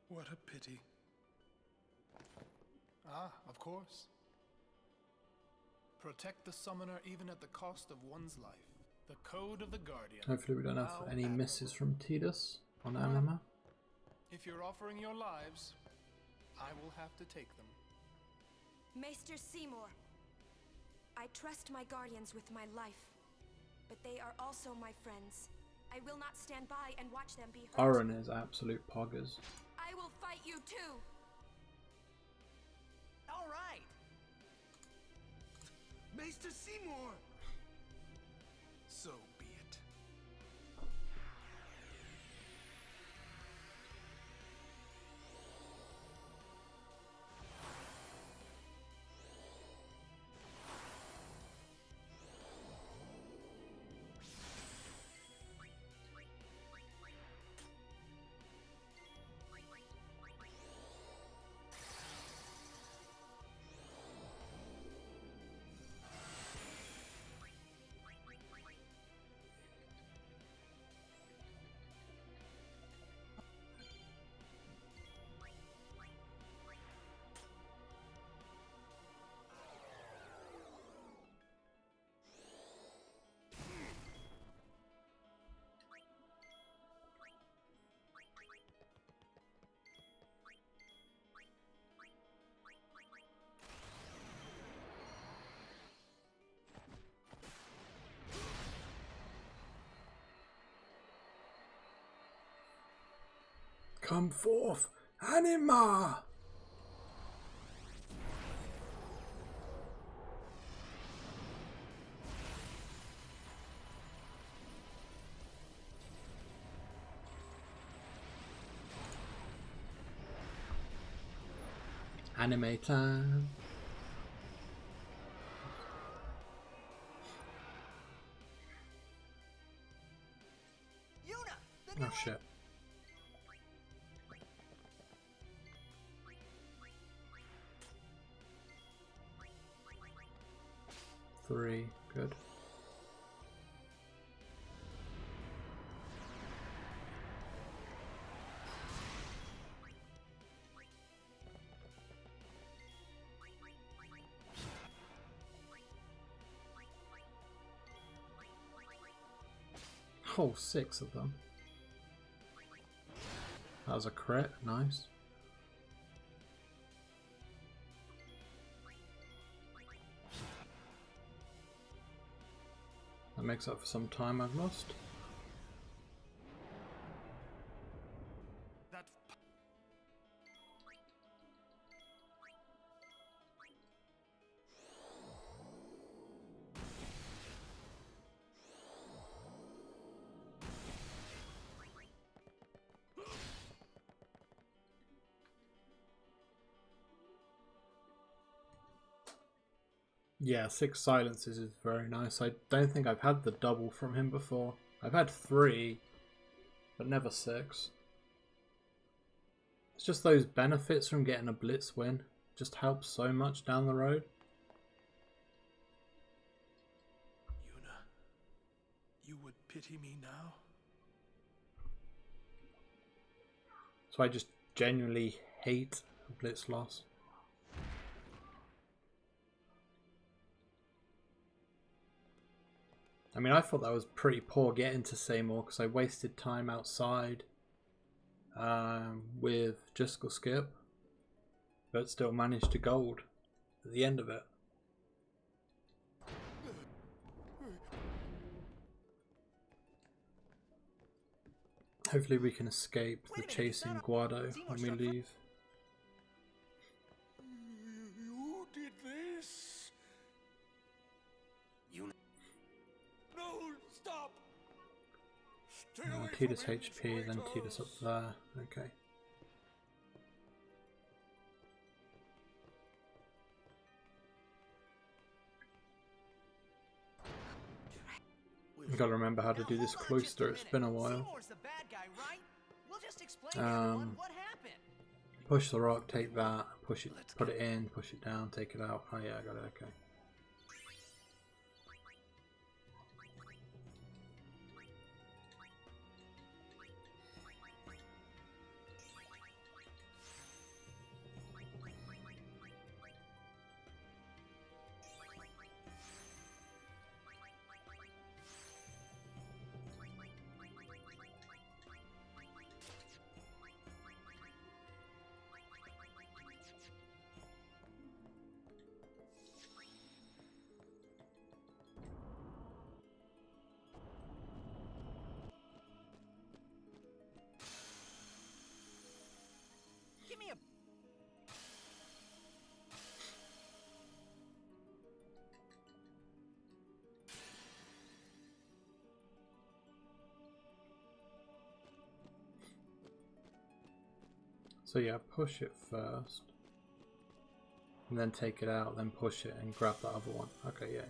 What a pity. Ah, of course. Protect the summoner even at the cost of one's life. The Code of the Guardian. Hopefully we don't have any misses from Tidus on Anima. If you're offering your lives, I will have to take them. Maester Seymour, I trust my guardians with my life, but they are also my friends. I will not stand by and watch them be hurt. Oren is absolute poggers. I will fight you too. All right. Maester Seymour! So be it. Come forth, Anima! Anime time. Yuna! Oh shit. Three, good. Oh, 6 of them. That was a crit, nice. That makes up for some time I've lost. That 3, Yeah, 6 silences is very nice. I don't think I've had the double from him before. I've had 3, but never 6. It's just those benefits from getting a blitz win. Just helps so much down the road. Yuna, you would pity me now? So I just genuinely hate a blitz loss. I mean, I thought that was pretty poor getting to Seymour because I wasted time outside with Jiskel Skip, but still managed to gold at the end of it. Hopefully we can escape the chasing Guado when we leave. You did this? No, stop! Stay away from Tidus him, HP, then Tidus up there. Okay. I've got to remember how to do this cloister, it's been a while. Push the rock, take that, push it, put it in, push it down, take it out. Oh yeah, I got it, okay. Give me a... So yeah, push it first. And then take it out, then push it and grab the other one. Okay, yeah, yeah.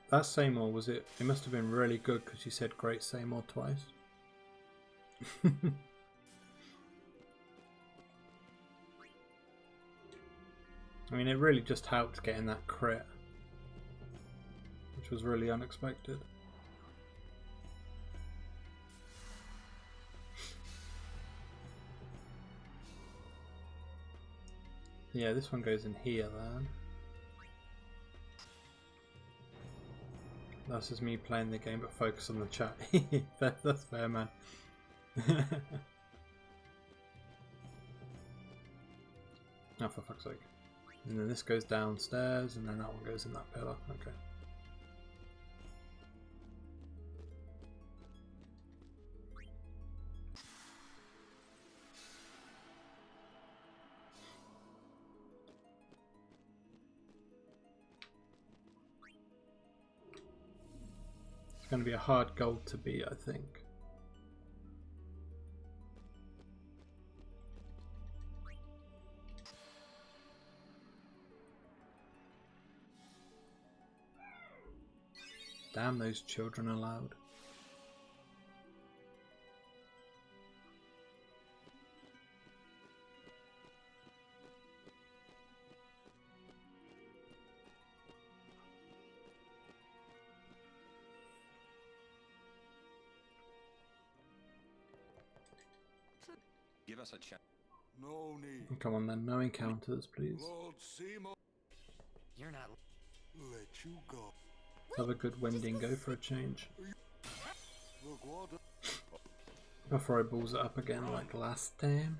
That Seymour, was it? It must have been really good because you said great Seymour twice. I mean, it really just helped getting that crit, which was really unexpected. Yeah, this one goes in here then. That's just me playing the game but focus on the chat. That's fair, man. Oh, for fuck's sake. And then this goes downstairs and then that one goes in that pillar. Okay. It's going to be a hard goal to beat, I think. Damn, those children are loud. Give us a chance. No need. Come on then, no encounters, please. Lord Seymour. You're not... Let you go. Have a good Wendigo for a change. Look what... Before I balls it up again like last time.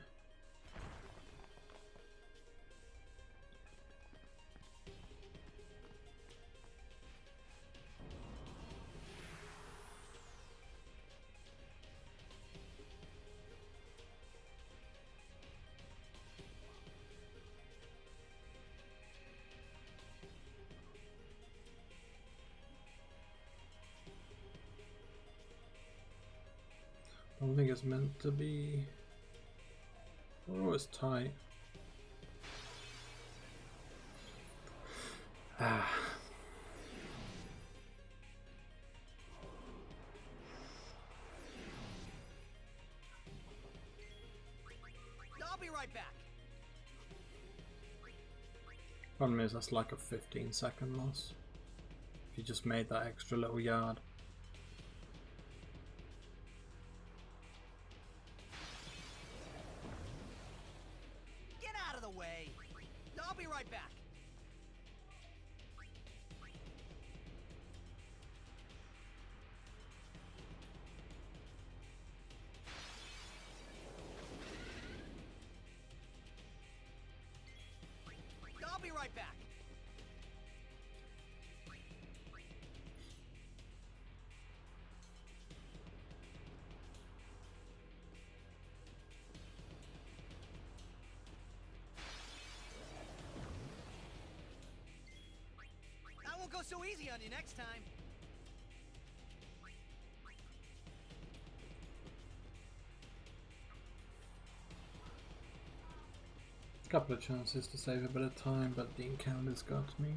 always meant to be. Always tight. Ah. I'll be right back. Problem is, that's like a 15-second loss. If you just made that extra little yard. Get out of the way. I'll be right back. I'll be right back. I won't go so easy on you next time. Couple of chances to save a bit of time, but the encounters got me.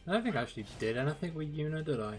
I don't think I actually did anything with Yuna, did I?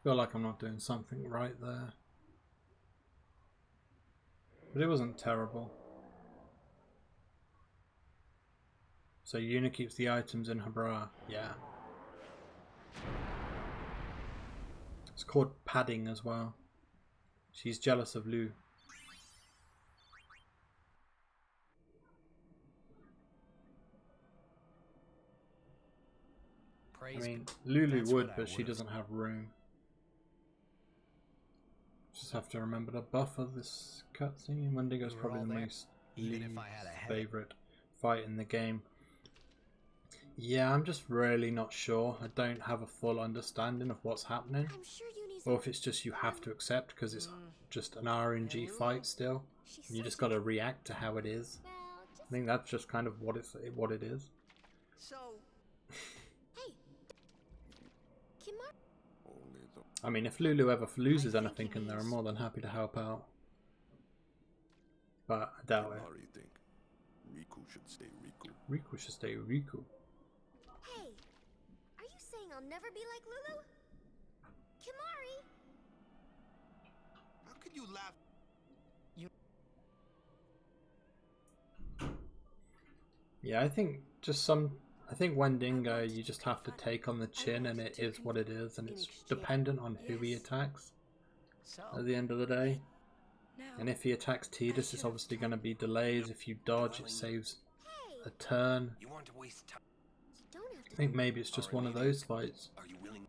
Feel like I'm not doing something right there. But it wasn't terrible. So Yuna keeps the items in her bra. Yeah. It's called padding as well. She's jealous of Lu. I mean, Lulu would, but she doesn't have room. Just have to remember to buffer this cutscene. Wendigo's probably the most favourite fight in the game. Yeah, I'm just really not sure. I don't have a full understanding of what's happening. Or if it's just you have to accept because it's just an RNG fight still. And you just got to react to how it is. I think that's just kind of what it is. So, I mean, if Lulu ever loses anything in there, I'm more than happy to help out. But I doubt it. Think Riku should stay Riku. Riku should stay Riku. Hey, are you saying I'll never be like Lulu? Kimari! How could you laugh? Yeah, I think Wendigo, you just have to take on the chin, and it is what it is, and it's dependent on who he attacks at the end of the day. And if he attacks Tidus, it's obviously going to be delays. If you dodge, it saves a turn. You want to waste time? I think maybe it's just one of those fights. Are you willing?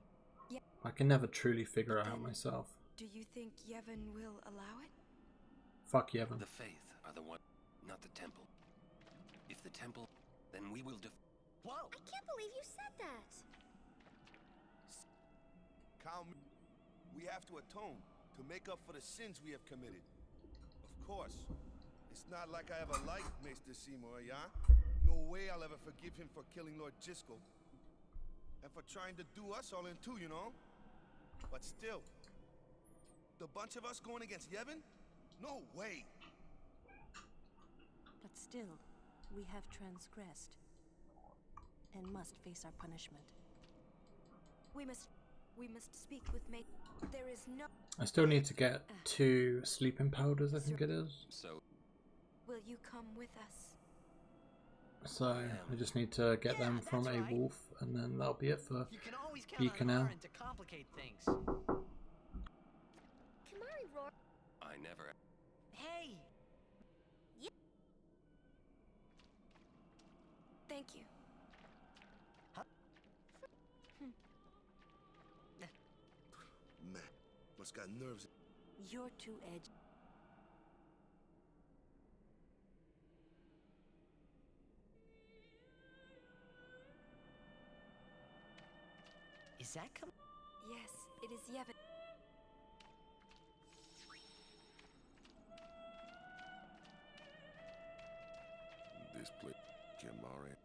I can never truly figure it out myself. Do you think Yevon will allow it? Fuck Yevon. The Faith are the one, not the Temple. If the Temple, then we will Whoa! I can't believe you said that! Calm. We have to atone, to make up for the sins we have committed. Of course. It's not like I ever liked Maester Seymour, yeah? No way I'll ever forgive him for killing Lord Jyscal. And for trying to do us all in two, you know? But still, the bunch of us going against Yevon? No way! But still, we have transgressed and must face our punishment. We must speak with Mate. There is no. I still need to get 2 sleeping powders, I think it is. So, will you come with us? So I just need to get them from a wolf, and then that'll be it for Beacon to complicate things. Kimahri roar. I never. Hey. Yep. Thank you. Man, must got nerves. You're too edgy. Is that Yes, it is Yevon. This place, Kimahri.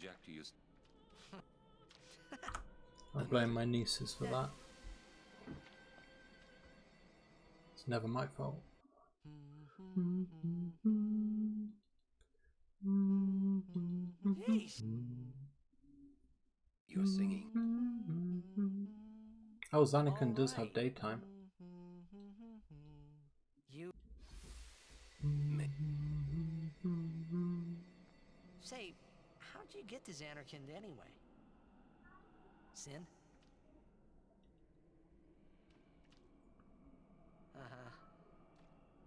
Jack, do you? I blame my nieces for that. It's never my fault. You're singing. Oh, Zanarkand does have daytime. You. Say, how'd you get to Zanarkand anyway? Sin? Uh-huh.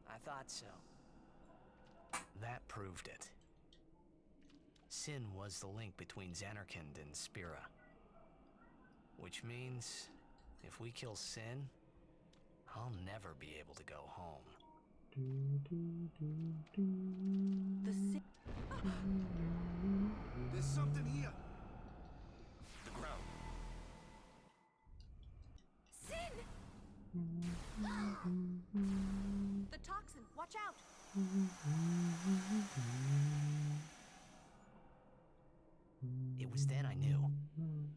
I thought so. That proved it. Sin was the link between Zanarkand and Spira. Which means, if we kill Sin, I'll never be able to go home. There's something here. The ground. Sin! The toxin, watch out! It was then I knew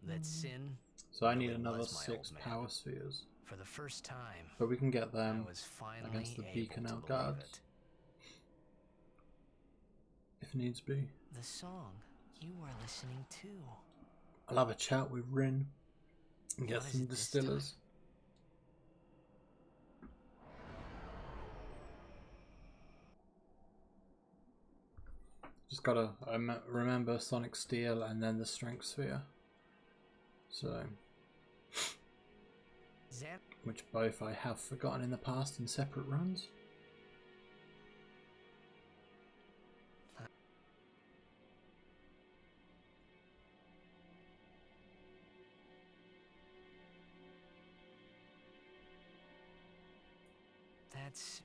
that Sin. So I need really another was my 6 old man. power spheres. For the first time, But we can get them I was finally against the able Beacon to out believe guards. it. If needs be. The song you were listening to. I'll have a chat with Rin and get What is some it this distillers. Just gotta remember Sonic Steel and then the Strength Sphere. So, which both I have forgotten in the past in separate runs. That's...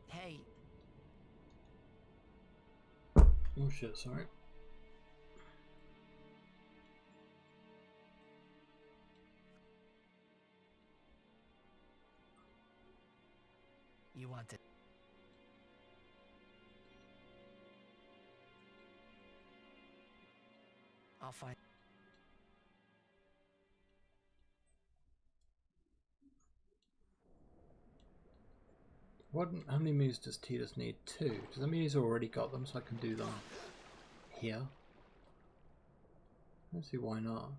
Hey. Oh shit, sorry. You want to... I'll find... How many moves does Tidus need? 2. Does that mean he's already got them, so I can do them here? Let's see why not.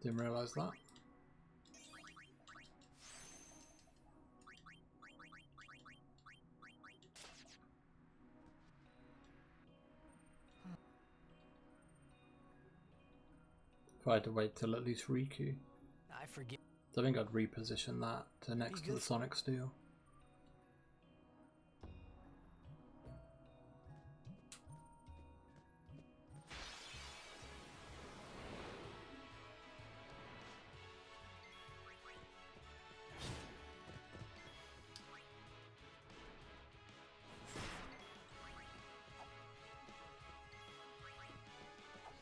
Didn't realize that. If I had to wait till at least Riku. I forget. I think I'd reposition that to next to the Sonic Steel.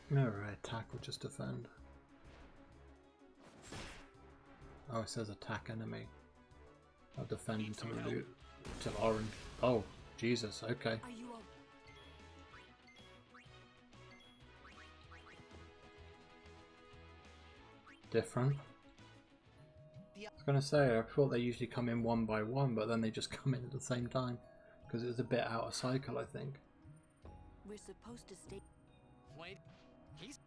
Alright, attack or just defend. Oh, it says attack enemy. I'll defend until loot till orange. Oh, Jesus, okay. Are you Different. I was gonna say, I thought they usually come in one by one, but then they just come in at the same time. Because it's a bit out of cycle, I think. We're supposed to stay. Wait, he's.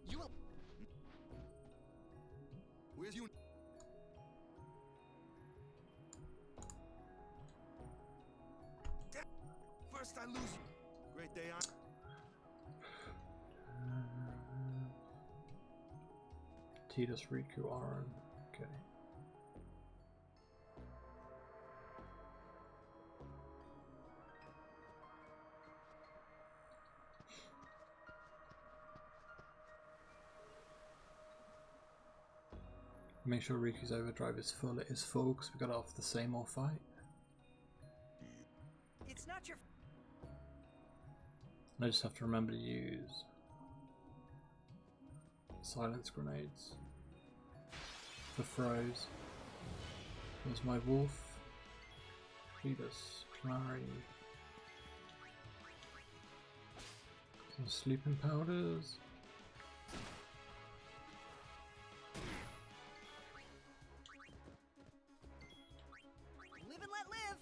You will. Where's you? First I lose you. Great day on. Tidus, Riku, Aron. Okay. Make sure Riku's overdrive is full. It is full because we got it off the Seymour fight. It's not your. I just have to remember to use silence grenades for throws. There's my wolf. Tidus, Clary. Some sleeping powders. Live and let live.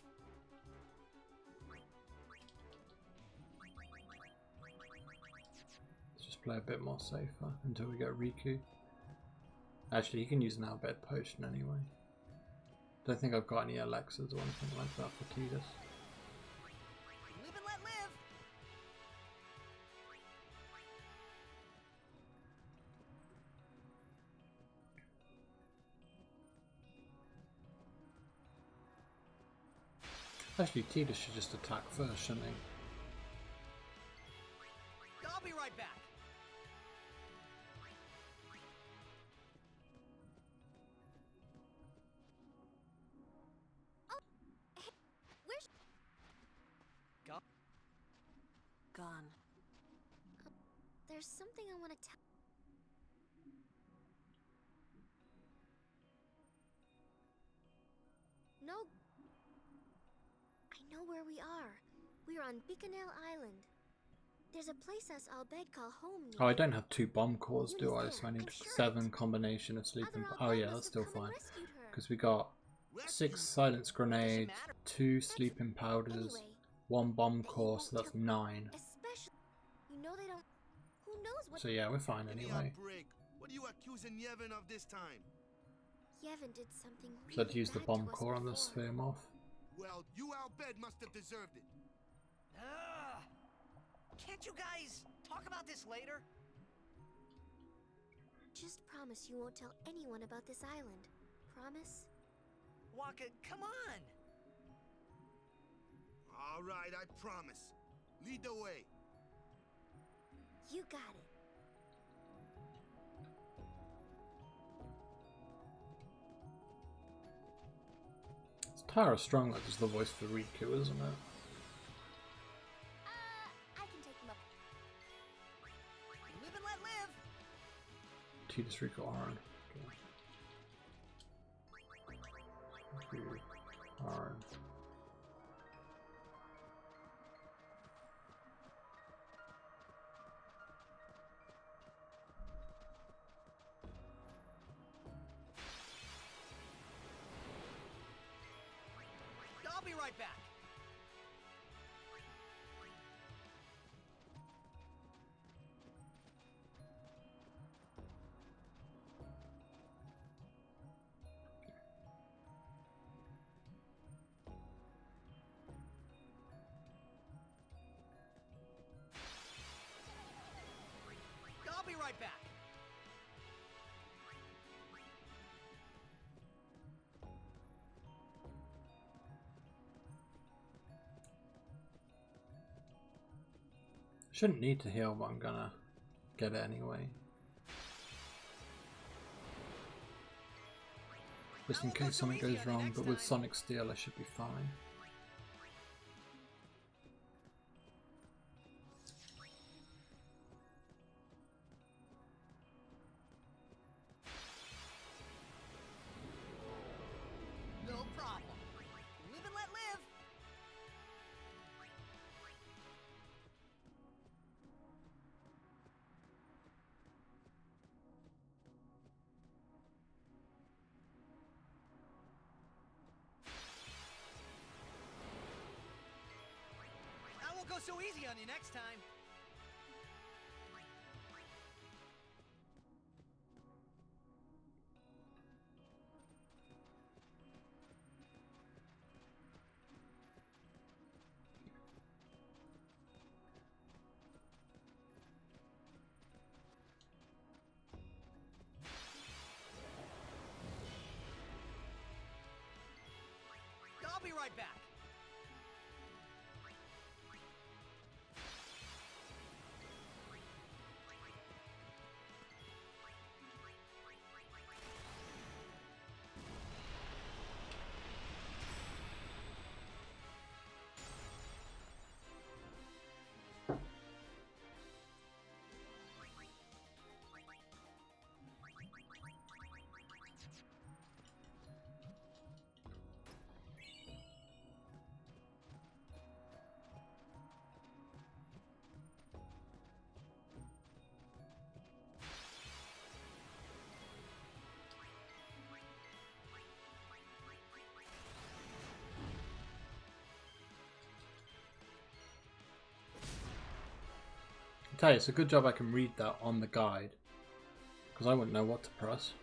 Let's just play a bit more safer until we get Riku. Actually, you can use an Outbed potion anyway. Don't think I've got any Alexas or anything like that for Tidus. Live and let live. Actually, Tidus should just attack first, shouldn't he? I'll be right back. Where's Gone. There's something I want to tell. No. I know where we are. We're on Bikanel Island. There's a place us Albed call home near. Oh, I don't have 2 bomb cores, do I? So I need 7 combination of sleeping. Oh yeah, that's still fine. Because we got 6 silence grenades, 2 sleeping powders, 1 bomb core, so that's 9. Especially, you know they don't. Who knows what? So yeah, we're fine anyway. What are you accusing Yevon of this time? Yevon did something really So I'd use the bad bomb to us core on the before. sphere morph. Well, you Albed must have deserved it. Can't you guys talk about this later? Just promise you won't tell anyone about this island. Promise? Waka, come on. All right, I promise. Lead the way. You got it. It's Tara Strong that does the voice for Riku, isn't it? I can take them up. Live and let live. Tidus, Riku, Aron. Okay. Riku, Aron. right back. I'll be right back. Shouldn't need to heal, but I'm gonna get it anyway. Just in case something goes wrong, but with Sonic Steel I should be fine. No problem. Live and let live. I won't go so easy on you next time. I'll be right back. I tell you, it's a good job I can read that on the guide, because I wouldn't know what to press.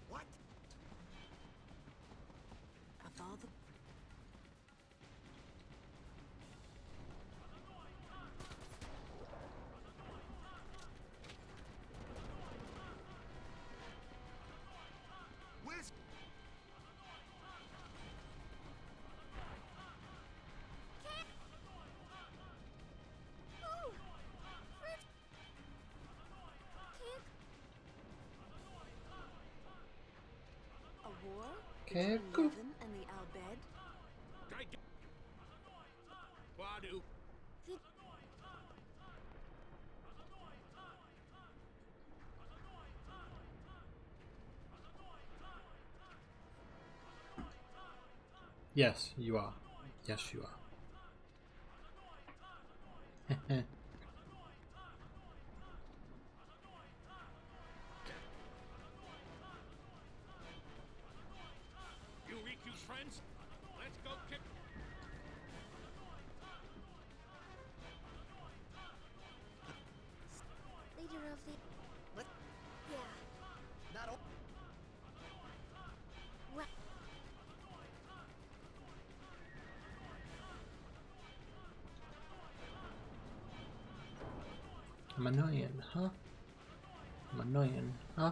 What? Of all the... Where's... A war? Okay, Between cool. Yevon and the Al Bhed? Wadu. Yes, you are. Yes, you are. You Riku's friends? Let's go kick. Leader of the... What? Yeah. Not all... Well... I'm annoying, huh? I'm annoying, huh?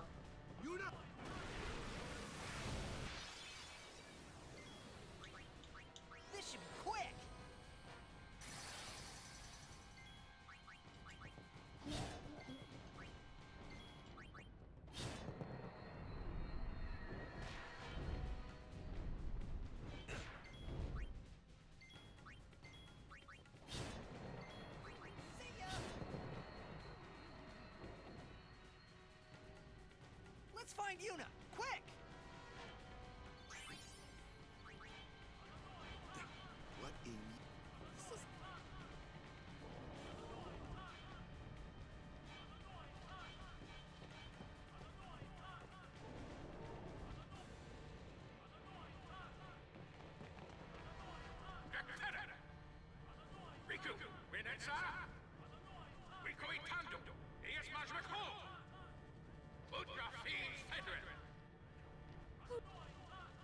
This should be quick. See ya. Let's find Yuna, quick!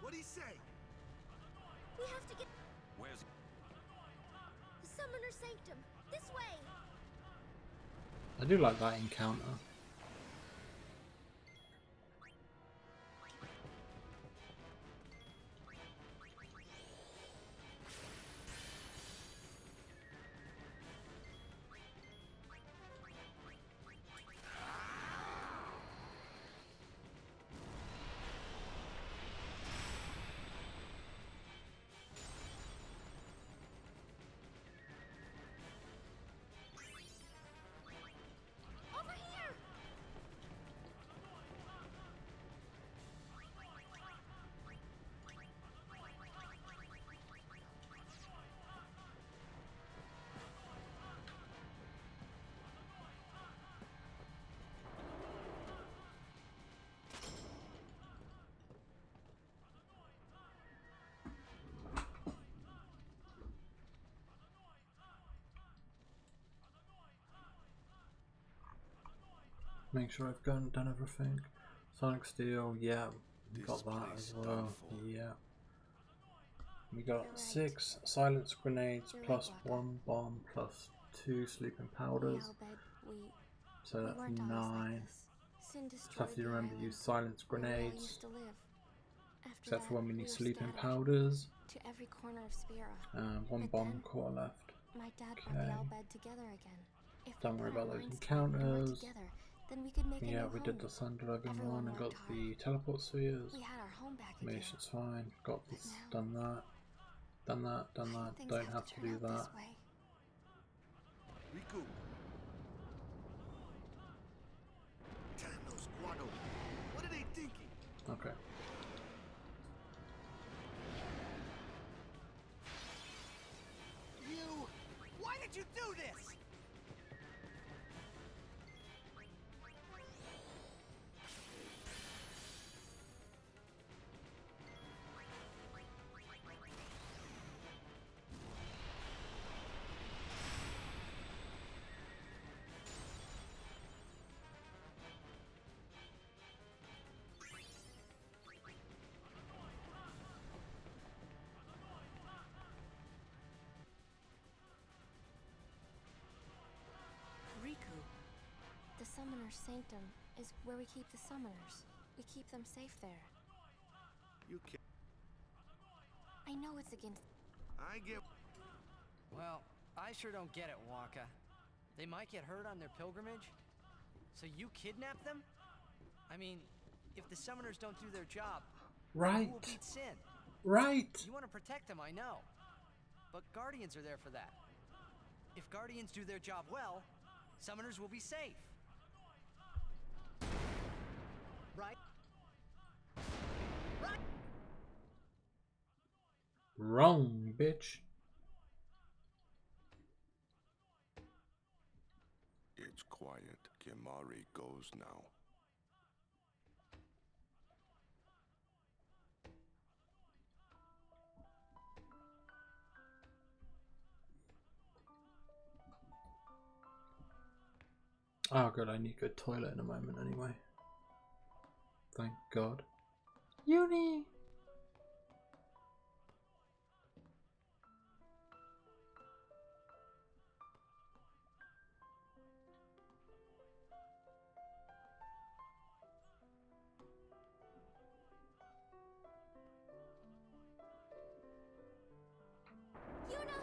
What'd he say? We have to get Where's... the Summoner Sanctum. This way. I do like that encounter. Over here. Make sure I've done everything. Sonic Steel, yeah, we got that as well. Yeah. We got 6 silence grenades plus 1 bomb plus 2 sleeping powders. So that's 9. Just have to remember to use silence grenades. Except for when we need sleeping powders. To every corner of Spira. 1 bomb core left. My dad brought the Albed together again. If Don't we worry put our about those minds to it and work encounters. together, then we could make a Yeah, new we did home. the Sun Dragon Everyone one and got worked the teleport spheres. We had our home back again. Mission's fine. Got this, done that. Done that, done that. Things Don't have to turn do out that. this way. Riku. Tanos, Guado. What are they thinking? Okay. You... Why did you do this? Riku. The Summoner Sanctum is where we keep the summoners. We keep them safe there. You can't. I know it's against. I get. Well, I sure don't get it, Waka. They might get hurt on their pilgrimage? So you kidnap them? I mean, if the summoners don't do their job, Right. who will beat Sin? Right. You want to protect them, I know. But Guardians are there for that. If Guardians do their job well, summoners will be safe. Right? Right? Wrong, bitch. It's quiet. Kimahri goes now. Oh good, I need to go toilet in a moment anyway. Thank God. Uni! Yuna!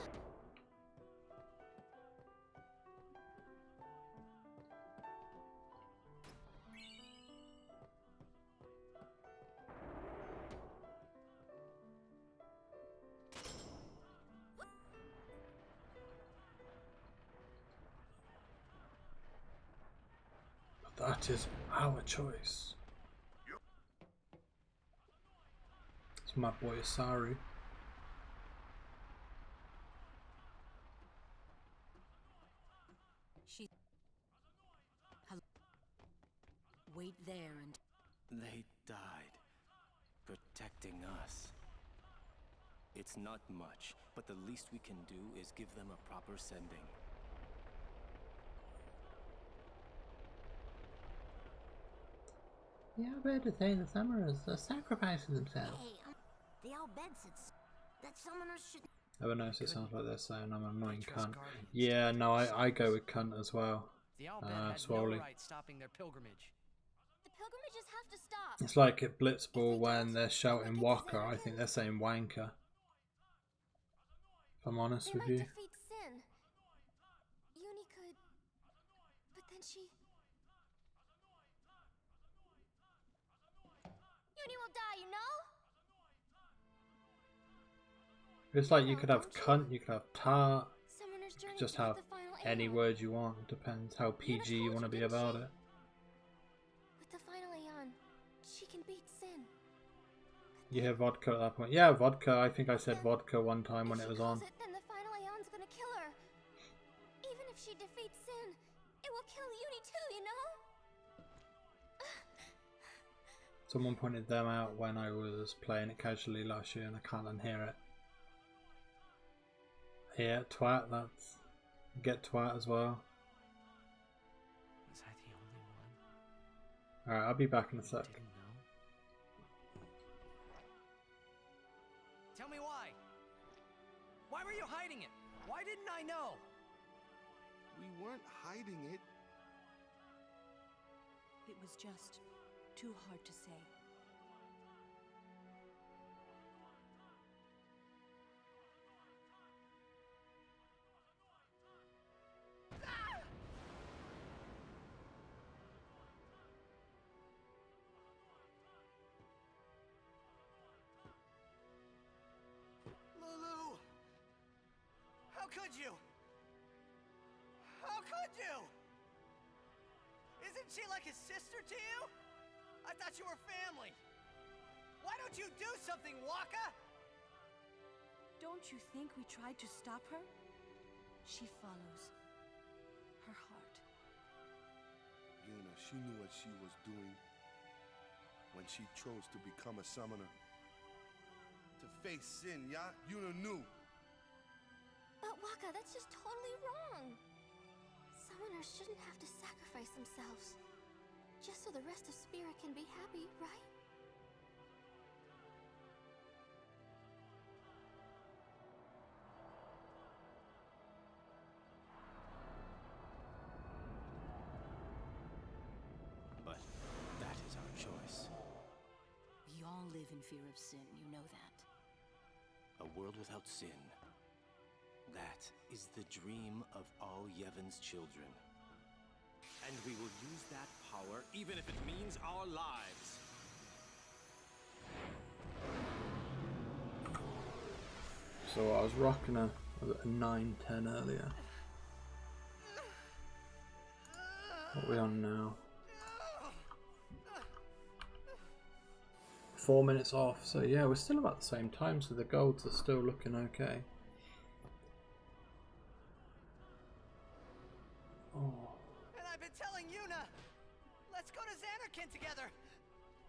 That is our choice. It's my boy Saru. She... Hello. Wait there and... They died, protecting us. It's not much, but the least we can do is give them a proper sending. Yeah, I better say the summoners are sacrificing themselves. Hey, the old bed sits. That summoners should. Everyone knows it sounds like they're saying I'm an annoying cunt. Yeah, no, I go with cunt as well. The Al Bhed had Swoley. no right stopping their pilgrimage. The pilgrimages have to stop. It's like at Blitzball when they're shouting Waka, I think they're saying wanker. If I'm honest with you. Defeat Sin. Uni could, but then she. Uni will die, you know. It's like you could have cunt, you could have tart, Summoner's you journey could just to have the final any Aeon. word you want. It depends how PG you want to be about it. With the final Aeon, she can beat Sin. You hear vodka at that point. Yeah, vodka. I think I said vodka one time when it was on. Then the final Aeon's gonna kill her. Even if she defeats Sin, it will kill Uni too, you know? Someone pointed them out when I was playing it casually last year and I can't unhear it. Yeah, twat, that's... Get twat as well. Was I the only one? Alright, I'll be back in a sec. Didn't know? Tell me why. Why were you hiding it? Why didn't I know? We weren't hiding it. It was just too hard to say. Lulu! How could you? How could you? Isn't she like a sister to you? I thought you were family. Why don't you do something, Waka? Don't you think we tried to stop her? She follows her heart. Yuna, she knew what she was doing when she chose to become a summoner. To face Sin, yeah? Yuna knew. But Waka, that's just totally wrong. Summoners shouldn't have to sacrifice themselves. Just so the rest of Spirit can be happy, right? But that is our choice. We all live in fear of sin, you know that. A world without sin. That is the dream of all Yevon's children. And we will use that power even if it means our lives. So I was rocking a 9-10 earlier. What are we on now? 4 minutes off, so yeah, we're still about the same time, so the golds are still looking okay. Oh. And I've been telling Yuna, let's go to Xanarkand together.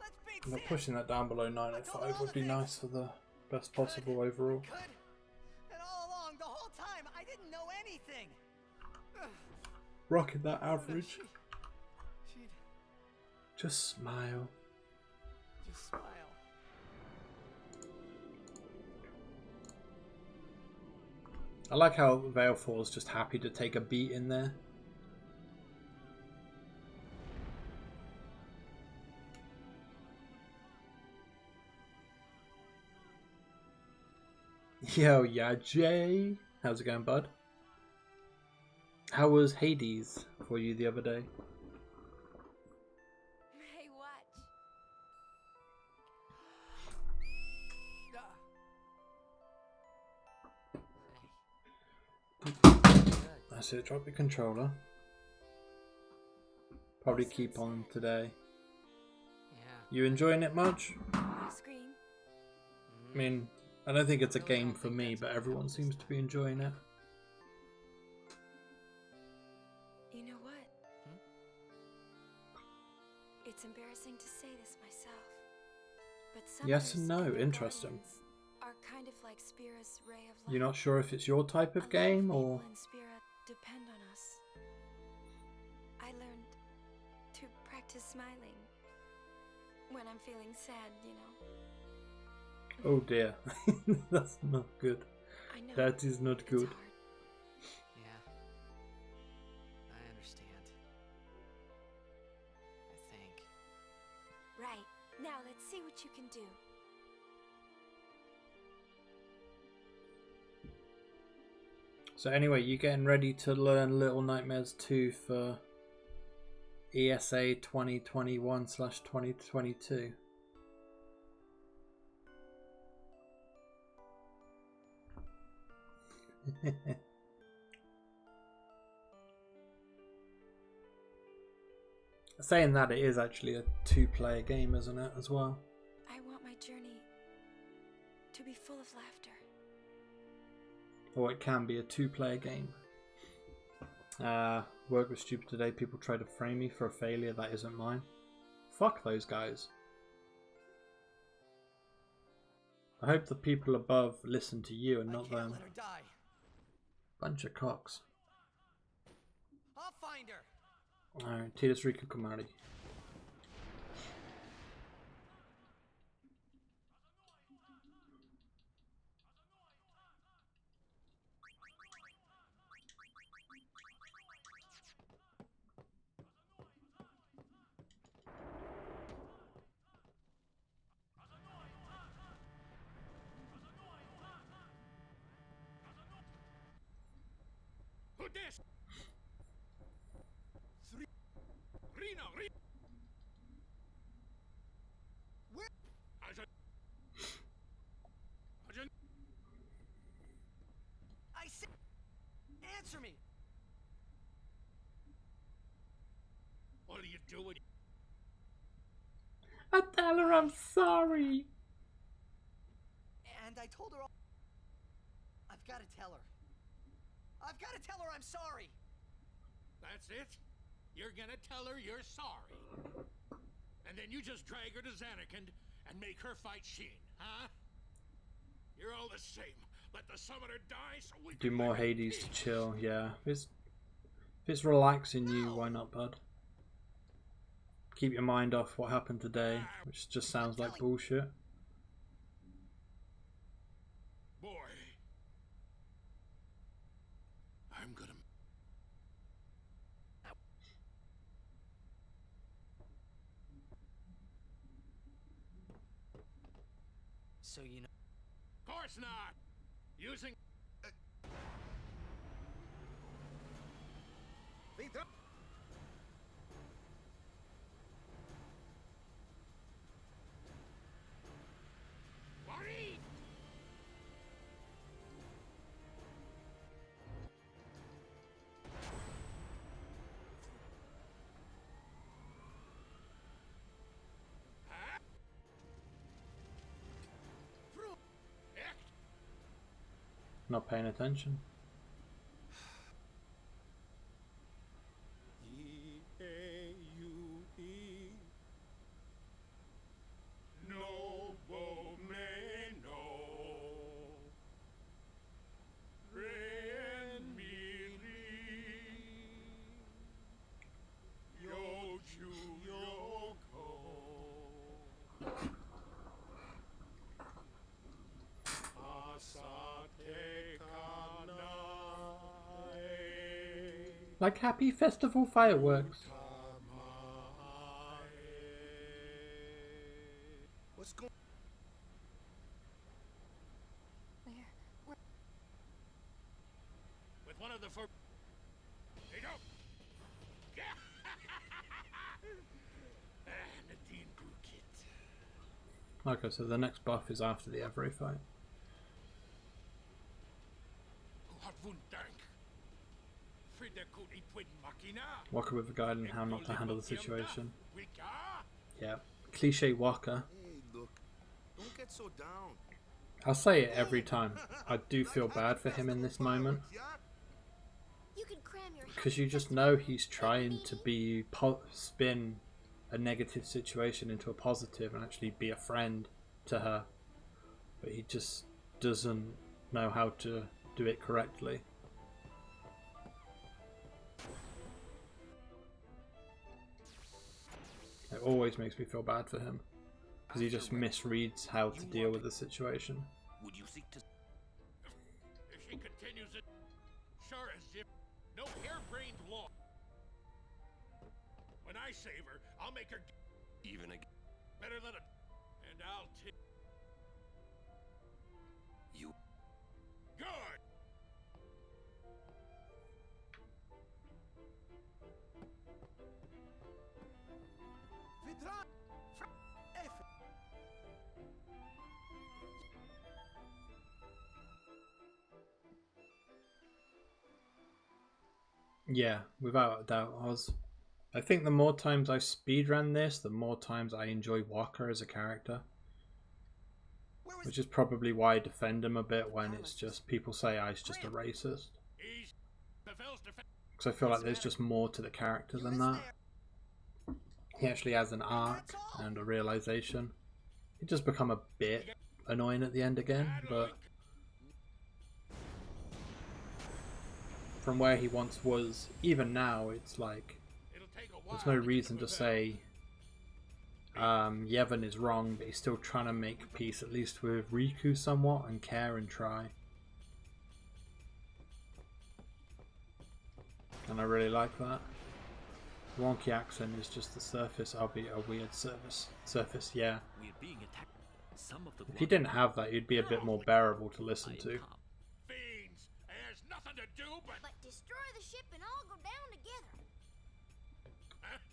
Let's beat But Sin. pushing that down below 905 would be nice for the best possible overall. Could. And all along, the whole time, I didn't know anything. Rocking that average. She'd Just smile. just smile. I like how Veilfor's just happy to take a beat in there. Yo, yeah, Jay. How's it going, bud? How was Hades for you the other day? Hey, watch. That's it, drop your controller. Probably keep on today. You enjoying it much? Screen. I mean, I don't think it's a game for me, but everyone seems to be enjoying it. You know what? It's embarrassing to say this myself, but Yes and summoners no, their interesting. guardians are kind of like Spira's ray of light. You're not sure if it's your type of game or... People in Spira depend on us. I learned to practice smiling I'm feeling sad, you know. Oh dear. That's not good. I know. That is not good. Yeah. I understand. I think. Right. Now let's see what you can do. So anyway, you getting ready to learn Little Nightmares 2 for ESA 2021/2022? Saying that, it is actually a 2-player game, isn't it, as well? I want my journey to be full of laughter. Or it can be a 2-player game. Work was stupid today. People try to frame me for a failure that isn't mine. Fuck those guys. I hope the people above listen to you and not them. Let her die. Bunch of cocks. I'll find her. Alright, Tidus Riku Kumari. Who this? Reno. Where? I said, answer me. What are you doing? I tell her I'm sorry. And I told her I've got to tell her. I've got to tell her I'm sorry. That's it? You're gonna tell her you're sorry. And then you just drag her to Zanarkand and make her fight Sheen, huh? You're all the same. Let the summoner die so we Do can more live in Hades to peace. chill, yeah. If it's relaxing you, why not, bud? Keep your mind off what happened today, which just sounds like bullshit. Boy. I'm gonna... So you know. Of course not! Using... Worry! Not paying attention. Like happy festival fireworks. What's going? Where? With one of the four... Hey, go! Yeah! Nadine Brukit. Okay, so the next buff is after the Every fight. Waka with a guide on how not to handle the situation. Yeah, cliche Waka. Hey, look, don't get so down. I'll say it every time. I do feel bad for him in this moment. Because you just know he's trying to be spin a negative situation into a positive and actually be a friend to her. But he just doesn't know how to do it correctly. It always makes me feel bad for him. because he just misreads how to deal with the situation. Would you seek to... If she continues it, sure as if no harebrained law. When I save her, I'll make her Even again. better than a... And I'll take... You... Good! Yeah, without a doubt, Oz. I think the more times I speedrun this, the more times I enjoy Walker as a character. Which is probably why I defend him a bit when it's just people say he's just a racist. Because I feel like there's just more to the character than that. He actually has an arc and a realization. It just become a bit annoying at the end again, but from where he once was, even now, it's like there's no reason to say Yevon is wrong, but he's still trying to make peace, at least with Riku somewhat, and care and try. And I really like that. The wonky accent is just the surface, albeit a weird surface, yeah. If he didn't have that, he'd be a bit more bearable to listen to. Fiends! There's nothing to do but destroy the ship and all go down together.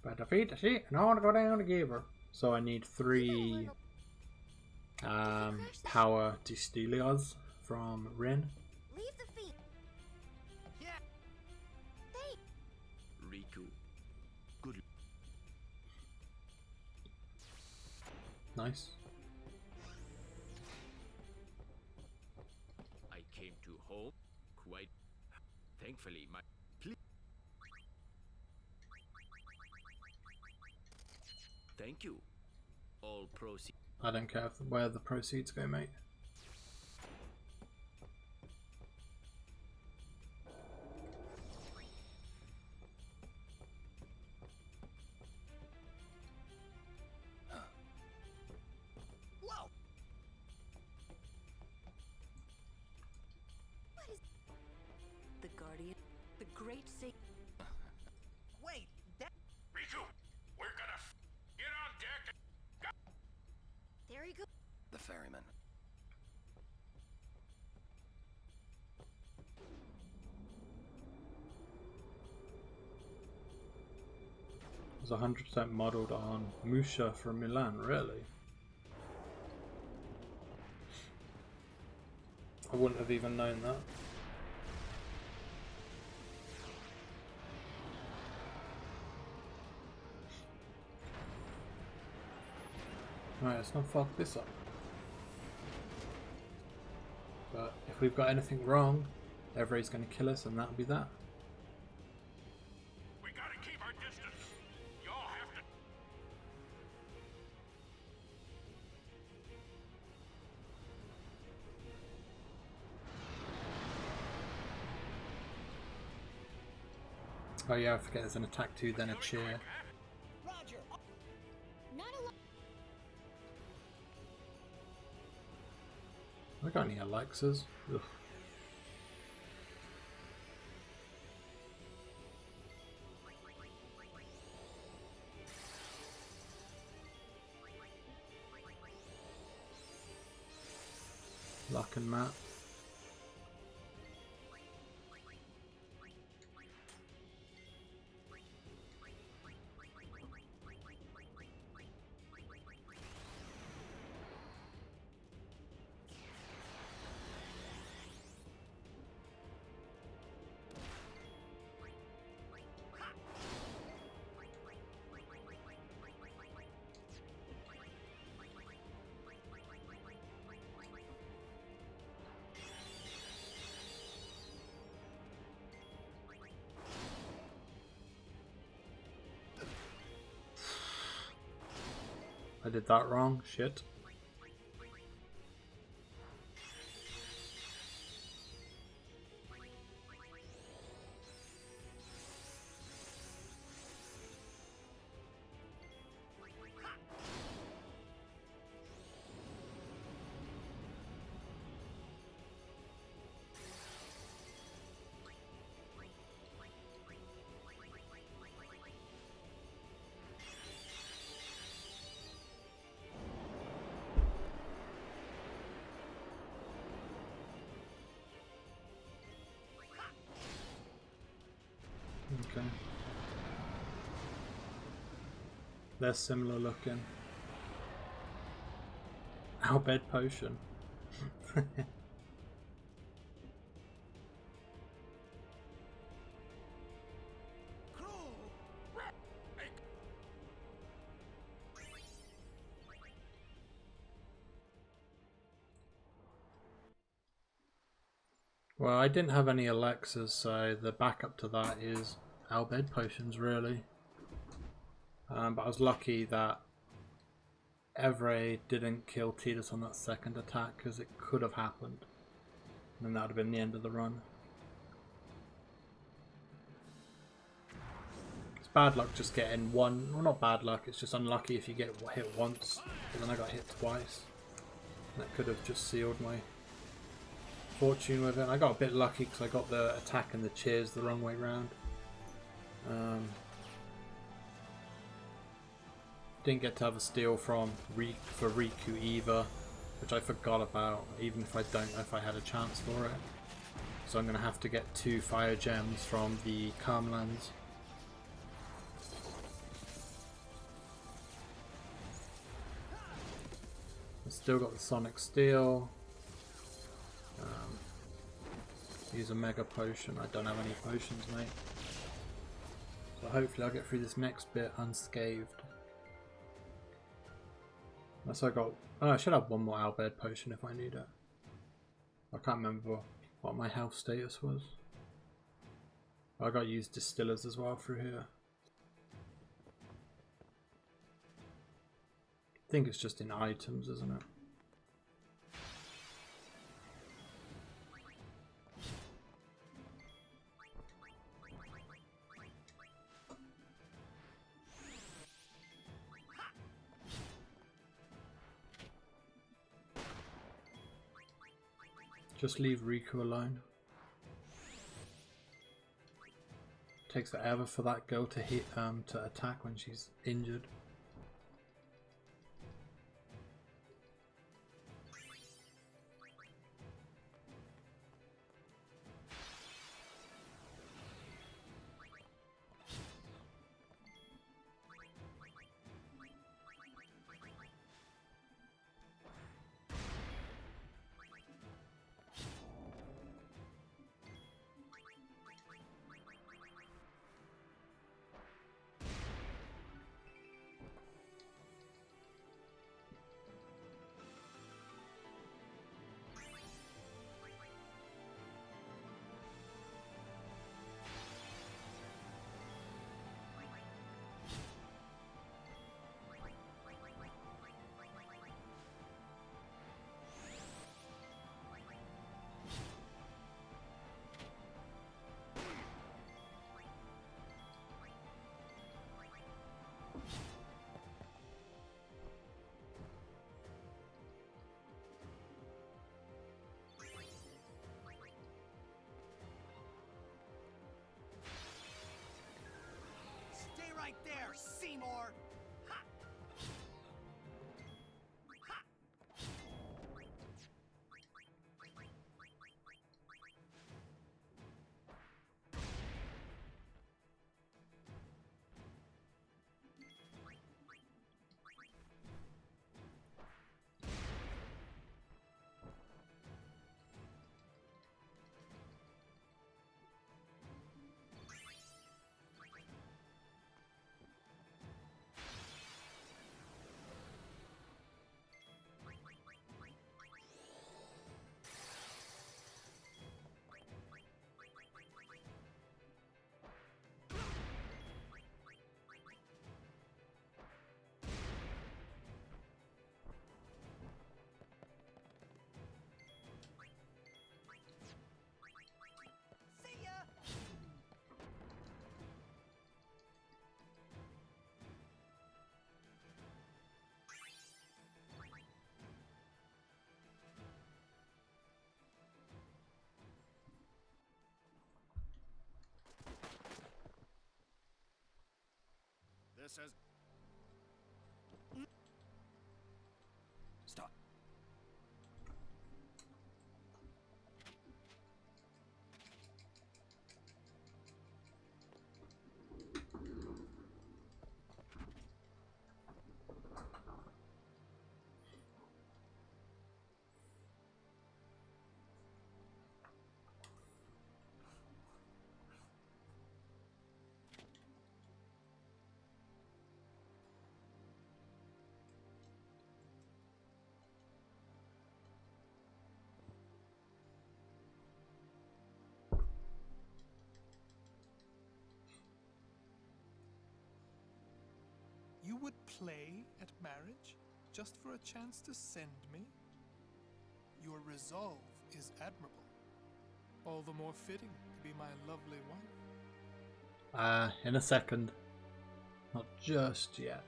But defeat the ship and all go down together. So I need 3 power Distelios from Rin. Leave the feet. Yeah. Hey. Riku. Good. Nice. I came to hope quite thankfully my Thank you. All proceeds. I don't care where the proceeds go, mate. Whoa! What is the Guardian? The Great Sage. Wait, that... Riku! We're gonna get on deck and... There he goes. The ferryman. It was 100% modelled on Musha from Milan, really? I wouldn't have even known that. Right, let's not fuck this up. But if we've got anything wrong, Evrae's going to kill us, and that'll be that. We gotta keep our distance. Y'all have to... Oh yeah, I forget there's an attack too, then a cheer. Roger. Not alone. I got any Alexas? Ugh. Luck and Matt. I did that wrong. Shit. looking. They're similar looking. Our bed potion. Well, I didn't have any Alexas, so the backup to that is our bed potions, really. But I was lucky that Evrae didn't kill Tidus on that second attack, because it could have happened. And then that would have been the end of the run. It's bad luck just getting one. Well, not bad luck, it's just unlucky if you get hit once. But then I got hit twice. That could have just sealed my fortune with it. I got a bit lucky because I got the attack and the cheers the wrong way round. Didn't get to have a steal for Riku either, which I forgot about, even if I don't know if I had a chance for it. So I'm going to have to get 2 fire gems from the Calmlands. I've still got the Sonic Steel. Use a Mega Potion. I don't have any potions, mate. So hopefully I'll get through this next bit unscathed. Unless I got... Oh, I should have one more Albed Potion if I need it. I can't remember what my health status was. I got to use Distillers as well through here. I think it's just in items, isn't it? Just leave Riku alone. Takes forever for that girl to hit to attack when she's injured. Right there, Seymour! Ha! Ha! This is... Stop. play at marriage just for a chance to send me? Your resolve is admirable. All the more fitting to be my lovely wife. In a second. Not just yet.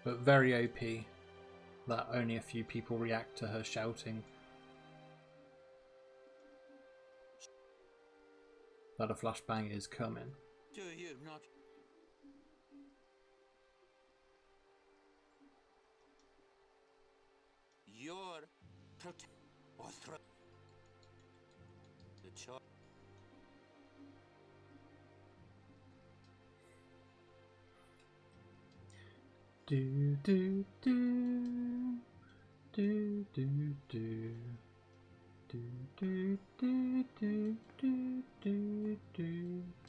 But very OP that only a few people react to her shouting. That a flashbang is coming. Do you not? Your or throw the choice. Do do do do do do do do do do do do do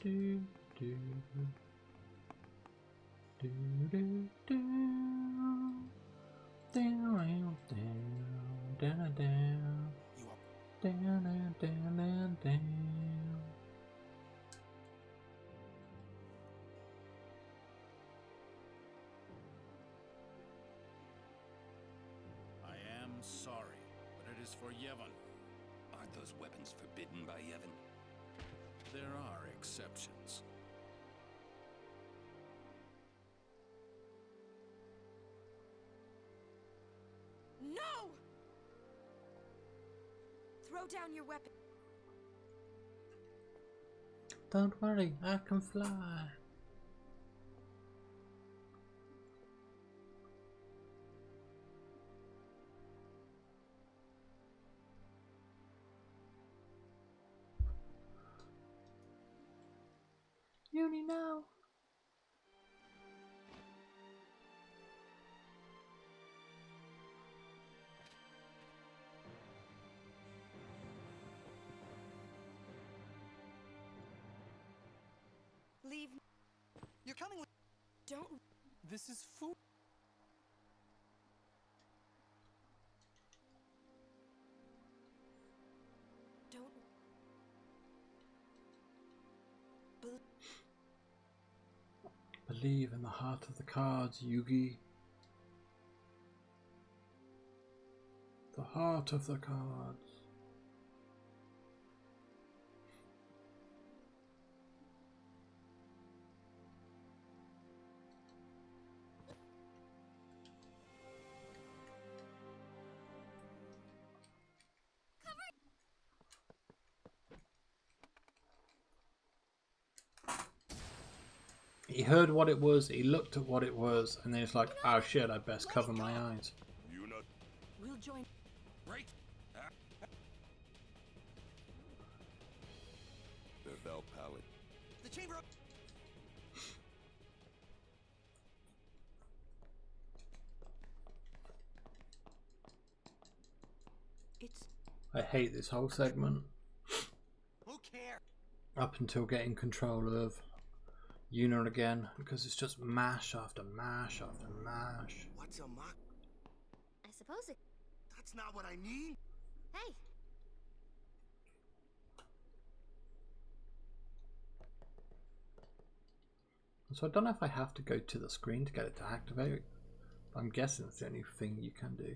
do do do do down down down down down down. Sorry, but it is for Yevon. Aren't those weapons forbidden by Yevon? There are exceptions. No! Throw down your weapon. Don't worry, I can fly. Uni now. Leave. You're coming with. Don't. This is food. Don't. Believe in the heart of the cards, Yugi. The heart of the cards. He heard what it was, he looked at what it was, and then he's like, oh shit, I best cover my eyes. You not. We'll join. Right. The Vel Palette. The chamber of. It's. I hate this whole segment. Who cares? Up until getting control of Yuna again, because it's just mash after mash after mash. What's a mock? I suppose it. That's not what I mean. Hey. So I don't know if I have to go to the screen to get it to activate. I'm guessing it's the only thing you can do.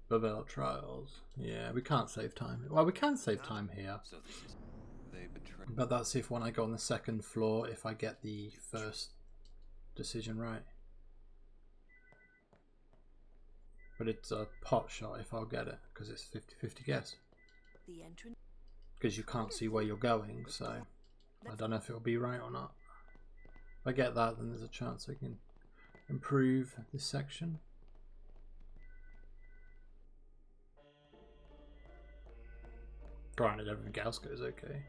Bevelle Trials. Yeah, we can't save time. Well, we can save time here. So this is they betray. But that's if when I go on the second floor, if I get the first decision right. But it's a pot shot if I'll get it, because it's 50-50 guess. The entrance. Because you can't see where you're going, so I don't know if it'll be right or not. If I get that, then there's a chance I can improve this section. Granted, everything else goes okay.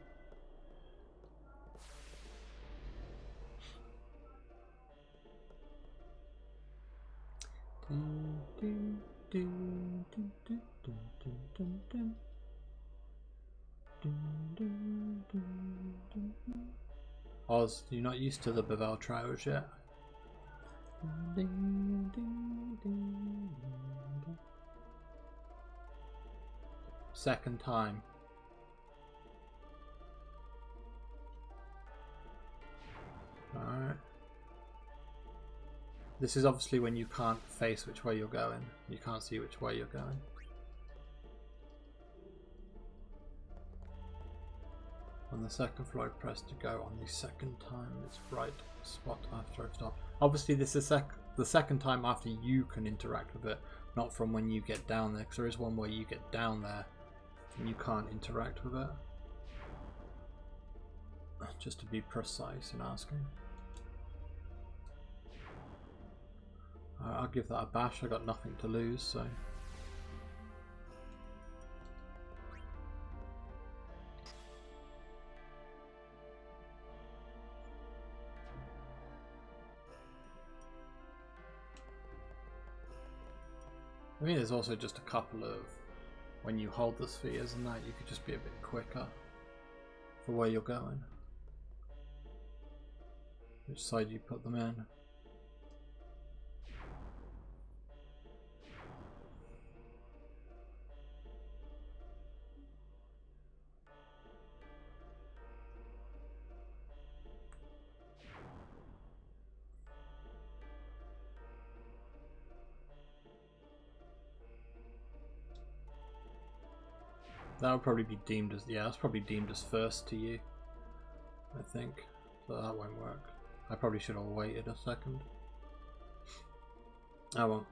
Oz, you're not used to the Bevelle Trials yet? Second time. Alright. This is obviously when you can't face which way you're going. You can't see which way you're going. On the second floor, I press to go on the second time. It's right spot after I've stopped. Obviously, this is the second time after you can interact with it, not from when you get down there, because there is one where you get down there and you can't interact with it. Just to be precise in asking. I'll give that a bash. I got nothing to lose, so. I mean, there's also just a couple of, when you hold the spheres and that, you could just be a bit quicker for where you're going. Which side you put them in. That would probably be deemed as, yeah, that's probably deemed as first to you, I think. So that won't work. I probably should have waited a second. Oh well.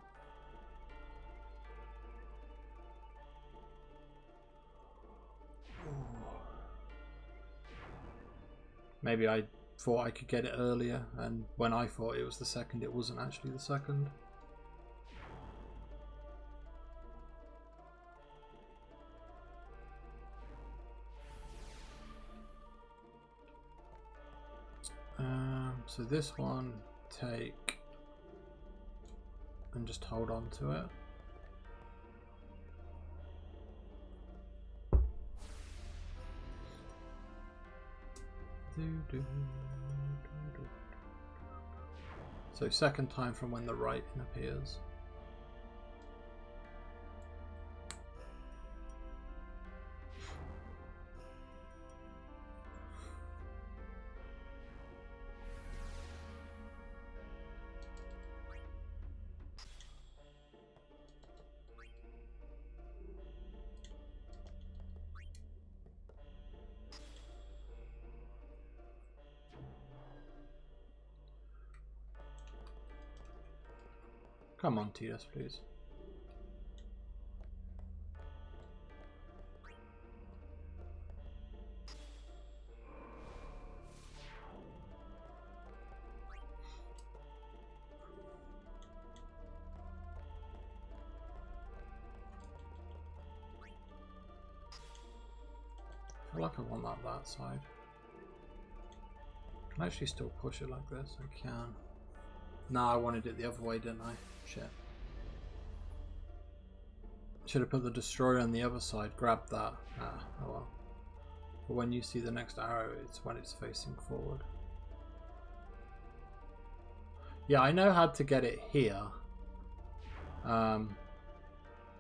Maybe I thought I could get it earlier, and when I thought it was the second, it wasn't actually the second. So this one, take and just hold on to it. So second time from when the right appears. Come on, Tidus, please. I feel like I want that side. Can I actually still push it like this? I can. No, I wanted it the other way, didn't I? Shit. Should have put the destroyer on the other side, grabbed that. Ah, oh well. But when you see the next arrow, it's when it's facing forward. Yeah, I know how to get it here.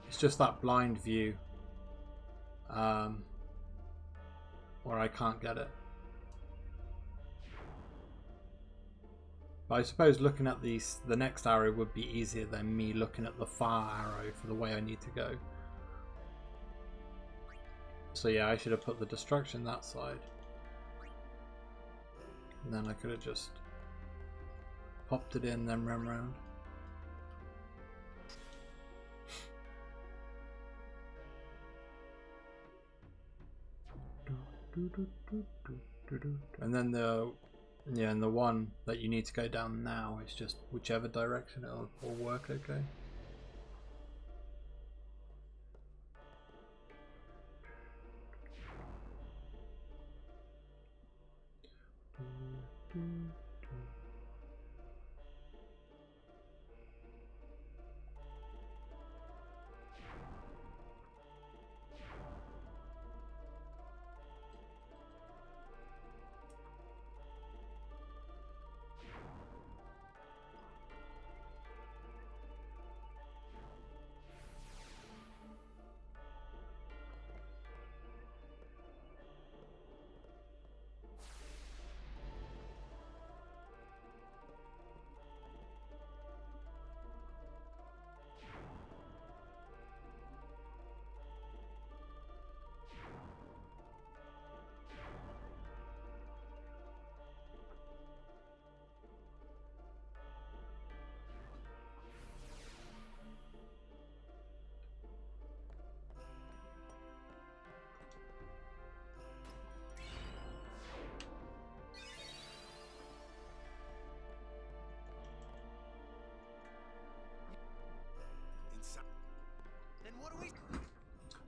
It's just that blind view where I can't get it. But I suppose looking at the next arrow would be easier than me looking at the far arrow for the way I need to go. So yeah, I should have put the destruction that side. And then I could have just popped it in, then ran round. And then and the one that you need to go down now is just whichever direction it'll work okay.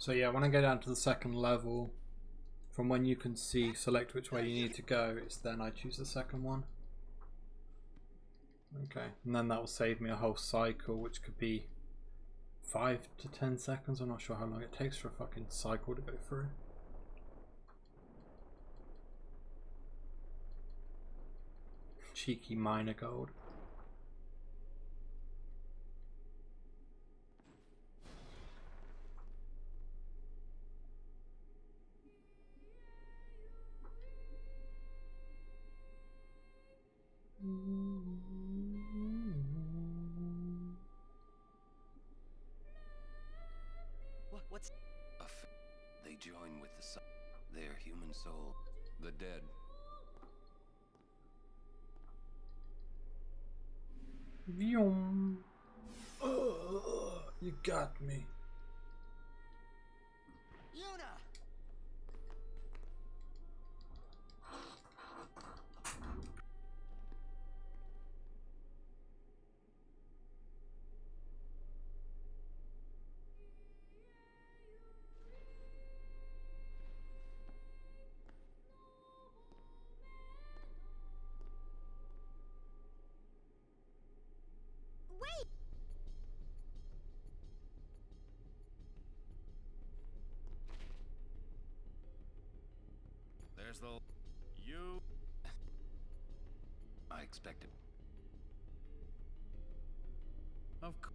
So yeah, when I go down to the second level, from when you can see, select which way you need to go, it's then I choose the second one. Okay, and then that will save me a whole cycle, which could be 5 to 10 seconds. I'm not sure how long it takes for a fucking cycle to go through. Cheeky miner gold. What's... They join with the sun. Their human soul. The dead. Vroom. You got me. Yuna! Wait! There's the... You... I expected. Of course.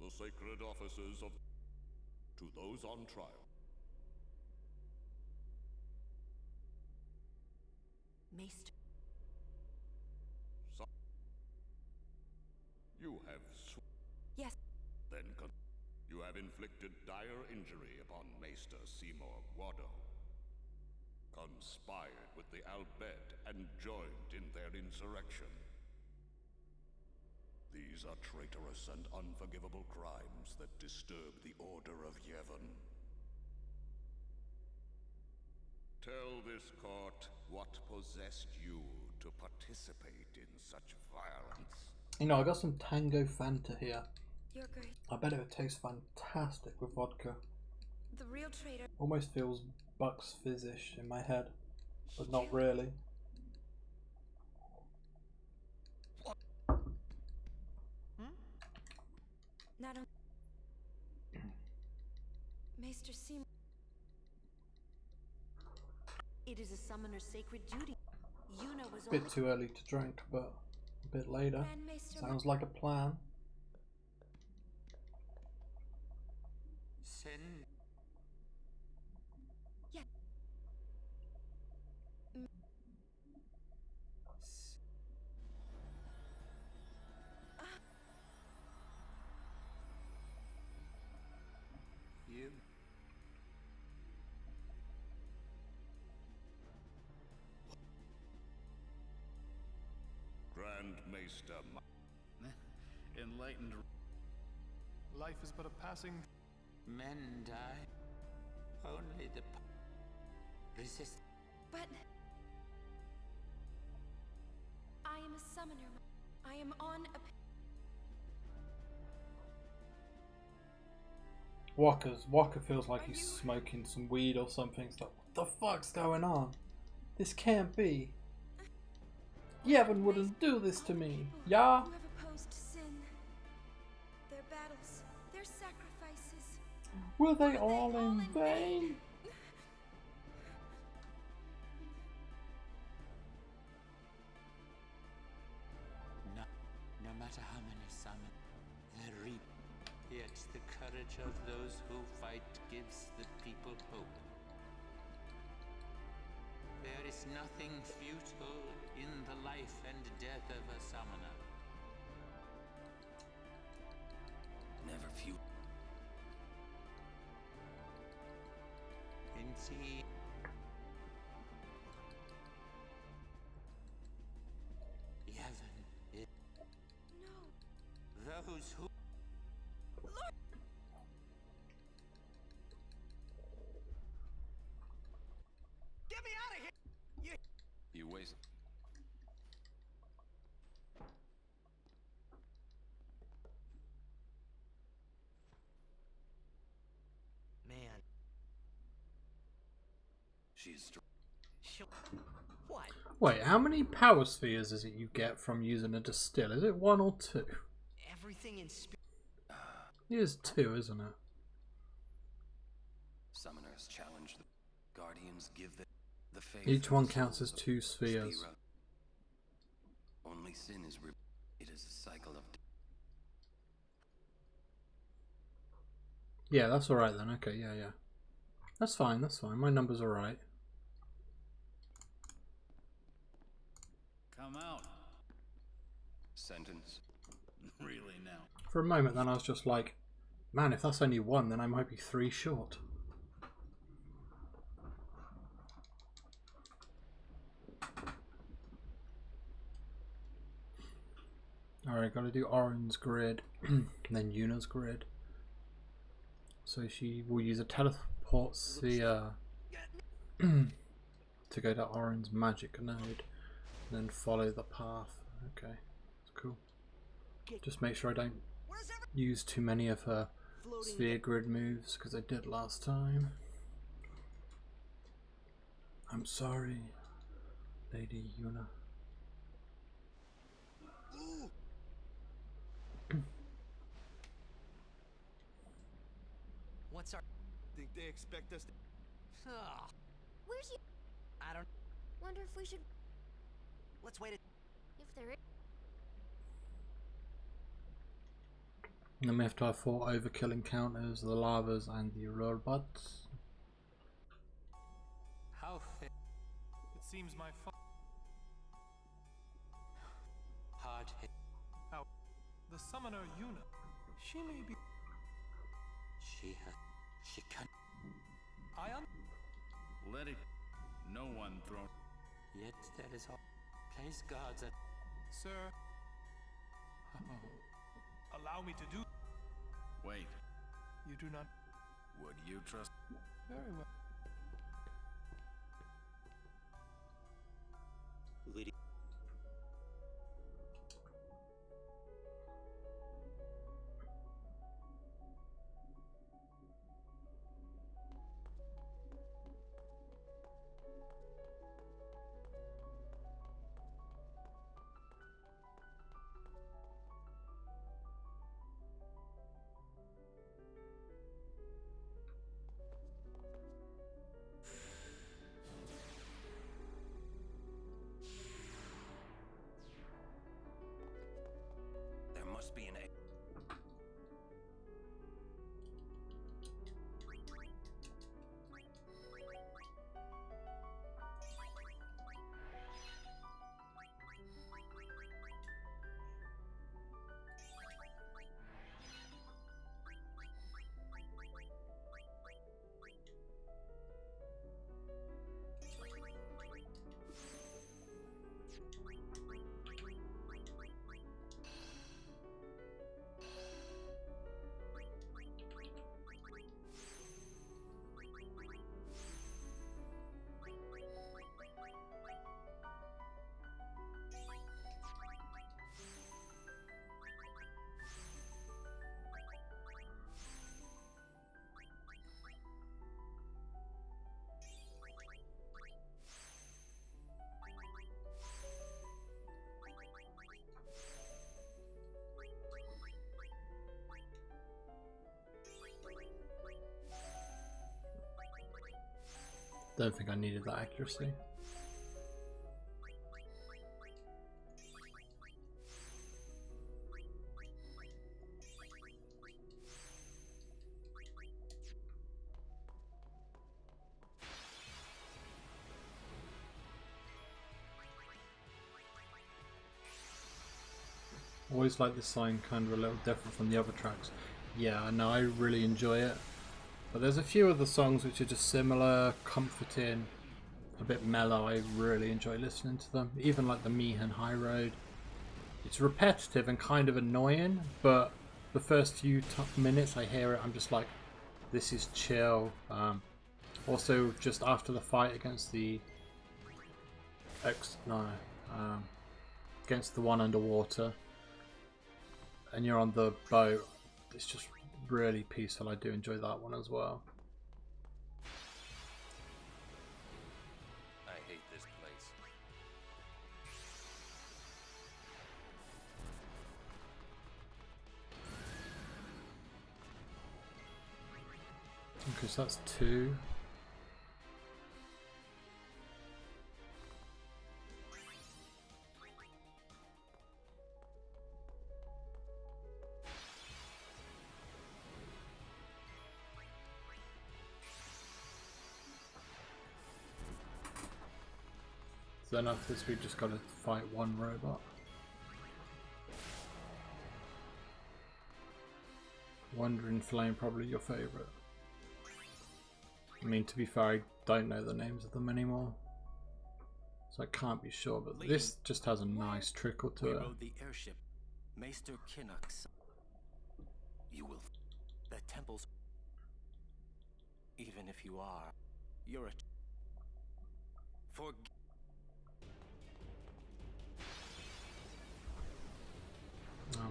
The sacred offices of... to those on trial. Maester. You have Yes. Then you have inflicted dire injury upon Maester Seymour Guado. Conspired with the Albed and joined in their insurrection. These are traitorous and unforgivable crimes that disturb the Order of Yevon. Tell this court what possessed you to participate in such violence. You know, I got some Tango Fanta here. You're great. I bet it would taste fantastic with vodka. The real traitor. Almost feels Bucks Fizzish in my head, but not really. Not only... Maester Seymour... It is a summoner's sacred duty. Yuna was A bit too early to drink, but a bit later. Sounds like a plan. Sin. Yeah. You. Grand Maester Enlightened. Life is but a passing... Men die. Only the resist. But... I am a summoner. I am on a... Walker feels like he's smoking some weed or something. It's like, what the fuck's going on? This can't be. Yevon wouldn't do this to me. Yeah? Who have opposed sin. Their battles, their sacrifices. Were they all in vain? No matter how many summon, they reap. Yet the courage of those who fight gives the people hope. There is nothing futile in the life and death of a summoner. Never futile. Indeed. Yevon is... No. Those who... Lord! You waste. Man. She's strong. What? Wait, how many power spheres is it you get from using a distill? Is it 1 or 2? Everything in spirit. It is 2, isn't it? Summoners challenge the guardians, give the faith. Each one counts as 2 spheres. Spira. Only sin is it is a cycle of. Yeah, that's alright then. Okay, yeah. That's fine, that's fine. My number's alright. Come out. Sentence. Really now. For a moment then I was just like, man, if that's only 1, then I might be 3 short. Alright, gotta do Oren's grid, then Yuna's grid. So she will use a teleport sphere to go to Oren's magic node, then follow the path. Okay, that's cool. Just make sure I don't use too many of her sphere grid moves, because I did last time. I'm sorry, Lady Yuna. What's our... Think they expect us to... Where's you? I don't... Wonder if we should... Let's wait. If there is... And then we have to have 4 overkill encounters, the lavas and the robots. How fit? It seems my Hard hit. How? The summoner Yuna. She may be... She can. Let it. No one thrown. Yet there is all. Place guards at. Sir. Allow me to do. Wait. You do not. Would you trust? Very well. Lydia. Must be an A. Don't think I needed that accuracy. Always like this sign, kind of a little different from the other tracks. Yeah, I know, I really enjoy it. But there's a few other songs which are just similar, comforting, a bit mellow. I really enjoy listening to them. Even like the Mihan High Road. It's repetitive and kind of annoying, but the first few minutes I hear it, I'm just like, this is chill. Also, just after the fight against the against the one underwater, and you're on the boat. It's just really peaceful. I do enjoy that one as well. I hate this place. Okay, so that's 2. So then after this, we just got to fight one robot. Wandering Flame, probably your favourite. I mean, to be fair, I don't know the names of them anymore, so I can't be sure, but this just has a nice trickle to it. The airship, Maester Kinnux. You will. The temples. Even if you are, you're a.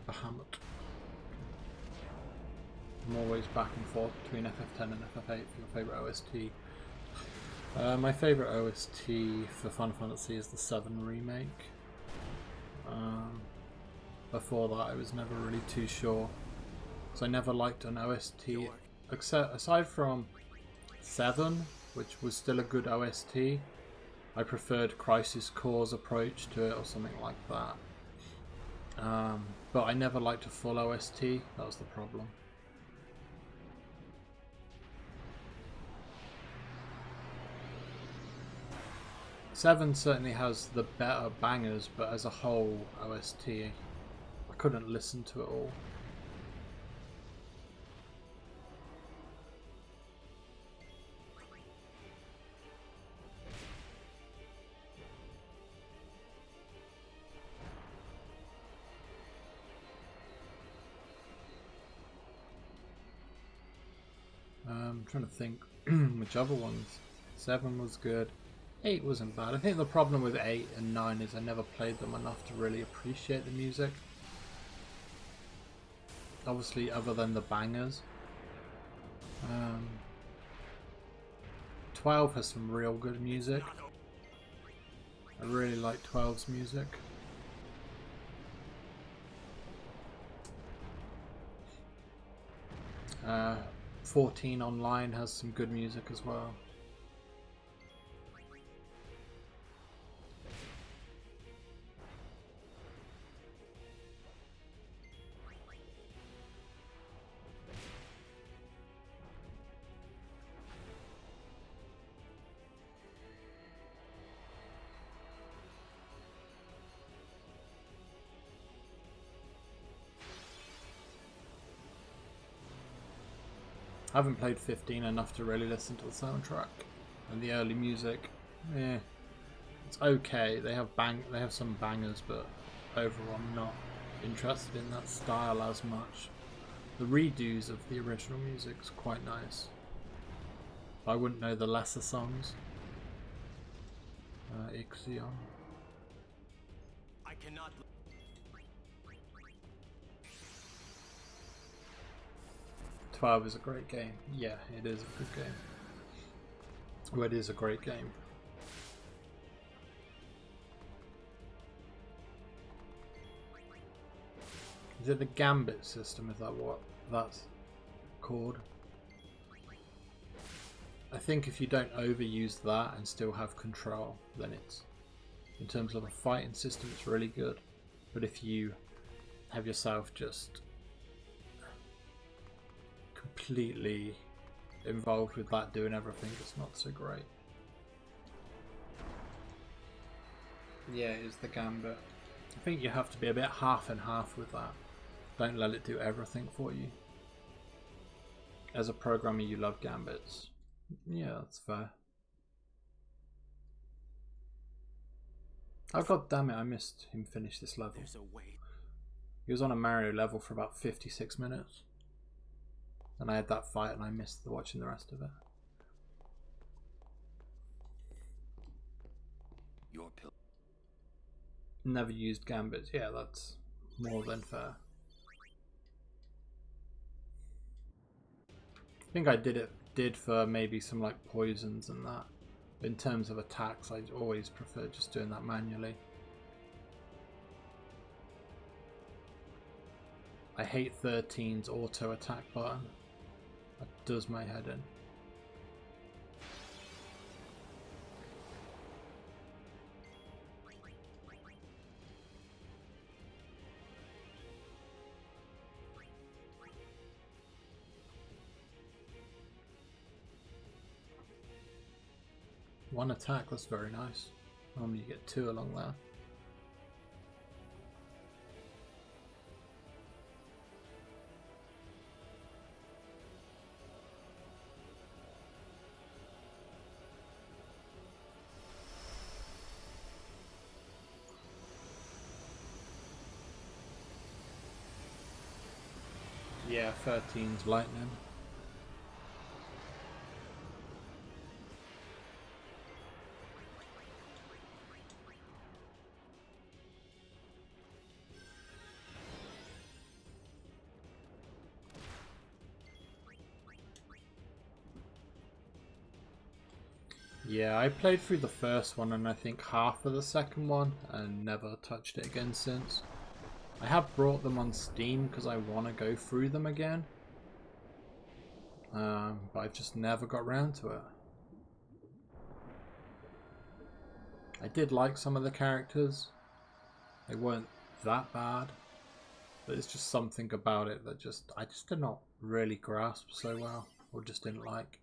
Bahamut. I'm always back and forth between FF10 and FF8 for your favourite OST. My favourite OST for Final Fantasy is the 7 remake. Before that I was never really too sure, because I never liked an OST, aside from 7, which was still a good OST. I preferred Crisis Core's approach to it or something like that. But I never liked a full OST, that was the problem. Seven certainly has the better bangers, but as a whole OST, I couldn't listen to it all. I'm trying to think which other ones. 7 was good. 8 wasn't bad. I think the problem with 8 and 9 is I never played them enough to really appreciate the music. Obviously, other than the bangers. 12 has some real good music. I really like 12's music. Uh, 14 Online has some good music as well. I haven't played 15 enough to really listen to the soundtrack, and the early music, it's okay. They have some bangers, but overall I'm not interested in that style as much. The redos of the original music's quite nice. I wouldn't know the lesser songs. Ixion. I cannot. 12 is a great game. Yeah, it is a good game. Well, it is a great game. Is it the Gambit system? Is that what that's called? I think if you don't overuse that and still have control, then it's, in terms of a fighting system, it's really good. But if you have yourself just completely involved with that doing everything, it's not so great. Yeah, it is the Gambit. I think you have to be a bit half and half with that. Don't let it do everything for you. As a programmer, you love Gambits. Yeah, that's fair. Oh god damn it, I missed him finish this level. He was on a Mario level for about 56 minutes. And I had that fight and I missed watching the rest of it. Your pill. never used Gambits. Yeah, that's more than fair. I think I did for maybe some like poisons and that. But in terms of attacks, I always prefer just doing that manually. I hate 13's auto attack button. That does my head in. One attack, that's very nice. Normally you get two along there. Yeah, 13's lightning. Yeah, I played through the first one and I think half of the second one and never touched it again since. I have brought them on Steam because I want to go through them again. But I've just never got around to it. I did like some of the characters. They weren't that bad. But it's just something about it that I just did not really grasp so well. Or just didn't like.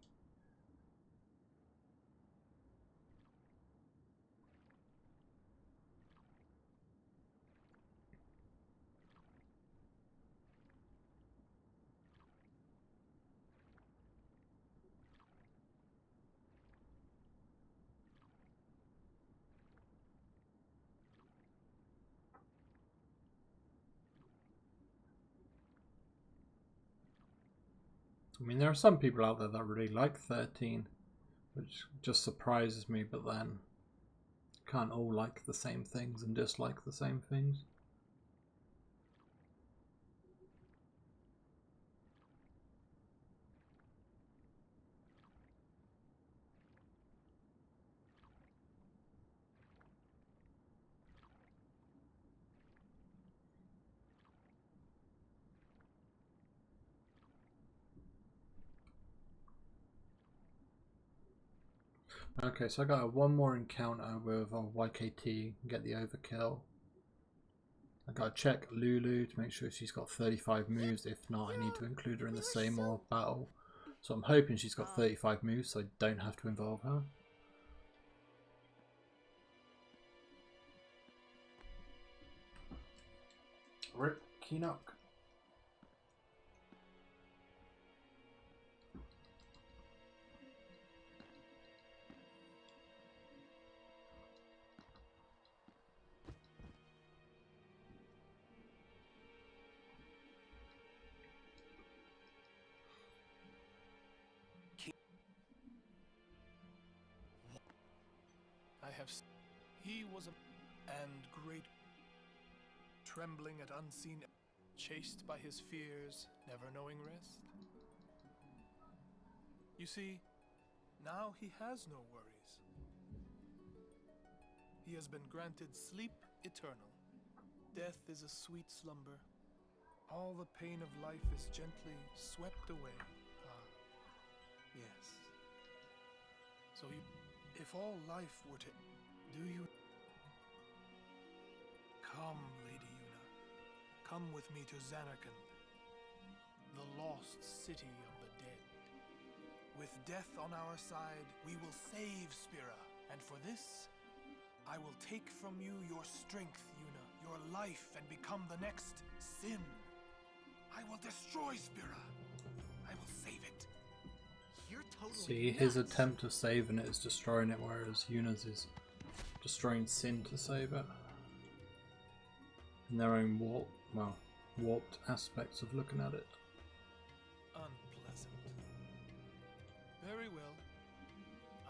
I mean, there are some people out there that really like 13, which just surprises me, but then can't all like the same things and dislike the same things. Okay, so I got one more encounter with YKT and get the overkill. I gotta check Lulu to make sure she's got 35 moves. If not, I need to include her in the Seymour battle. So I'm hoping she's got 35 moves so I don't have to involve her. Rip Keenock. He was and great, trembling at unseen, chased by his fears, never knowing rest. You see, now he has no worries. He has been granted sleep eternal. Death is a sweet slumber. All the pain of life is gently swept away. Ah, yes. So if all life were to... Do you... Come, Lady Yuna. Come with me to Zanarkand, the lost city of the dead. With death on our side, we will save Spira. And for this, I will take from you your strength, Yuna, your life, and become the next Sin. I will destroy Spira. I will save it. You're totally See, his attempt of saving it is destroying it, whereas Yuna's is destroying Sin to save it. In their own warped aspects of looking at it. Unpleasant. Very well.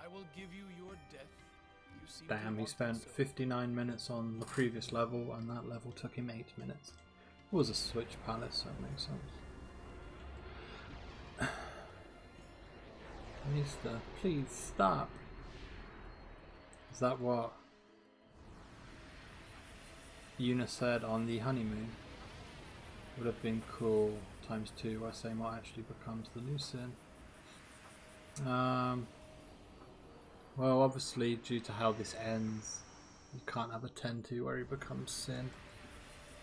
I will give you your death You seem Damn, to he want spent to, so 59 minutes on the previous level, and that level took him 8 minutes. It was a Switch Palace, so it makes sense. Mister, please stop. Is that what Yuna said on the honeymoon? Would have been cool ×2 where Seymour actually becomes the new Sin. Well, obviously, due to how this ends, you can't have a 10-2 where he becomes Sin.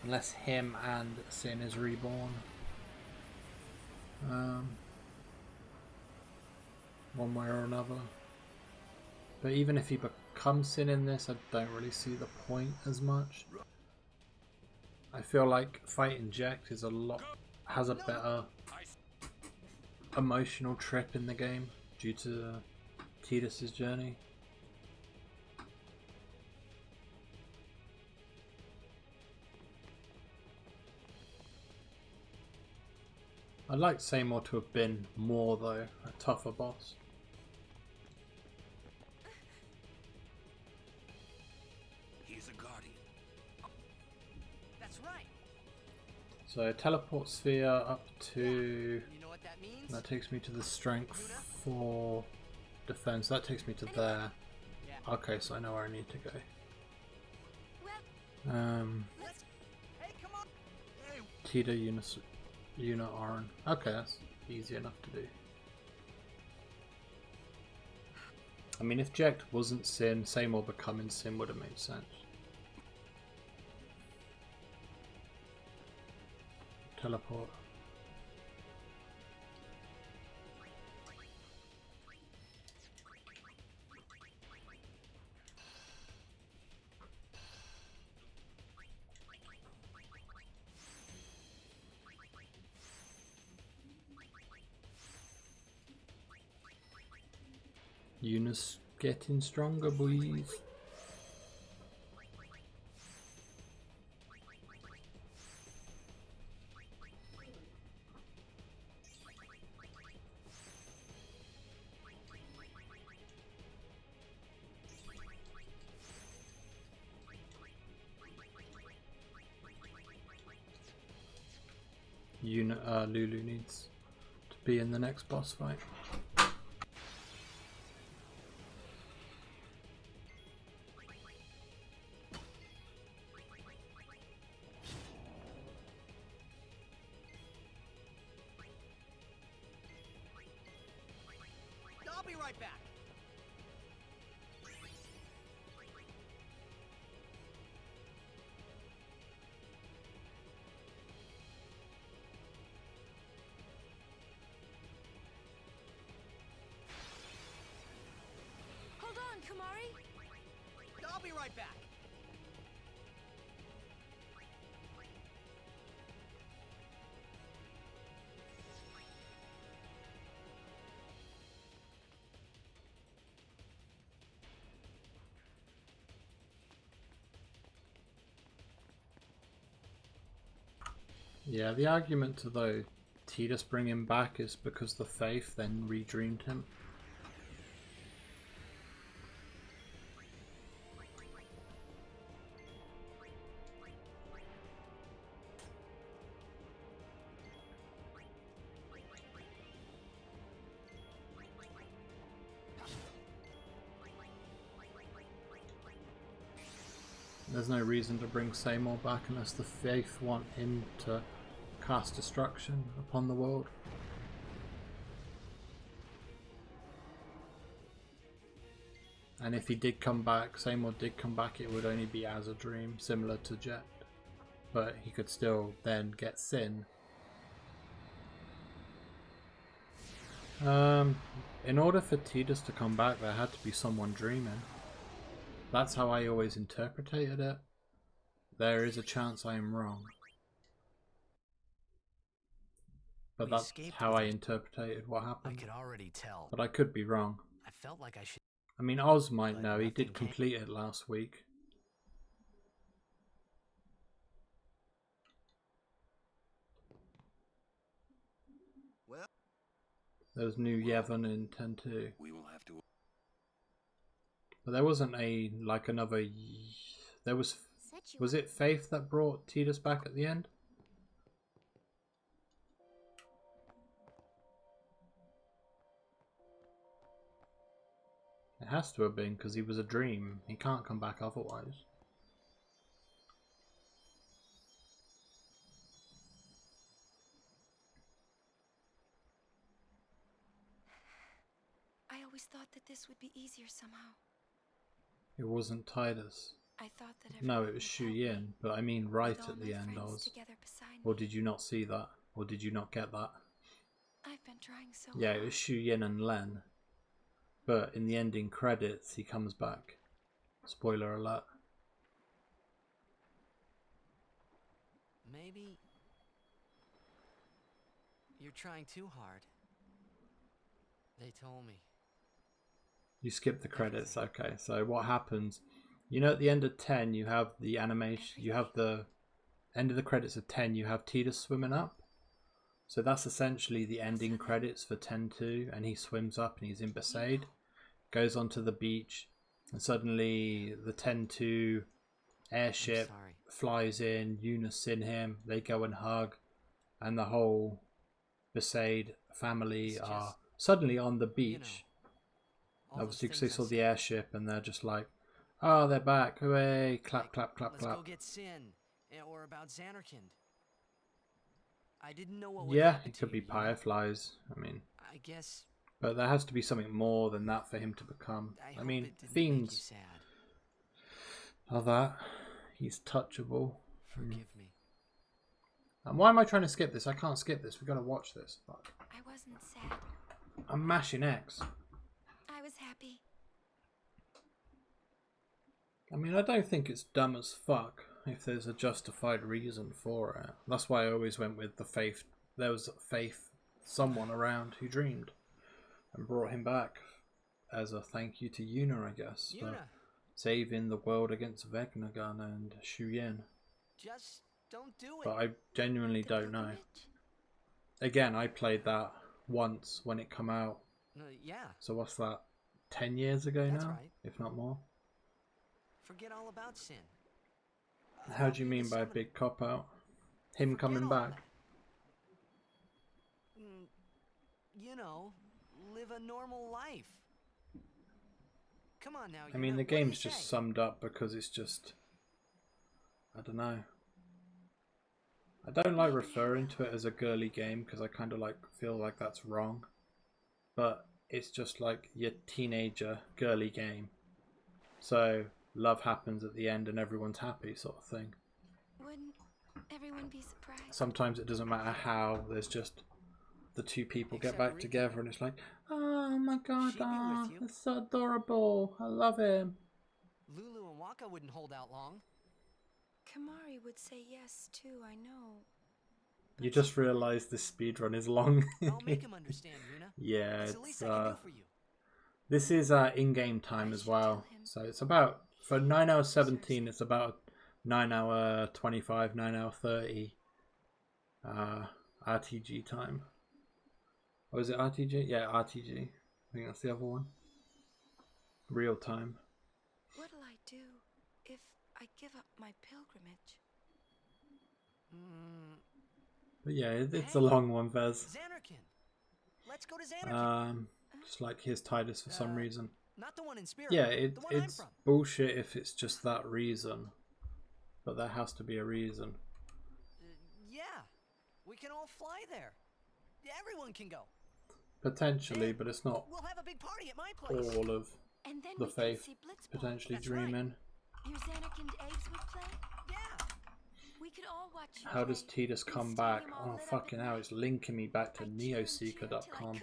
Unless him and Sin is reborn. One way or another. But even if he becomes Sin in this, I don't really see the point as much. I feel like fighting Jecht is has a better emotional trip in the game due to Tidus's journey. I'd like Seymour to have been more though, a tougher boss. He's a guardian. That's right. So teleport sphere up to... You know what that means? That takes me to the strength for defense. That takes me to there. Yeah. Okay, so I know where I need to go. Hey, come on. Tida, Yuna, Auron. Okay, that's easy enough to do. I mean, if Jecht wasn't Sin, Seymour becoming Sin would have made sense. Teleport. Yuna's getting stronger, boys. Lulu needs to be in the next boss fight. I'll be right back. Hold on, Kamari. I'll be right back. Yeah, the argument to though Tidus bring him back is because the Faith then redreamed him. There's no reason to bring Seymour back unless the Faith want him to cast destruction upon the world. And if he did come back, Seymour did come back, it would only be as a dream, similar to Jecht. But he could still then get Sin. In order for Tidus to come back, there had to be someone dreaming. That's how I always interpreted it. There is a chance I am wrong. But that's how I interpreted what happened. I could already tell. But I could be wrong. I felt like I should. I mean, Oz might know. He did complete it last week. Well, There's new Yevon in 10.2. We will have to. But there wasn't another. There was. Was it Faith that brought Tidus back at the end? It has to have been, because he was a dream. He can't come back otherwise. I always thought that this would be easier somehow. It wasn't Tidus. I thought that No, it was Shu Yin, but I mean right at the end I was... Or did you not see that? Or did you not get that? I've been trying so Yeah, hard. it was Shu Yin and Len. But in the ending credits, he comes back. Spoiler alert. Maybe you're trying too hard. They told me. You skip the credits, okay. So what happens... You know, at the end of 10, you have the animation, you have the end of the credits of 10, you have Tidus swimming up. So that's essentially the ending credits for 10-2, and he swims up and he's in Besaid, goes onto the beach, and suddenly the 10-2 airship flies in, unison him, they go and hug, and the whole Besaid family are suddenly on the beach. Obviously, because they saw the airship and they're just like, oh, they're back. Hooray. Clap, clap, clap, clap. Let's go get Sin. Or about Xanarkand. I didn't know what would Yeah, happen it could be Fireflies. I mean... I guess... But there has to be something more than that for him to become. I mean, Fiends are that. He's touchable. Forgive me. And why am I trying to skip this? I can't skip this. We've got to watch this. Fuck. I wasn't sad. I'm mashing X. I was happy. I mean, I don't think it's dumb as fuck if there's a justified reason for it. That's why I always went with the Faith. There was Faith, someone around who dreamed and brought him back as a thank you to Yuna, I guess, for saving the world against Vegnagun and Shu Yin. Just don't do it. But I genuinely don't know. Again, I played that once when it came out. Yeah. So what's that? 10 years ago That's now, right. if not more. Forget all about Sin. How do you mean by a big cop out? Him coming back? You know, live a normal life. Come on now. I mean, the game's just summed up because it's just... I don't know. I don't like referring to it as a girly game because I kind of like feel like that's wrong. But it's just like your teenager girly game. So love happens at the end and everyone's happy sort of thing. Wouldn't everyone be surprised? Sometimes it doesn't matter how, there's just the two people get back together and it's like, oh my god, it's so adorable, I love him. Lulu and Waka wouldn't hold out long. Kamari would say yes too, I know. You just realised this speedrun is long. I'll make him understand, Yuna. Yeah, it's the least I can do for you. This is in-game time as well. So it's about, for 9 hours 17, it's about 9 hour 25, 9 hour 30 RTG time. Or is it RTG? Yeah, RTG. I think that's the other one. Real time. What'll I do if I give up my pilgrimage? But yeah, it's a long one, Vez. Xanarkand. Let's go to Xanarkand. Just like here's Tidus for some reason. Not the one in Spirit. Yeah, the one I'm it's from. bullshit if it's just that reason. But there has to be a reason. Yeah, we can all fly there. Everyone can go. Potentially, but it's not We'll have a big party at my place. all of And then the we can Faith see Blitzball. potentially That's dreaming. Your Xanarkand eggs would play? Yeah. We could all watch you How does play. Tidus come back? Oh fucking hell, it's linking me back to neoseeker.com.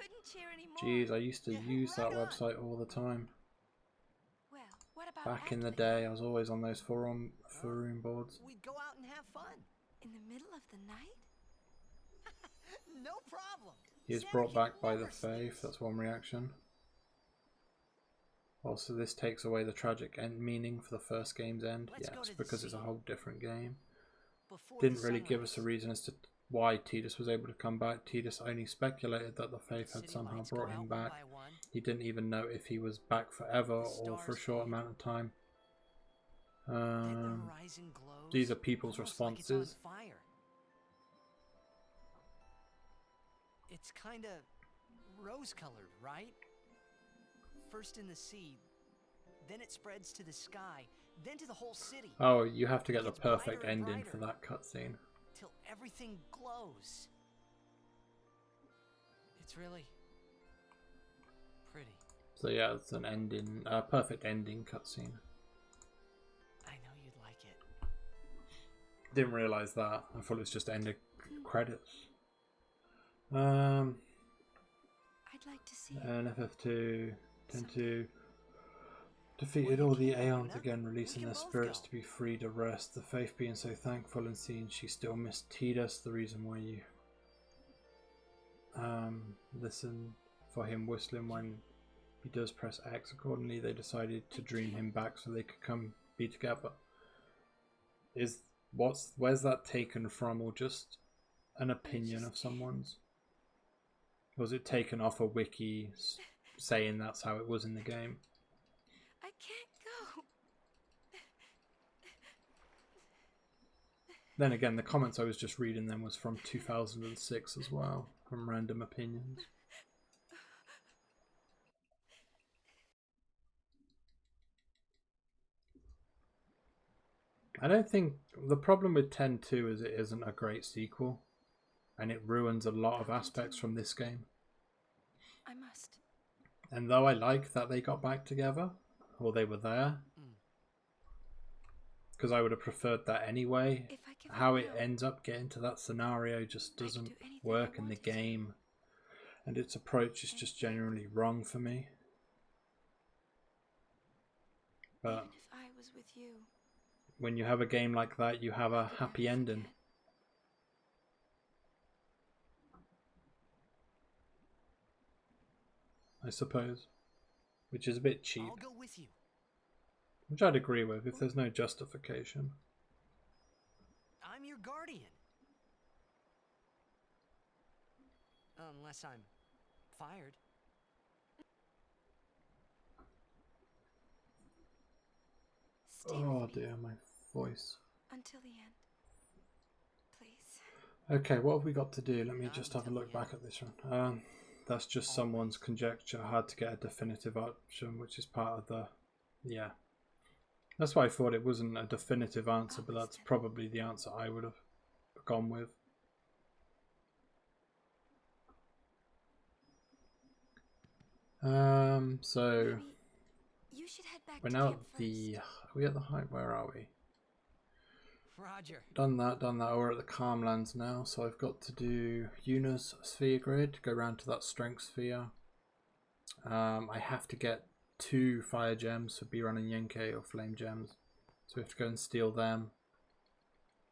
Jeez, I used to use that website all the time. Well, what about Back in the day, I was always on those forum boards. We'd go out and have fun. In the middle of the night? No problem. He is brought back by the Faith, that's one reaction. Also, this takes away the tragic end meaning for the first game's end. Yes, because it's a whole different game. Didn't really give us a reason as to why Tidus was able to come back. Tidus only speculated that the Faith had somehow brought him back. He didn't even know if he was back forever or for a short amount of time. These are people's responses. It's kind of rose-colored, right? First in the sea, then it spreads to the sky, then to the whole city. Oh, you have to get the perfect ending for that cutscene. Till everything glows. It's really pretty. So yeah, it's an ending, perfect ending cutscene. I know you'd like it. Didn't realize that. I thought it was just end of credits. I'd like to see. And FF2 10-2 defeated all the Aeons again, releasing their spirits to be free to rest. The Faith being so thankful and seeing she still missed Tidus, the reason why you listen for him whistling when he does press X. Accordingly, they decided to dream him back so they could come be together. Where's that taken from, or just an opinion of someone's? Was it taken off a wiki saying that's how it was in the game? I can't go. Then again, the comments I was just reading then was from 2006 as well, from Random Opinions. I don't think the problem with 10-2 is it isn't a great sequel, and it ruins a lot of aspects from this game. I must. And though I like that they got back together, or they were there, because I would have preferred that anyway, how it ends up getting to that scenario just doesn't work in the game, and its approach is just generally wrong for me. But if I was with you. When you have a game like that, you have a happy ending. I suppose. Which is a bit cheap. I'll go with you. Which I'd agree with if there's no justification. I'm your guardian. Unless I'm fired. Oh dear, my voice. Until the end. Please. Okay, what have we got to do? Let me just have a look back at this one. That's just someone's conjecture. Hard to get a definitive option, which is part of the... Yeah. That's why I thought it wasn't a definitive answer, but that's probably the answer I would have gone with. So... You should head back We're now at the... Are we at the height? Where are we? Roger. Done that. We're at the Calmlands now, so I've got to do Yuna's sphere grid, go round to that strength sphere. I have to get 2 fire gems for Biran and Yenke, or flame gems, so we have to go and steal them.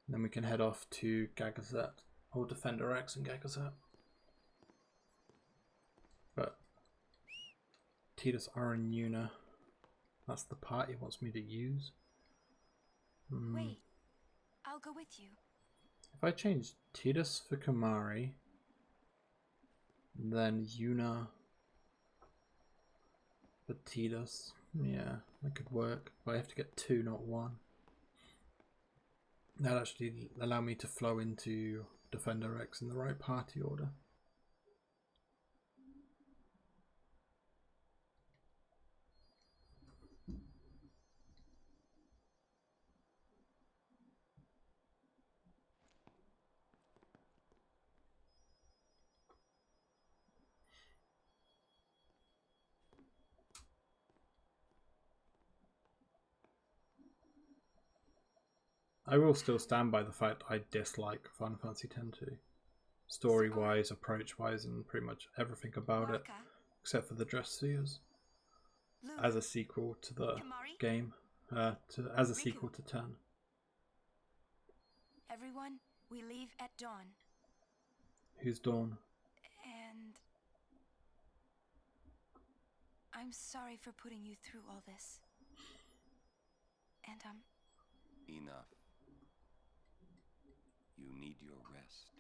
And then we can head off to Gagazet, or Defender X and Gagazet. But Tidus, Aran, Yuna, that's the part he wants me to use. Wait. I'll go with you. If I change Tidus for Kimahri, then Yuna for Tidus, yeah, that could work. But I have to get 2, not 1. That'll actually allow me to flow into Defender X in the right party order. I will still stand by the fact I dislike Final Fantasy X-2. Story-wise, approach-wise, and pretty much everything about it, except for the dress spheres. As a sequel to the game, as a sequel to 10. Everyone, we leave at dawn. Who's Dawn? And I'm sorry for putting you through all this. And Enough. You need your rest.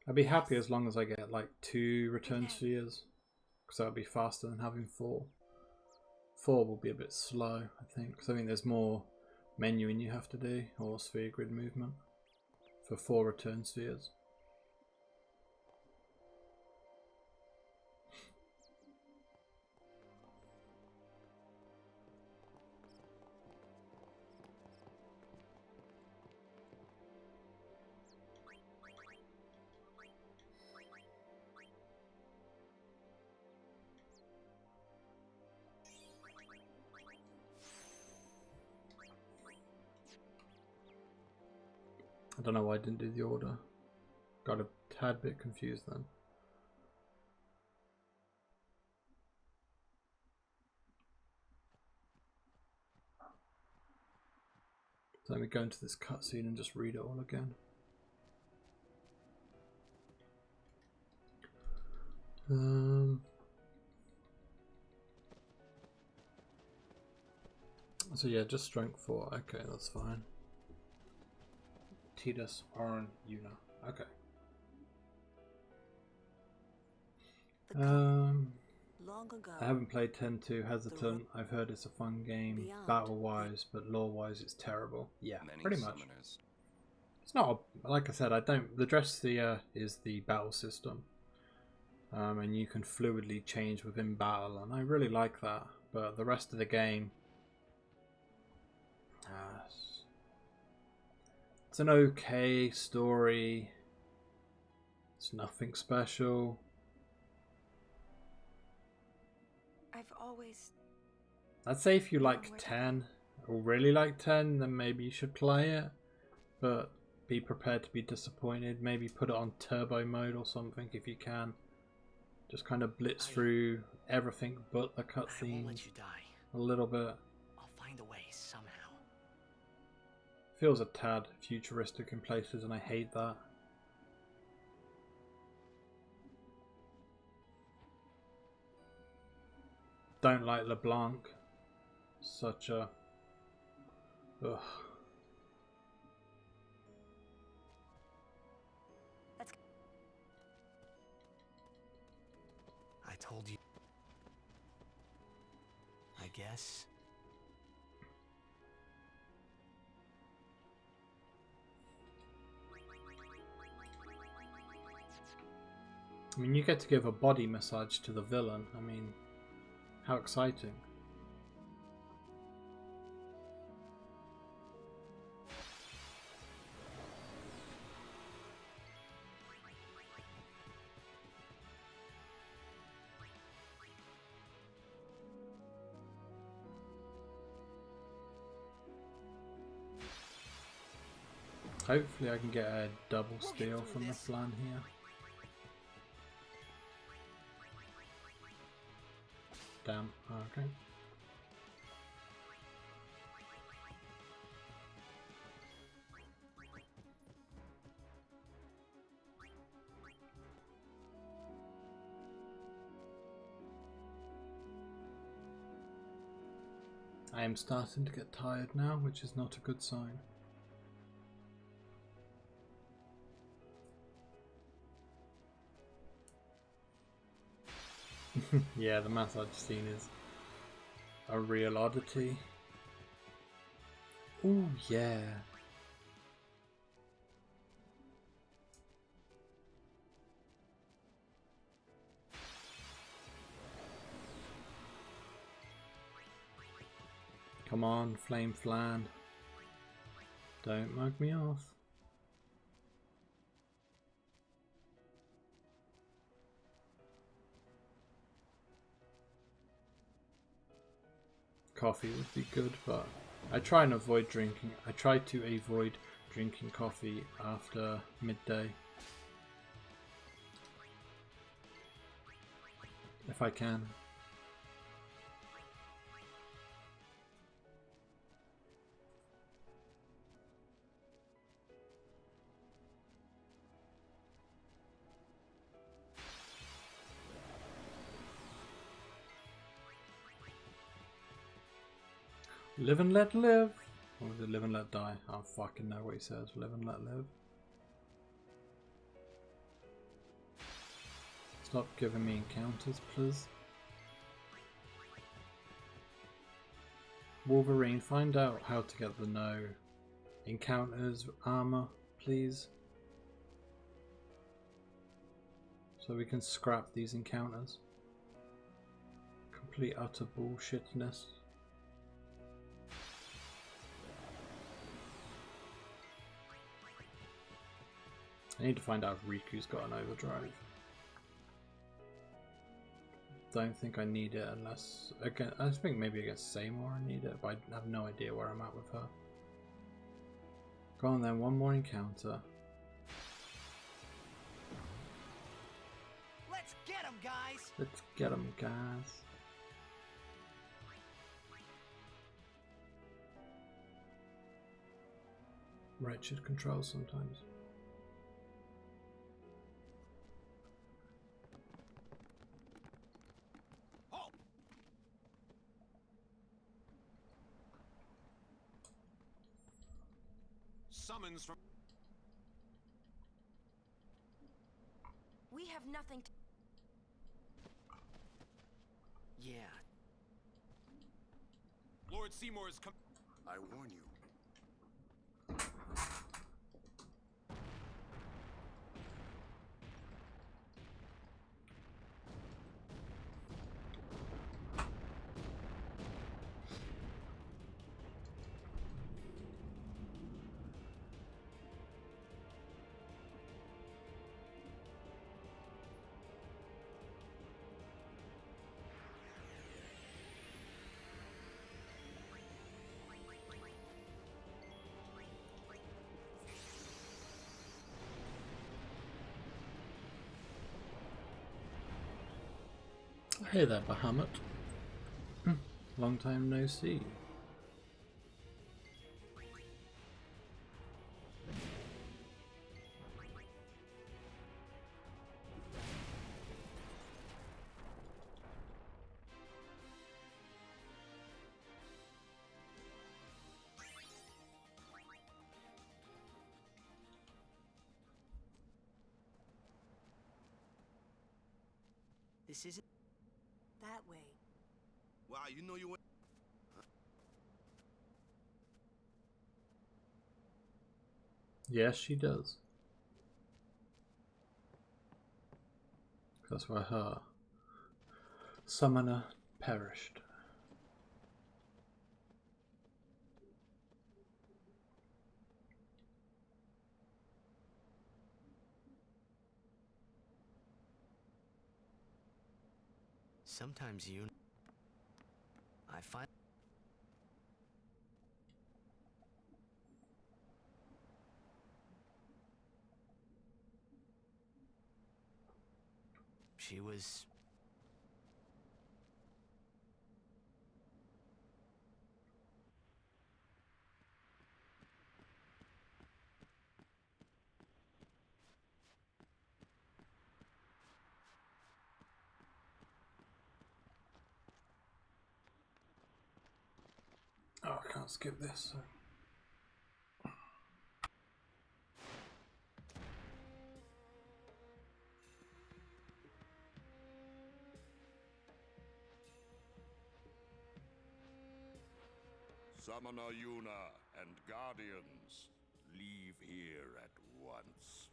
I'd be happy as long as I get like 2 return spheres, because that would be faster than having 4. 4 will be a bit slow, I think, because I think there's more menuing you have to do, or sphere grid movement, for 4 return spheres. I don't know why I didn't do the order. Got a tad bit confused then. So let me go into this cutscene and just read it all again. So yeah, just strength 4. Okay, that's fine. Tidus, Orin, Yuna. Okay. Long ago, I haven't played 10-2, hesitant. I've heard it's a fun game, battle-wise, but lore-wise it's terrible. Yeah, pretty much. It's not, like I said, I don't... The Dressthea is the battle system. And you can fluidly change within battle, and I really like that. But the rest of the game... it's an okay story. It's nothing special. I'd say if you like 10, or really like 10, then maybe you should play it. But be prepared to be disappointed. Maybe put it on turbo mode or something if you can. Just kind of blitz through everything but the cutscenes a little bit. I'll find a way somehow. Feels a tad futuristic in places, and I hate that. Don't like LeBlanc. Such a... Ugh. I told you. I guess. I mean, you get to give a body massage to the villain. I mean, how exciting. Hopefully I can get a double steal from the Flan here. Damn, okay. I am starting to get tired now, which is not a good sign. Yeah, the massage scene is a real oddity. Ooh, yeah. Come on, Flame Flan. Don't mug me off. Coffee would be good, but I try and avoid drinking. I try to avoid drinking coffee after midday, if I can. Live and let live. Or is it live and let die? I don't fucking know what he says. Live and let live. Stop giving me encounters, please. Wolverine, find out how to get the no encounters armor, please. So we can scrap these encounters. Complete utter bullshitness. I need to find out if Riku's got an overdrive. Don't think I need it unless... Again, I think maybe against Seymour I need it, but I have no idea where I'm at with her. Go on then, one more encounter. Let's get him, guys! Let's get him, guys. Wretched controls sometimes. Summons from... We have nothing to... Yeah. Lord Seymour is come... I warn you. Hey there, Bahamut. Long time no see. This isn't... That way. Wow, you know you went... Yes, she does. That's why her summoner perished. Sometimes I find... She was... Oh, I can't skip this. So. Summoner Yuna and Guardians, leave here at once.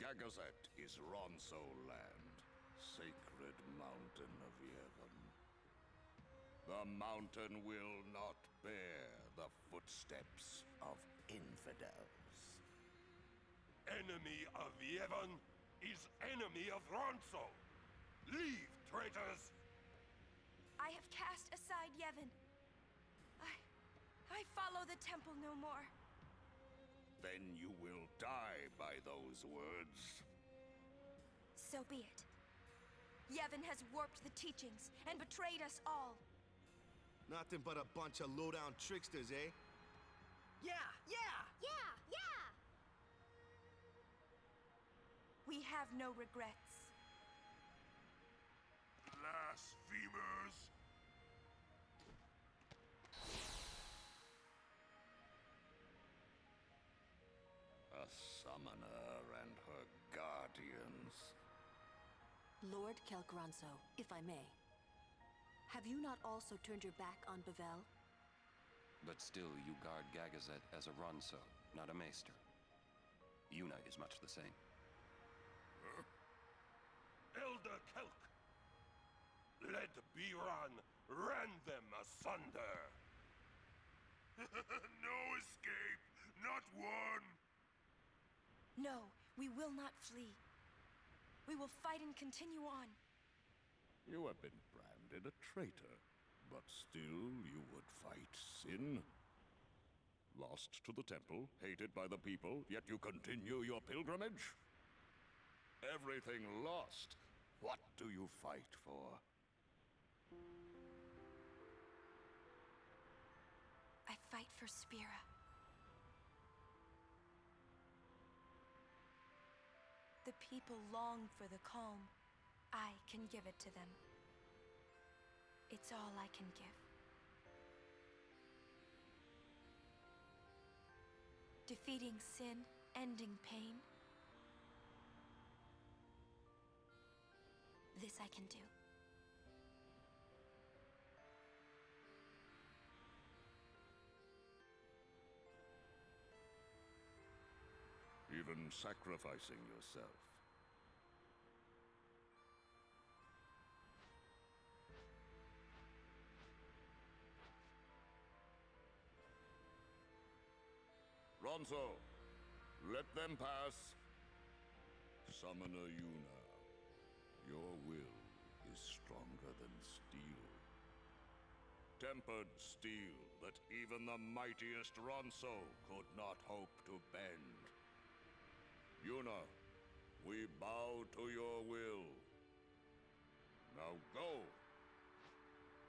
Gagazet is Ronso land, sacred mountain of Yevon. The mountain will not bear the footsteps of infidels. Enemy of Yevon is enemy of Ronso. Leave, traitors! I have cast aside Yevon. I follow the temple no more. Then you will die by those words. So be it. Yevon has warped the teachings and betrayed us all. Nothing but a bunch of low-down tricksters, eh? Yeah! We have no regrets. Blasphemers! summoner and her guardians. Lord Kelgranso, if I may. Have you not also turned your back on Bevel? But still, you guard Gagazet as a Ronso, not a Maester. Unite is much the same. Huh? Elder Kelk! Let Biran rend them asunder! No escape! Not one! No, we will not flee. We will fight and continue on. You have been branded a traitor, but still you would fight sin? Lost to the temple, hated by the people, yet you continue your pilgrimage? Everything lost. What do you fight for? I fight for Spira. The people long for the calm. I can give it to them. It's all I can give. Defeating sin, ending pain. This I can do. Even sacrificing yourself. Ronso, let them pass. Summoner Yuna, your will is stronger than steel. Tempered steel that even the mightiest Ronso could not hope to bend. Yuna, we bow to your will. Now go.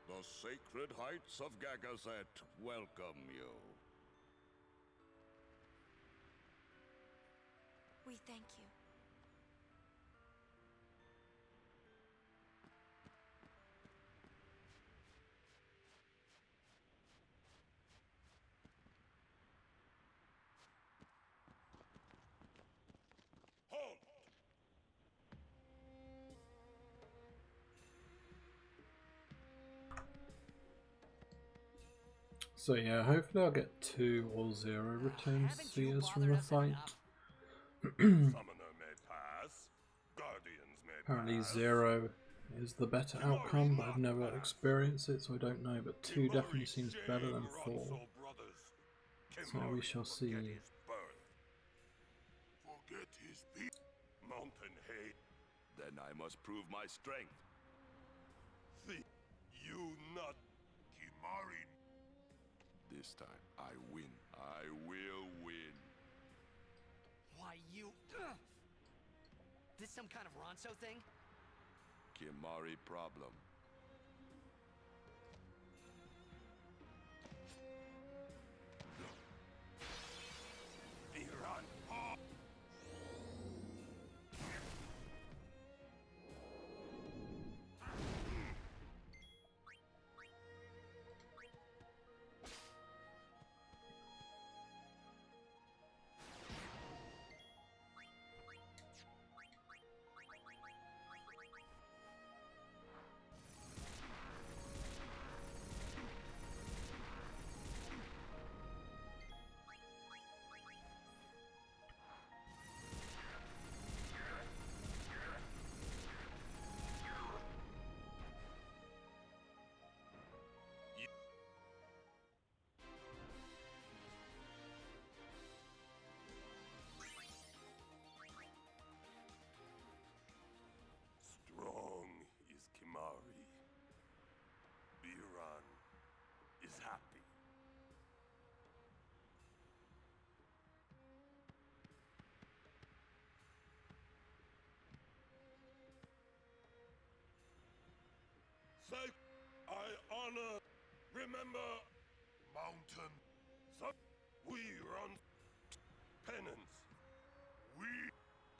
The sacred heights of Gagazet welcome you. We thank you. Halt! So yeah, hopefully I'll get 2 or 0 return seers from the fight. Summoner may pass. Guardians may Apparently pass. 0 is the better outcome, but I've never experienced it, so I don't know. But 2 definitely seems better than 4. So we shall see. Forget his mountain hate. Then I must prove my strength. You not Kimari. This time I win. I will win. Why, you... This some kind of Ronso thing? Kimari problem. Iran. Strong is Kimari. Biran is happy. Say, I honor, remember, mountain. So we run penance. We,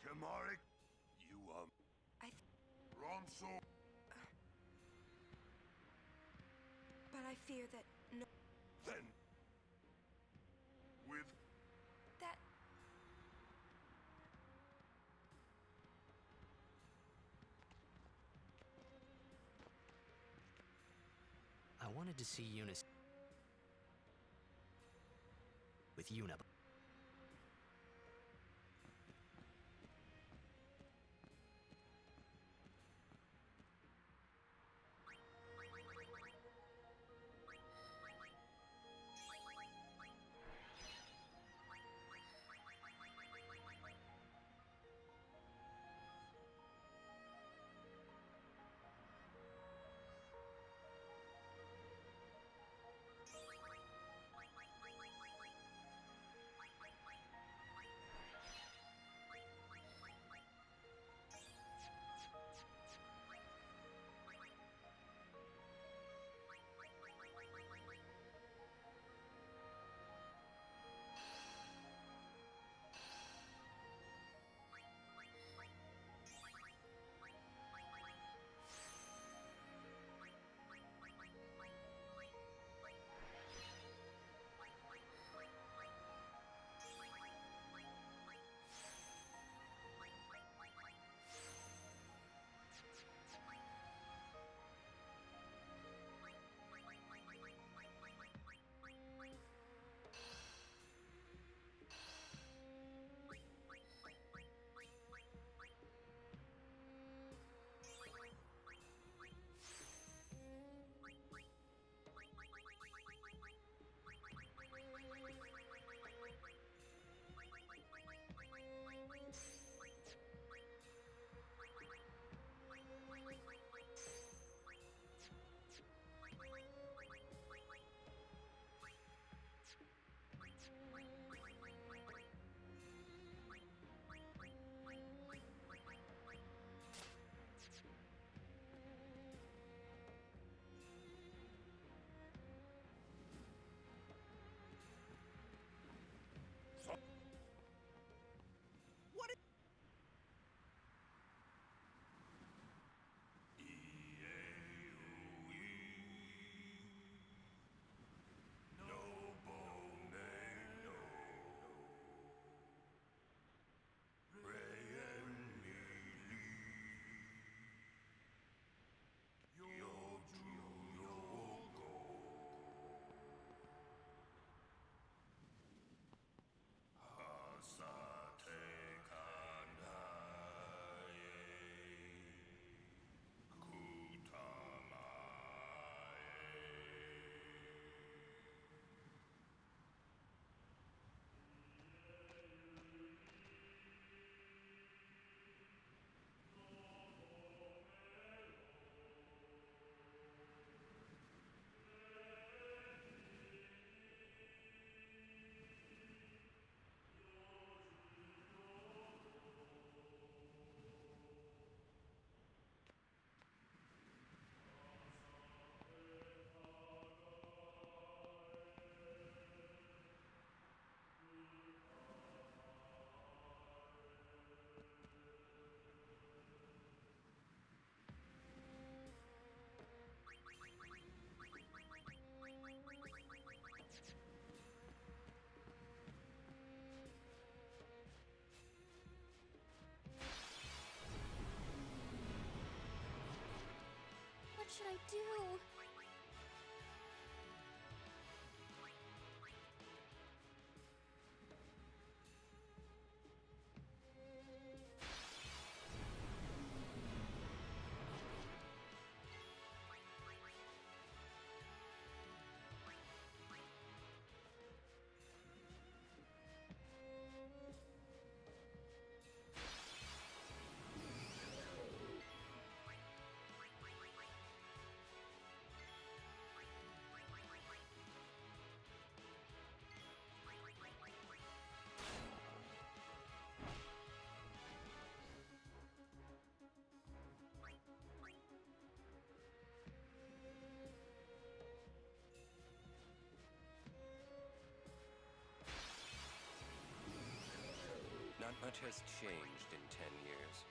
Kimari, you are. Ronso. But I fear that no... Then, with That... wanted to see Eunice with Yuna. What should I do? Not much has changed in 10 years.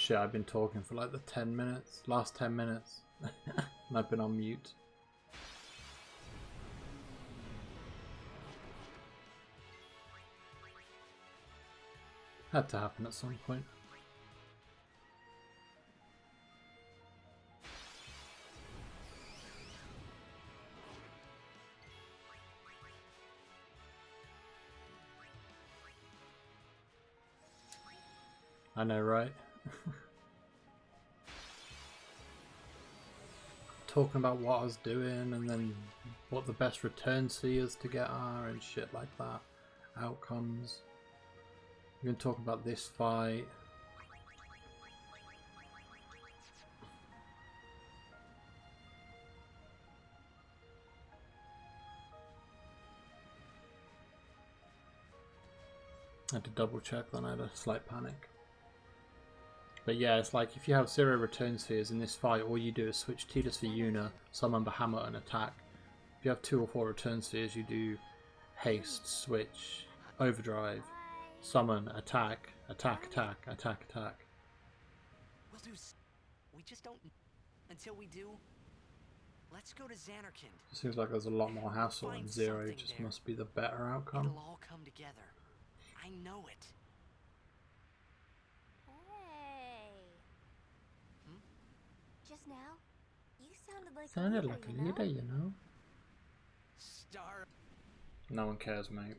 shit, I've been talking for like the last 10 minutes. And I've been on mute. Had to happen at some point. I know, right? Talking about what I was doing and then what the best return seers to get are and shit like that. Outcomes. We're going to talk about this fight. I had to double check, then I had a slight panic. But yeah, it's like if you have 0 return spheres in this fight, all you do is switch Tidus for Yuna, summon Bahamut and attack. If you have 2 or 4 return spheres, you do haste, switch, overdrive, summon, attack, attack, attack, attack, attack. We'll do. We just don't. Until we do, let's go to Xanarkand. It seems like there's a lot more hassle, and 0 just must be the better outcome. It'll all come together. I know it. Just now, you sounded like a leader, you know? Star. No one cares, mate.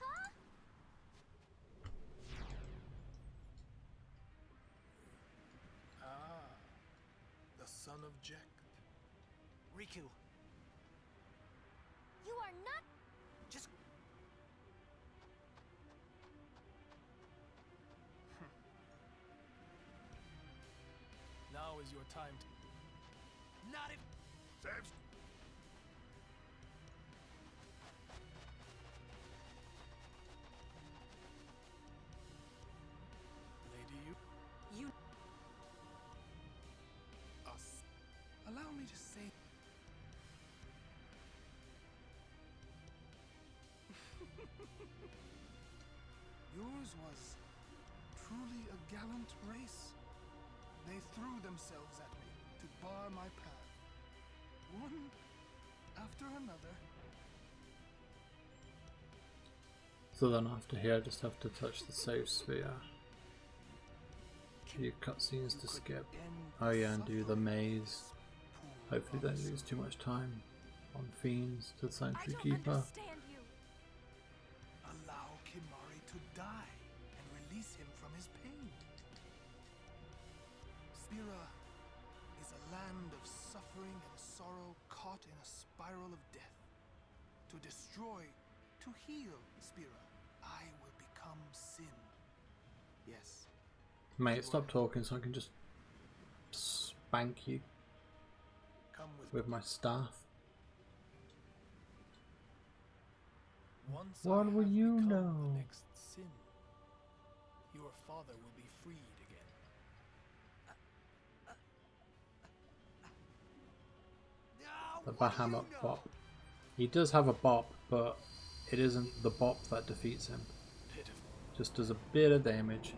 Huh? Ah, the son of Jack. Riku. You are not. Just. Now is your time to... Not if... Saves. Lady, you... Us. Allow me to say... Yours was truly a gallant race. They threw themselves at me to bar my path, one after another. So then after here I just have to touch the save sphere. Few cutscenes to skip. Oh yeah, and do the maze. Hopefully don't lose too much time on Fiends to the Sanctuary Keeper. Allow Kimahri to die and release him from his pain. Spira is a land of suffering and sorrow caught in a spiral of death. To destroy, to heal Spira, I will become sin. Yes. Mate, stop talking so I can just spank you with my staff. Once What will you know? The next sin, your father will be freed again. The Bahamut bop. He does have a bop, but it isn't the bop that defeats him. Just does a bit of damage.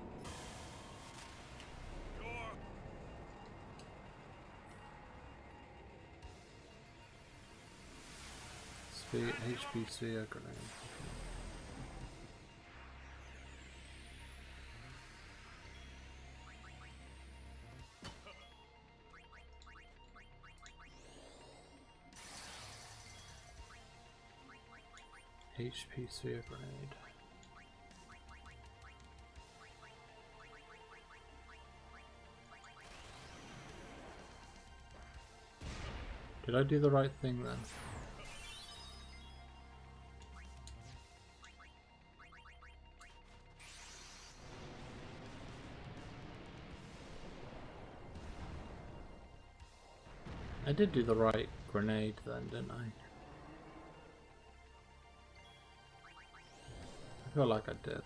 HP sphere grenade. HP sphere grenade. Did I do the right thing then? I did do the right grenade then, didn't I? I feel like I did,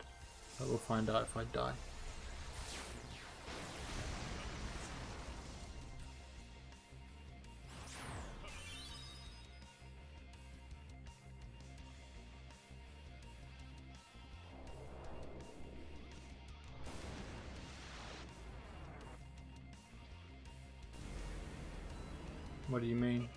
but we'll find out if I die. What do you mean?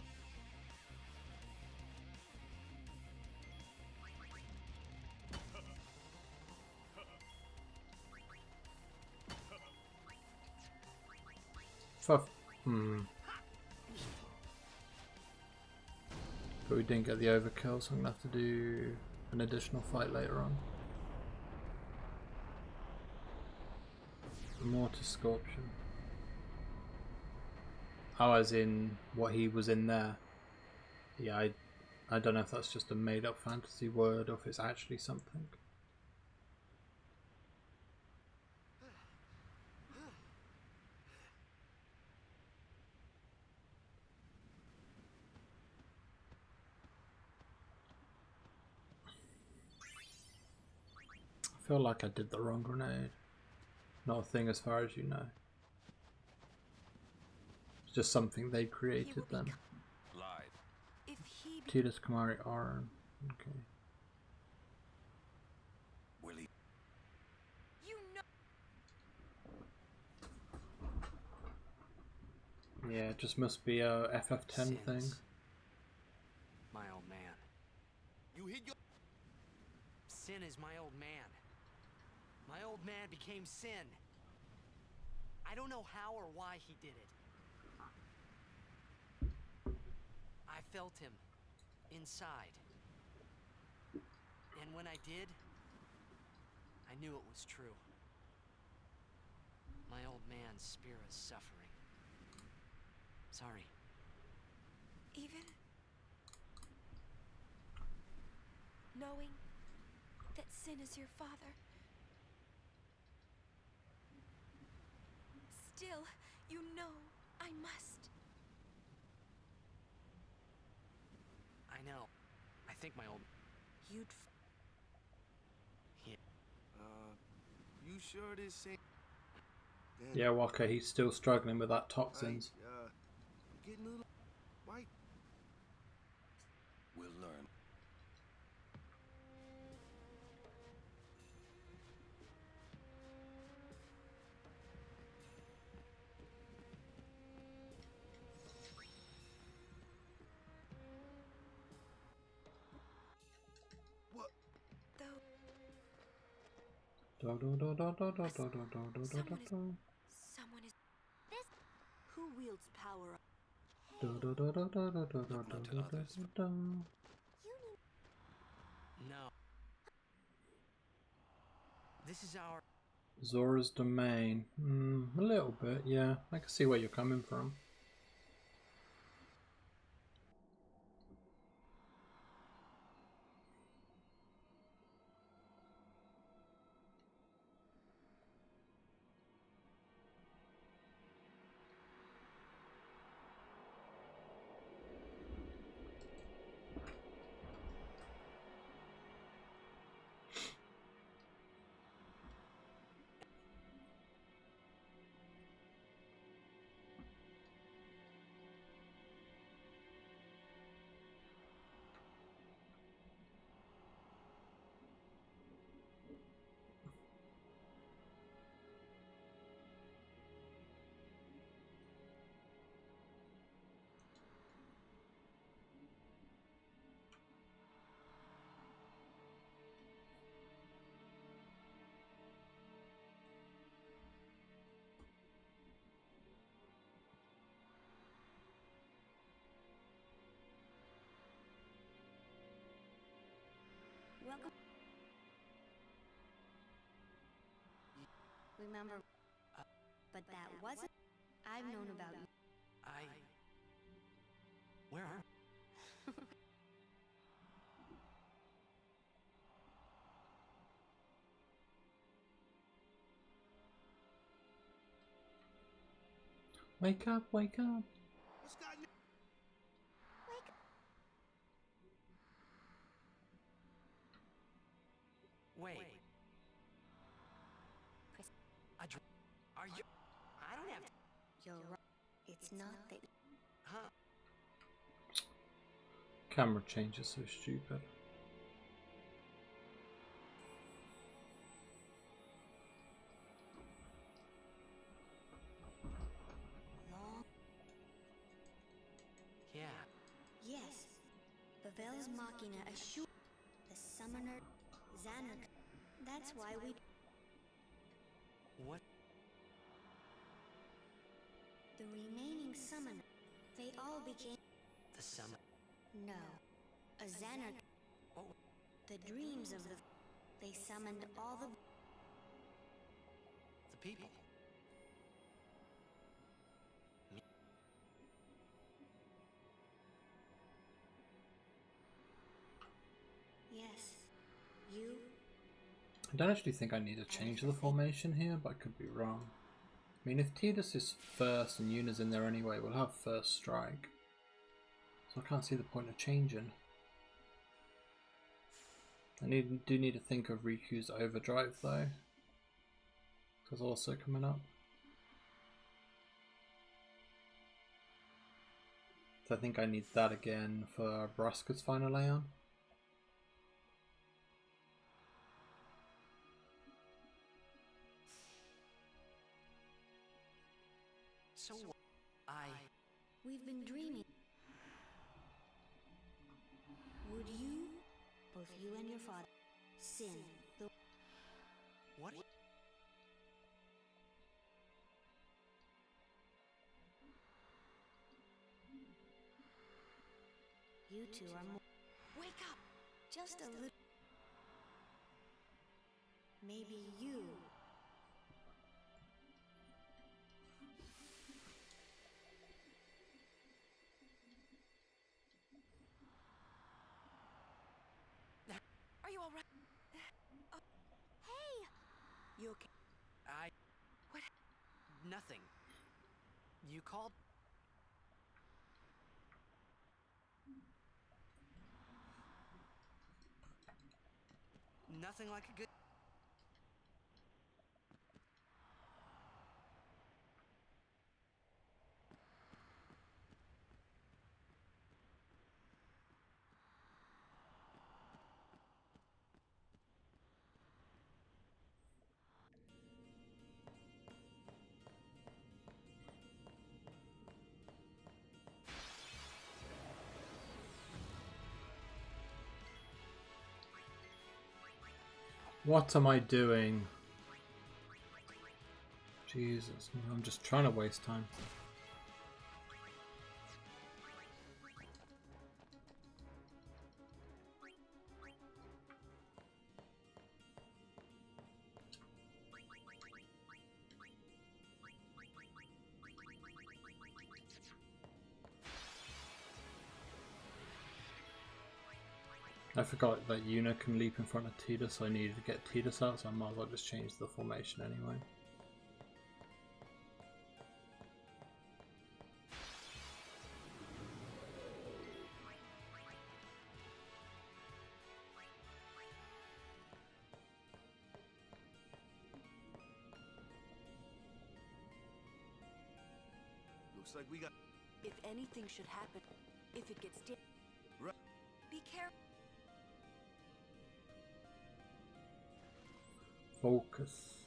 But we didn't get the overkill, so I'm gonna have to do an additional fight later on. Mortis Scorpion. Oh, as in what he was in there. Yeah, I don't know if that's just a made up fantasy word or if it's actually something. I feel like I did the wrong grenade. Not a thing as far as you know. It's just something they created then. Live. Tidus Kamari Aron. Okay. Willie. You know. Yeah, it just must be a FF10 thing. My old man. You hit your... Sin is my old man. My old man became Sin. I don't know how or why he did it. I felt him inside. And when I did, I knew it was true. My old man's spirit's suffering. Sorry. Even knowing that Sin is your father, still, you know I must. I know. I think my old... You'd... Yeah. You sure this ain't... Yeah, Waka, he's still struggling with that toxins. Getting a little... Why? We'll learn. Someone is... This... Who wields power? No. This is our... Zora's Domain. A little bit, yeah. I can see where you're coming from. Welcome. Remember, but that wasn't... I've known about you. Where are... Wake up, wake up. What's got you? Wait. Are you... I don't have to... You're right. It's not that... Huh? Camera change is so stupid. Vels Machina assure the summoner Xanark. That's why we. What? The remaining summoner, they all became. The summon? No, a Xanark. Oh. The dreams of the. They summoned all the. The people. Yes, you. I don't actually think I need to change the formation here, but I could be wrong. I mean, if Tidus is first and Yuna's in there anyway, we'll have first strike. So I can't see the point of changing. I do need to think of Riku's overdrive though, because also coming up. So I think I need that again for Braska's final Aeon. So We've been dreaming. Would you, both you and your father, sin the... What? You two are more... Wake up! Just a little... Maybe you... Are you alright? Hey! You okay? What? Nothing. You called? Nothing like a good... What am I doing? Jesus, I'm just trying to waste time. I forgot that Yuna can leap in front of Tidus, so I needed to get Tidus out, so I might as well just change the formation anyway. Looks like we got... If anything should happen, if it gets Right. Be careful. Focus.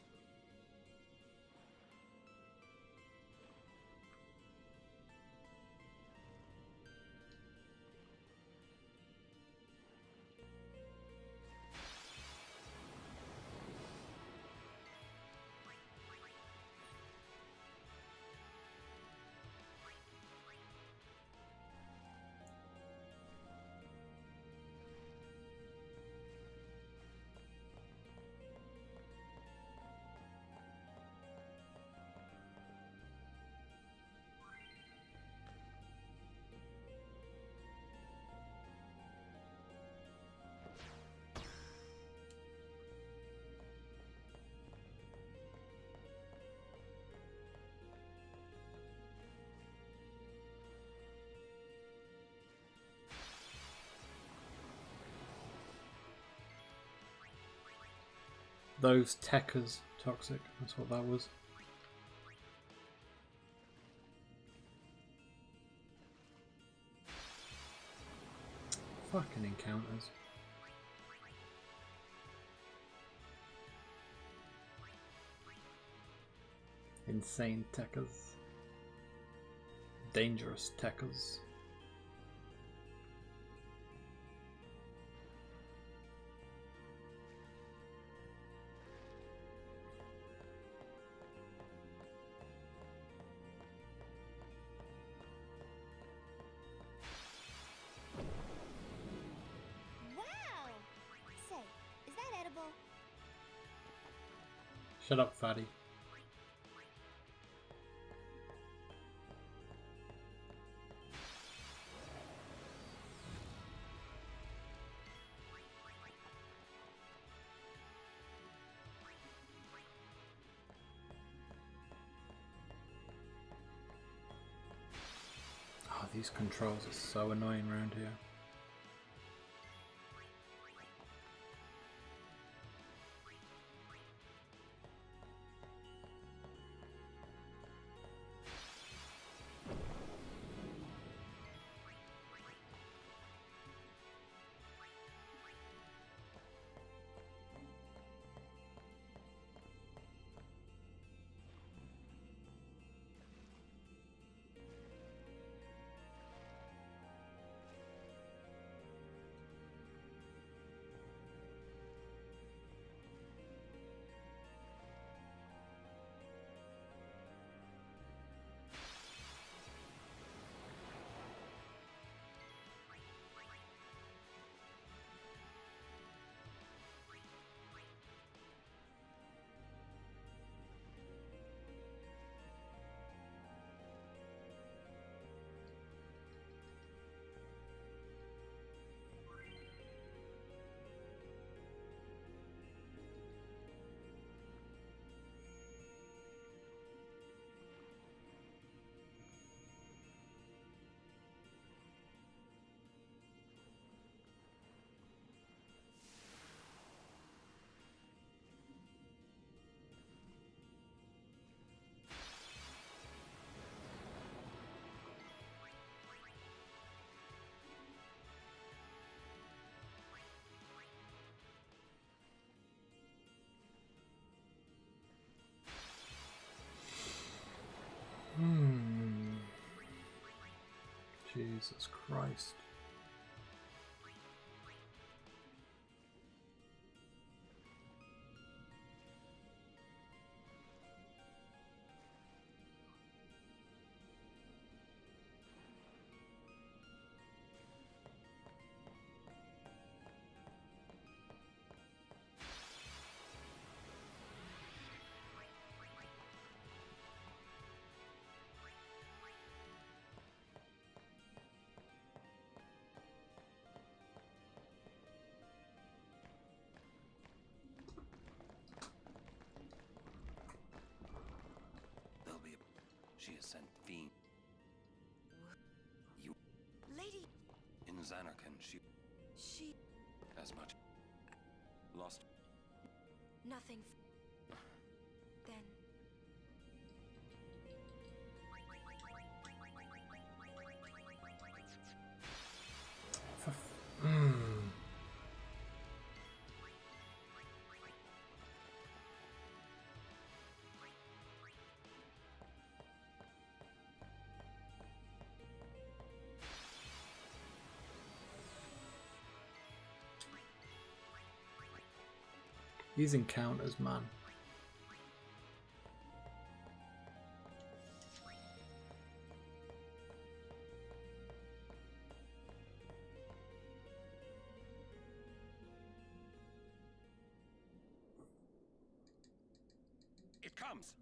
Those Tekkas toxic, that's what that was. Fucking encounters. Insane Tekkas. Dangerous Tekkas. trouble? Shut up, fatty. Oh, these controls are so annoying around here. Jesus Christ. She has sent fiend. You. Lady. In Zanarkand, she. As much. Lost. Nothing. Then. These encounters, man. It comes.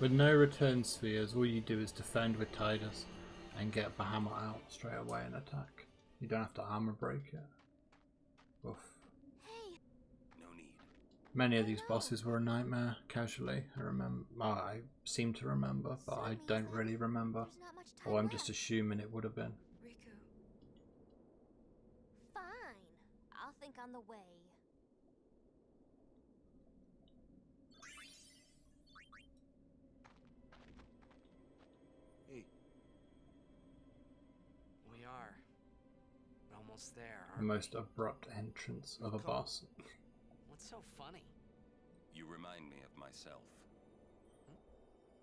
With no return spheres, all you do is defend with Tidus and get Bahamut out straight away and attack. You don't have to armor break it. Oof. No need. Many of these bosses were a nightmare, casually. I seem to remember, but I don't really remember. Or I'm just assuming it would have been. Riku. Fine. I'll think on the way. Hey. We are almost there. The most abrupt entrance of a boss. What's so funny? You remind me of myself.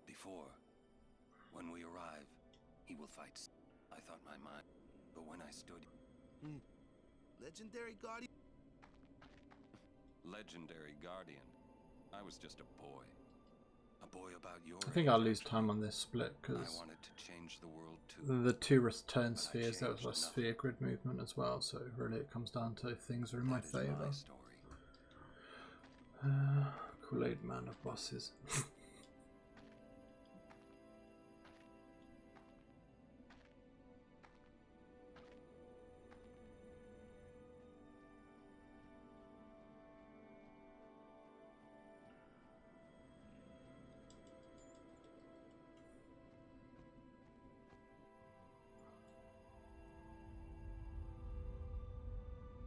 Before, when we arrive, he will fight. I thought my mind, but when I stood... Legendary Guardian? Legendary Guardian. I was just a boy. A boy about your I think age, I'll lose time on this split because I wanted to change the world too. the two return spheres, there was a sphere grid movement as well, so really it comes down to if things are in my favour. Kool-Aid man of bosses.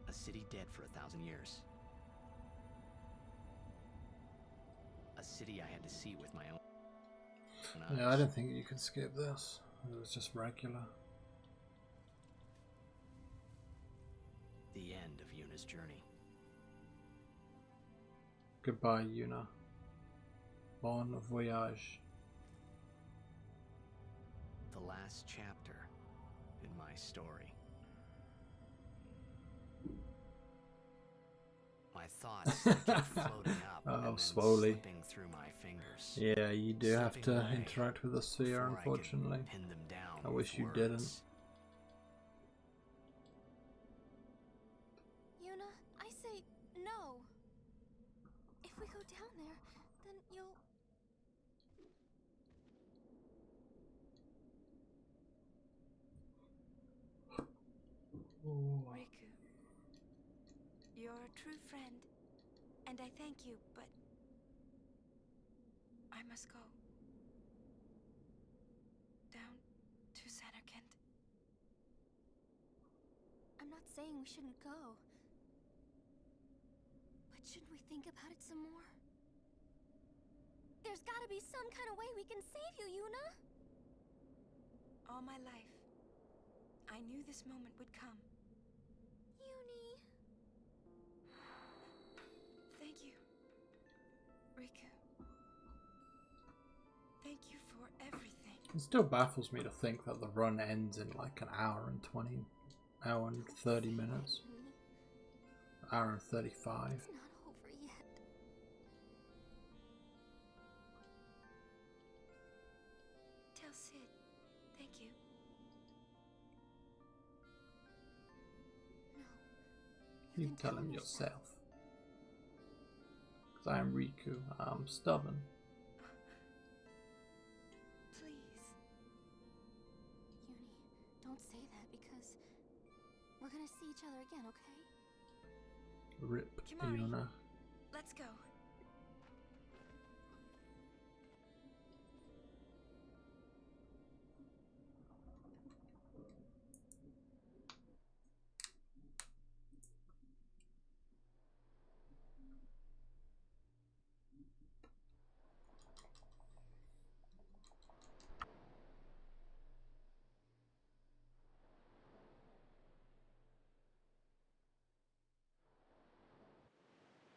A city dead for 1,000 years. A city I had to see with my own eyes. Yeah, I don't think you can skip this. It was just regular. The end of Yuna's journey. Goodbye, Yuna. Bon voyage. The last chapter in my story. My thoughts kept floating up and then slipping through my fingers. Yeah, you do have to interact with the sphere, unfortunately. Pin them down I wish you words. didn't. Yuna, I say no. If we go down there, then you'll... Riku, you're a true friend, and I thank you, but I must go. Down to Zanarkand. I'm not saying we shouldn't go. But shouldn't we think about it some more? There's gotta be some kind of way we can save you, Yuna! All my life, I knew this moment would come. Yuni! Thank you, Riku. Thank you for everything. It still baffles me to think that the run ends in like an hour and 30 minutes. Hour and 35. It's not over yet. Tell Sid, thank you. No. You tell him yourself. Because I am Riku, I'm stubborn. Please. Yuni, don't say that because we're gonna see each other again, okay? Rip Kimari, Yuna. let's go.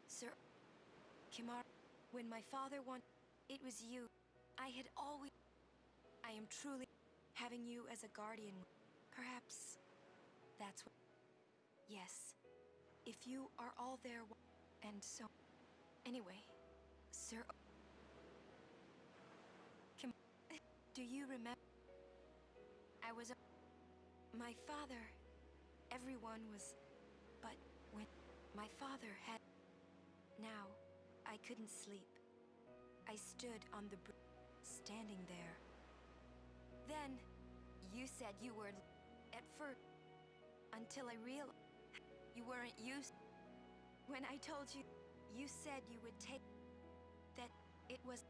Sir Kimari, when my father it was you. I had always... I am truly having you as a guardian. Perhaps that's what... Yes, if you are all there, and so... Anyway, Sir... Do you remember? I was my father... Everyone was... But when my father had... Now, I couldn't sleep. I stood on the bridge, standing there. Then, you said you were... At first, until I realized you weren't used... When I told you, You said you would take... that it was...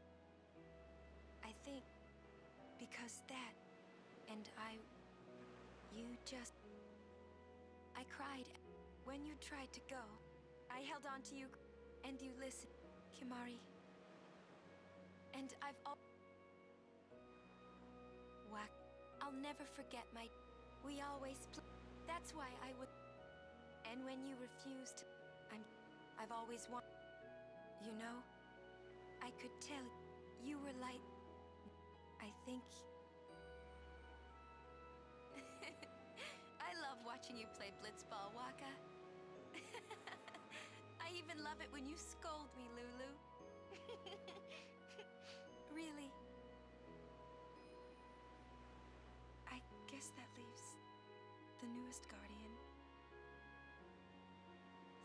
I think... because that... and I... you just... I cried when you tried to go. I held on to you, and you listened, Kimahri. And I've Whack. I'll never forget my... We always that's why I would... And when you refused, I've always wanted... You know? I could tell you were like... I think... I love watching you play blitzball, Wakka. I even love it when you scold me, Lulu. Really. I guess that leaves the newest Guardian.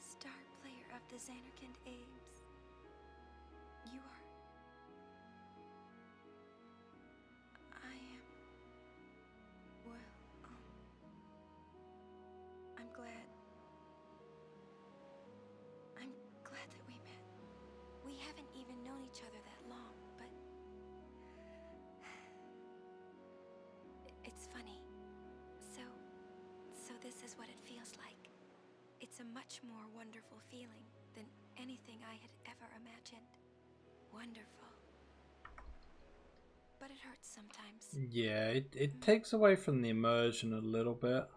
Star player of the Zanarkand Ames. You are... I am... Well, I'm glad. I'm glad that we met. We haven't even known each other that long, but... It's funny. So this is what it feels like. It's a much more wonderful feeling than anything I had ever imagined. Wonderful. But it hurts sometimes. Yeah, it takes away from the immersion a little bit.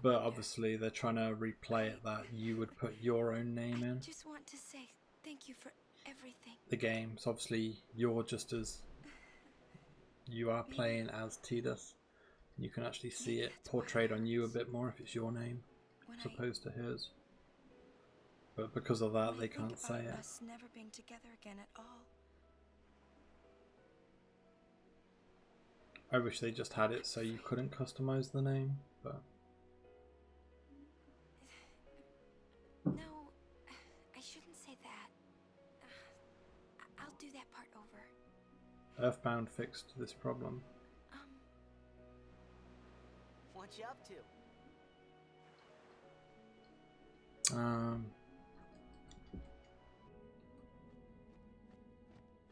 But obviously they're trying to replay it that you would put your own name in. Just want to say thank you for everything. The game, so obviously you're just as... You are playing as Tidus. You can actually see it portrayed on you a bit more if it's your name, as opposed to his. But because of that, they can't say it. Us never being together again at all. I wish they just had it so you couldn't customize the name, but... No, I shouldn't say that. I'll do that part over. Earthbound fixed this problem. What you up to?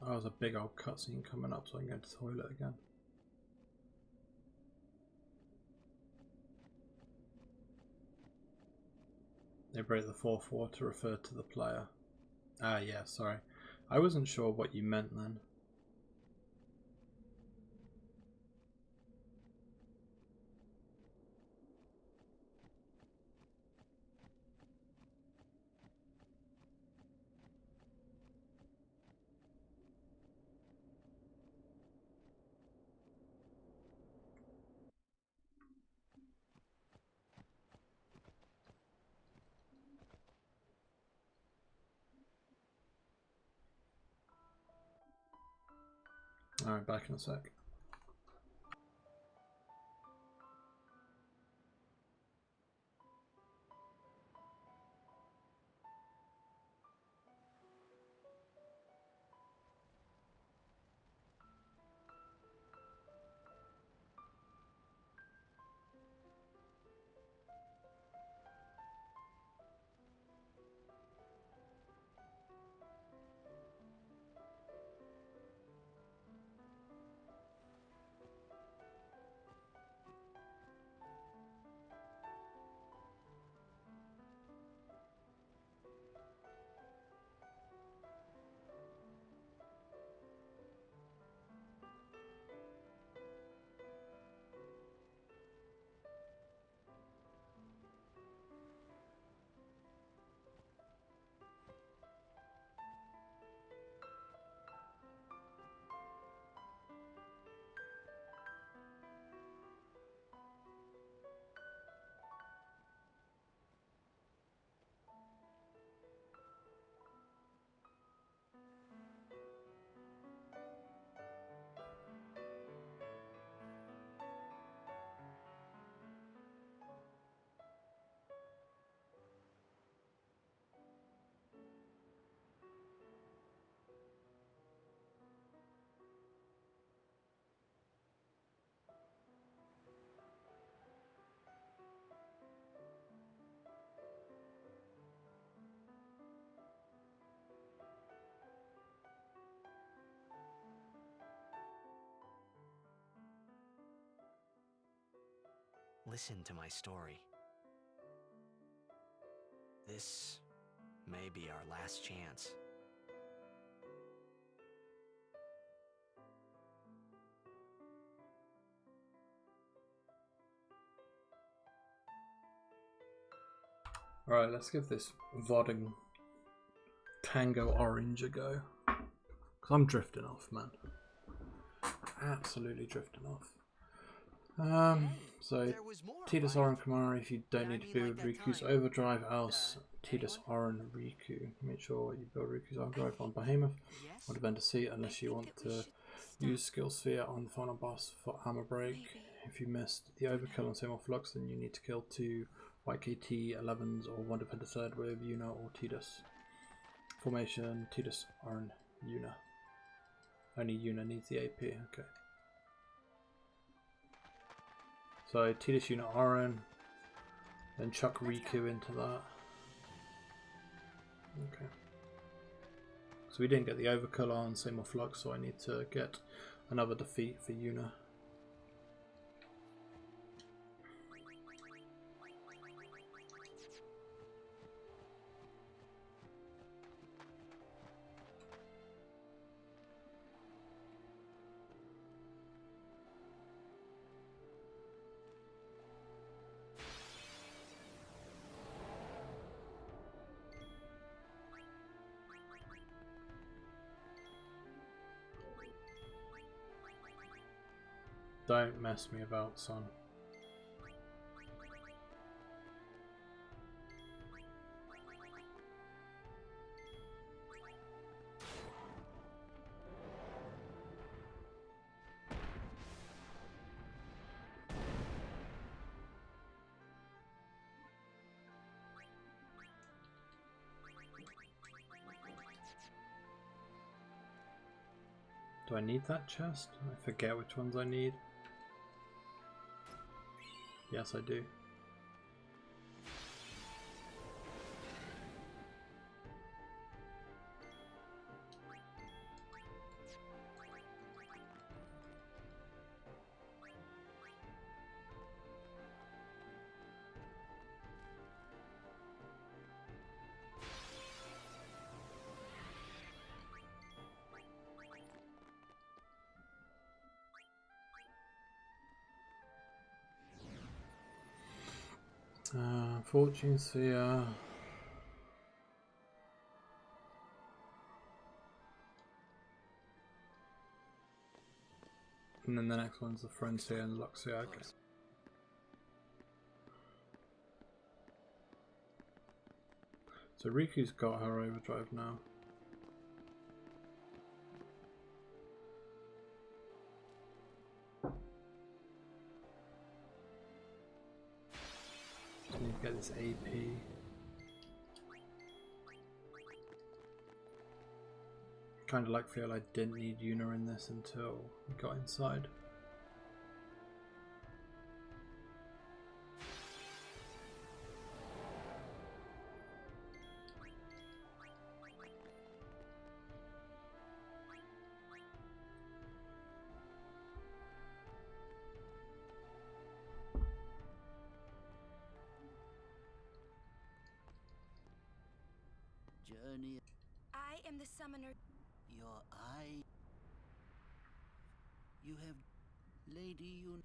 Oh, there's a big old cutscene coming up, so I can go to the toilet again. They break the fourth wall to refer to the player. Ah, yeah, sorry. I wasn't sure what you meant then. Alright, back in a sec. Listen to my story. This may be our last chance. Alright, let's give this Vodding Tango Orange a go. Because I'm drifting off, man. Absolutely drifting off. So, Tidus Oren Kamari, if you don't need to build Riku's Overdrive, else Tidus Oren Riku. Make sure you build Riku's Overdrive on Behemoth or Defender Seat unless you want to use Skill Sphere on the final boss for Armor Break. If you missed the Overkill on Seymour Flux, then you need to kill 2 YKT 11s or 1 Defender Third with Yuna or Tidus. Formation Tidus Oren Yuna. Only Yuna needs the AP, okay. So Tidus Yuna Oren, then chuck Riku into that. Okay. So we didn't get the Overkill on Seymour Flux, so I need to get another defeat for Yuna. Don't mess me about, son. Do I need that chest? I forget which ones I need. Yes, I do. Fortune Sphere. And then the next one's the Frontier and Luxia. Okay. So Riku's got her overdrive now. Just need to get this AP. Kind of like feel I didn't need Yuna in this until we got inside. Journey. I am the summoner. Your eye. You have Lady Yuna.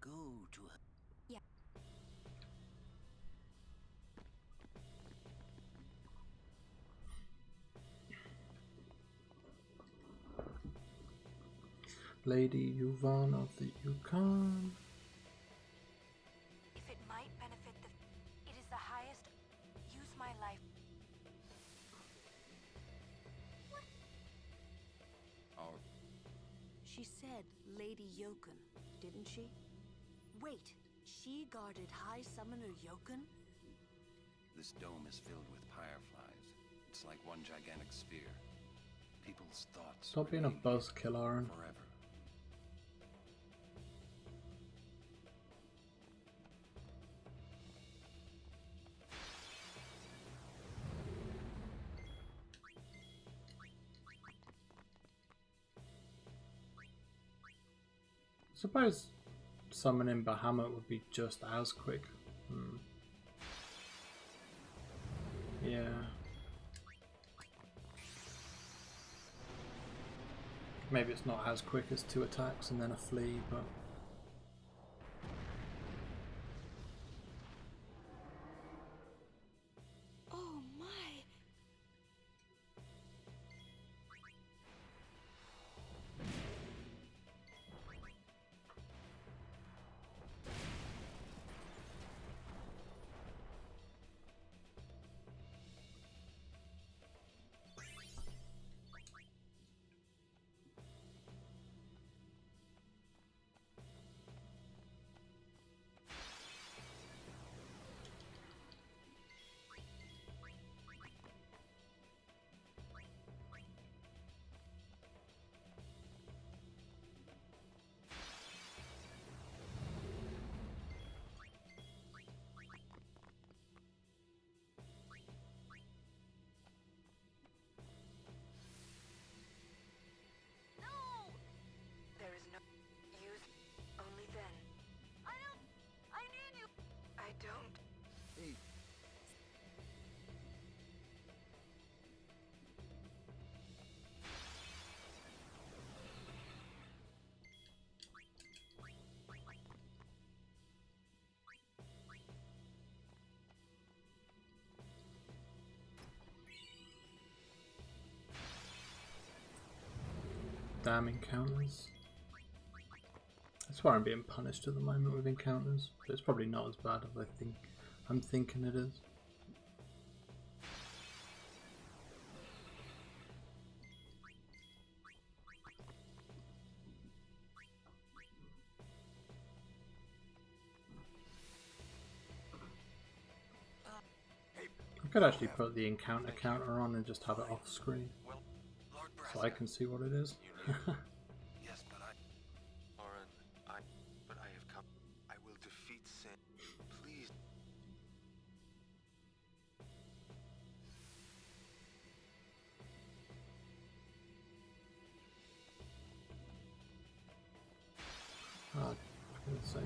Go to her. Yeah. Lady Yuvan of the Yukon. If it might benefit the... It is the highest... Use my life. What? She said Lady Yokun, didn't she? Wait, she guarded High Summoner Yokun? This dome is filled with fireflies. It's like one gigantic sphere. People's thoughts. Stop being a buzzkill, Aaron. Forever. Suppose summoning Bahamut would be just as quick. Yeah. Maybe it's not as quick as 2 attacks and then a flee, but... Oh my! There is no use. Only then. I don't. I need you. I don't. Hey. Damn encounters. That's why I'm being punished at the moment with encounters. But it's probably not as bad as I'm thinking it is. I could actually put the encounter counter on and just have it off screen, so I can see what it is. Yes, but Orin, but I have come. I will defeat sin. Please. Oh, for goodness sake.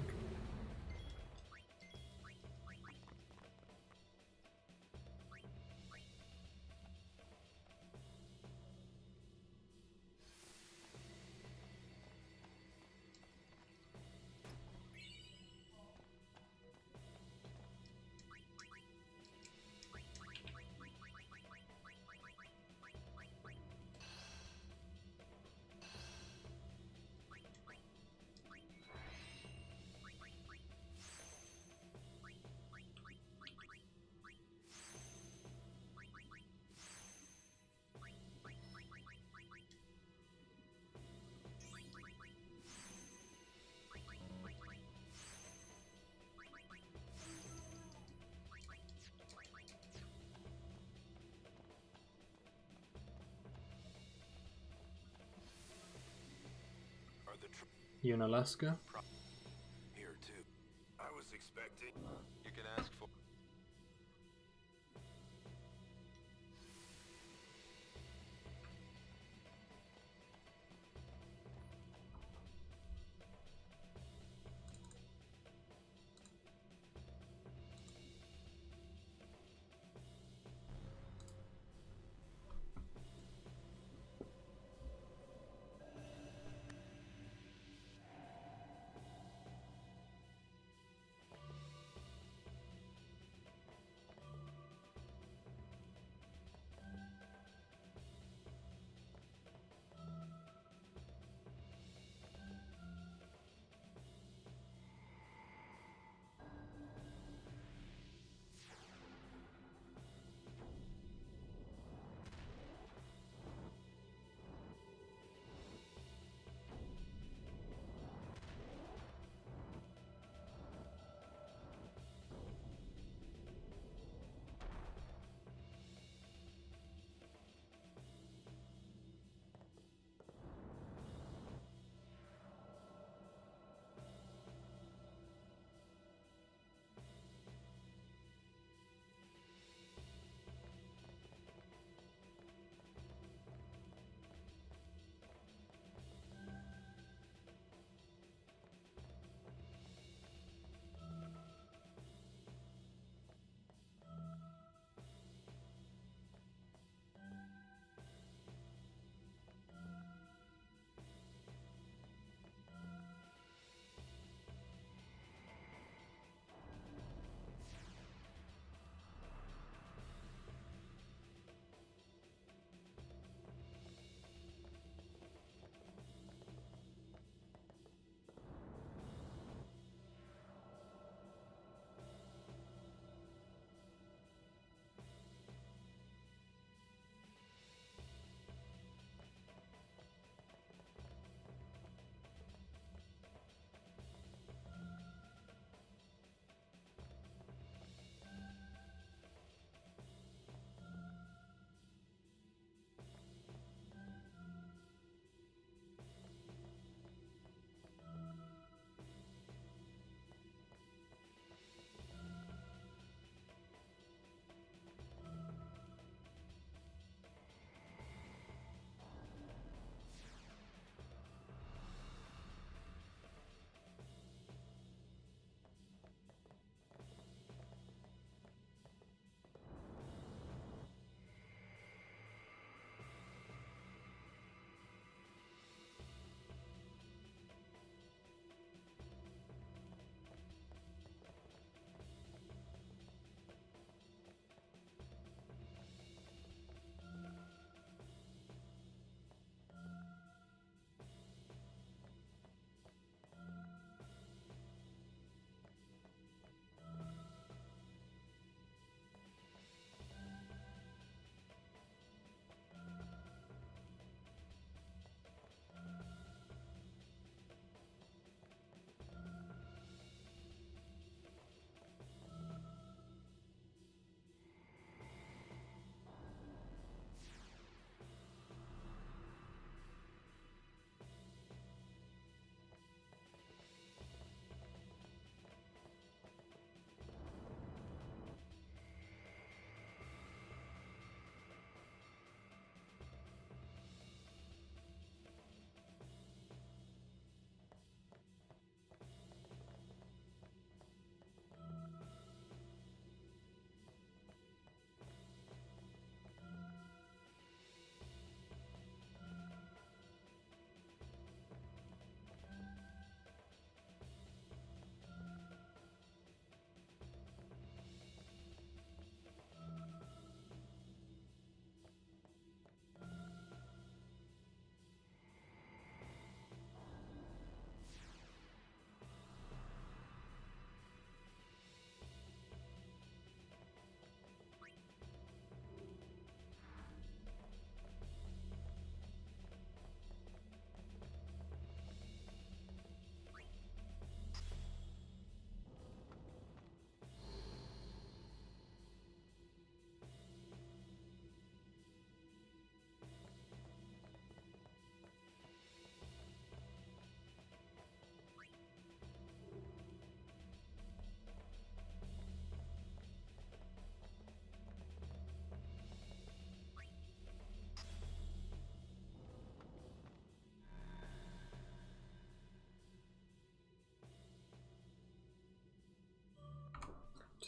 Unalaska. Here too. I was expecting. You can ask for.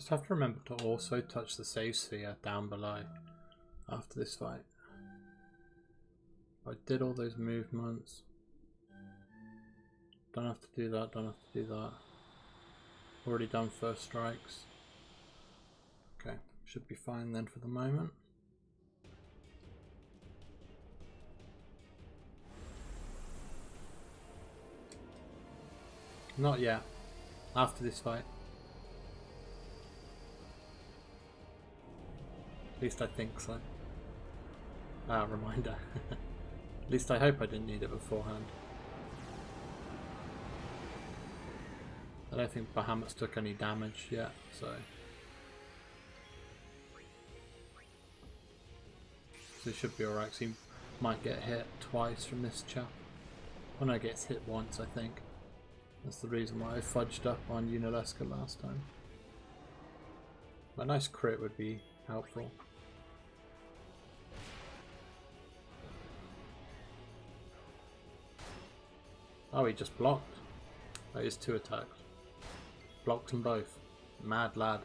Just have to remember to also touch the save sphere down below after this fight. I did all those movements. Don't have to do that, don't have to do that. Already done first strikes. Okay, should be fine then for the moment. Not yet. After this fight. At least I think so. Reminder. At least I hope I didn't need it beforehand. I don't think Bahamut's took any damage yet, so it should be alright, because he might get hit twice from this chap. Oh no, gets hit once, I think. That's the reason why I fudged up on Yunalesca last time. A nice crit would be helpful. Oh, he just blocked. That is 2 attacks. Blocked them both. Mad lad.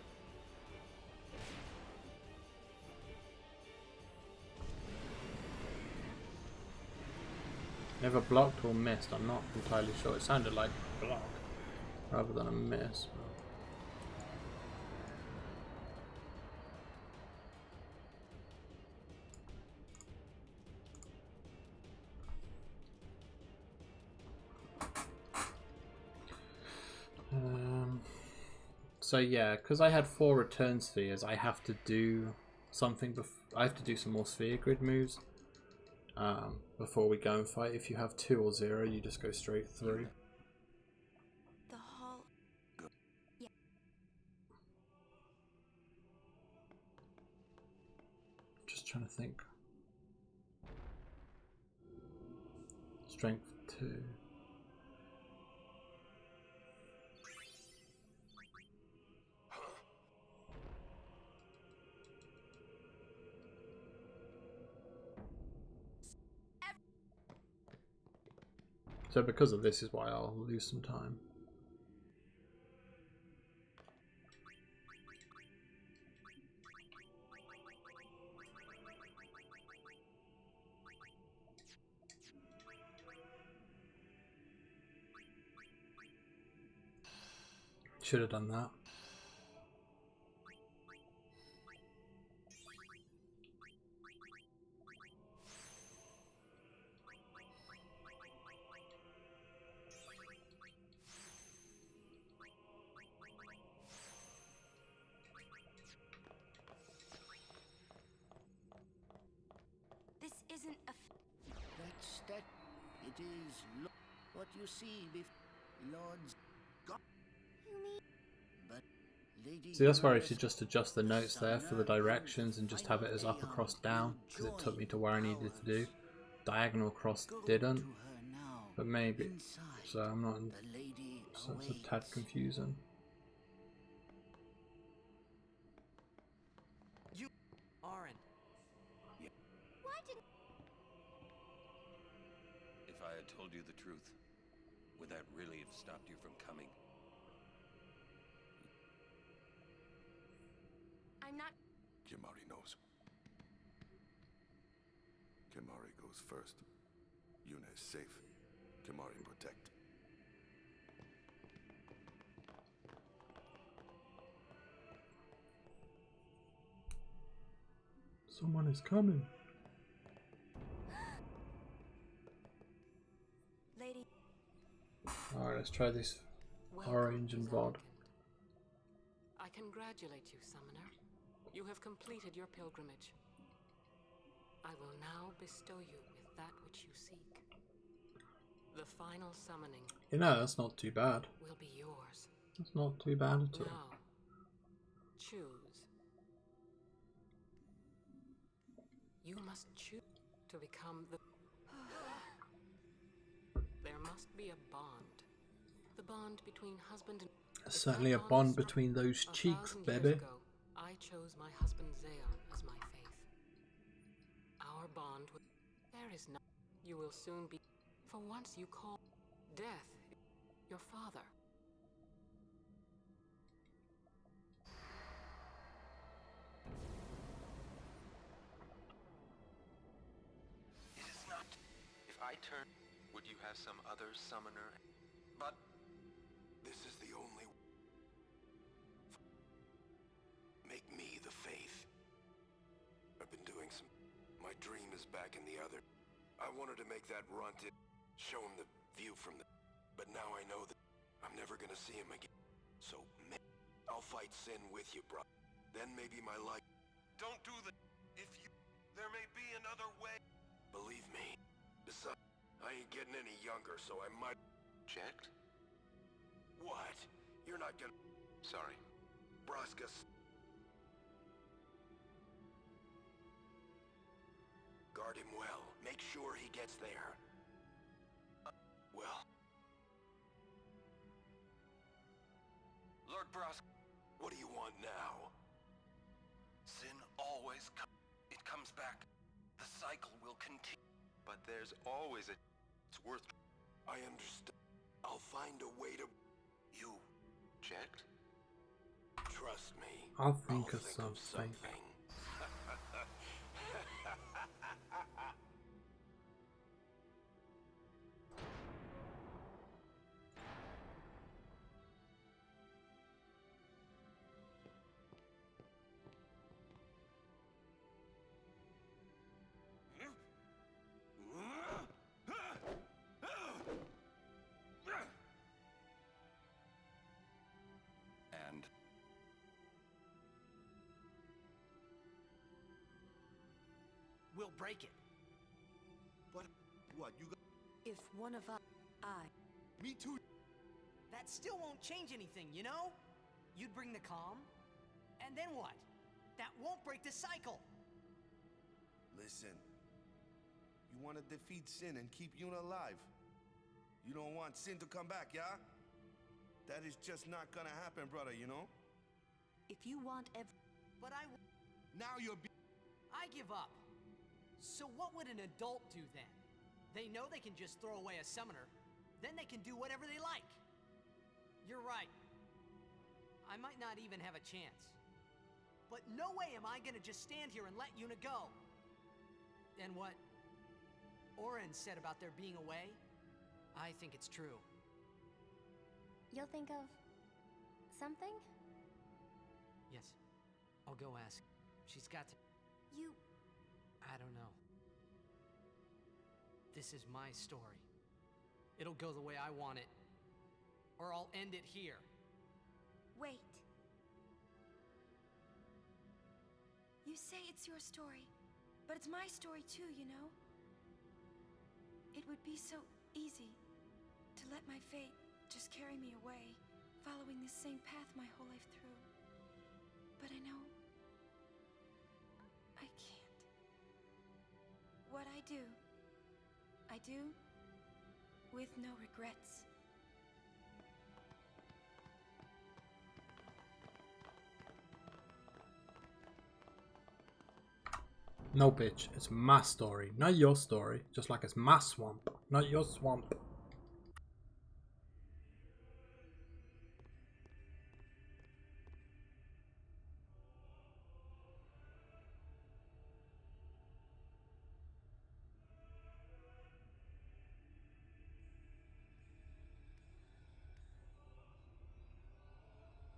Never blocked or missed, I'm not entirely sure. It sounded like block rather than a miss. So yeah, because I had 4 return spheres, I have to do something. I have to do some more sphere grid moves before we go and fight. If you have 2 or 0, you just go straight through. The hall. Yeah. Just trying to think. Strength 2. So because of this is why I'll lose some time. Should have done that. Isn't a that it is what you see before Lord's God. You mean? But Lady See, that's where I should just adjust the notes there for the directions and just have it as up across down, because it took me to where I needed to do. Diagonal across didn't, but maybe. So I'm not. So it's a tad confusing. Auron. Why didn't? If I had told you the truth, would that really have stopped you from coming? I'm not. Kimahri knows. Kimahri goes first. Yuna is safe. Kimahri protect. Someone is coming. Lady. Alright, let's try this orange and VOD. I congratulate you, Summoner. You have completed your pilgrimage. I will now bestow you with that which you seek. The final summoning. You know, that's not too bad. Will be yours. That's not too bad at all. Now, choose. You must choose to become the... There must be a bond. The bond between husband and... There's certainly a bond between those cheeks, baby. Ago, I chose my husband Zeon as my faith. Our bond with... There is no... You will soon be... For once you call... Death... Your father. turn, would you have some other summoner? But this is the only... Make me the faith. I've been doing some... My dream is back in the other. I wanted to make that runt it, show him the view from the... But now I know that I'm never gonna see him again. So, I'll fight Sin with you, bro. Then maybe my life... Don't do the... If you... There may be another way. Believe me. Besides, I ain't getting any younger, so I might... Checked? What? You're not gonna... Sorry. Braska... Guard him well. Make sure he gets there. Well... Lord Braska... What do you want now? Sin always comes. It comes back. The cycle will continue. But there's always a... It's worth... I understand. I'll find a way to... You... Checked? Trust me. I'll think of something. And... We'll break it. But what, you got... If one of us... Me too. That still won't change anything, you know? You'd bring the calm, and then what? That won't break the cycle. Listen. You want to defeat Sin and keep Yuna alive. You don't want Sin to come back, yeah? That is just not gonna happen, brother, you know? If you want But Now you're I give up. So what would an adult do then? They know they can just throw away a summoner. Then they can do whatever they like. You're right. I might not even have a chance. But no way am I gonna just stand here and let Yuna go. And what Oren said about there being a way, I think it's true. You'll think of something? Yes. I'll go ask. She's got to... You... I don't know. This is my story. It'll go the way I want it. Or I'll end it here. Wait. You say it's your story, but it's my story too, you know? It would be so easy to let my fate just carry me away, following this same path my whole life through. But I know I can't. What I do with no regrets. No, bitch. It's my story, not your story. Just like it's my swamp, not your swamp.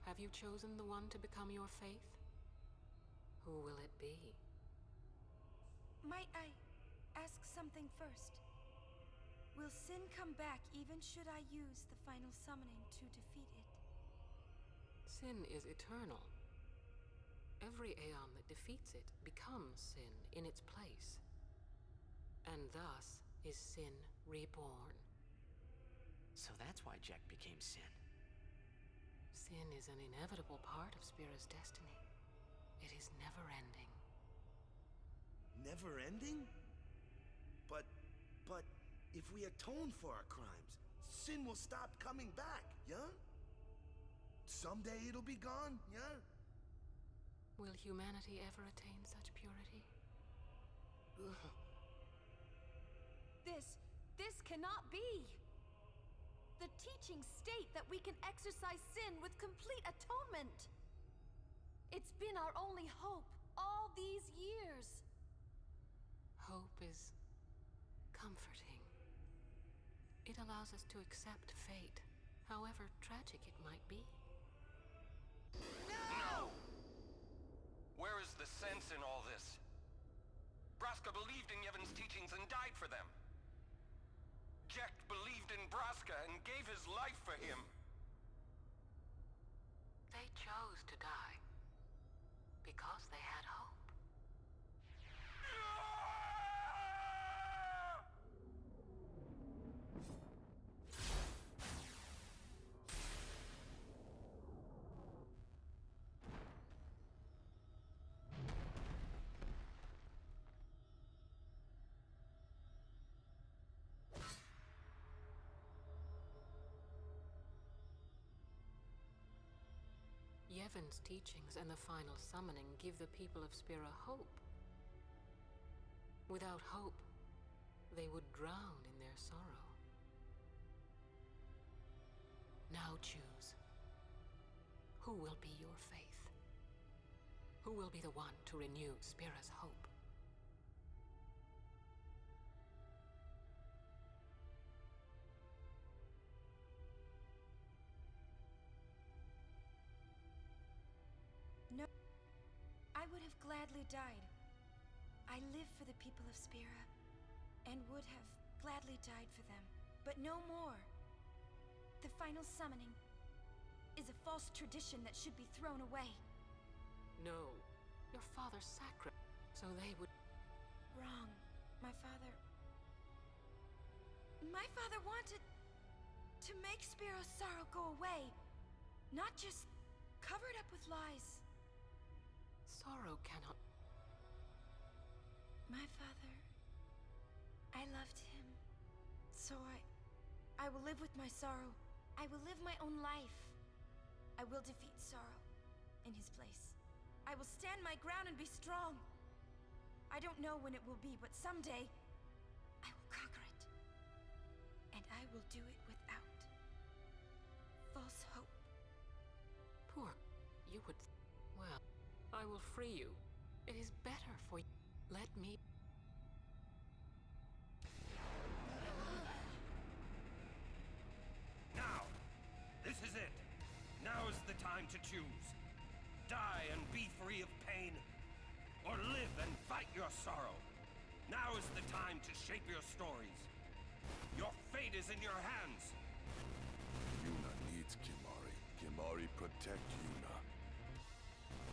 Have you chosen the one to become your faith? Who will it be? Might I ask something first? Will Sin come back even should I use the final summoning to defeat it? Sin is eternal. Every Aeon that defeats it becomes Sin in its place. And thus is Sin reborn. So that's why Jecht became Sin. Sin is an inevitable part of Spira's destiny. It is never-ending. Never-ending? But if we atone for our crimes, Sin will stop coming back, yeah? Someday it'll be gone, yeah? Will humanity ever attain such purity? This cannot be! The teachings state that we can exercise sin with complete atonement! It's been our only hope all these years! Hope is comforting. It allows us to accept fate, however tragic it might be. No! Where is the sense in all this? Braska believed in Yevon's teachings and died for them. Jecht believed in Braska and gave his life for him. They chose to die because they had hope. Yevon's teachings and the final summoning give the people of Spira hope. Without hope, they would drown in their sorrow. Now choose. Who will be your faith? Who will be the one to renew Spira's hope? No, I would have gladly died. I live for the people of Spira, and would have gladly died for them, but no more. The final summoning is a false tradition that should be thrown away. No, your father's sacrifice, so they would... Wrong. My father wanted to make Spiro's sorrow go away, not just cover it up with lies. Sorrow cannot... My father... I loved him. So I will live with my sorrow. I will live my own life. I will defeat sorrow in his place. I will stand my ground and be strong. I don't know when it will be, but someday I will conquer it. And I will do it without false hope. Poor... You would... Well, I will free you. It is better for you. Let me... Now! This is it! Now is the time to choose. Die and be free of pain, or live and fight your sorrow. Now is the time to shape your stories. Your fate is in your hands. Yuna needs Kimahri. Kimahri protect Yuna.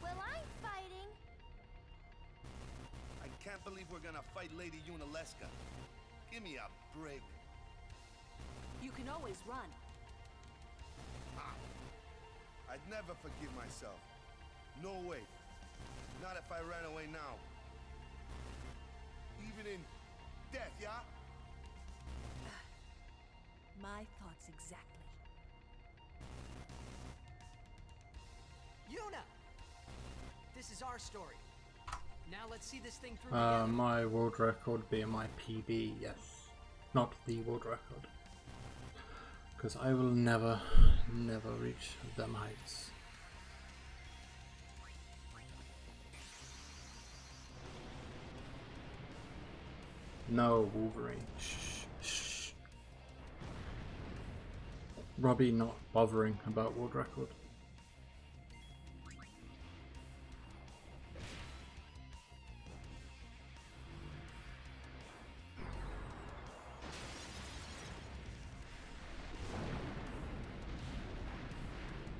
Well, I'm fighting. I can't believe we're gonna fight Lady Yunalesca. Give me a break. You can always run. How? I'd never forgive myself. No way. Not if I ran away now. Even in death, yeah? My thoughts exactly. Yuna! This is our story. Now let's see this thing through together. My world record being my PB, yes. Not the world record. Because I will never reach them heights. No, Wolverine. Shh, shh. Robbie not bothering about world record.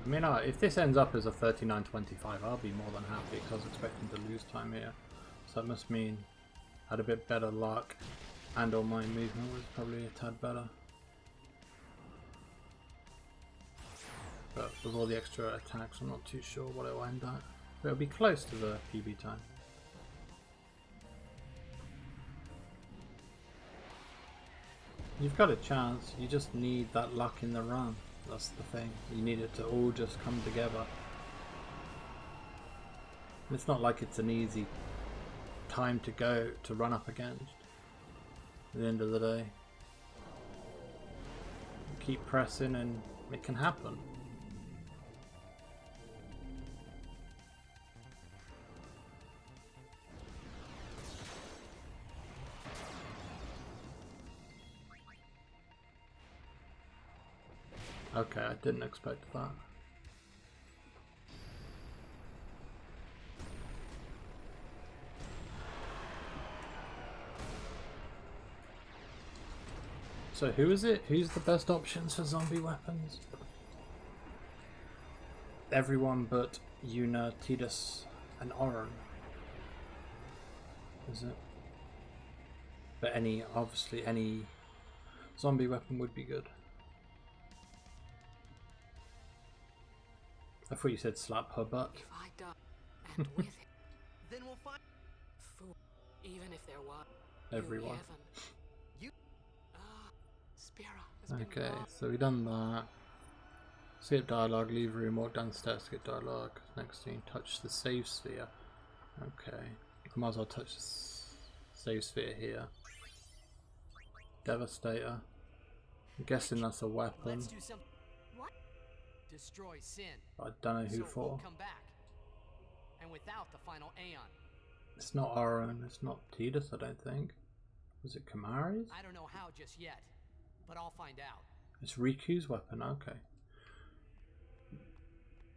I mean, if this ends up as a 39-25, I'll be more than happy because I was expecting to lose time here. So that must mean I had a bit better luck, and all my movement was probably a tad better. But with all the extra attacks, I'm not too sure what it'll end at. But it'll be close to the PB time. You've got a chance, you just need that luck in the run. That's the thing. You need it to all just come together. And it's not like it's an easy time to go to run up against. At the end of the day, you keep pressing and it can happen. Okay, I didn't expect that. So who is it? Who's the best options for zombie weapons? Everyone but Yuna, Tidus, and Oren. Is it? But obviously any zombie weapon would be good. I thought you said slap her butt. If I die, and with it, then we'll find fool. Even if there was Everyone. Spira has been Okay, lost. so we done that. Skip dialogue, leave room, walk downstairs, skip dialogue. Next thing, touch the save sphere. Okay, might as well touch the save sphere here. Devastator. I'm guessing that's a weapon. Let's do some. What? Destroy Sin. I don't know who so for. We'll come back. And without the final Aeon. It's not Oren, it's not Tidus, I don't think. Was it Kamari's? I don't know how just yet, but I'll find out. It's Riku's weapon, okay.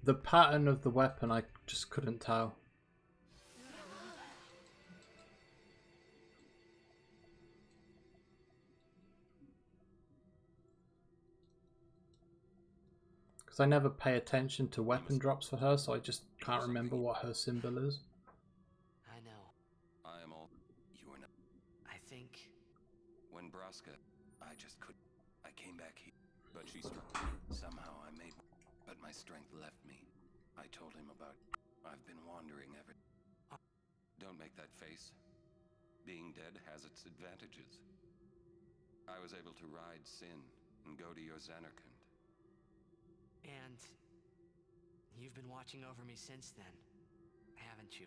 The pattern of the weapon I just couldn't tell. Because I never pay attention to weapon drops for her, so I just can't remember what her symbol is. I know. I am all you are not. I think When Braska, I just couldn't. I came back here, but she struck. Somehow I made, but my strength left me. I told him about. I've been wandering ever. Don't make that face. Being dead has its advantages. I was able to ride Sin and go to your Xanarkand. And you've been watching over me since then, haven't you?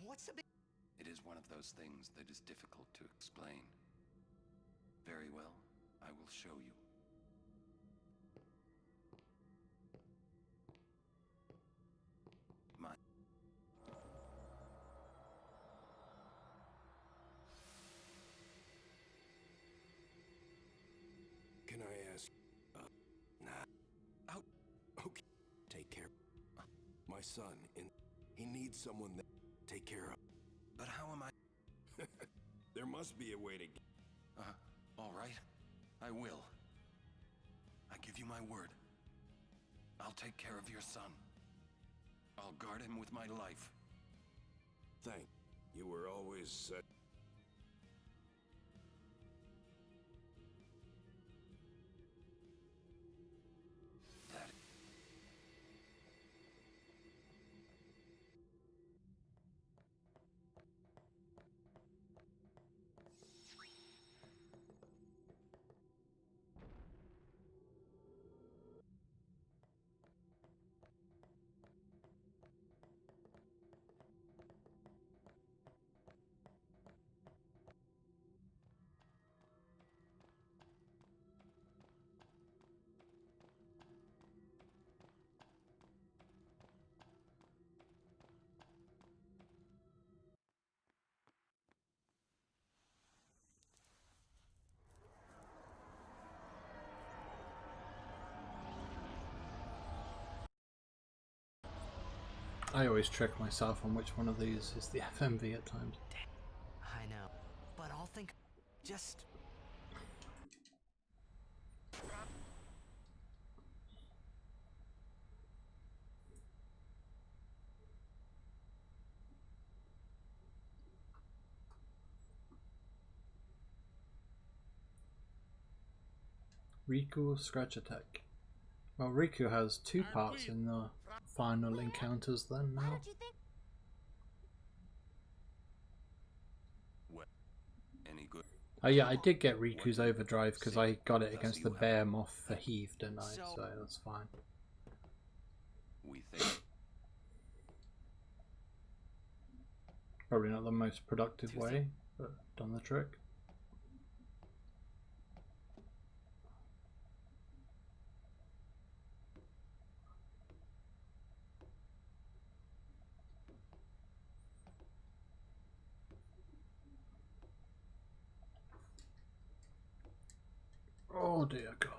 What's the big... It is one of those things that is difficult to explain. Very well, I will show you. My... Can I ask? Nah. Out. Okay. Take care. My son, he needs someone that take care of. But how am I? There must be a way to get... All right. I will. I give you my word. I'll take care of your son. I'll guard him with my life. Thank you. Were always such... I always trick myself on which one of these is the FMV at times. I know, but I'll think... just... Riku Scratch Attack. Well, Riku has two parts in the final encounters then now. What? Any good? Oh yeah, I did get Riku's Overdrive because I got it against the Behemoth for Heath, didn't I? So that's fine. We think. Probably not the most productive way, but done the trick. Oh dear God.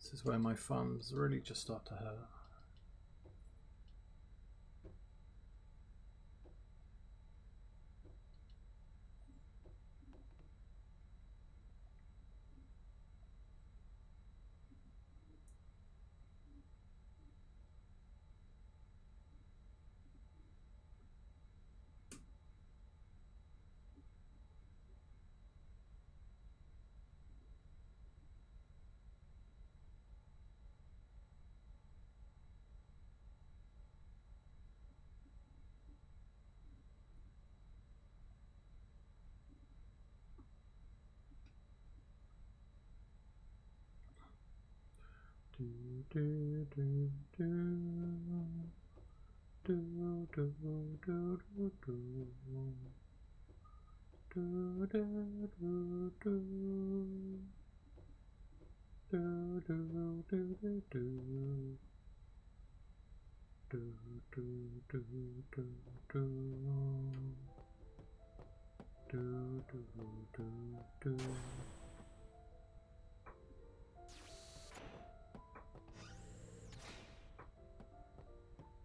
This is where my thumbs really just start to hurt.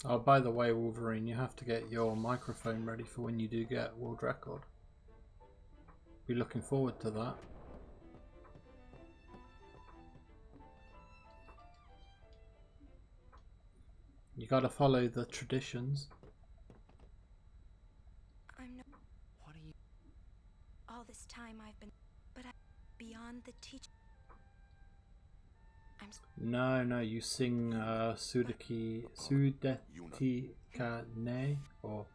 Oh, by the way, Wolverine, you have to get your microphone ready for when you do get world record. Be looking forward to that. You gotta follow the traditions. I'm no. What are you? All this time I've been, but I, beyond the teaching. No, you sing Sudeki Ne or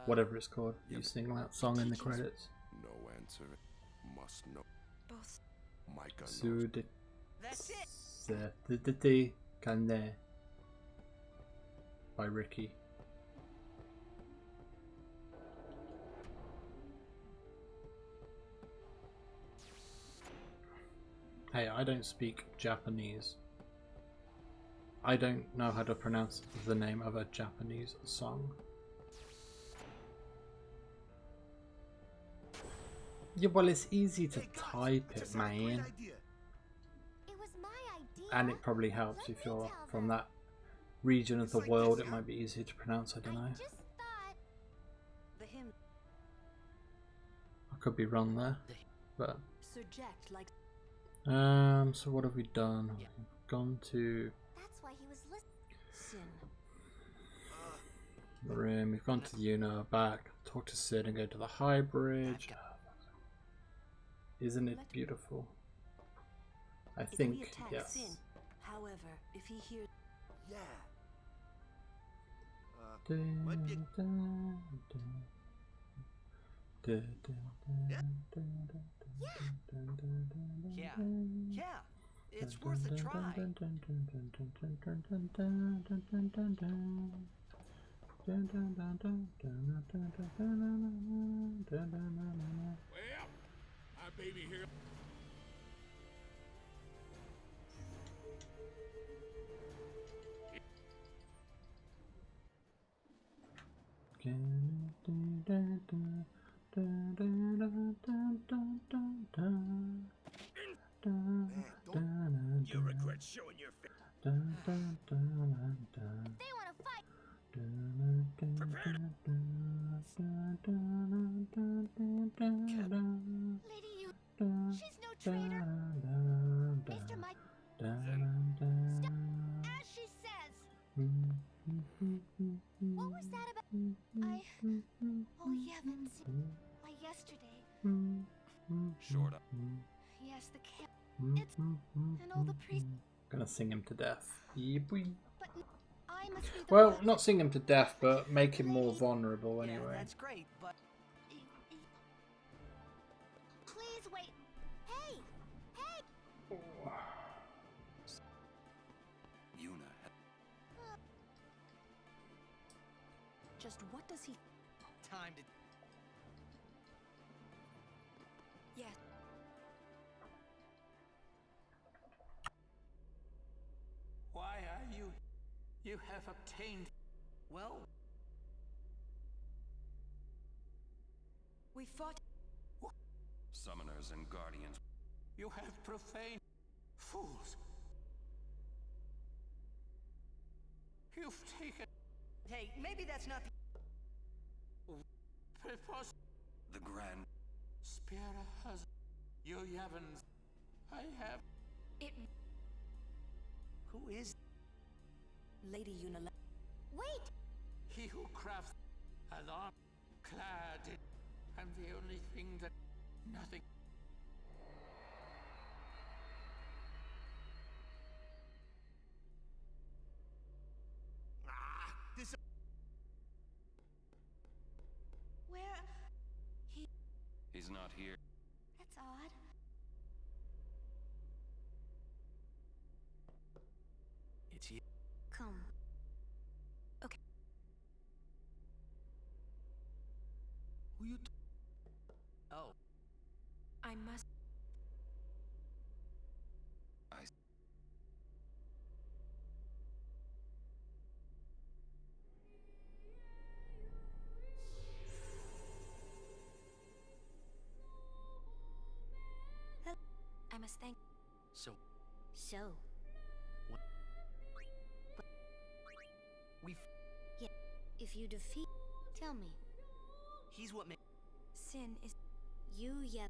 whatever it's called. You sing that song in the credits. No answer. Must know. Both. Micah knows. Sudeki Ne by Ricky. Hey, I don't speak Japanese. I don't know how to pronounce the name of a Japanese song. Yeah, well, it's easy to type it, man. And it probably helps if you're from that region of the world. It might be easier to pronounce, I don't know. I could be wrong there, but... so what have we done? We've gone to the room, we've gone to the Una, back, talk to Sid and go to the High Bridge. Isn't it beautiful? I think, yes. However, if he hears Yeah, it's worth a try. Well, our baby here. You regret showing your face. They want to fight. Lady, she's no traitor. Mr. Mike. Stop, as she says. What was that about? Oh, you haven't seen my yesterday. Short up. Yes, the camp. It's and all the priests. Gonna sing him to death. Yeah, boy. But I must be the Well, one. not sing him to death, but make him more vulnerable anyway. Yeah, that's great, but Please wait. Hey, hey. Una. just what does he time to. Yes. Why are you? You have obtained. Well, we fought. Summoners and guardians. You have profaned. Fools. You've taken... Hey, maybe that's not the... The Grand... Spira has... You haven't... I have... It... Who is... Lady Unila... Wait! He who crafts an arm clad in... And the only thing that... Nothing... This... Where... He's not here. That's odd. It's you. Come. Okay. Who you... Oh. I must... I must thank... So... So... What? We... Yeah. If you defeat... Tell me. He's what made... Sin is... You yet...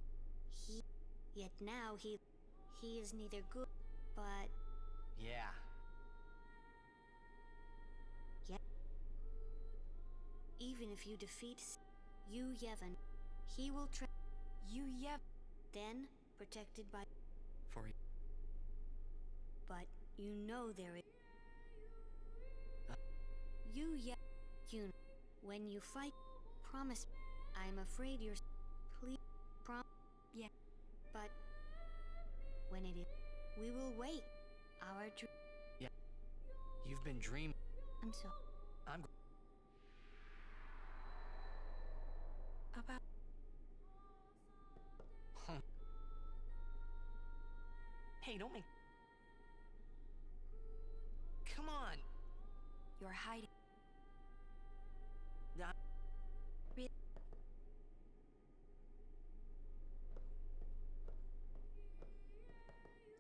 He... Yet now he is neither good, but... Yeah. Yet... Even if you defeat you Yevon, he will You Yev... Then, protected by... For... But you know there is... You Yevon... You... When you fight, promise... I'm afraid you're... Please... Yeah. But... When it is... We will wait. Our dream... Yeah. You've been dreaming. I'm so... I'm... About... Hey, don't make... Come on! You're hiding. Nah. Really?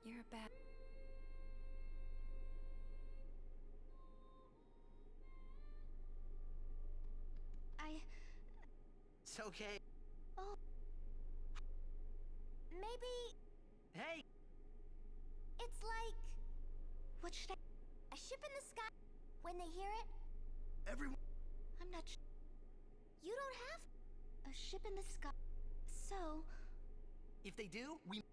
You're a bad... It's okay. Oh... Maybe... Hey! It's like... What should I... A ship in the sky? When they hear it? Everyone... I'm not sure. You don't have... A ship in the sky. So... If they do, we...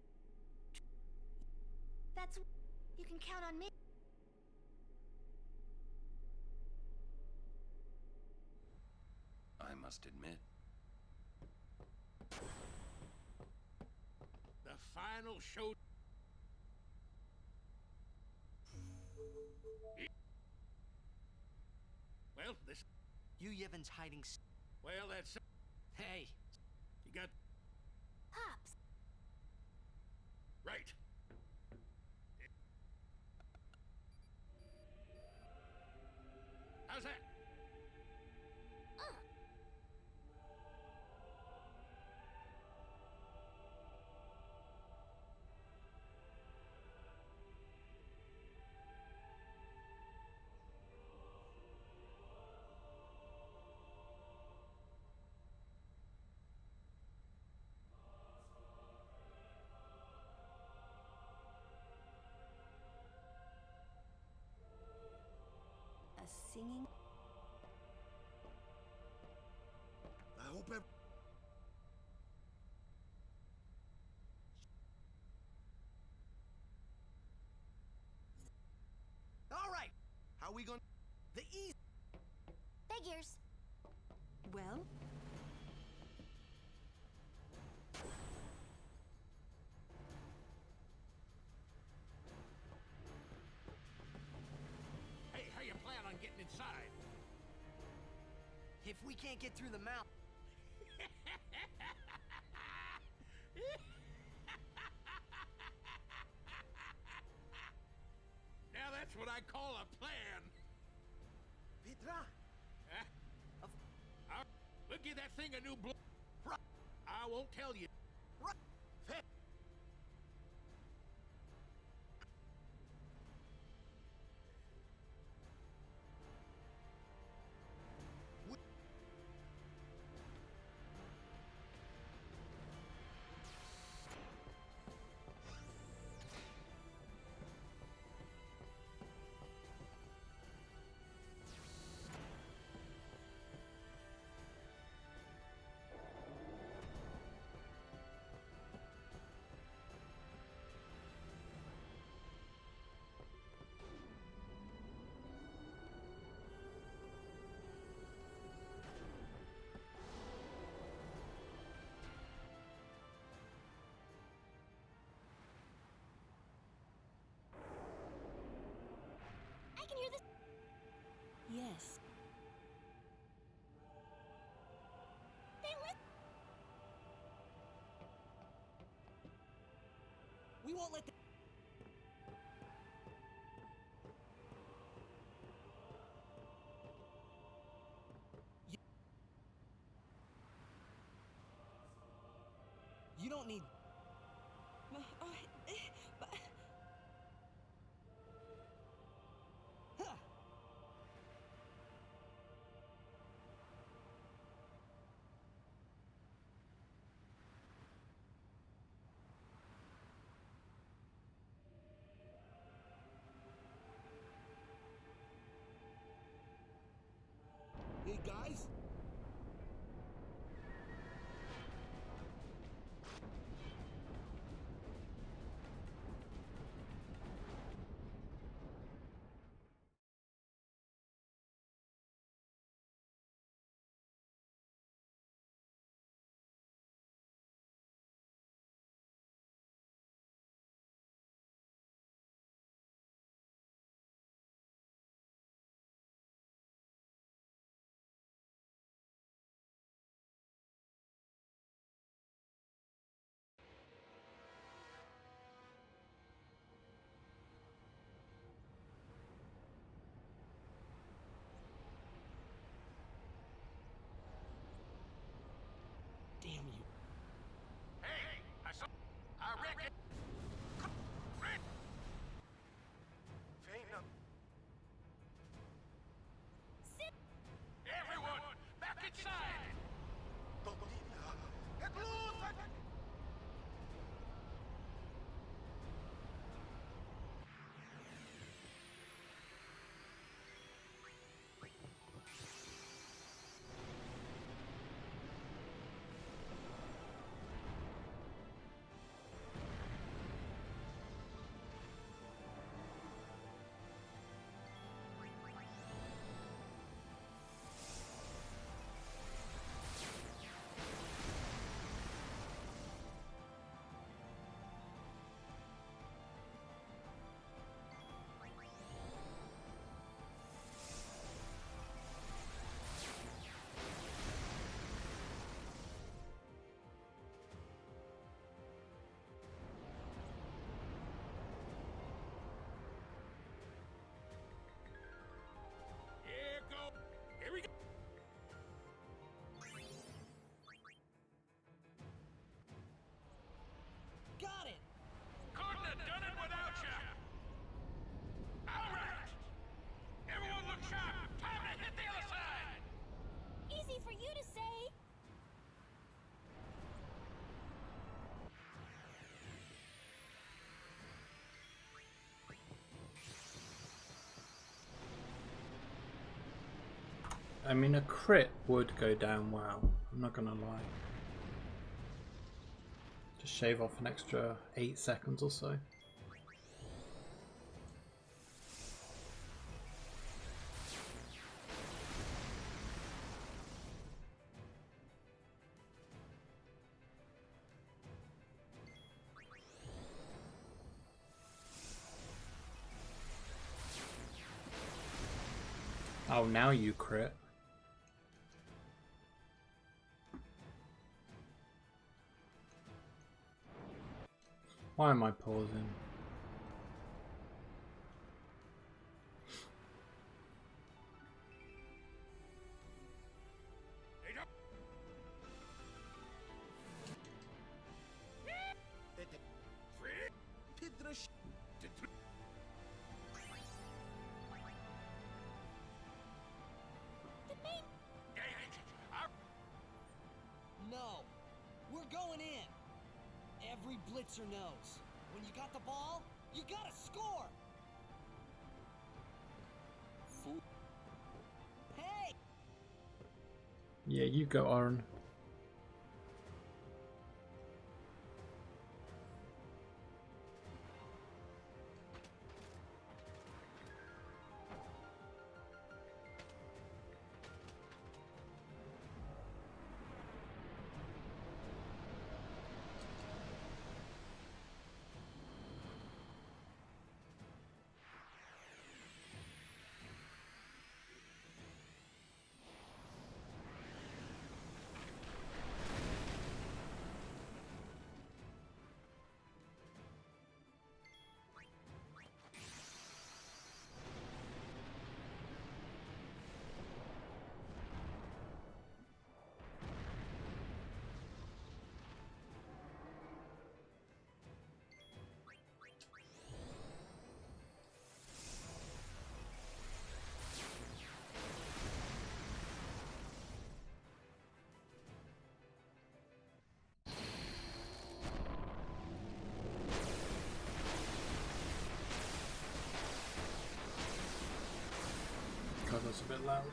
That's... You can count on me. I must admit. The final show. Well, this... You Yevon's hiding... Well, that's... Hey! You got... Pops! Right. How's that? A singing... I hope All right! How we gonna... The east... Figures. Well? Hey, how you plan on getting inside? If we can't get through the mouth... Now that's what I call a plan. Petra! We'll give that thing a new blow. I won't tell you. We won't let them. You don't need. Huh. Hey guys, Damn you. Hey, I reckon. Feina. Everyone, back inside. Get loose. Here we go. Got it. Couldn't have done it without you. All right. Everyone look sharp. Time to hit the other side. Easy for you to say. I mean, a crit would go down well, I'm not gonna lie. Just shave off an extra 8 seconds or so. Oh, now you crit. Why am I pausing? No, we're going in. Every blitzer knows. When you got the ball, you gotta score. Hey! Yeah, you go, Oren. was a bit loud.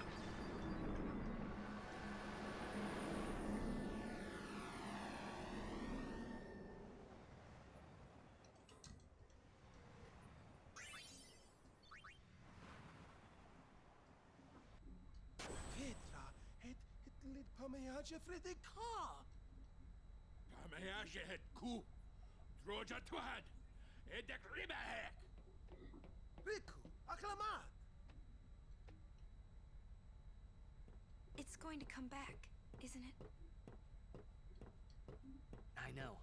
Petra, het lid pamejage Fredeka. Pamejage het ku. Troja twad. Edek ribahek. Riku, acclamat. It's going to come back, isn't it? I know.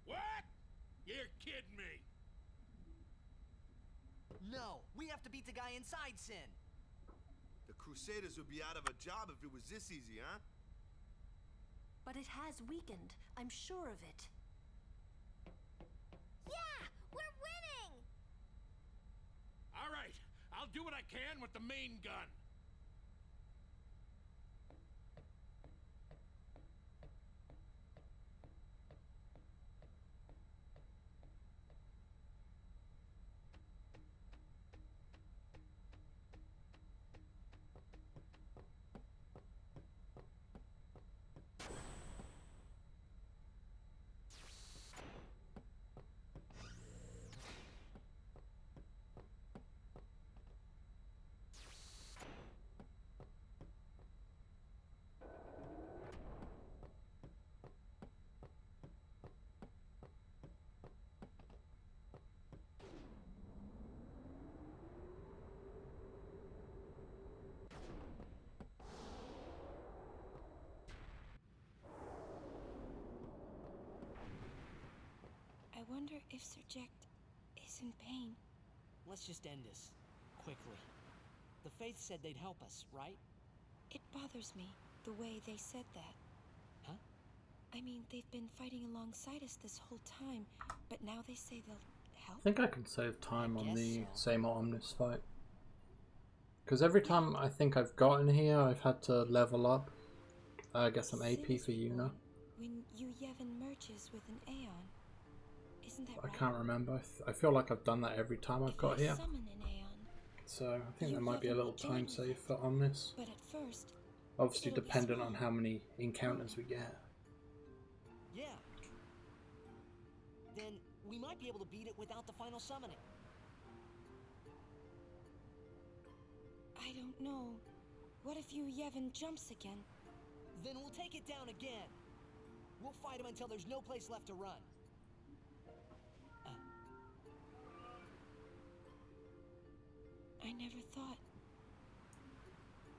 What? You're kidding me. No, we have to beat the guy inside Sin. The Crusaders would be out of a job if it was this easy, huh? But it has weakened. I'm sure of it. Yeah! We're winning! All right, I'll do what I can with the main gun. I wonder if Sir Jecht is in pain. Let's just end this. Quickly. The Faith said they'd help us, right? It bothers me, the way they said that. Huh? I mean, they've been fighting alongside us this whole time, but now they say they'll help? I think I can save time on the same Omnis fight. Because every time I think I've gotten here, I've had to level up. Get some AP for Yuna. When Yu Yevon merges with an Aeon. Isn't that I right? can't remember. I feel like I've done that every time I've got here. Summon an Aeon. So I think Yu there might be a Yevon little will join time me. save for Omnis. But at first, Obviously it'll be dependent small. on how many encounters we get. Yeah. Then we might be able to beat it without the final summoning. I don't know. What if Yu Yevon jumps again? Then we'll take it down again. We'll fight him until there's no place left to run. I never thought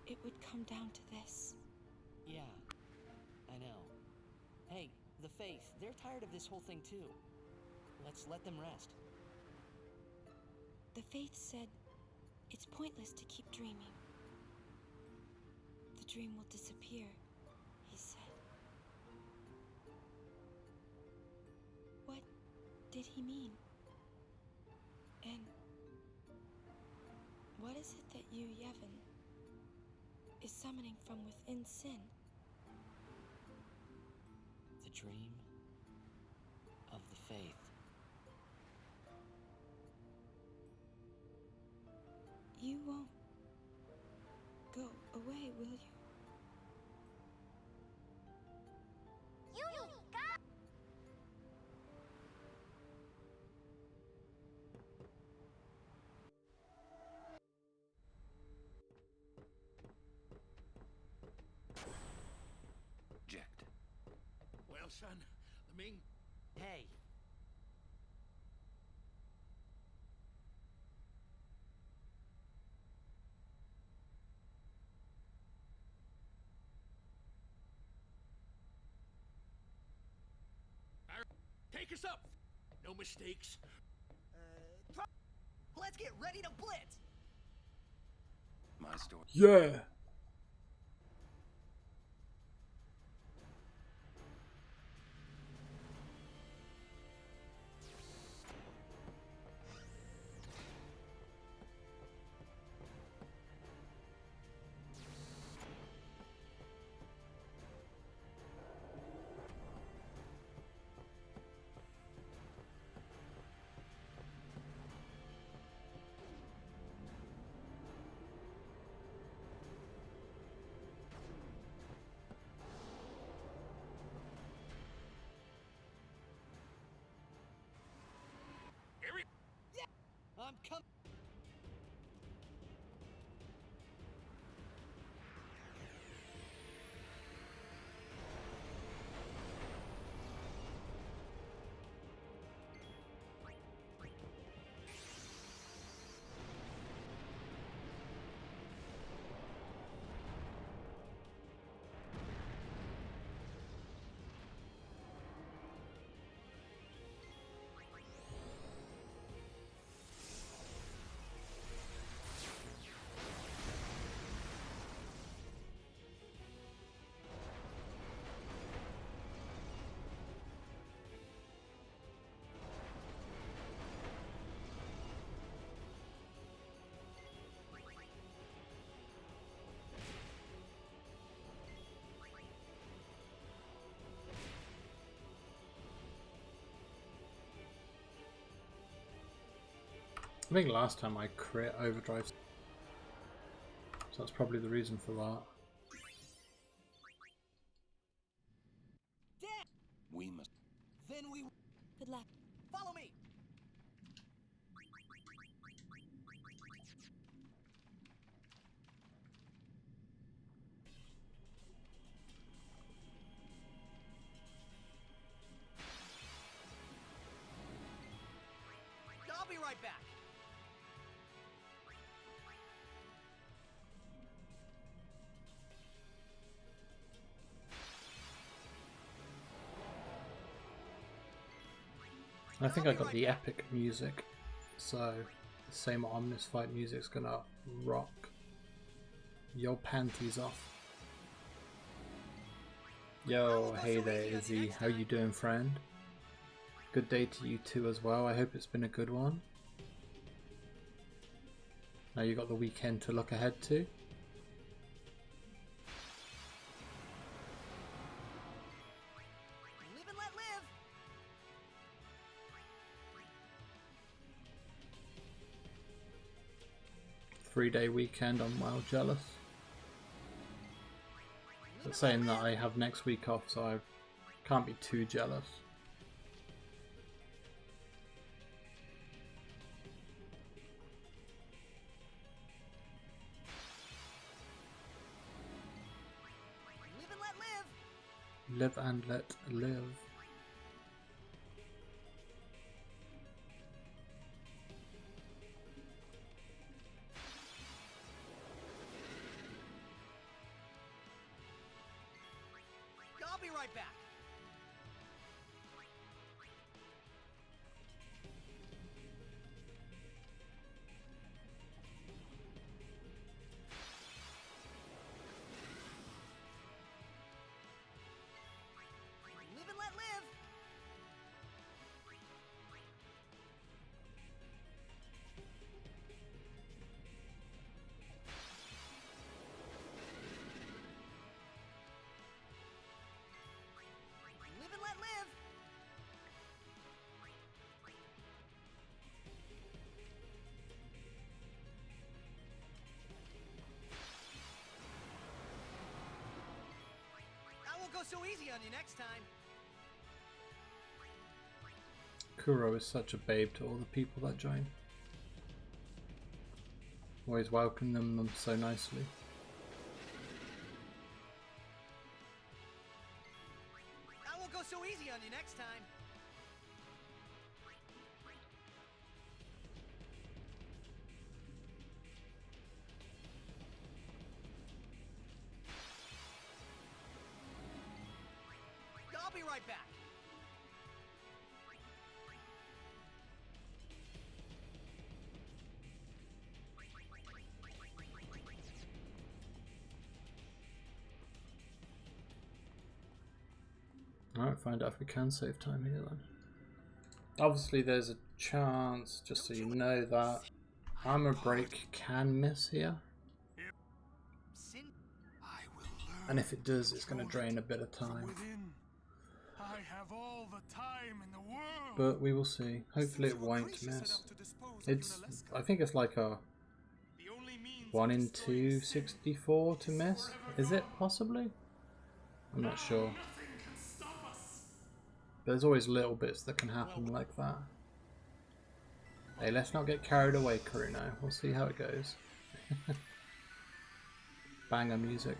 it would come down to this. Yeah, I know. Hey, the Faith, they're tired of this whole thing too. Let's let them rest. The Faith said it's pointless to keep dreaming. The dream will disappear, he said. What did he mean? And what is it that Yu Yevon is summoning from within Sin? The dream of the Faith. You won't go away, will you? You got... Jecht. Well, son, the main... Hey. Take us up! No mistakes. Let's get ready to blitz! My story. Yeah! I think last time I crit overdrive, so that's probably the reason for that. We must. Then we. Good luck. Follow me. I'll be right back. I think I got the epic music, so the same Omnis fight music's gonna rock your panties off. Yo, hey there Izzy, how you doing friend? Good day to you too as well, I hope it's been a good one. Now you got the weekend to look ahead to. Live and let live. 3-day weekend, I'm well jealous. But saying that, I have next week off, so I can't be too jealous. Live and let live. I'll be right back. Live and let live. Live and let live. I won't go so easy on you next time. Kuro is such a babe to all the people that join. Always welcome them so nicely. I won't go so easy on you next time. I'll be right back. Alright, find out if we can save time here then. Obviously there's a chance, just so you know, that armor break can miss here. And if it does, it's going to drain a bit of time. I have all the time in the world. But we will see. Hopefully it won't miss. It's, I think it's like a 1 in 264 to miss. Is it possibly? I'm not sure. There's always little bits that can happen like that. Hey, let's not get carried away, Karuna. We'll see how it goes. Banger music.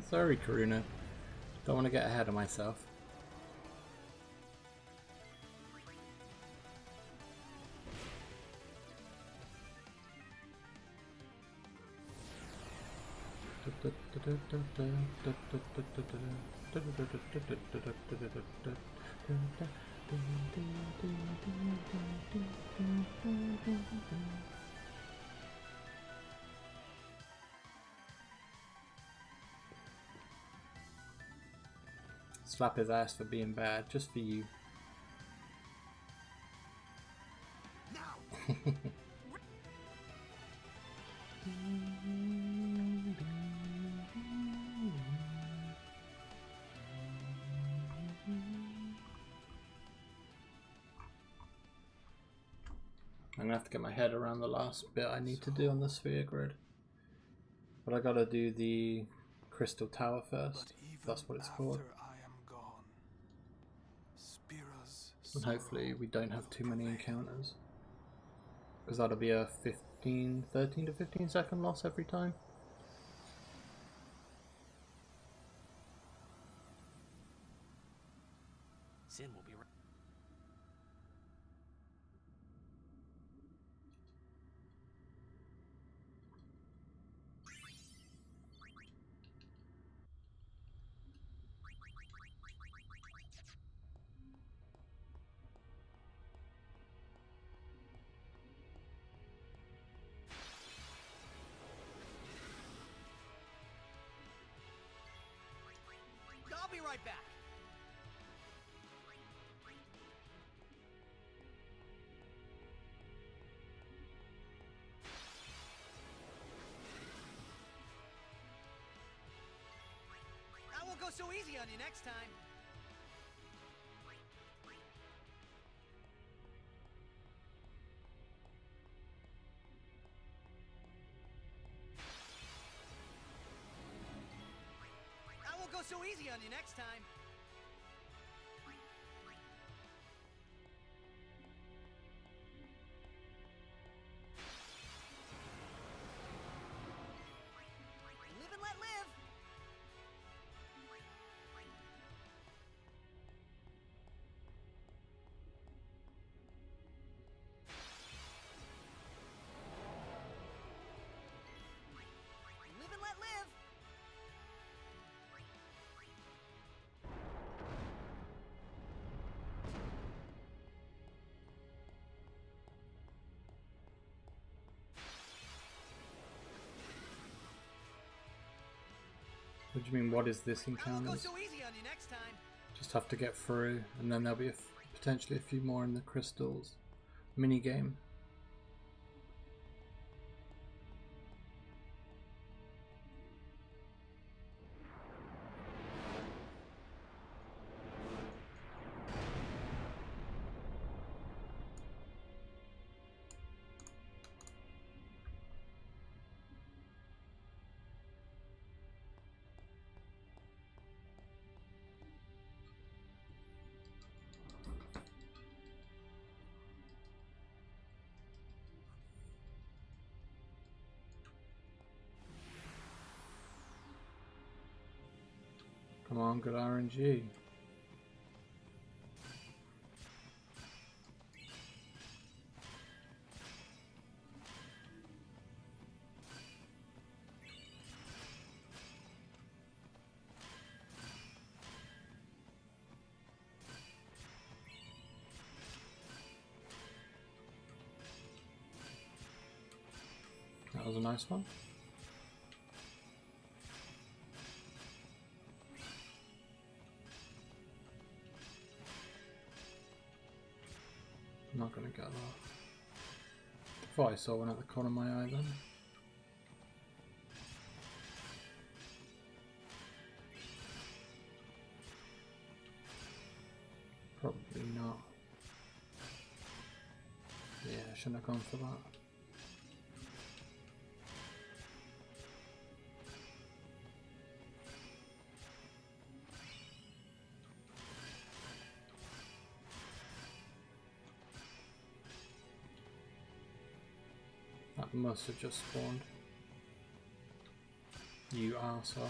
Sorry, Karuna. Don't want to get ahead of myself. Slap his ass for being bad, just for you. I'm gonna have to get my head around the last bit I need to do on the sphere grid. But I gotta do the crystal tower first. That's what it's called. And hopefully we don't have too many encounters. Because that'll be a 13 to 15 second loss every time. Sin will be right. I'll be right back. I won't go so easy on you next time. I won't go so easy on you next time. Live and let live. Live and let live. What do you mean, what is this I won't go encounter? so easy on you next time. Just have to get through, and then there'll be potentially a few more in the crystals mini game. Come on, good RNG. That was a nice one. I'm not gonna get that. Thought I saw one at the corner of my eye then. Probably not. Yeah, I shouldn't have gone for that. That must have just spawned. You arsehole.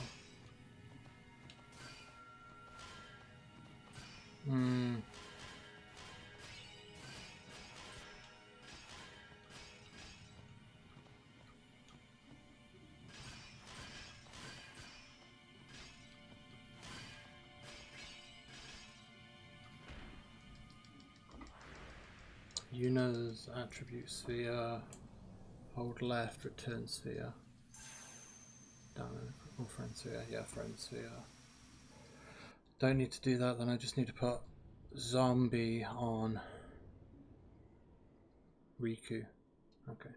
Yuna's attribute sphere. Hold left, return sphere. Down in friend sphere, yeah, friend sphere. Don't need to do that, then I just need to put zombie on Riku. Okay.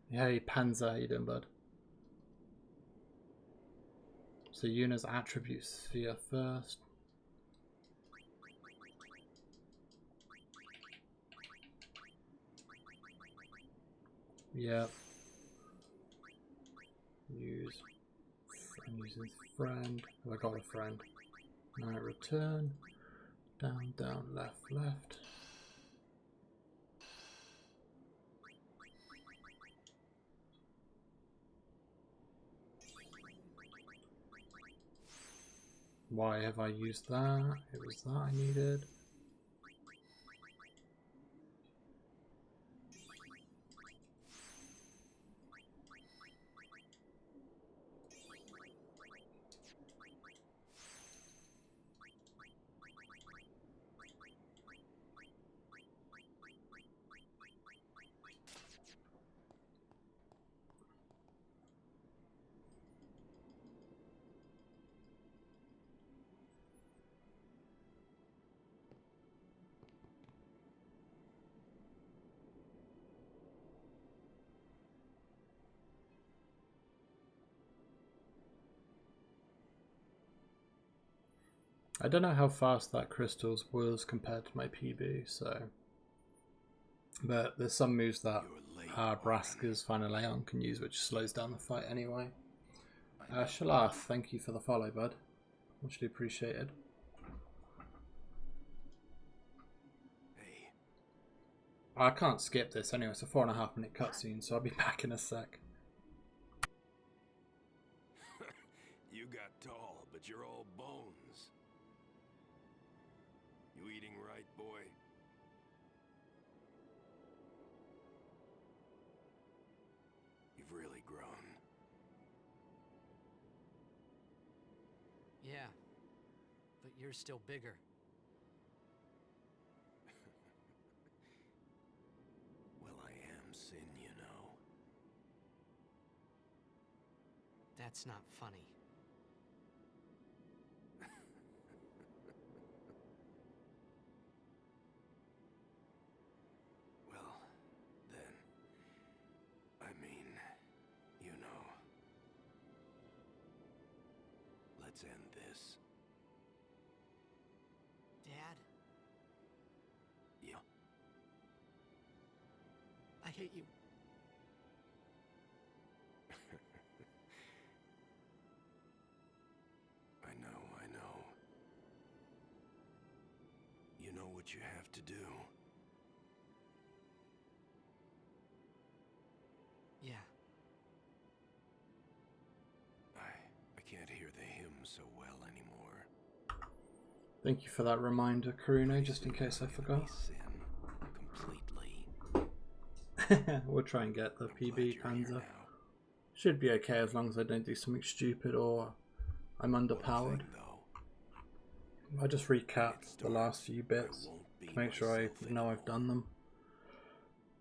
Hey Panzer, how you doing, bud? So Yuna's attribute sphere first. Yep. Use. I'm using friend. Have I got a friend? Now return. Down, down, left, left. Why have I used that? It was that I needed. I don't know how fast that crystals was compared to my PB, so... But there's some moves that Braska's Final Aeon can use, which slows down the fight anyway. Shalaf, thank you for the follow, bud. Muchly appreciated. I can't skip this anyway, it's a 4.5 minute cutscene, so I'll be back in a sec. You got tall, but you're all bones. You eating right, boy? You've really grown. Yeah, but you're still bigger. Well, I am Sin, you know. That's not funny. Well, then, I mean, you know. Let's end this. Dad? Yeah. I hate you. I know. You know what you have to do. Yeah. I can't hear the hymn so well anymore. Thank you for that reminder, Karuna, just in case I forgot. We'll try and get the PB Panzer. Should be okay as long as I don't do something stupid or I'm underpowered. I'll just recap the last few bits to make sure I know I've done them.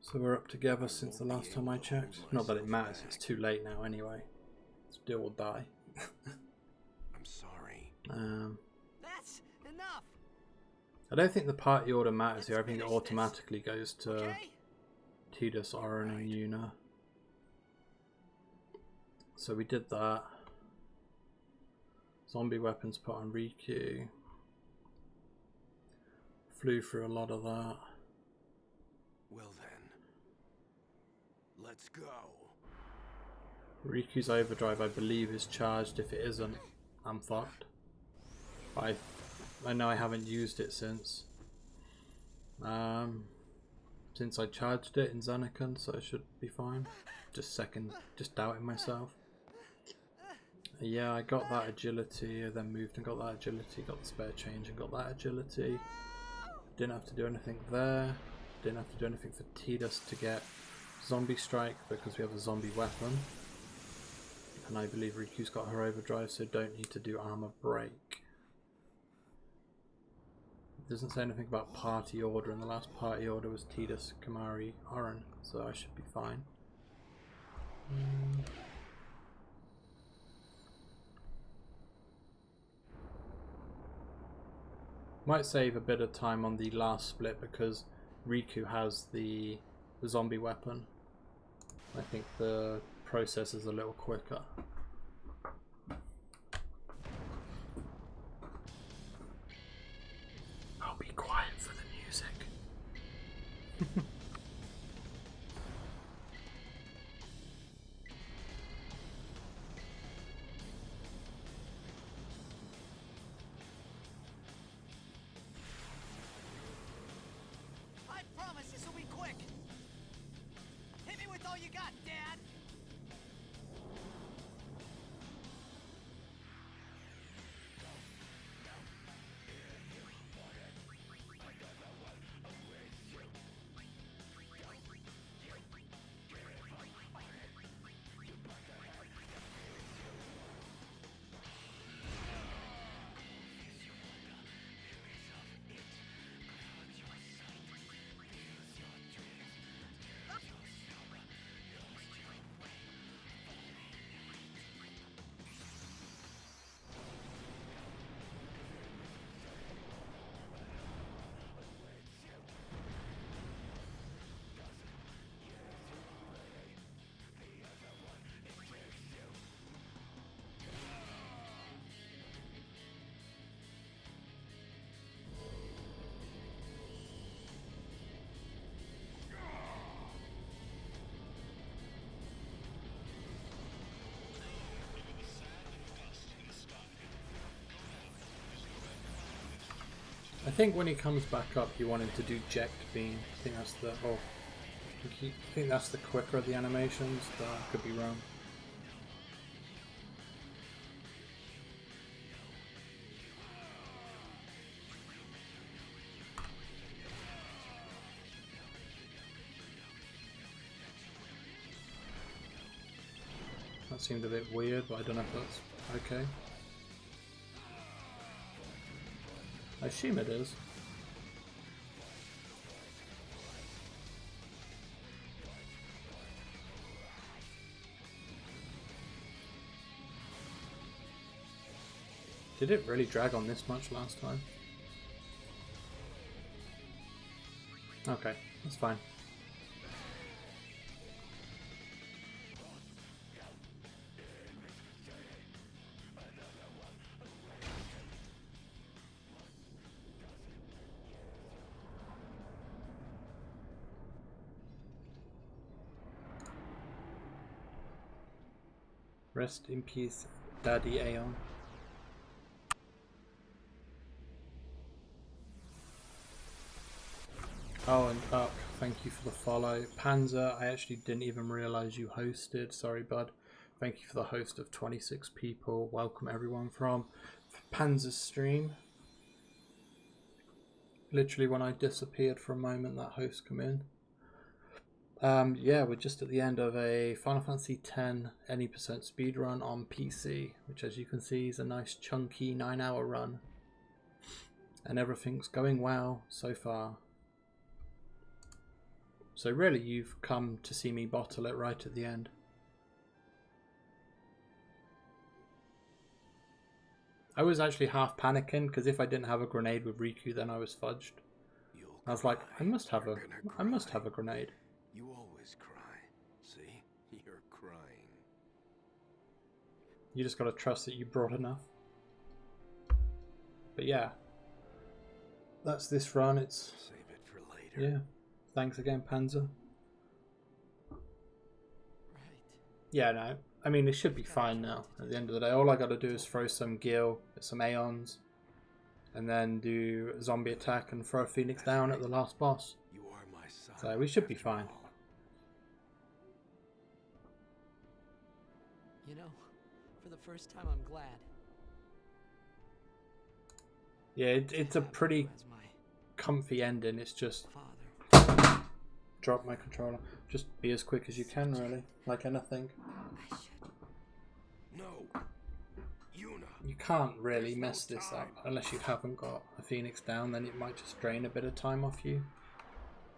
So we're up together since the last time I checked. Not that it matters, it's too late now anyway. It's do or die. I'm sorry. That's enough. I don't think the party order matters here. I think it automatically goes to Tidus, Auron, and Yuna. So we did that. Zombie weapons put on Riku. Flew through a lot of that. Well then, let's go. Riku's overdrive, I believe, is charged. If it isn't, I'm fucked. I know I haven't used it since I charged it in Zanarkand, so I should be fine. Just doubting myself. Yeah, I got that agility, I then moved and got that agility, got the spare change and got that agility. Didn't have to do anything there. Didn't have to do anything for Tidus to get Zombie Strike because we have a zombie weapon. And I believe Riku's got her overdrive, so don't need to do armor break. It doesn't say anything about party order, and the last party order was Tidus, Kimahri, Auron, so I should be fine. might save a bit of time on the last split because Riku has the zombie weapon. I think the process is a little quicker. I'll be quiet for the music. I promise this will be quick. Hit me with all you got, Dad. I think when he comes back up, you want him to do Ject Beam. I think that's the I think that's the quicker of the animations, but I could be wrong. That seemed a bit weird, but I don't know if that's okay. I assume it is. Did it really drag on this much last time? Okay, that's fine. Rest in peace, Daddy Aeon. Oh, and Uck, thank you for the follow. Panzer, I actually didn't even realise you hosted. Sorry, bud. Thank you for the host of 26 people. Welcome everyone from Panzer's stream. Literally when I disappeared for a moment, that host come in. Yeah, we're just at the end of a Final Fantasy X any percent speedrun on PC, which as you can see is a nice chunky 9-hour run. And everything's going well so far. So really you've come to see me bottle it right at the end. I was actually half panicking because if I didn't have a grenade with Riku then I was fudged. I was like, I must have a grenade. You always cry. See? You're crying. You just gotta trust that you brought enough. But yeah. That's this run. It's save it for later. Yeah. Thanks again, Panzer. Right. Yeah, no. I mean, it should be fine now. At the end of the day, all I gotta do is throw some Gil, some Aeons, and then do a zombie attack and throw a Phoenix down at the last boss. You are my son. So we should be fine. You know, for the first time I'm glad. Yeah, it's a pretty comfy ending. It's just drop my controller. Just be as quick as you can, really, like anything. No, you can't really mess this up unless you haven't got a Phoenix down. Then it might just drain a bit of time off you.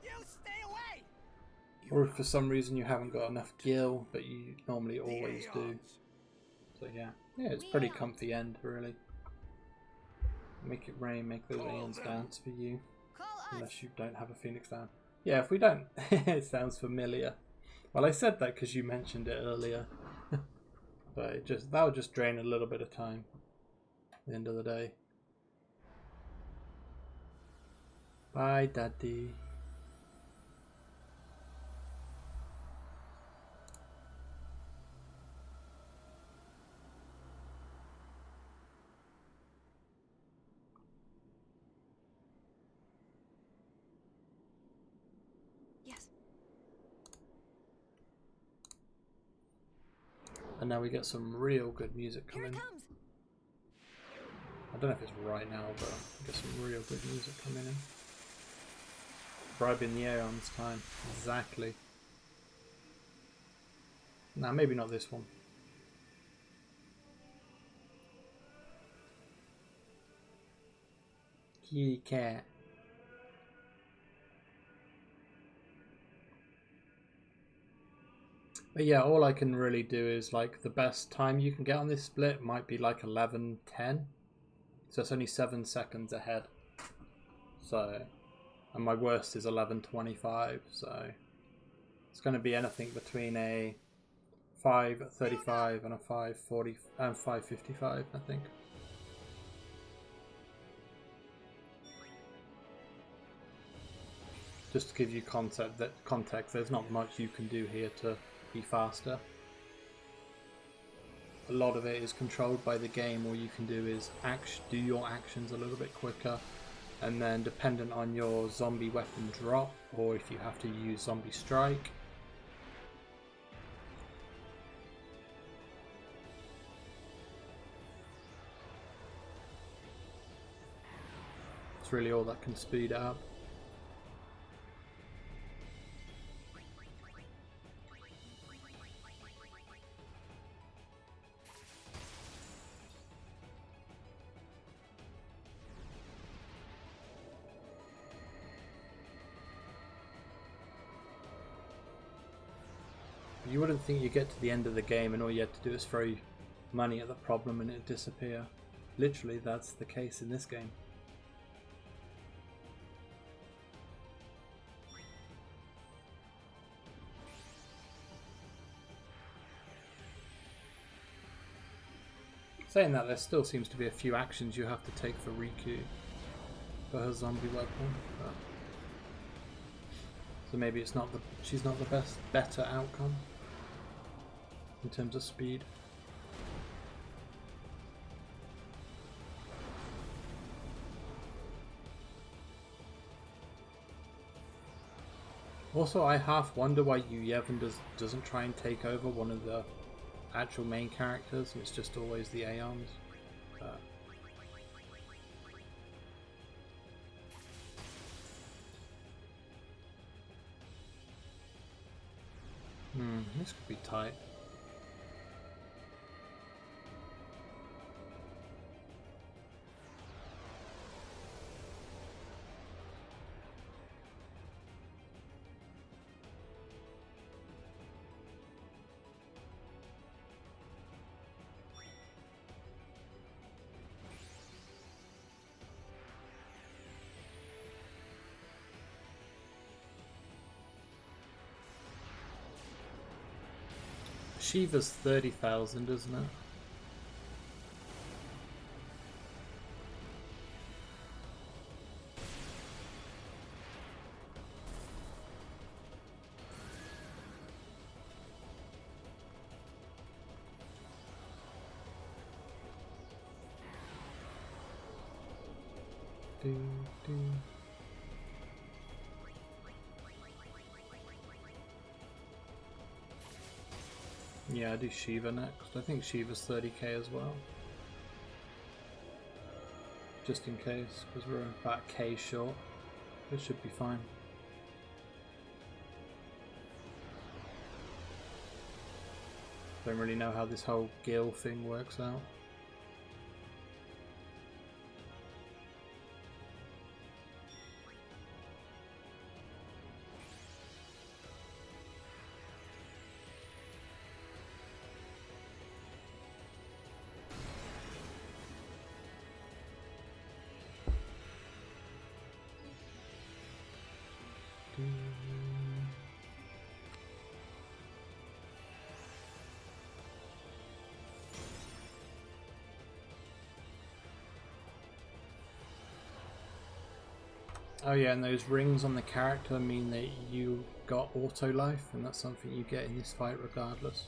You stay away. Or if for some reason you haven't got enough Gil, but you normally always do. So yeah, it's pretty comfy end, really. Make it rain, make those Aeons dance for you. Unless you don't have a Phoenix down. Yeah, if we don't. It sounds familiar. Well, I said that because you mentioned it earlier. But that would just drain a little bit of time at the end of the day. Bye, Daddy. Yes. And now we get some real good music coming. Here it comes. I don't know if it's right now, but we get some real good music coming in. Bribing the Aeons time. Exactly. Nah, maybe not this one. Kitty cat. But yeah, all I can really do is like the best time you can get on this split might be like 11:10. So it's only 7 seconds ahead. So, and my worst is 11:25. So it's going to be anything between a 5:35 and a 5:40 and 5:55, I think. Just to give you context, there's not much you can do here to be faster. A lot of it is controlled by the game. All you can do is do your actions a little bit quicker, and then dependent on your zombie weapon drop, or if you have to use zombie strike, it's really all that can speed it up. You wouldn't think you get to the end of the game and all you have to do is throw money at the problem and it disappear. Literally, that's the case in this game. Saying that, there still seems to be a few actions you have to take for Riku for her zombie weapon. But so maybe it's not she's not the better outcome in terms of speed. Also, I half wonder why Yu Yevon doesn't try and take over one of the actual main characters, and it's just always the Aeons. This could be tight. Shiva's 30,000, isn't it? Yeah, I do Shiva next. I think Shiva's 30k as well. Just in case, because we're about K short. It should be fine. Don't really know how this whole Gil thing works out. Oh yeah, and those rings on the character mean that you got auto life, and that's something you get in this fight regardless.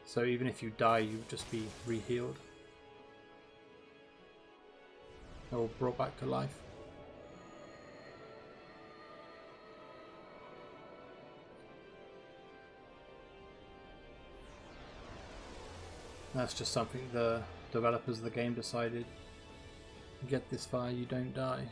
So even if you die, you'll just be re-healed. Or brought back to life. That's just something the developers of the game decided. You get this far, you don't die.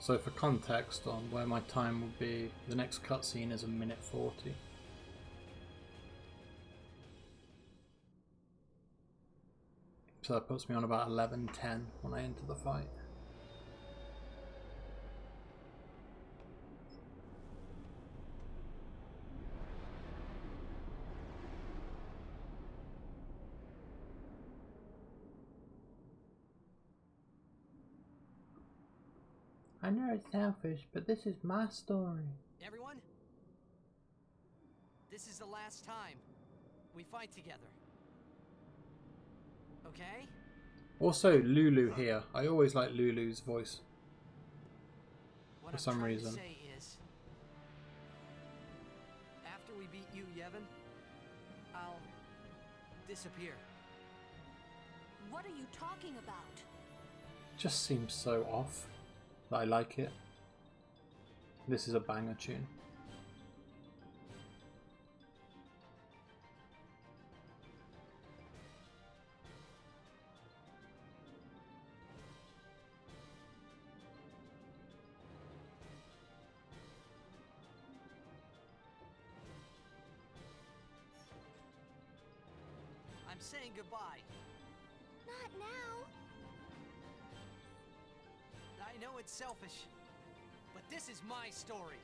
So for context on where my time will be, the next cutscene is 1:40. So that puts me on about 11:10 when I enter the fight. I know it's selfish, but this is my story. Everyone? This is the last time we fight together. Okay? Also, Lulu here. I always like Lulu's voice. What For I'm some trying reason. To say is, after we beat you, Yevon, I'll disappear. What are you talking about? Just seems so off. But I like it. This is a banger tune. I'm saying goodbye. Not now. I know it's selfish, but this is my story.